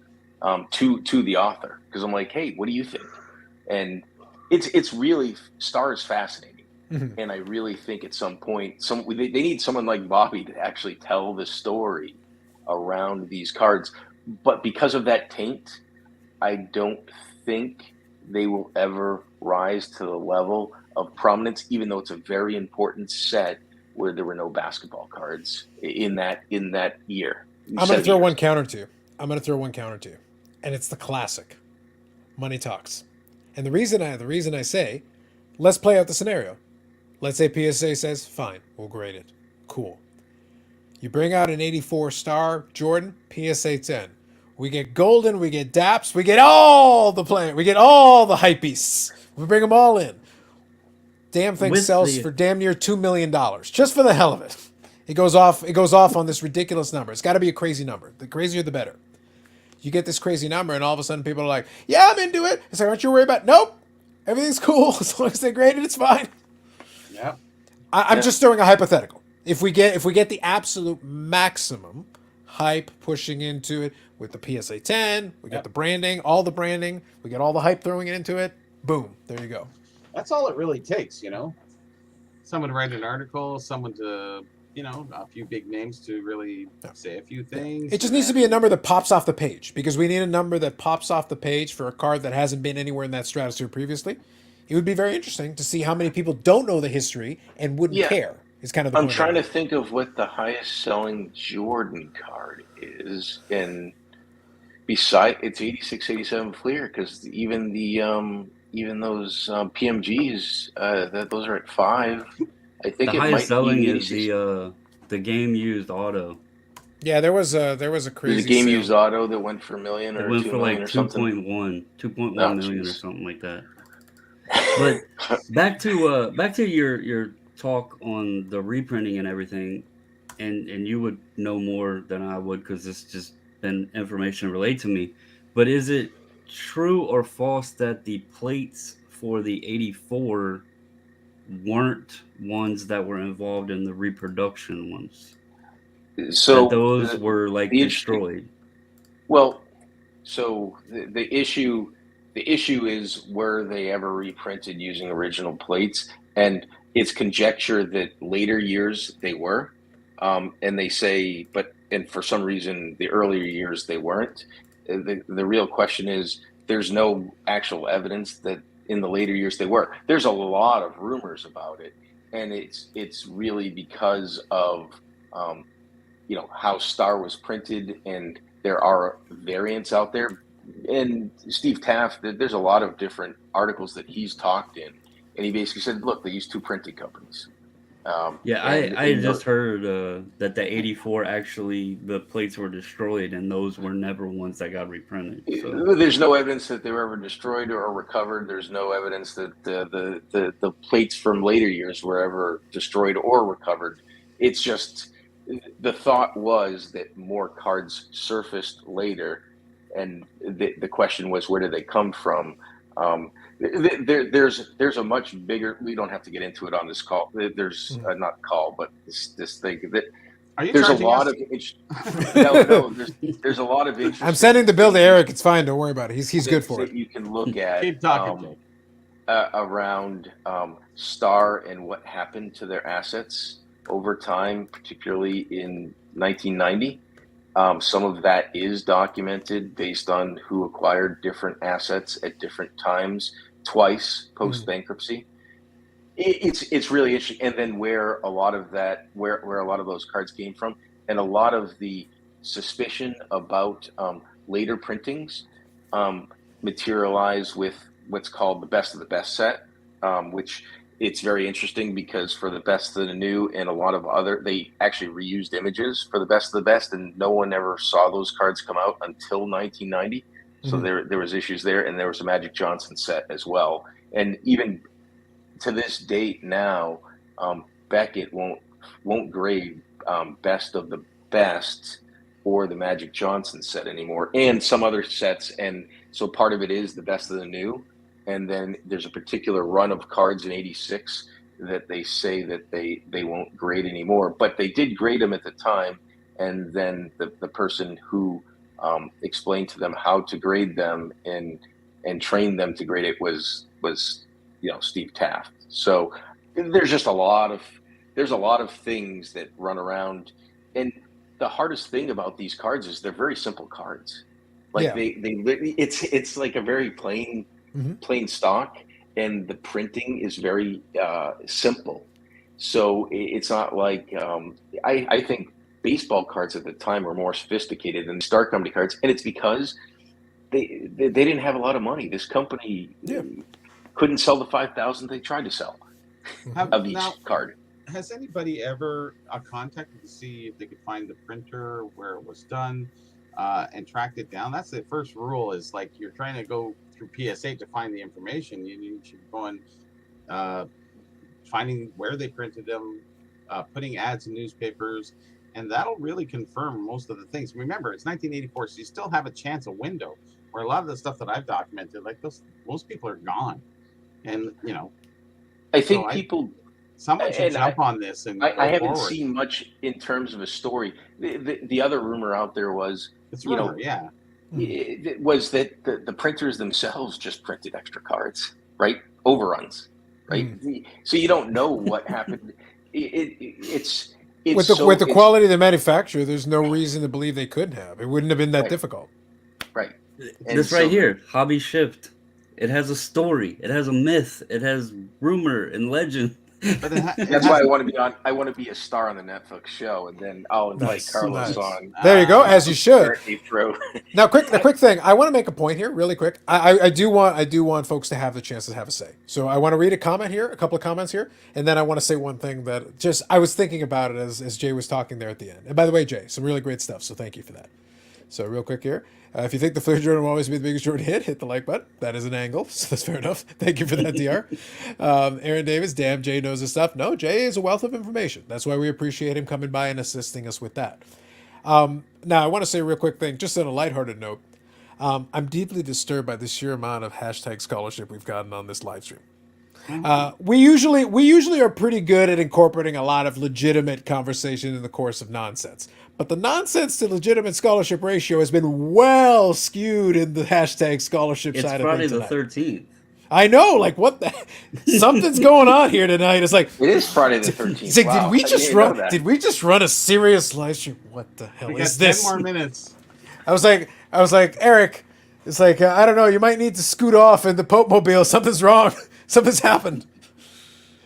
to the author because I'm like, hey, what do you think? And it's really Star's fascinating, and I really think at some point they need someone like Bobby to actually tell the story around these cards. But because of that taint, I don't think they will ever rise to the level of prominence, even though it's a very important set where there were no basketball cards in that year. I'm going to throw one counter to you. And it's the classic. Money talks. And the reason I say, let's play out the scenario. Let's say PSA says, fine, we'll grade it. Cool. You bring out an 84 Star Jordan, PSA 10. We get Goldin, we get Daps, we get all the hype beasts. We bring them all in. Damn thing sells for damn near $2 million, just for the hell of it. It goes off on this ridiculous number. It's got to be a crazy number. The crazier, the better. You get this crazy number, and all of a sudden people are like, yeah, I'm into it. It's like, aren't you worried about it? Nope. Everything's cool. As long as they grade it, it's fine. Yeah. I'm just throwing a hypothetical. If we get the absolute maximum hype pushing into it with the PSA 10, we get the branding, all the branding, we get all the hype throwing it into it, boom, there you go. That's all it really takes, Someone to write an article, someone to, a few big names to really say a few things. It just needs to be a number that pops off the page because we need a number that pops off the page for a card that hasn't been anywhere in that stratosphere previously. It would be very interesting to see how many people don't know the history and wouldn't care. Is kind of the I'm trying to think of what the highest selling Jordan card is, and beside it's 86, 87 Fleer because even those PMGs those are at 5. I think the highest selling is the game used auto. Yeah, there was a crazy. The game used auto that went for $1 million or $2 million or something. 2.1 million or something like that. But back to your talk on the reprinting and everything, and you would know more than I would because it's just been information relayed to me. But is it true or false that the plates for the 84 weren't ones that were involved in the reproduction ones? So that those were like destroyed. Well, so the issue The issue is, were they ever reprinted using original plates? And it's conjecture that later years they were, and they say, and for some reason the earlier years they weren't. The real question is, there's no actual evidence that in the later years they were. There's a lot of rumors about it, and it's really because of how Star was printed, and there are variants out there. And Steve Taft, there's a lot of different articles that he's talked in, and he basically said, look, they use two printing companies. Yeah, I just heard that the 84 actually, the plates were destroyed, and those were never ones that got reprinted. So. There's no evidence that they were ever destroyed or recovered. There's no evidence that the plates from later years were ever destroyed or recovered. It's just, the thought was that more cards surfaced later, and the question was, where did they come from? There's a much bigger. We don't have to get into it on this call. There's not call, but this thing that. Are you there's a lot us? of no. There's a lot of interest. I'm sending the bill to Eric. It's fine. Don't worry about it. He's good for it. You can look at Keep talking, around Star and what happened to their assets over time, particularly in 1990. Some of that is documented based on who acquired different assets at different times, twice post bankruptcy. It's really interesting, and then where a lot of those cards came from, and a lot of the suspicion about later printings materialize with what's called the best of the best set, which it's very interesting because for the best of the new and a lot of other, they actually reused images for the best of the best, and no one ever saw those cards come out until 1990. So there was issues there, and there was a Magic Johnson set as well, and even to this date now, Beckett won't grade best of the best or the Magic Johnson set anymore, and some other sets. And so part of it is the best of the new, and then there's a particular run of cards in '86 that they say that they won't grade anymore, but they did grade them at the time. And then the person who explained to them how to grade them and trained them to grade it was Steve Taft. So there's just a lot of things that run around, and the hardest thing about these cards is they're very simple cards. Like it's like a very plain stock, and the printing is very simple. So it's not like I think baseball cards at the time were more sophisticated than Star Company cards, and it's because they didn't have a lot of money. This company couldn't sell the 5,000 they tried to sell of each card. Has anybody ever contacted to see if they could find the printer, where it was done, and tracked it down? That's the first rule, is like you're trying to go through PSA to find the information. You should go and finding where they printed them, putting ads in newspapers, and that'll really confirm most of the things. Remember, it's 1984, so you still have a chance, a window, where a lot of the stuff that I've documented, like most people are gone. And I think someone should jump on this. And I haven't seen much in terms of a story. The other rumor out there was, it was that the printers themselves just printed extra cards, right? Overruns, right? So you don't know what happened. It's with the quality of the manufacturer, there's no reason to believe they couldn't have. It wouldn't have been that difficult. Right. This right here, Hobby Shipped. It has a story. It has a myth. It has rumor and legend. But that's why I want to be on. I want to be a star on the Netflix show, and then I'll invite Carlos on. There you go, as you should. Now, a quick thing. I want to make a point here, really quick. I do want folks to have the chance to have a say. So I want to read a comment here, a couple of comments here, and then I want to say one thing that just I was thinking about it as Jay was talking there at the end. And by the way, Jay, some really great stuff. So thank you for that. So real quick here. If you think the Flair Jordan will always be the biggest Jordan hit the like button. That is an angle, so that's fair enough. Thank you for that, DR. Aaron Davis, damn, Jay knows his stuff. No, Jay is a wealth of information. That's why we appreciate him coming by and assisting us with that. Now, I want to say a real quick thing, just on a lighthearted note. I'm deeply disturbed by the sheer amount of hashtag scholarship we've gotten on this live stream. We usually are pretty good at incorporating a lot of legitimate conversation in the course of nonsense. But the nonsense to legitimate scholarship ratio has been well skewed in the hashtag scholarship It's side Friday of the things tonight. 13th. I know, like what the something's going on here tonight. It's like It is Friday the it's 13th. like, Wow, I didn't even know that. did we just run a serious live stream? What the hell We got is 10 this? more minutes. I was like, Eric, it's like, I don't know, you might need to scoot off in the Pope Mobile. Something's wrong. Something's happened.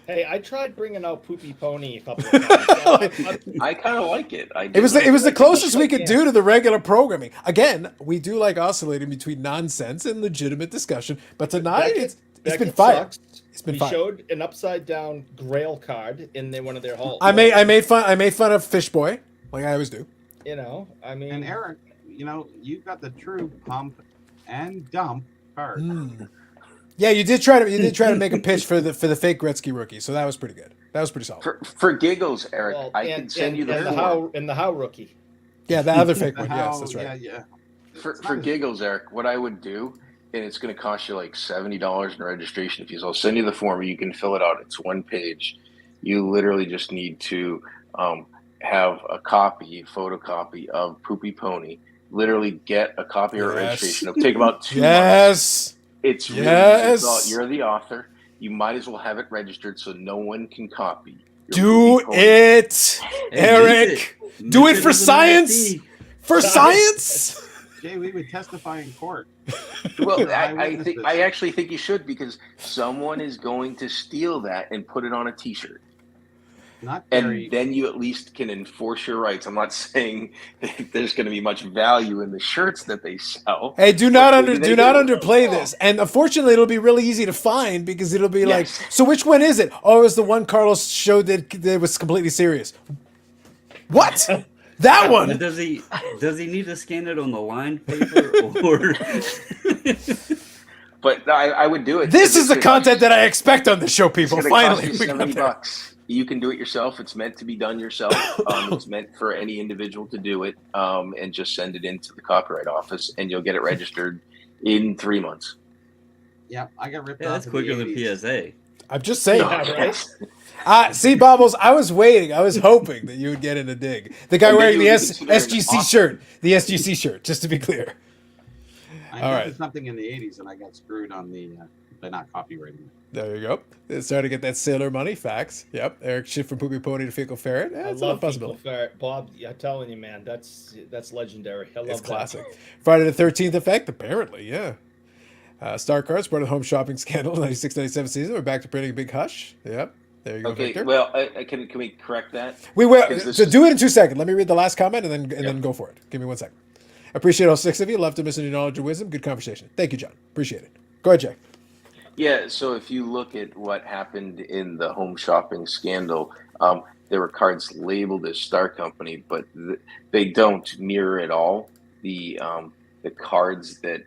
Hey, I tried bringing out Poopy Pony a couple of times. I kind of like it. It was the closest we could Yeah. do to the regular programming. Again, we do like oscillating between nonsense and legitimate discussion, but tonight it's been fire. It's been He fire. showed an upside down Grail card in one of their halls. I made fun of Fish Boy, like I always do. You know, I mean, And Eric, you've got the true pump and dump card. Yeah, you did try to make a pitch for the fake Gretzky rookie, so that was pretty good. That was pretty solid. For giggles, Eric, well, I can send you the and form. the how rookie. Yeah, the other fake one. How- Yes, that's right. Yeah. For giggles, Eric, what I would do, and it's going to cost you like $70 in registration fees. I'll send you the form. You can fill it out. It's one page. You literally just need to have a photocopy of Poopy Pony. Literally get a copy of registration. It'll take about 2 months. Yes. It's really Yes. you're the author. You might as well have it registered so no one can copy. Do Poopy Pony. it, Eric. Do it for science. For Science. science. Jay, we would testify in court. Well, I Eyewitnesses. think I actually think you should, because someone is going to steal that and put it on a T-shirt, Not and very. then you at least can enforce your rights. I'm not saying that there's going to be much value in the shirts that they sell. Hey, do not But maybe they underplay Oh. this. And unfortunately, it'll be really easy to find because it'll be like, Yes. so which one is it? Oh, it was the one Carlos showed that was completely serious. What? That But one? does he need to scan it on the lined paper or? But I would do it. This is the content that I expect on the show, people. It's gonna Finally, cost we you got there. $70. You can do it yourself. It's meant to be done yourself. It's meant for any individual to do it, and just send it into the copyright office, and you'll get it registered in 3 months. Yeah, I got ripped Yeah, off. that's in quicker the than 80s. PSA. I'm just saying. Yeah, right? See, Bobbles, I was waiting. I was hoping that you would get in a dig. The guy And then wearing the you would be considered an SGC author. shirt. The SGC shirt, just to be clear. I All invented right. something in the 80s and I got screwed on by not copywriting it. There you go. It's starting to get that sailor money. Facts. Yep. Eric shift from Poopy Pony to Fecal Ferret. Yeah, I it's a love possibility. Fecal Ferret. Bob, I'm telling you, man, that's legendary. I love It's that. classic. Friday the 13th effect, apparently, yeah. Star Cards, part of the home shopping scandal, 96-97 season. We're back to printing a big hush. Yep. There you go, Okay. Victor. Well, can we correct that? We will. Because this So is- do it in 2 seconds. Let me read the last comment and then go for it. Give me 1 second. Appreciate all 6 of you. Love to miss any knowledge and wisdom. Good conversation. Thank you, John. Appreciate it. Go ahead, Jack. Yeah, so if you look at what happened in the home shopping scandal, there were cards labeled as Star Company, but they don't mirror at all the cards that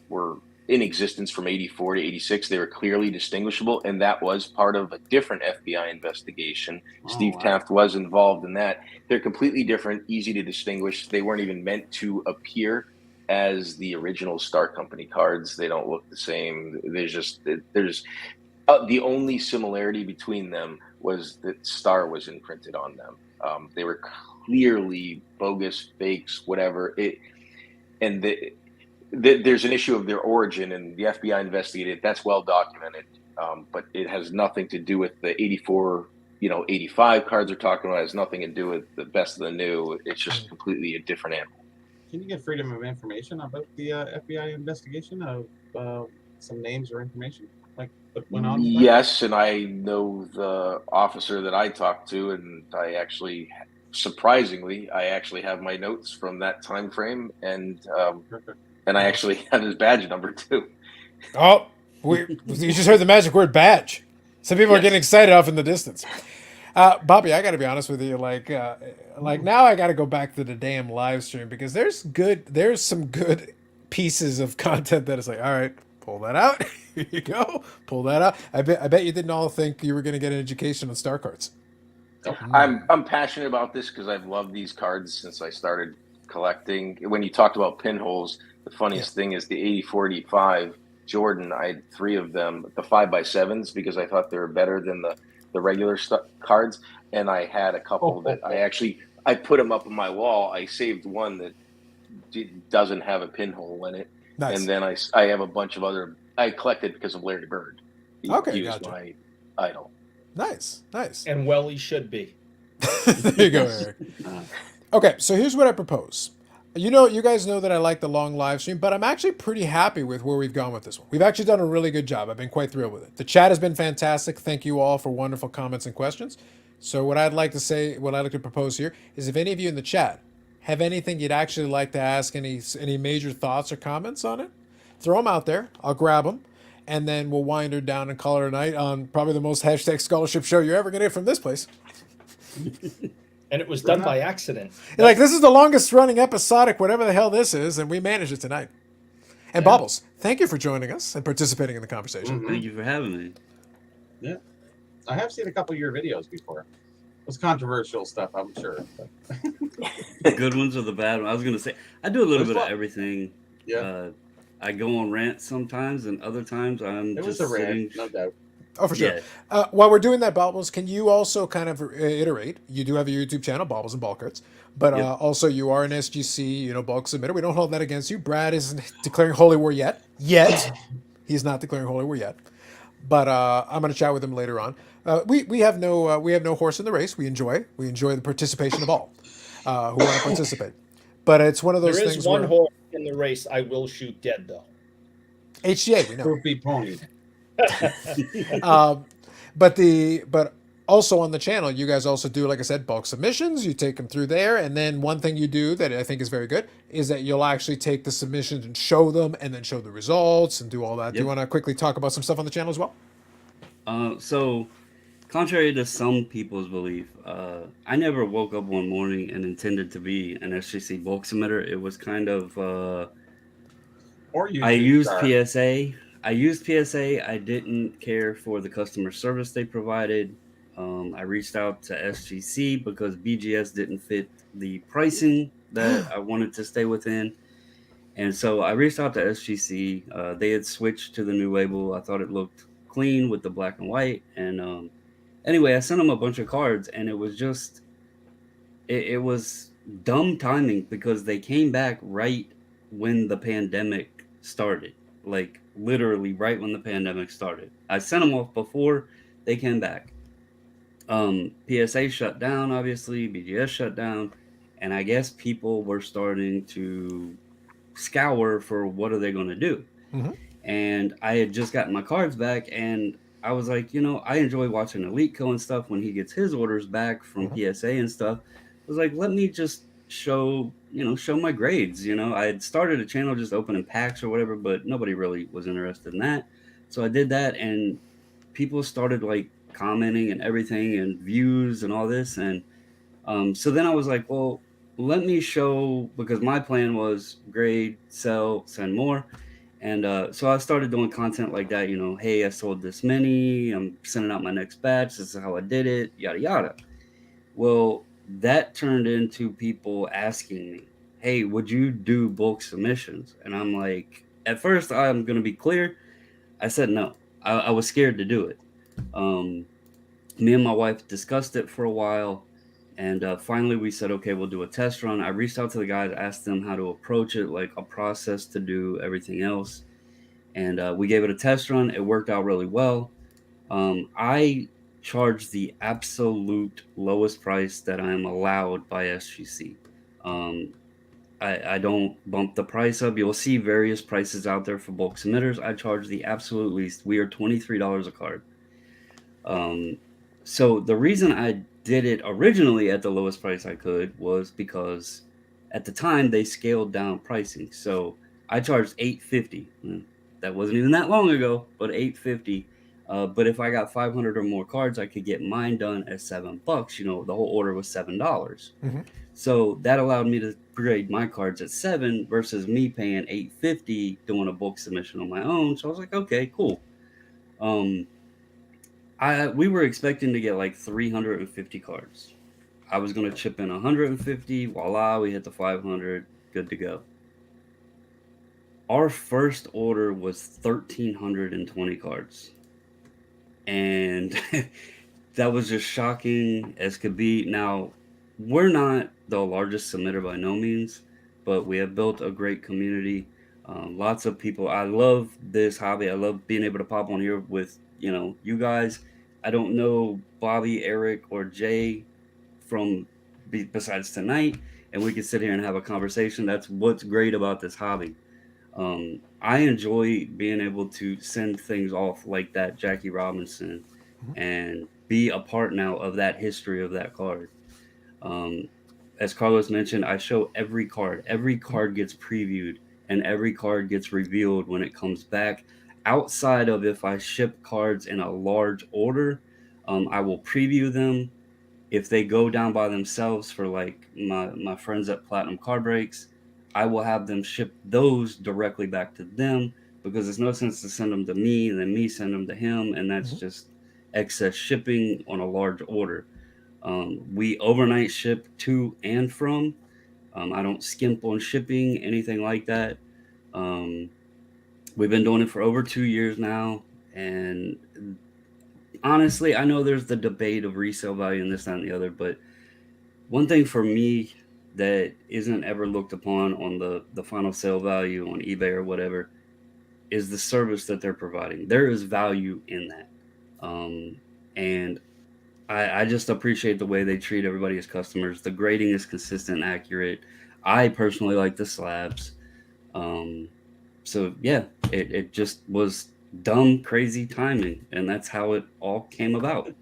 were in existence from 84 to 86. They were clearly distinguishable, and that was part of a different FBI investigation. Oh, Steve wow. Taft was involved in that. They're completely different, easy to distinguish. They weren't even meant to appear as the original Star Company cards. They don't look the same. There's the only similarity between them was that Star was imprinted on them. They were clearly bogus, fakes, whatever. There's an issue of their origin, and the FBI investigated it. That's well documented, but it has nothing to do with the 84, 85 cards we're talking about. It has nothing to do with the best of the new. It's just completely a different animal. Can you get freedom of information about the FBI investigation of some names or information? Like what went on? with that? Yes, and I know the officer that I talked to, and surprisingly, I actually have my notes from that time frame, and Perfect. I actually have his badge number too. Oh, you just heard the magic word badge. Some people are Yes. getting excited off in the distance. Bobby, I got to be honest with you. Like now I got to go back to the damn live stream because there's some good pieces of content that is like, all right, pull that out. Here you go. Pull that out. I bet you didn't all think you were going to get an education on Star Cards. I'm passionate about this because I've loved these cards since I started collecting. When you talked about pinholes, the funniest thing is the 84, 85 Jordan, I had 3 of them, the 5x7s, because I thought they were better than the regular cards. And I had a couple that I put them up on my wall. I saved one that doesn't have a pinhole in it. Nice. And then I have a bunch of other, I collected because of Larry Bird. He was gotcha. my idol. Nice. And well, he should be. There you go, Eric. Okay, so here's what I propose. You guys know that I like the long live stream, but I'm actually pretty happy with where we've gone with this one. We've actually done a really good job. I've been quite thrilled with it. The chat has been fantastic. Thank you all for wonderful comments and questions. So what I'd like to propose here is if any of you in the chat have anything you'd actually like to ask, any major thoughts or comments on it, throw them out there. I'll grab them, and then we'll wind her down and call her a night on probably the most hashtag scholarship show you're ever going to get from this place. And it was done by accident. You're like, this is the longest running episodic, whatever the hell this is, and we managed it tonight. And Bobbles, thank you for joining us and participating in the conversation. Thank you for having me. Yeah. I have seen a couple of your videos before. It was controversial stuff, I'm sure. The good ones or the bad ones? I was going to say, I do a little bit of everything. Yeah. I go on rants sometimes, and other times I'm It was just a rant, sitting. no doubt. Oh, for sure. Yeah. While we're doing that, Bobbles, can you also kind of iterate? You do have a YouTube channel, Bobbles and Ball Carts, but also you are an SGC, bulk submitter. We don't hold that against you. Brad isn't declaring holy war yet. He's not declaring holy war yet. But I'm going to chat with him later on. We have no horse in the race. We enjoy the participation of all who want to participate. But it's one of those things. There is one horse in the race I will shoot dead, though. HGA, we know. Groupie pony. But also on the channel, you guys also do, like I said, bulk submissions. You take them through there, and then one thing you do that I think is very good is that you'll actually take the submissions and show them, and then show the results and do all that. Do you want to quickly talk about some stuff on the channel as well? So, contrary to some people's belief, I never woke up one morning and intended to be an SGC bulk submitter. It was kind of I used PSA. I didn't care for the customer service they provided. I reached out to SGC because BGS didn't fit the pricing that I wanted to stay within. And so I reached out to SGC. They had switched to the new label. I thought it looked clean with the black and white. And anyway, I sent them a bunch of cards, and it was just, it was dumb timing because they came back right when the pandemic started. Like literally right when the pandemic started. I sent them off before they came back. PSA shut down, obviously. BGS shut down. And I guess people were starting to scour for what are they going to do. Mm-hmm. And I had just gotten my cards back, and I was like, I enjoy watching Elite Co and stuff when he gets his orders back from PSA and stuff. I was like, let me just show my grades. I had started a channel just opening packs or whatever, but nobody really was interested in that. So I did that, and people started like commenting and everything and views and all this. And so then I was like, well, let me show, because my plan was grade, sell, send more. And so I started doing content like that, hey, I sold this many, I'm sending out my next batch, this is how I did it, yada, yada. Well, that turned into people asking me, hey, would you do bulk submissions? And I'm like, at first, I'm going to be clear, I said no. I was scared to do it. Me and my wife discussed it for a while, and finally we said, okay, we'll do a test run. I reached out to the guys, asked them how to approach it, like a process to do everything else. And we gave it a test run. It worked out really well. I charge the absolute lowest price that I am allowed by SGC. I don't bump the price up. You'll see various prices out there for bulk submitters. I charge the absolute least. We are $23 a card. So the reason I did it originally at the lowest price I could was because at the time they scaled down pricing. So I charged $8.50. That wasn't even that long ago, but $8.50. But if I got 500 or more cards, I could get mine done at $7. The whole order was $7. Mm-hmm. So that allowed me to grade my cards at $7 versus me paying $8.50 doing a bulk submission on my own. So I was like, okay, cool. We were expecting to get like 350 cards. I was going to chip in 150. Voila, we hit the 500. Good to go. Our first order was 1,320 cards. And that was just shocking as could be. Now, we're not the largest submitter by no means, but we have built a great community. Lots of people. I love this hobby. I love being able to pop on here with, you guys. I don't know Bobby, Eric, or Jay from besides tonight, and we can sit here and have a conversation. That's what's great about this hobby. I enjoy being able to send things off like that Jackie Robinson and be a part now of that history of that card. Um, as Carlos mentioned, I show every card. Every card gets previewed and every card gets revealed when it comes back. Outside of if I ship cards in a large order, I will preview them. If they go down by themselves for like my friends at Platinum Card Breaks, I will have them ship those directly back to them because there's no sense to send them to me and then me send them to him, and that's just excess shipping on a large order. We overnight ship to and from. I don't skimp on shipping, anything like that. We've been doing it for over 2 years now, and honestly, I know there's the debate of resale value and this, that, and the other, but one thing for me that isn't ever looked upon on the final sale value on eBay or whatever is the service that they're providing. There is value in that. And I just appreciate the way they treat everybody as customers. The grading is consistent and accurate. I personally like the slabs. So yeah, it just was dumb, crazy timing, and that's how it all came about.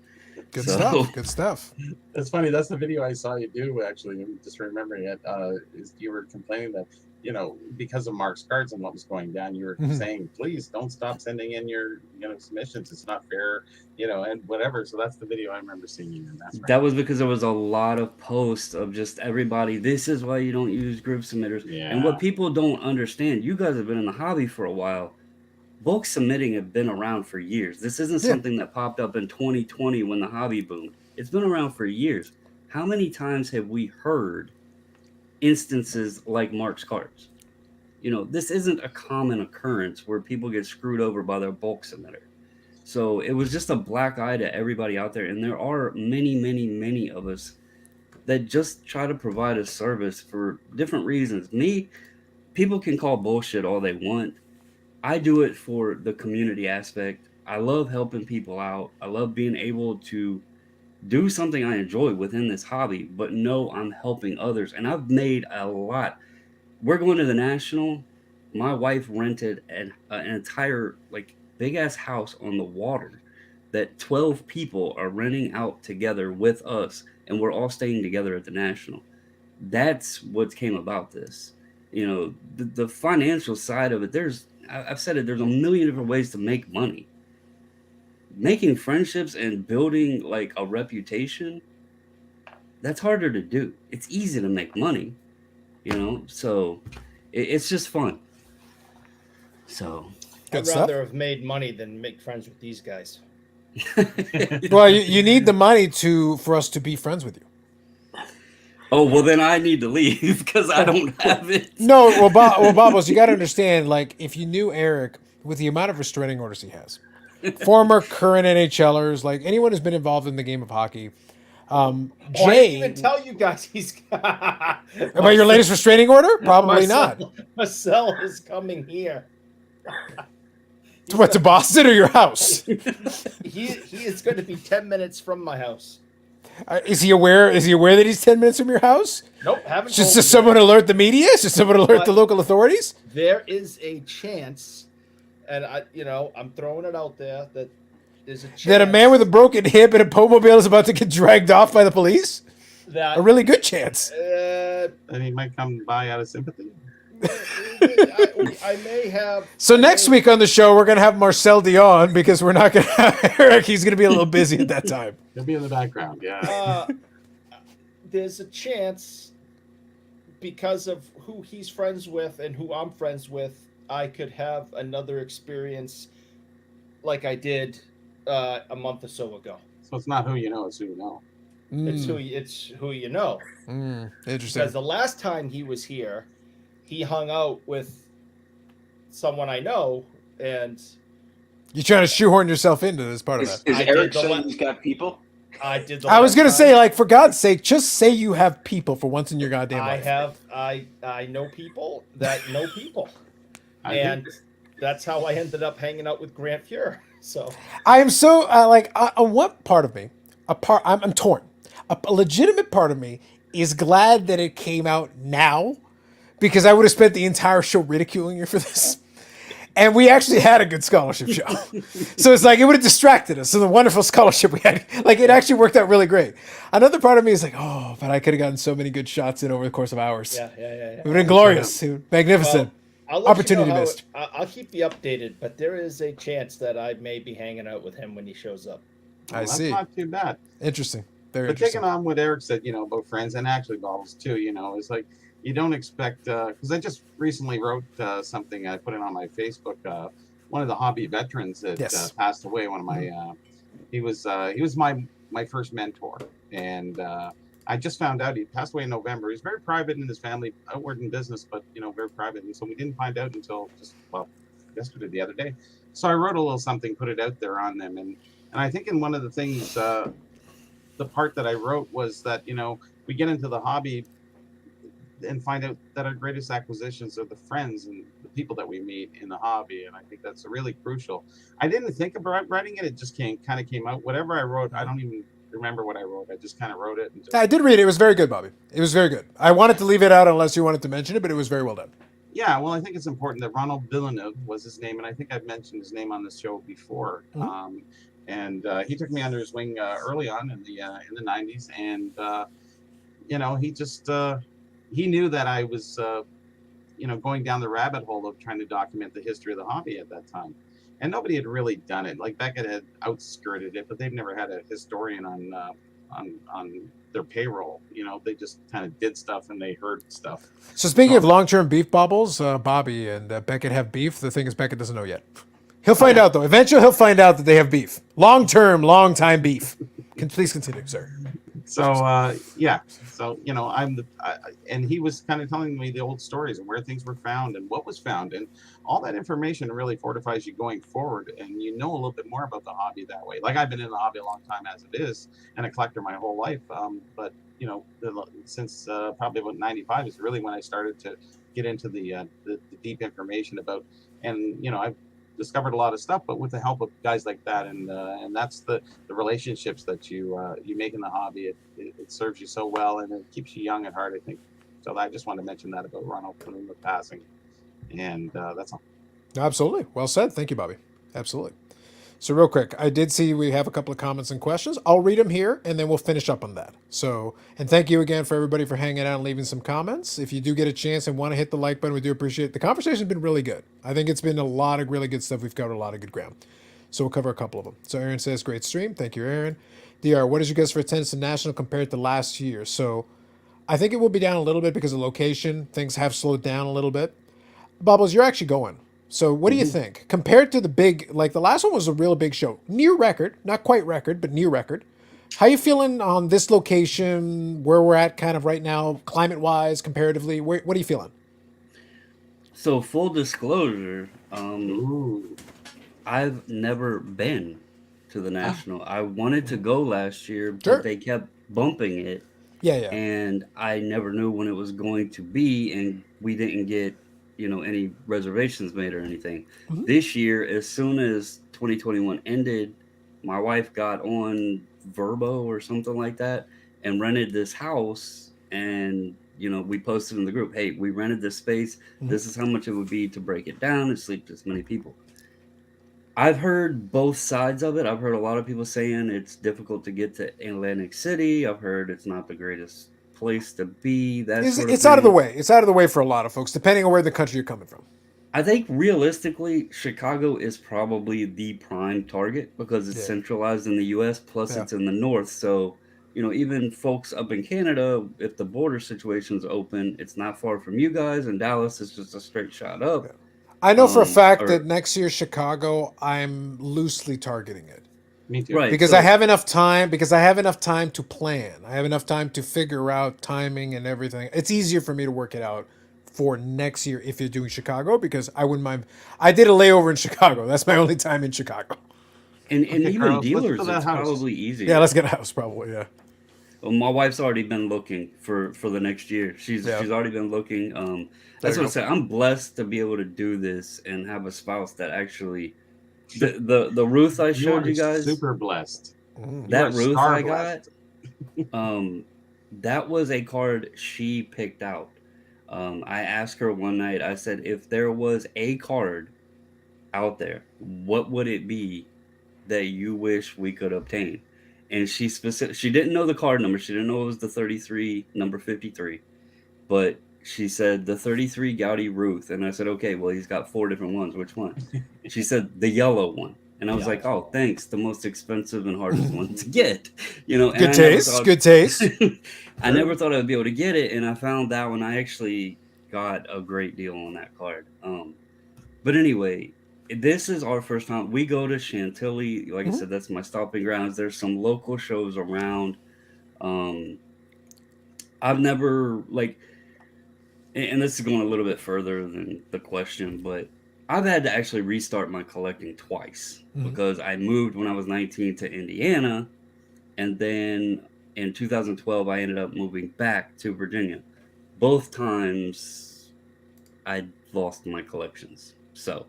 Good stuff. Good stuff. It's funny. That's the video I saw you do. Actually, I'm just remembering it. Is you were complaining that because of Mark's cards and what was going down, you were saying, please don't stop sending in your submissions. It's not fair, and whatever. So that's the video I remember seeing you in. That's right. That was because there was a lot of posts of just everybody. This is why you don't use group submitters. Yeah. And what people don't understand, you guys have been in the hobby for a while. Bulk submitting have been around for years. This isn't something that popped up in 2020 when the hobby boomed. It's been around for years. How many times have we heard instances like Mark's cards? This isn't a common occurrence where people get screwed over by their bulk submitter. So it was just a black eye to everybody out there. And there are many, many, many of us that just try to provide a service for different reasons. People can call bullshit all they want. I do it for the community aspect. I love helping people out. I love being able to do something I enjoy within this hobby, but know I'm helping others. And I've made a lot. We're going to the National. My wife rented an entire big ass house on the water that 12 people are renting out together with us, and we're all staying together at the National. That's what came about this. The financial side of it, I've said it, there's a million different ways to make money. Making friendships and building a reputation, that's harder to do. It's easy to make money, so it's just fun. So I'd rather have made money than make friends with these guys. Well, you need the money for us to be friends with you. Oh, well, then I need to leave because I don't have it. No, well, Babos, you got to understand, if you knew Eric, with the amount of restraining orders he has, former, current NHLers, anyone who's been involved in the game of hockey, Jay... I didn't even tell you guys he's... About your latest restraining order? Probably not. Marcel is coming here. What, to Boston or your house? He is going to be 10 minutes from my house. Is he aware that he's 10 minutes from your house? Nope, haven't. Just someone alert the media? Just someone alert the local authorities? There is a chance, and I'm throwing it out there, that there's a chance that a man with a broken hip and a Pokemobile is about to get dragged off by the police? That a really good chance. And he might come by out of sympathy. I may have. So next week on the show, we're going to have Marcel Dion because we're not going to have Eric. He's going to be a little busy at that time. He'll be in the background, yeah. There's a chance, because of who he's friends with and who I'm friends with, I could have another experience like I did a month or so ago. So it's not who you know, it's who you know. It's who you know. Interesting. Because the last time he was here, he hung out with someone I know, and You're trying to shoehorn yourself into this part of Is, that. is I Eric did the saying he's got people? I did the I was last gonna time. say, like, for God's sake, just say you have people for once in your goddamn life. I know people that know people, I and think that's how I ended up hanging out with Grant Fuhrer. So I am so on what part of me, I'm torn. A legitimate part of me is glad that it came out now, because I would have spent the entire show ridiculing you for this. And we actually had a good scholarship show. So it's like it would have distracted us. So the wonderful scholarship we had, like it actually worked out really great. Another part of me is like, oh, but I could have gotten so many good shots in over the course of hours. yeah. It would have been glorious, magnificent. Well, I'll let Opportunity you know missed. I'll keep you updated, but there is a chance that I may be hanging out with him when he shows up. I that's see. not too bad. Interesting. Very But interesting. taking on what Eric said, about friends and actually Bobbles too, it's like you don't expect, because I just recently wrote something, I put it on my Facebook, one of the hobby veterans that Yes. passed away, one of my, he was my first mentor. And I just found out he passed away in November. He was very private in his family, outward in business, but, very private. And so we didn't find out until yesterday, the other day. So I wrote a little something, put it out there on them. And I think in one of the things, the part that I wrote was that, we get into the hobby and find out that our greatest acquisitions are the friends and the people that we meet in the hobby. And I think that's really crucial. I didn't think about writing it. It just came out. Whatever I wrote, I don't even remember what I wrote. I just kind of wrote it. And just, I did read it. It was very good, Bobby. It was very good. I wanted to leave it out unless you wanted to mention it, but it was very well done. yeah, well, I think it's important that Ronald Villeneuve was his name. And I think I've mentioned his name on this show before. Mm-hmm. And he took me under his wing early on in the 90s. And, he just, he knew that I was, going down the rabbit hole of trying to document the history of the hobby at that time. And nobody had really done it. Like Beckett had outskirted it, but they've never had a historian on their payroll. They just kind of did stuff and they heard stuff. So speaking of long-term beef bobbles, Bobby and Beckett have beef. The thing is, Beckett doesn't know yet. He'll find out, though. Eventually, he'll find out that they have beef. Long-time beef. Please continue, sir. So, yeah. So, and he was kind of telling me the old stories and where things were found and what was found. And all that information really fortifies you going forward. And a little bit more about the hobby that way. Like I've been in the hobby a long time as it is and a collector my whole life. But, since probably about 95 is really when I started to get into the deep information about, and, I've discovered a lot of stuff, but with the help of guys like that, and that's the relationships that you make in the hobby. It serves you so well, and it keeps you young at heart, I think. So I just wanted to mention that about Ronald Villeneuve passing, and that's all. Absolutely. Well said. Thank you, Bobby. Absolutely. So real quick, I did see we have a couple of comments and questions. I'll read them here, and then we'll finish up on that. So, and thank you again for everybody for hanging out and leaving some comments. If you do get a chance and want to hit the like button, we do appreciate it. The conversation's been really good. I think it's been a lot of really good stuff. We've covered a lot of good ground. So we'll cover a couple of them. So Aaron says, great stream. Thank you, Aaron. DR, what is your guess for attendance to National compared to last year? So I think it will be down a little bit because of location. Things have slowed down a little bit. Bubbles, you're actually going. So what do you think? Compared to the big, like the last one was a real big show. Near record, not quite record, but near record. How you feeling on this location, where we're at kind of right now, climate-wise, comparatively? What are you feeling? So full disclosure, Ooh. I've never been to the National. I wanted to go last year, but Sure. they kept bumping it. Yeah. And I never knew when it was going to be, and we didn't get any reservations made or anything. Mhm. This year, as soon as 2021 ended, my wife got on Verbo or something like that and rented this house, and we posted in the group, hey, we rented this space. This is how much it would be to break it down and sleep this many people. I've heard both sides of it. I've heard a lot of people saying it's difficult to get to Atlantic City. I've heard it's not the greatest place to be. It's out of the way. It's out of the way for a lot of folks, depending on where the country you're coming from. I think realistically, Chicago is probably the prime target because it's centralized in the U.S. Plus it's in the north. So, even folks up in Canada, if the border situation's open, it's not far from you guys. And Dallas is just a straight shot up. Yeah. I know for a fact that next year Chicago, I'm loosely targeting it. Me too. Right. Because I have enough time. Because I have enough time to plan. I have enough time to figure out timing and everything. It's easier for me to work it out for next year if you're doing Chicago, because I wouldn't mind. I did a layover in Chicago. That's my only time in Chicago. And Okay, even Carlos, let's dealers, fill that it's house. probably easier. Yeah, let's get a house probably. Yeah. Well, my wife's already been looking for the next year. She's already been looking. That's what I said. I'm blessed to be able to do this and have a spouse that actually the Ruth I showed you guys. Super blessed. That Ruth star I blessed. got. That was a card she picked out. I asked her one night. I said, if there was a card out there, what would it be that you wish we could obtain? And she didn't know the card number. She didn't know it was the 33, number 53. But she said the 33 Gaudy Ruth. And I said, okay, well, he's got 4 different ones. Which one? She said the yellow one. And I was like, oh, thanks. The most expensive and hardest one to get. You know, Good taste. Good taste. I never thought I'd be able to get it. And I found that when I actually got a great deal on that card. But anyway, this is our first time. We go to Chantilly. Like I said, that's my stopping grounds. There's some local shows around. I've never, like, and this is going a little bit further than the question, but I've had to actually restart my collecting twice because I moved when I was 19 to Indiana. And then in 2012, I ended up moving back to Virginia. Both times I lost my collections. So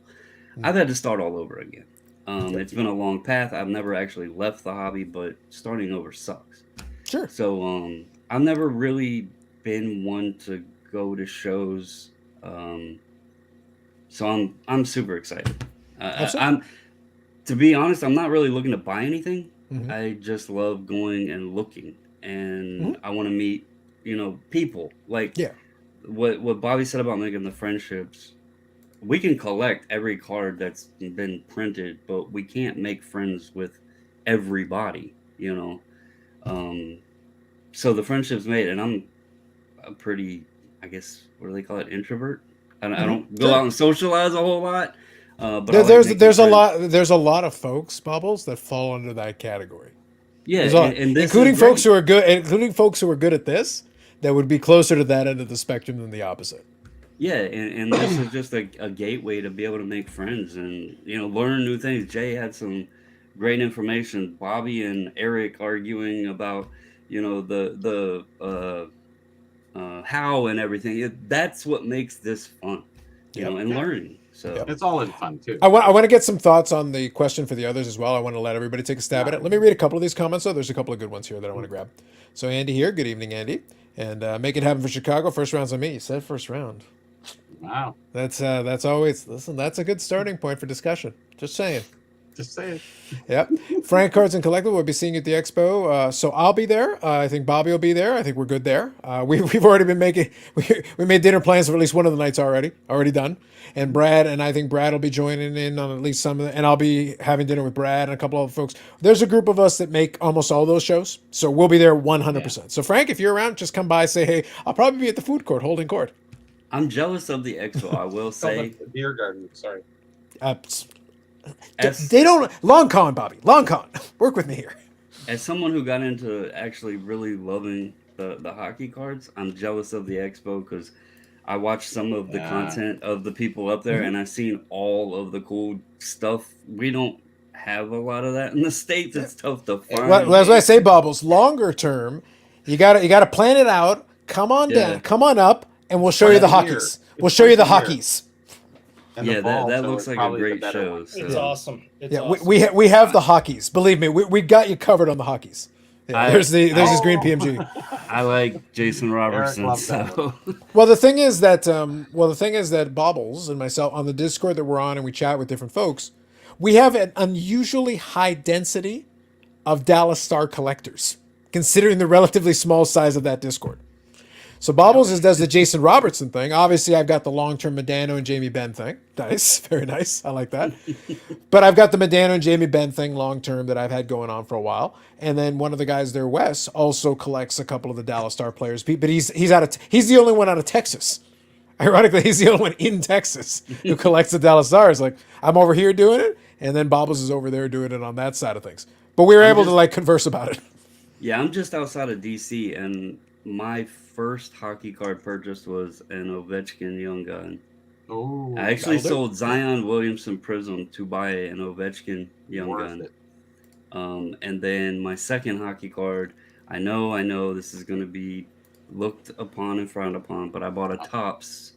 I've had to start all over again. It's been a long path. I've never actually left the hobby, but starting over sucks. Sure. So I've never really been one to go to shows. So I'm super excited. To be honest, I'm not really looking to buy anything. I just love going and looking, and I want to meet, people. Like what Bobby said about making the friendships. We can collect every card that's been printed, but we can't make friends with everybody, So the friendships made, and I'm a pretty, I guess, what do they call it, introvert? I don't go out and socialize a whole lot. But there's a lot of folks, Bubbles, that fall under that category. Yeah, and including folks who are good, at this, that would be closer to that end of the spectrum than the opposite. Yeah, and this is just a gateway to be able to make friends and learn new things. Jay had some great information. Bobby and Eric arguing about the how and everything. That's what makes this fun, and learning. So it's all in fun too. I want to get some thoughts on the question for the others as well. I want to let everybody take a stab at it. Let me read a couple of these comments though. There's a couple of good ones here that I want to grab. So Andy here. Good evening, Andy. And make it happen for Chicago. First round's on me. You said first round. Wow. That's always, listen, that's a good starting point for discussion. Just saying. Yep. Frank Cards and Collectible will be seeing you at the expo. So I'll be there. I think Bobby will be there. I think we're good there. We've already been we made dinner plans for at least one of the nights already done. And I think Brad will be joining in on at least some of and I'll be having dinner with Brad and a couple of folks. There's a group of us that make almost all those shows. So we'll be there 100%. Yeah. So Frank, if you're around, just come by, say, hey, I'll probably be at the food court holding court. I'm jealous of the expo, I will say. The beer garden, sorry. They don't. Long con, Bobby. Long con. Work with me here. As someone who got into actually really loving the hockey cards, I'm jealous of the expo because I watched some of the content of the people up there, and I've seen all of the cool stuff. We don't have a lot of that in the States. It's tough to find. Well, that's what I say, Bubbles. Longer term, you gotta plan it out. Come on down. Come on up. And we'll show you the hockeys. We'll show you the hockeys. Yeah, that looks like a great show. So. It's awesome. Awesome. We have the hockeys. Believe me, we got you covered on the hockeys. Yeah, there's his green PMG. I like Jason Robertson. So. Well, the thing is that Bobbles and myself on the Discord that we're on, and we chat with different folks, we have an unusually high density of Dallas Star collectors, considering the relatively small size of that Discord. So Bobbles does the Jason Robertson thing. Obviously, I've got the long-term Medano and Jamie Benn thing. Nice. Very nice. I like that. But I've got the Medano and Jamie Benn thing long-term that I've had going on for a while. And then one of the guys there, Wes, also collects a couple of the Dallas Star players. But he's the only one out of Texas. Ironically, he's the only one in Texas who collects the Dallas Stars. Like, I'm over here doing it, and then Bobbles is over there doing it on that side of things. But we were able to converse about it. Yeah, I'm just outside of D.C., and my first hockey card purchase was an Ovechkin Young Gun. Oh, I actually that'll do. sold Zion Williamson Prism to buy an Ovechkin Young worth Gun. it. And then my second hockey card, I know this is going to be looked upon and frowned upon, but I bought a Topps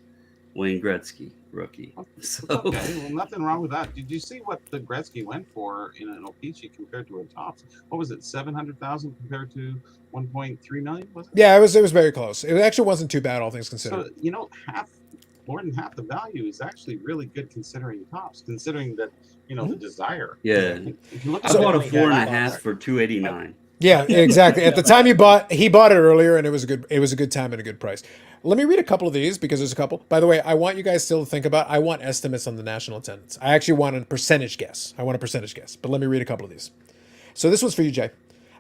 Wayne Gretzky rookie. So Okay, well, nothing wrong with that. Did you see what the Gretzky went for in an O-Pee-Chee compared to a Topps? What was it, 700,000 compared to 1.3 million? Was it? Yeah, it was very close. It actually wasn't too bad, all things considered. So more than half the value is actually really good considering Topps, considering that the desire. yeah, If you look I at bought a the- 4.5 for $289. Yeah, exactly. At the time he bought it earlier, and it was a good time and a good price. Let me read a couple of these because there's a couple. By the way, I want you guys still to think about. I want estimates on the national attendance. I actually want a percentage guess. But let me read a couple of these. So this one's for you, Jay.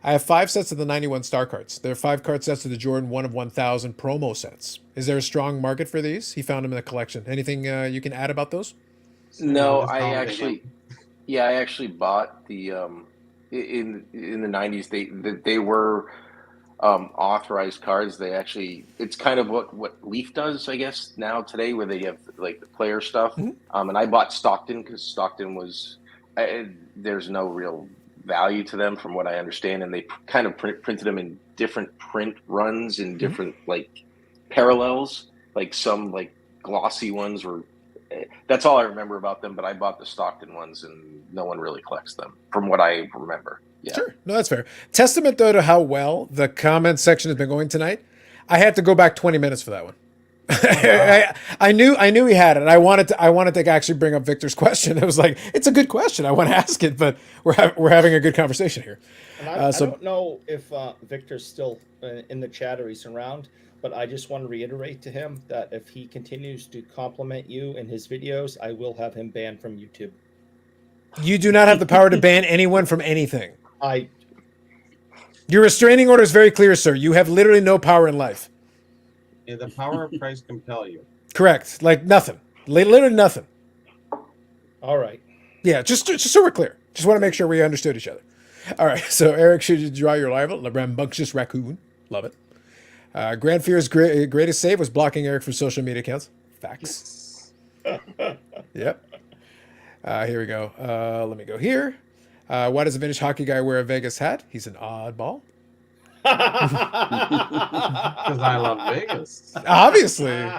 I have 5 sets of the 91 star cards. There are 5 card sets of the Jordan 1 of 1,000 promo sets. Is there a strong market for these? He found them in the collection. Anything you can add about those? No, That's I all actually bought the in the 90s. They were authorized cards. It's kind of what Leaf does, I guess, now today, where they have like the player stuff. Mm-hmm. And I bought Stockton because Stockton was there's no real value to them from what I understand, and they kind of printed them in different print runs in different like parallels. Like some like glossy ones were. That's all I remember about them, but I bought the Stockton ones, and no one really collects them, from what I remember. Yeah. Sure. No, that's fair. Testament, though, to how well the comment section has been going tonight. I had to go back 20 minutes for that one. I knew he had it. I wanted to actually bring up Victor's question. It was like, it's a good question. I want to ask it, but we're having a good conversation here. And I don't know if Victor's still in the chat or he's around, but I just want to reiterate to him that if he continues to compliment you in his videos, I will have him banned from YouTube. You do not have the power to ban anyone from anything. Your restraining order is very clear, sir. You have literally no power in life. Yeah, the power of price compel you. Correct. Like nothing. Literally nothing. All right. Yeah, just so we're clear. Just want to make sure we understood each other. All right. So Eric, should you draw your rival? The rambunctious raccoon. Love it. Grand Fear's greatest save was blocking Eric from social media accounts. Facts. Yep. Here we go. Let me go here. Why does a vintage hockey guy wear a Vegas hat? He's an oddball. Because I love Vegas. Obviously.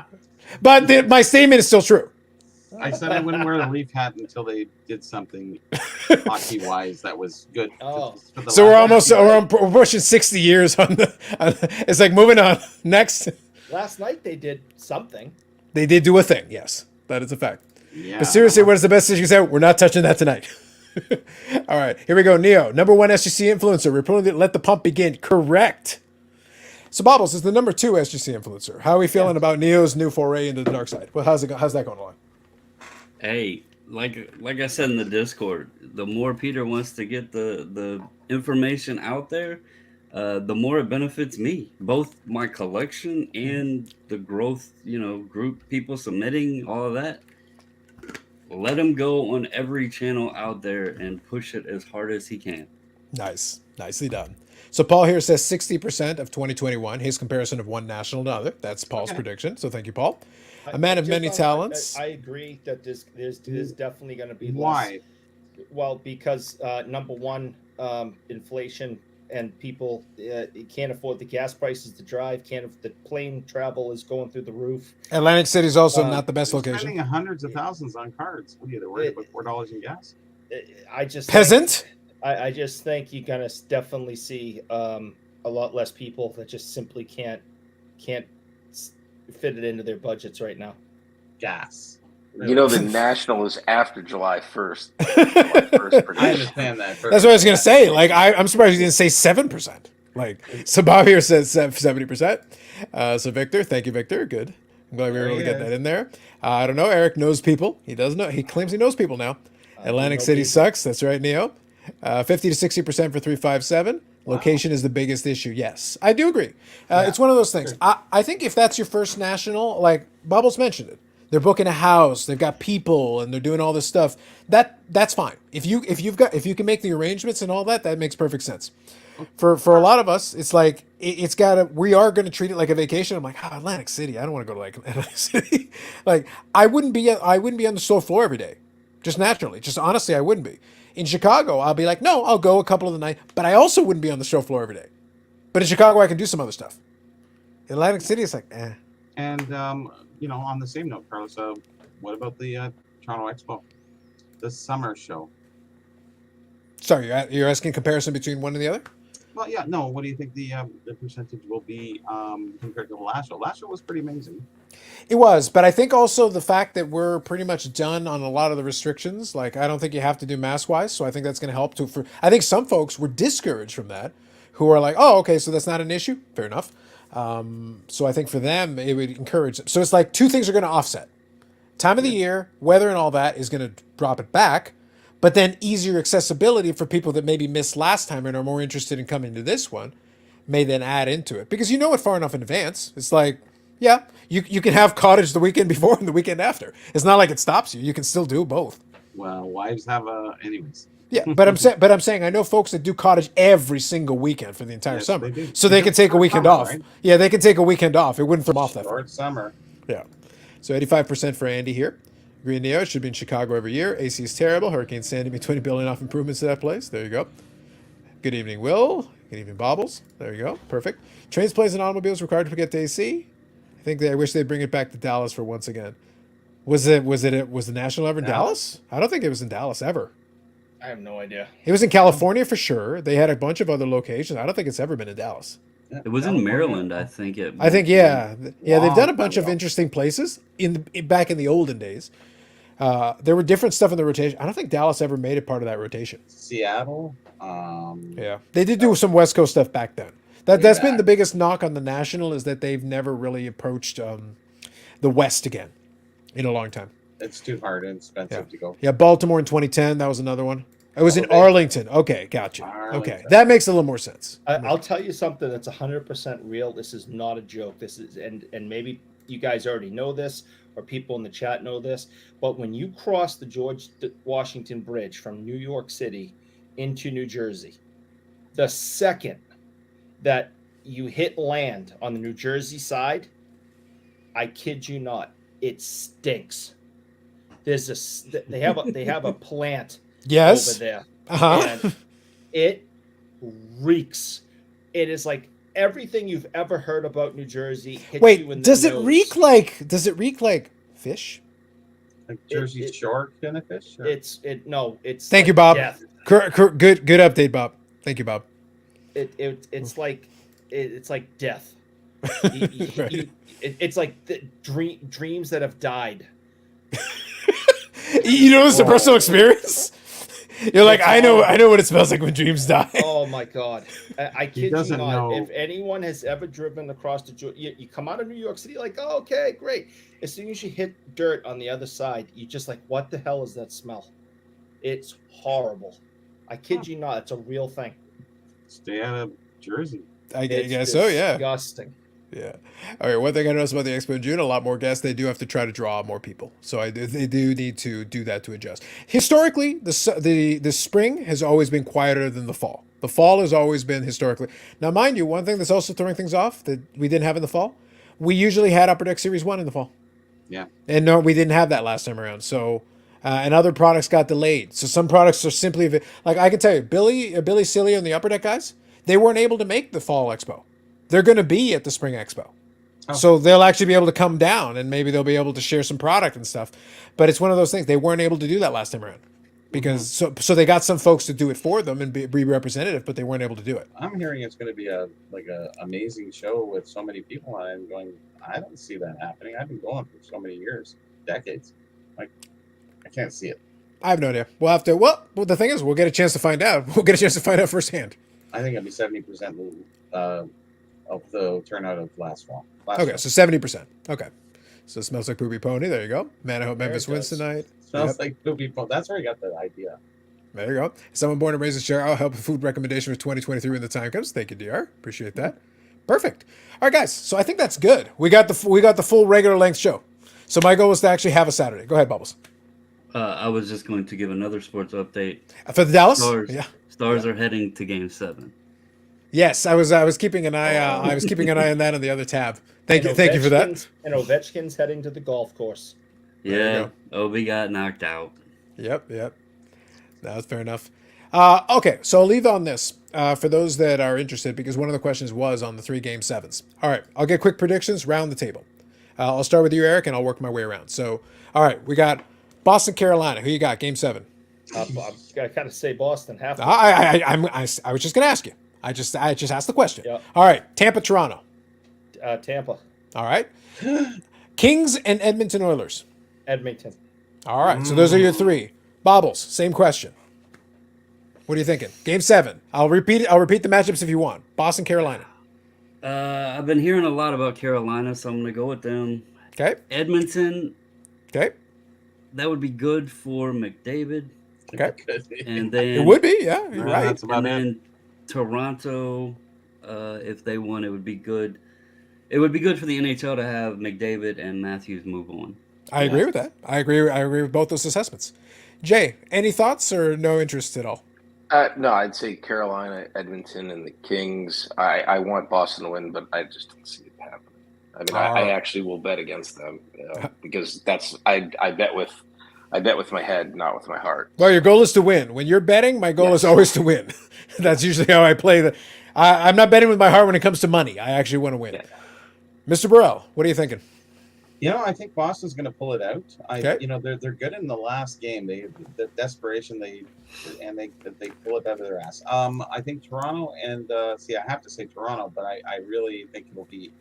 But my statement is still true. I said I wouldn't wear the Leaf hat until they did something hockey-wise that was good. Oh. So we're pushing 60 years on it's like moving on. Next. Last night they did something. They did do a thing, yes. That is a fact. Yeah. But seriously, what is the best issue out? We're not touching that tonight. All right, here we go. Neo, number 1 SGC influencer. Reporting let the pump begin. Correct. So Bobbles is the number 2 SGC influencer. How are we feeling about Neo's new foray into the dark side? Well, how's that going along? Hey, like I said in the Discord, the more Peter wants to get the information out there, the more it benefits me, both my collection and the growth. Group people submitting all of that. Let him go on every channel out there and push it as hard as he can. Nice. Nicely done. So Paul here says 60% of 2021, his comparison of one national to another. That's Paul's prediction. So thank you, Paul. A man of many talents. I agree that there's definitely going to be less. Why? Well, because number one, inflation, and people can't afford the gas prices to drive. The plane travel is going through the roof. Atlantic City is also not the best location. Spending hundreds of thousands on cards. What are you worried about $4 in gas? I just peasant. I just think you're gonna definitely see a lot less people that just simply can't fit it into their budgets right now. Gas. The national is after July 1st. I understand that. That's what I was gonna say. Like I'm surprised you didn't say 7%. Like so, Bob here says 70%. So Victor, thank you, Victor. Good. I'm glad we were able to get that in there. I don't know. Eric knows people. He does know. He claims he knows people now. Atlantic City sucks. That's right, Neo. 50 to 60% for 357. Location is the biggest issue. Yes, I do agree. It's one of those things. I think if that's your first national, like Bubbles mentioned it, they're booking a house, they've got people, and they're doing all this stuff. That's fine. If you can make the arrangements and all that, that makes perfect sense. for a lot of us, it's like it's gotta. We are going to treat it like a vacation. I'm like, Atlantic City. I don't want to go to like Atlantic City. Like I wouldn't be on the store floor every day, just naturally. Just honestly, I wouldn't be. In Chicago, I'll be like, no, I'll go a couple of the night, but I also wouldn't be on the show floor every day. But in Chicago, I can do some other stuff. In Atlantic City, it's like, eh. And you know, on the same note, Carlos, what about the Toronto Expo, the summer show? Sorry, you're asking comparison between one and the other? Well, yeah, no. What do you think the percentage will be compared to the last show? Last show was pretty amazing. It was, but I think also the fact that we're pretty much done on a lot of the restrictions. Like, I don't think you have to do mask wise, so I think that's going to help too. I think some folks were discouraged from that, who are like, oh, okay, so that's not an issue. Fair enough. So I think for them, it would encourage them. So it's like two things are going to offset. Time of the year, weather and all that is going to drop it back, but then easier accessibility for people that maybe missed last time and are more interested in coming to this one may then add into it. Because you know it far enough in advance. It's like, yeah, you can have cottage the weekend before and the weekend after. It's not like it stops you. You can still do both. Well, wives have anyways. Yeah, but I'm saying I know folks that do cottage every single weekend for the entire Yes, summer, they do. so they can take a weekend summer, off. right? Yeah, they can take a weekend off. It wouldn't throw them off that far. Short summer. Yeah. So 85% for Andy here. Green Neo should be in Chicago every year. AC is terrible. Hurricane Sandy made $20 billion off improvements to that place. There you go. Good evening, Will. Good evening, Bobbles. There you go. Perfect. Trains, planes, and automobiles required to get to AC. I wish they'd bring it back to Dallas for once again. Was the National ever in Dallas? I don't think it was in Dallas ever. I have no idea. It was in California for sure. They had a bunch of other locations. I don't think it's ever been in Dallas. Yeah, It was in Maryland, I think. Yeah. They've done a bunch of Wow. interesting places back in the olden days. There were different stuff in the rotation. I don't think Dallas ever made it part of that rotation. Seattle. Yeah, they did do some West Coast stuff back then. That's been the biggest knock on the National is that they've never really approached the West again in a long time. It's too hard and expensive to go. Yeah, Baltimore in 2010. That was another one. It was in Okay. Arlington. Okay, gotcha. Okay, Arlington. that makes a little more sense. I'll tell you something that's 100% real. This is not a joke. This is, and maybe you guys already know this, or people in the chat know this, but when you cross the George Washington Bridge from New York City into New Jersey, the second that you hit land on the New Jersey side, I kid you not, it stinks. They have a plant Yes. over there. Uh-huh. And it reeks. It is like everything you've ever heard about New Jersey hits you in Wait, the does it nose. reek like fish? Like Jersey Shore kind of fish? Or? It's Thank like you, Bob. death. Good update, Bob. Thank you, Bob. It's like death. Right. It's like the dreams that have died. You know, it's a personal experience. You're like, I know what it smells like when dreams die. Oh my god! I kid you doesn't not. know. If anyone has ever driven across you come out of New York City, like, oh, okay, great. As soon as you hit dirt on the other side, you just like, what the hell is that smell? It's horrible. I kid you not. It's a real thing. Stay out of Jersey. I It's guess so, yeah. disgusting. Yeah. All right. One thing I noticed about the Expo in June, a lot more guests. They do have to try to draw more people, so they do need to do that to adjust. Historically, the spring has always been quieter than the fall. The fall has always been historically. Now, mind you, one thing that's also throwing things off that we didn't have in the fall, we usually had Upper Deck Series 1 in the fall. Yeah. And no, we didn't have that last time around. So, and other products got delayed. So some products are simply like I can tell you, Billy Cilio and the Upper Deck guys, they weren't able to make the fall expo. They're going to be at the spring expo. Oh. So they'll actually be able to come down and maybe they'll be able to share some product and stuff. But it's one of those things. They weren't able to do that last time around because so they got some folks to do it for them and be representative, but they weren't able to do it. I'm hearing it's going to be a amazing show with so many people on it. I'm going, I don't see that happening. I've been going for so many years, decades. Like, I can't see it. I have no idea. We'll have to. Well, the thing is, we'll get a chance to find out. We'll get a chance to find out firsthand. I think it'll be 70% of the turnout of last fall. Okay, so 70%. Okay. So it smells like Poopy Pony. There you go. Man, I hope There Memphis it wins does. tonight. Smells like poopy. That's where I got the idea. There you go. Someone born and raised in Chicago. I'll help with food recommendation for 2023 when the time comes. Thank you, DR. Appreciate that. Perfect. All right, guys. So I think that's good. We got the full regular length show. So my goal was to actually have a Saturday. Go ahead, Bubbles. I was just going to give another sports update. For the Dallas? Stars, Yeah. Stars are heading to Game 7. Yes, I was keeping an eye. I was keeping an eye on that on the other tab. Thank you for that. And Ovechkin's heading to the golf course. There you Yeah, go. Obi got knocked out. Yep. That's fair enough. Okay, so I'll leave on this for those that are interested, because one of the questions was on the 3-game sevens. All right, I'll get quick predictions, round the table. I'll start with you, Eric, and I'll work my way around. So, all right, we got Boston, Carolina. Who you got? Game 7. I'm gotta kind of say Boston. Half. I was just gonna ask you. I just asked the question. Yep. All right, Tampa, Toronto. Tampa, All right, Kings and Edmonton Oilers. Edmonton. All right, so those are your 3. Bobbles, same question. What are you thinking? Game 7. I'll repeat it. I'll repeat the matchups if you want. Boston, Carolina. I've been hearing a lot about Carolina, so I'm going to go with them. Okay. Edmonton, Okay. that would be good for McDavid. Okay. And then It would be, yeah. You're Yeah, right. that's about and it. then Toronto, if they won, it would be good. It would be good for the NHL to have McDavid and Matthews move on. I agree with that. I agree with both those assessments. Jay, any thoughts or no interest at all? No, I'd say Carolina, Edmonton, and the Kings. I want Boston to win, but I just don't see it happening. I mean, I actually will bet against them because I bet with my head, not with my heart. Well, your goal is to win. When you're betting, my goal is always to win. That's usually how I play. I'm not betting with my heart when it comes to money. I actually want to win. Yeah. Mr. Burrell, what are you thinking? I think Boston's going to pull it out. Okay. They're good in the last game. The desperation they pull it out of their ass. I think Toronto and I have to say Toronto, but I really think it'll be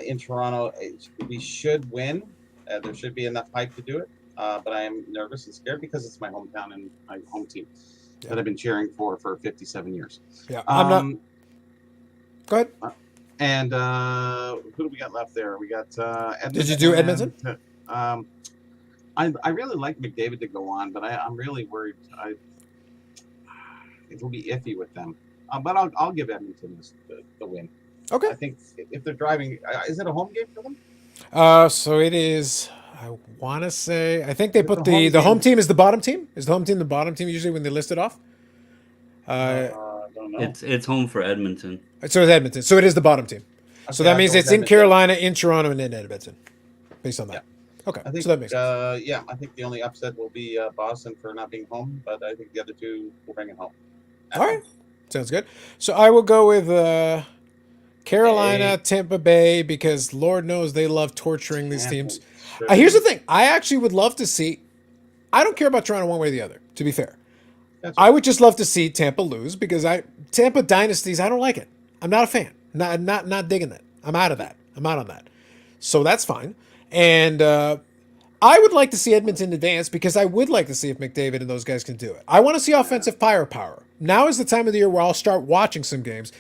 in Toronto. We should win. There should be enough hype to do it. But I am nervous and scared because it's my hometown and my home team that I've been cheering for 57 years. Yeah, I'm not. Go ahead. And who do we got left there? We got Edmonton. Did you do Edmonton? I really like McDavid to go on, but I'm really worried. It will be iffy with them. But I'll give Edmonton the win. Okay. I think if they're driving, is it a home game for them? So it is. I want to say. I think they put the the home home team is the bottom team. Is the home team the bottom team usually when they list it off? I don't know. It's home for Edmonton. So it's Edmonton. So it is the bottom team. So that I'll means go it's with in Edmonton. Carolina, in Toronto, and in Edmonton. Based on that. Okay. I think, So that makes sense. I think the only upset will be Boston for not being home, but I think the other two will bring it home. All right. Sounds good. So I will go with Carolina, Tampa Bay, because Lord knows they love torturing these teams. Sure. Here's the thing. I actually would love to see. I don't care about Toronto one way or the other, to be fair. I would just love to see Tampa lose because Tampa dynasties, I don't like it. I'm not a fan. Not digging that. I'm out of that. I'm out on that. So that's fine. And I would like to see Edmonton advance because I would like to see if McDavid and those guys can do it. I want to see offensive firepower. Now is the time of the year where I'll start watching some games.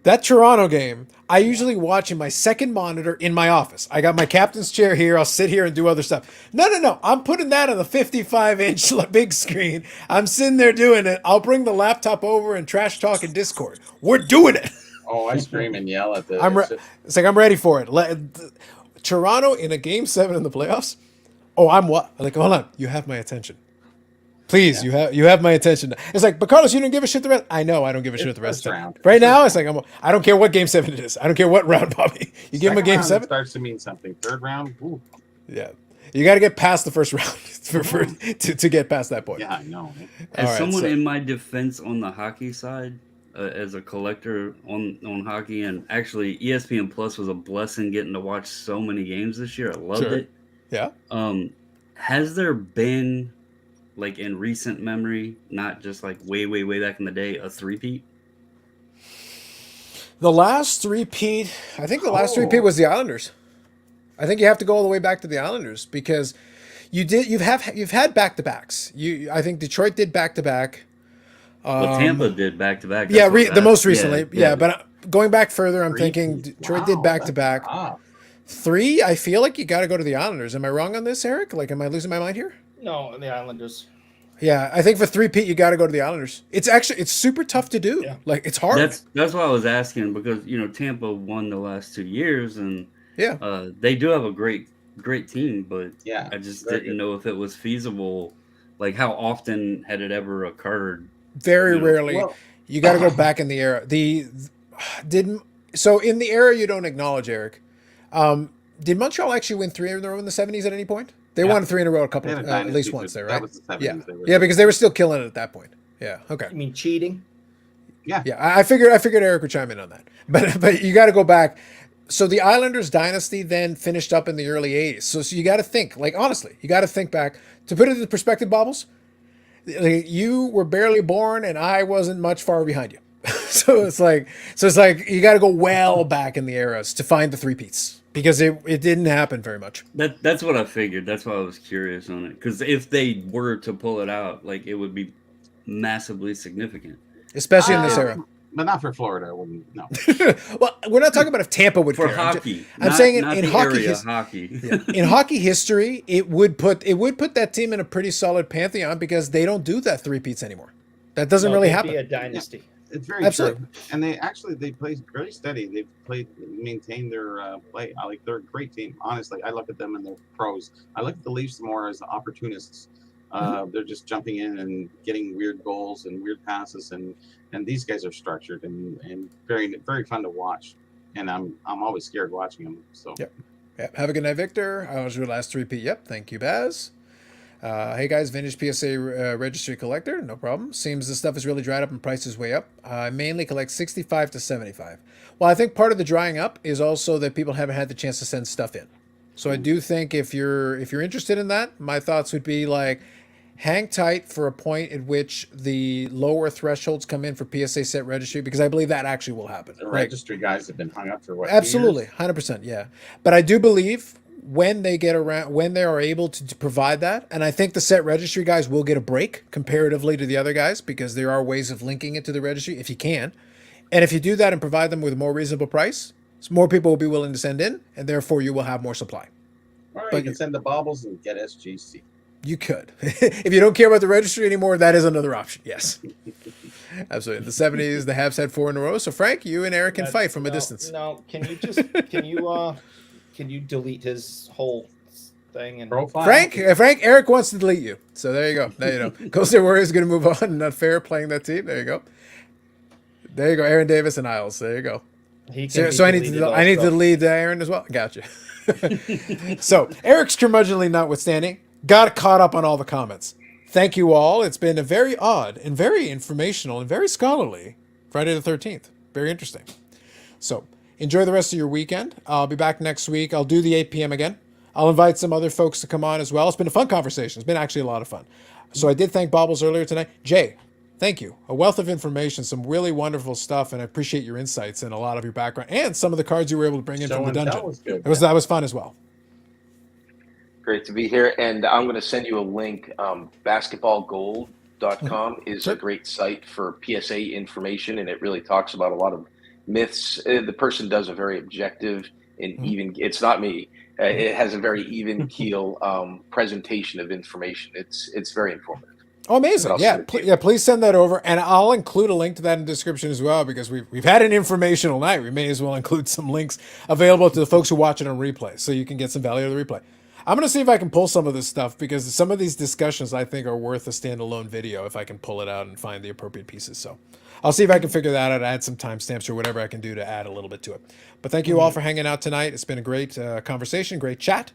That Toronto game, I usually watch in my second monitor in my office. I got my captain's chair here. I'll sit here and do other stuff. No. I'm putting that on the 55-inch big screen. I'm sitting there doing it. I'll bring the laptop over and trash talk in Discord. We're doing it. Oh, I scream and yell at the. It's like I'm ready for it. Toronto in a game 7 in the playoffs. Oh, I'm what? Like, hold on. You have my attention. Please, you have my attention. It's like, but Carlos, you don't give a shit the rest. I know I don't give a shit the rest of the time. Right now, it's like I don't care what game 7 it is. I don't care what round, Bobby. You give him a game 7. Starts to mean something. Third round. Ooh. Yeah, you got to get past the first round to get past that point. Yeah, I know. As someone in my defense on the hockey side, as a collector on hockey, and actually ESPN Plus was a blessing getting to watch so many games this year. I loved it. Yeah. Has there been, like in recent memory, not just like way back in the day, a three-peat? The last three-peat, I think the last three-peat was the Islanders. I think you have to go all the way back to the Islanders because you've had back-to-backs. I think Detroit did back-to-back. Well, Tampa did back-to-back. Yeah, the most recently. Yeah, but going back further, I'm thinking Detroit did back-to-back. 3, I feel like you got to go to the Islanders. Am I wrong on this, Eric? Like, am I losing my mind here? No, the Islanders. Yeah, I think for 3-peat, you got to go to the Islanders. It's super tough to do. Yeah. Like, it's hard. That's why I was asking because Tampa won the last 2 years and they do have a great team, but I just didn't know if it was feasible. Like, how often had it ever occurred? Very rarely. Well, You got to go back in the era. So in the era you don't acknowledge, Eric. Did Montreal actually win 3 in a row in the 70s at any point? They won 3 in a row a couple, They had a at least dynasty, once but there, that right? was the 70s. Yeah, They were yeah, because they were still killing it at that point. Yeah, okay. You mean cheating? Yeah. Yeah, I figured Eric would chime in on that. But you got to go back. So the Islanders dynasty then finished up in the early 80s. So you got to think, like, honestly, you got to think back. To put it into perspective, Bobbles, like, you were barely born and I wasn't much far behind you. so it's like you got to go well back in the eras to find the three-peats, because it didn't happen very much. That's what I figured. That's why I was curious on it, because if they were to pull it out, like, it would be massively significant, Especially in this era. But not for Florida. I wouldn't. No. Well, we're not talking about if Tampa would for care. hockey. I'm saying not in the hockey, area hockey. in hockey history, it would put that team in a pretty solid pantheon, because they don't do that three-peats anymore. That doesn't really they'd happen. Be a dynasty. It's very Absolutely. true. And they play very steady. They've maintained their play. They're a great team. Honestly, I look at them and their pros. I look at the Leafs more as opportunists. They're just jumping in and getting weird goals and weird passes, and these guys are structured and very, very fun to watch. And I'm always scared watching them. So Yep. Have a good night, Victor. How was your last three-peat? Yep. Thank you, Baz. Hey guys, vintage PSA registry collector, no problem. Seems the stuff is really dried up and prices way up. I mainly collect 65 to 75. Well, I think part of the drying up is also that people haven't had the chance to send stuff in. So I do think if you're interested in that, my thoughts would be like, hang tight for a point at which the lower thresholds come in for PSA set registry, because I believe that actually will happen. the Like, registry guys have been hung up for what? absolutely, Years? 100%, yeah. But I do believe when they get around, when they are able to provide that, and I think the set registry guys will get a break comparatively to the other guys, because there are ways of linking it to the registry if you can. And if you do that and provide them with a more reasonable price, more people will be willing to send in, and therefore you will have more supply. Or But you can send the baubles and get SGC. You could. If you don't care about the registry anymore, that is another option. Yes. Absolutely. In the 70s, the Habs had 4 in a row. So, Frank, you and Eric can fight from a distance. No, can you delete his whole thing and Profile. Frank, Eric wants to delete you. So there you go. There you go. Coast State Warriors going to move on. Not fair playing that team. There you go. There you go. Aaron Davis and Isles. There you go. he can So I be need deleted to also. delete Aaron as well. Gotcha. So Eric's curmudgeonly notwithstanding, got caught up on all the comments. Thank you all. It's been a very odd and very informational and very scholarly Friday the 13th. Very interesting. So enjoy the rest of your weekend. I'll be back next week. I'll do the 8 p.m. again. I'll invite some other folks to come on as well. It's been a fun conversation. It's been actually a lot of fun. So I did thank Bobbles earlier tonight. Jay, thank you. A wealth of information, some really wonderful stuff, and I appreciate your insights and a lot of your background and some of the cards you were able to bring in Show from the and tell dungeon. was good. That was fun as well. Great to be here. And I'm going to send you a link. Basketballgold.com is Sure. a great site for PSA information, and it really talks about a lot of myths. The person does a very objective and even, it's not me. It has a very even keel presentation of information. It's very informative. Oh, amazing. But I'll Yeah, send it to you. yeah, please send that over. And I'll include a link to that in the description as well, because we've had an informational night. We may as well include some links available to the folks who watch it on replay, so you can get some value out of the replay. I'm going to see if I can pull some of this stuff, because some of these discussions I think are worth a standalone video if I can pull it out and find the appropriate pieces. So I'll see if I can figure that out, add some timestamps or whatever I can do to add a little bit to it. But thank you all for hanging out tonight. It's been a great conversation, great chat.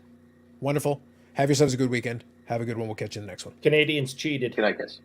Wonderful. Have yourselves a good weekend. Have a good one. We'll catch you in the next one. Canadians cheated. Good night, guys.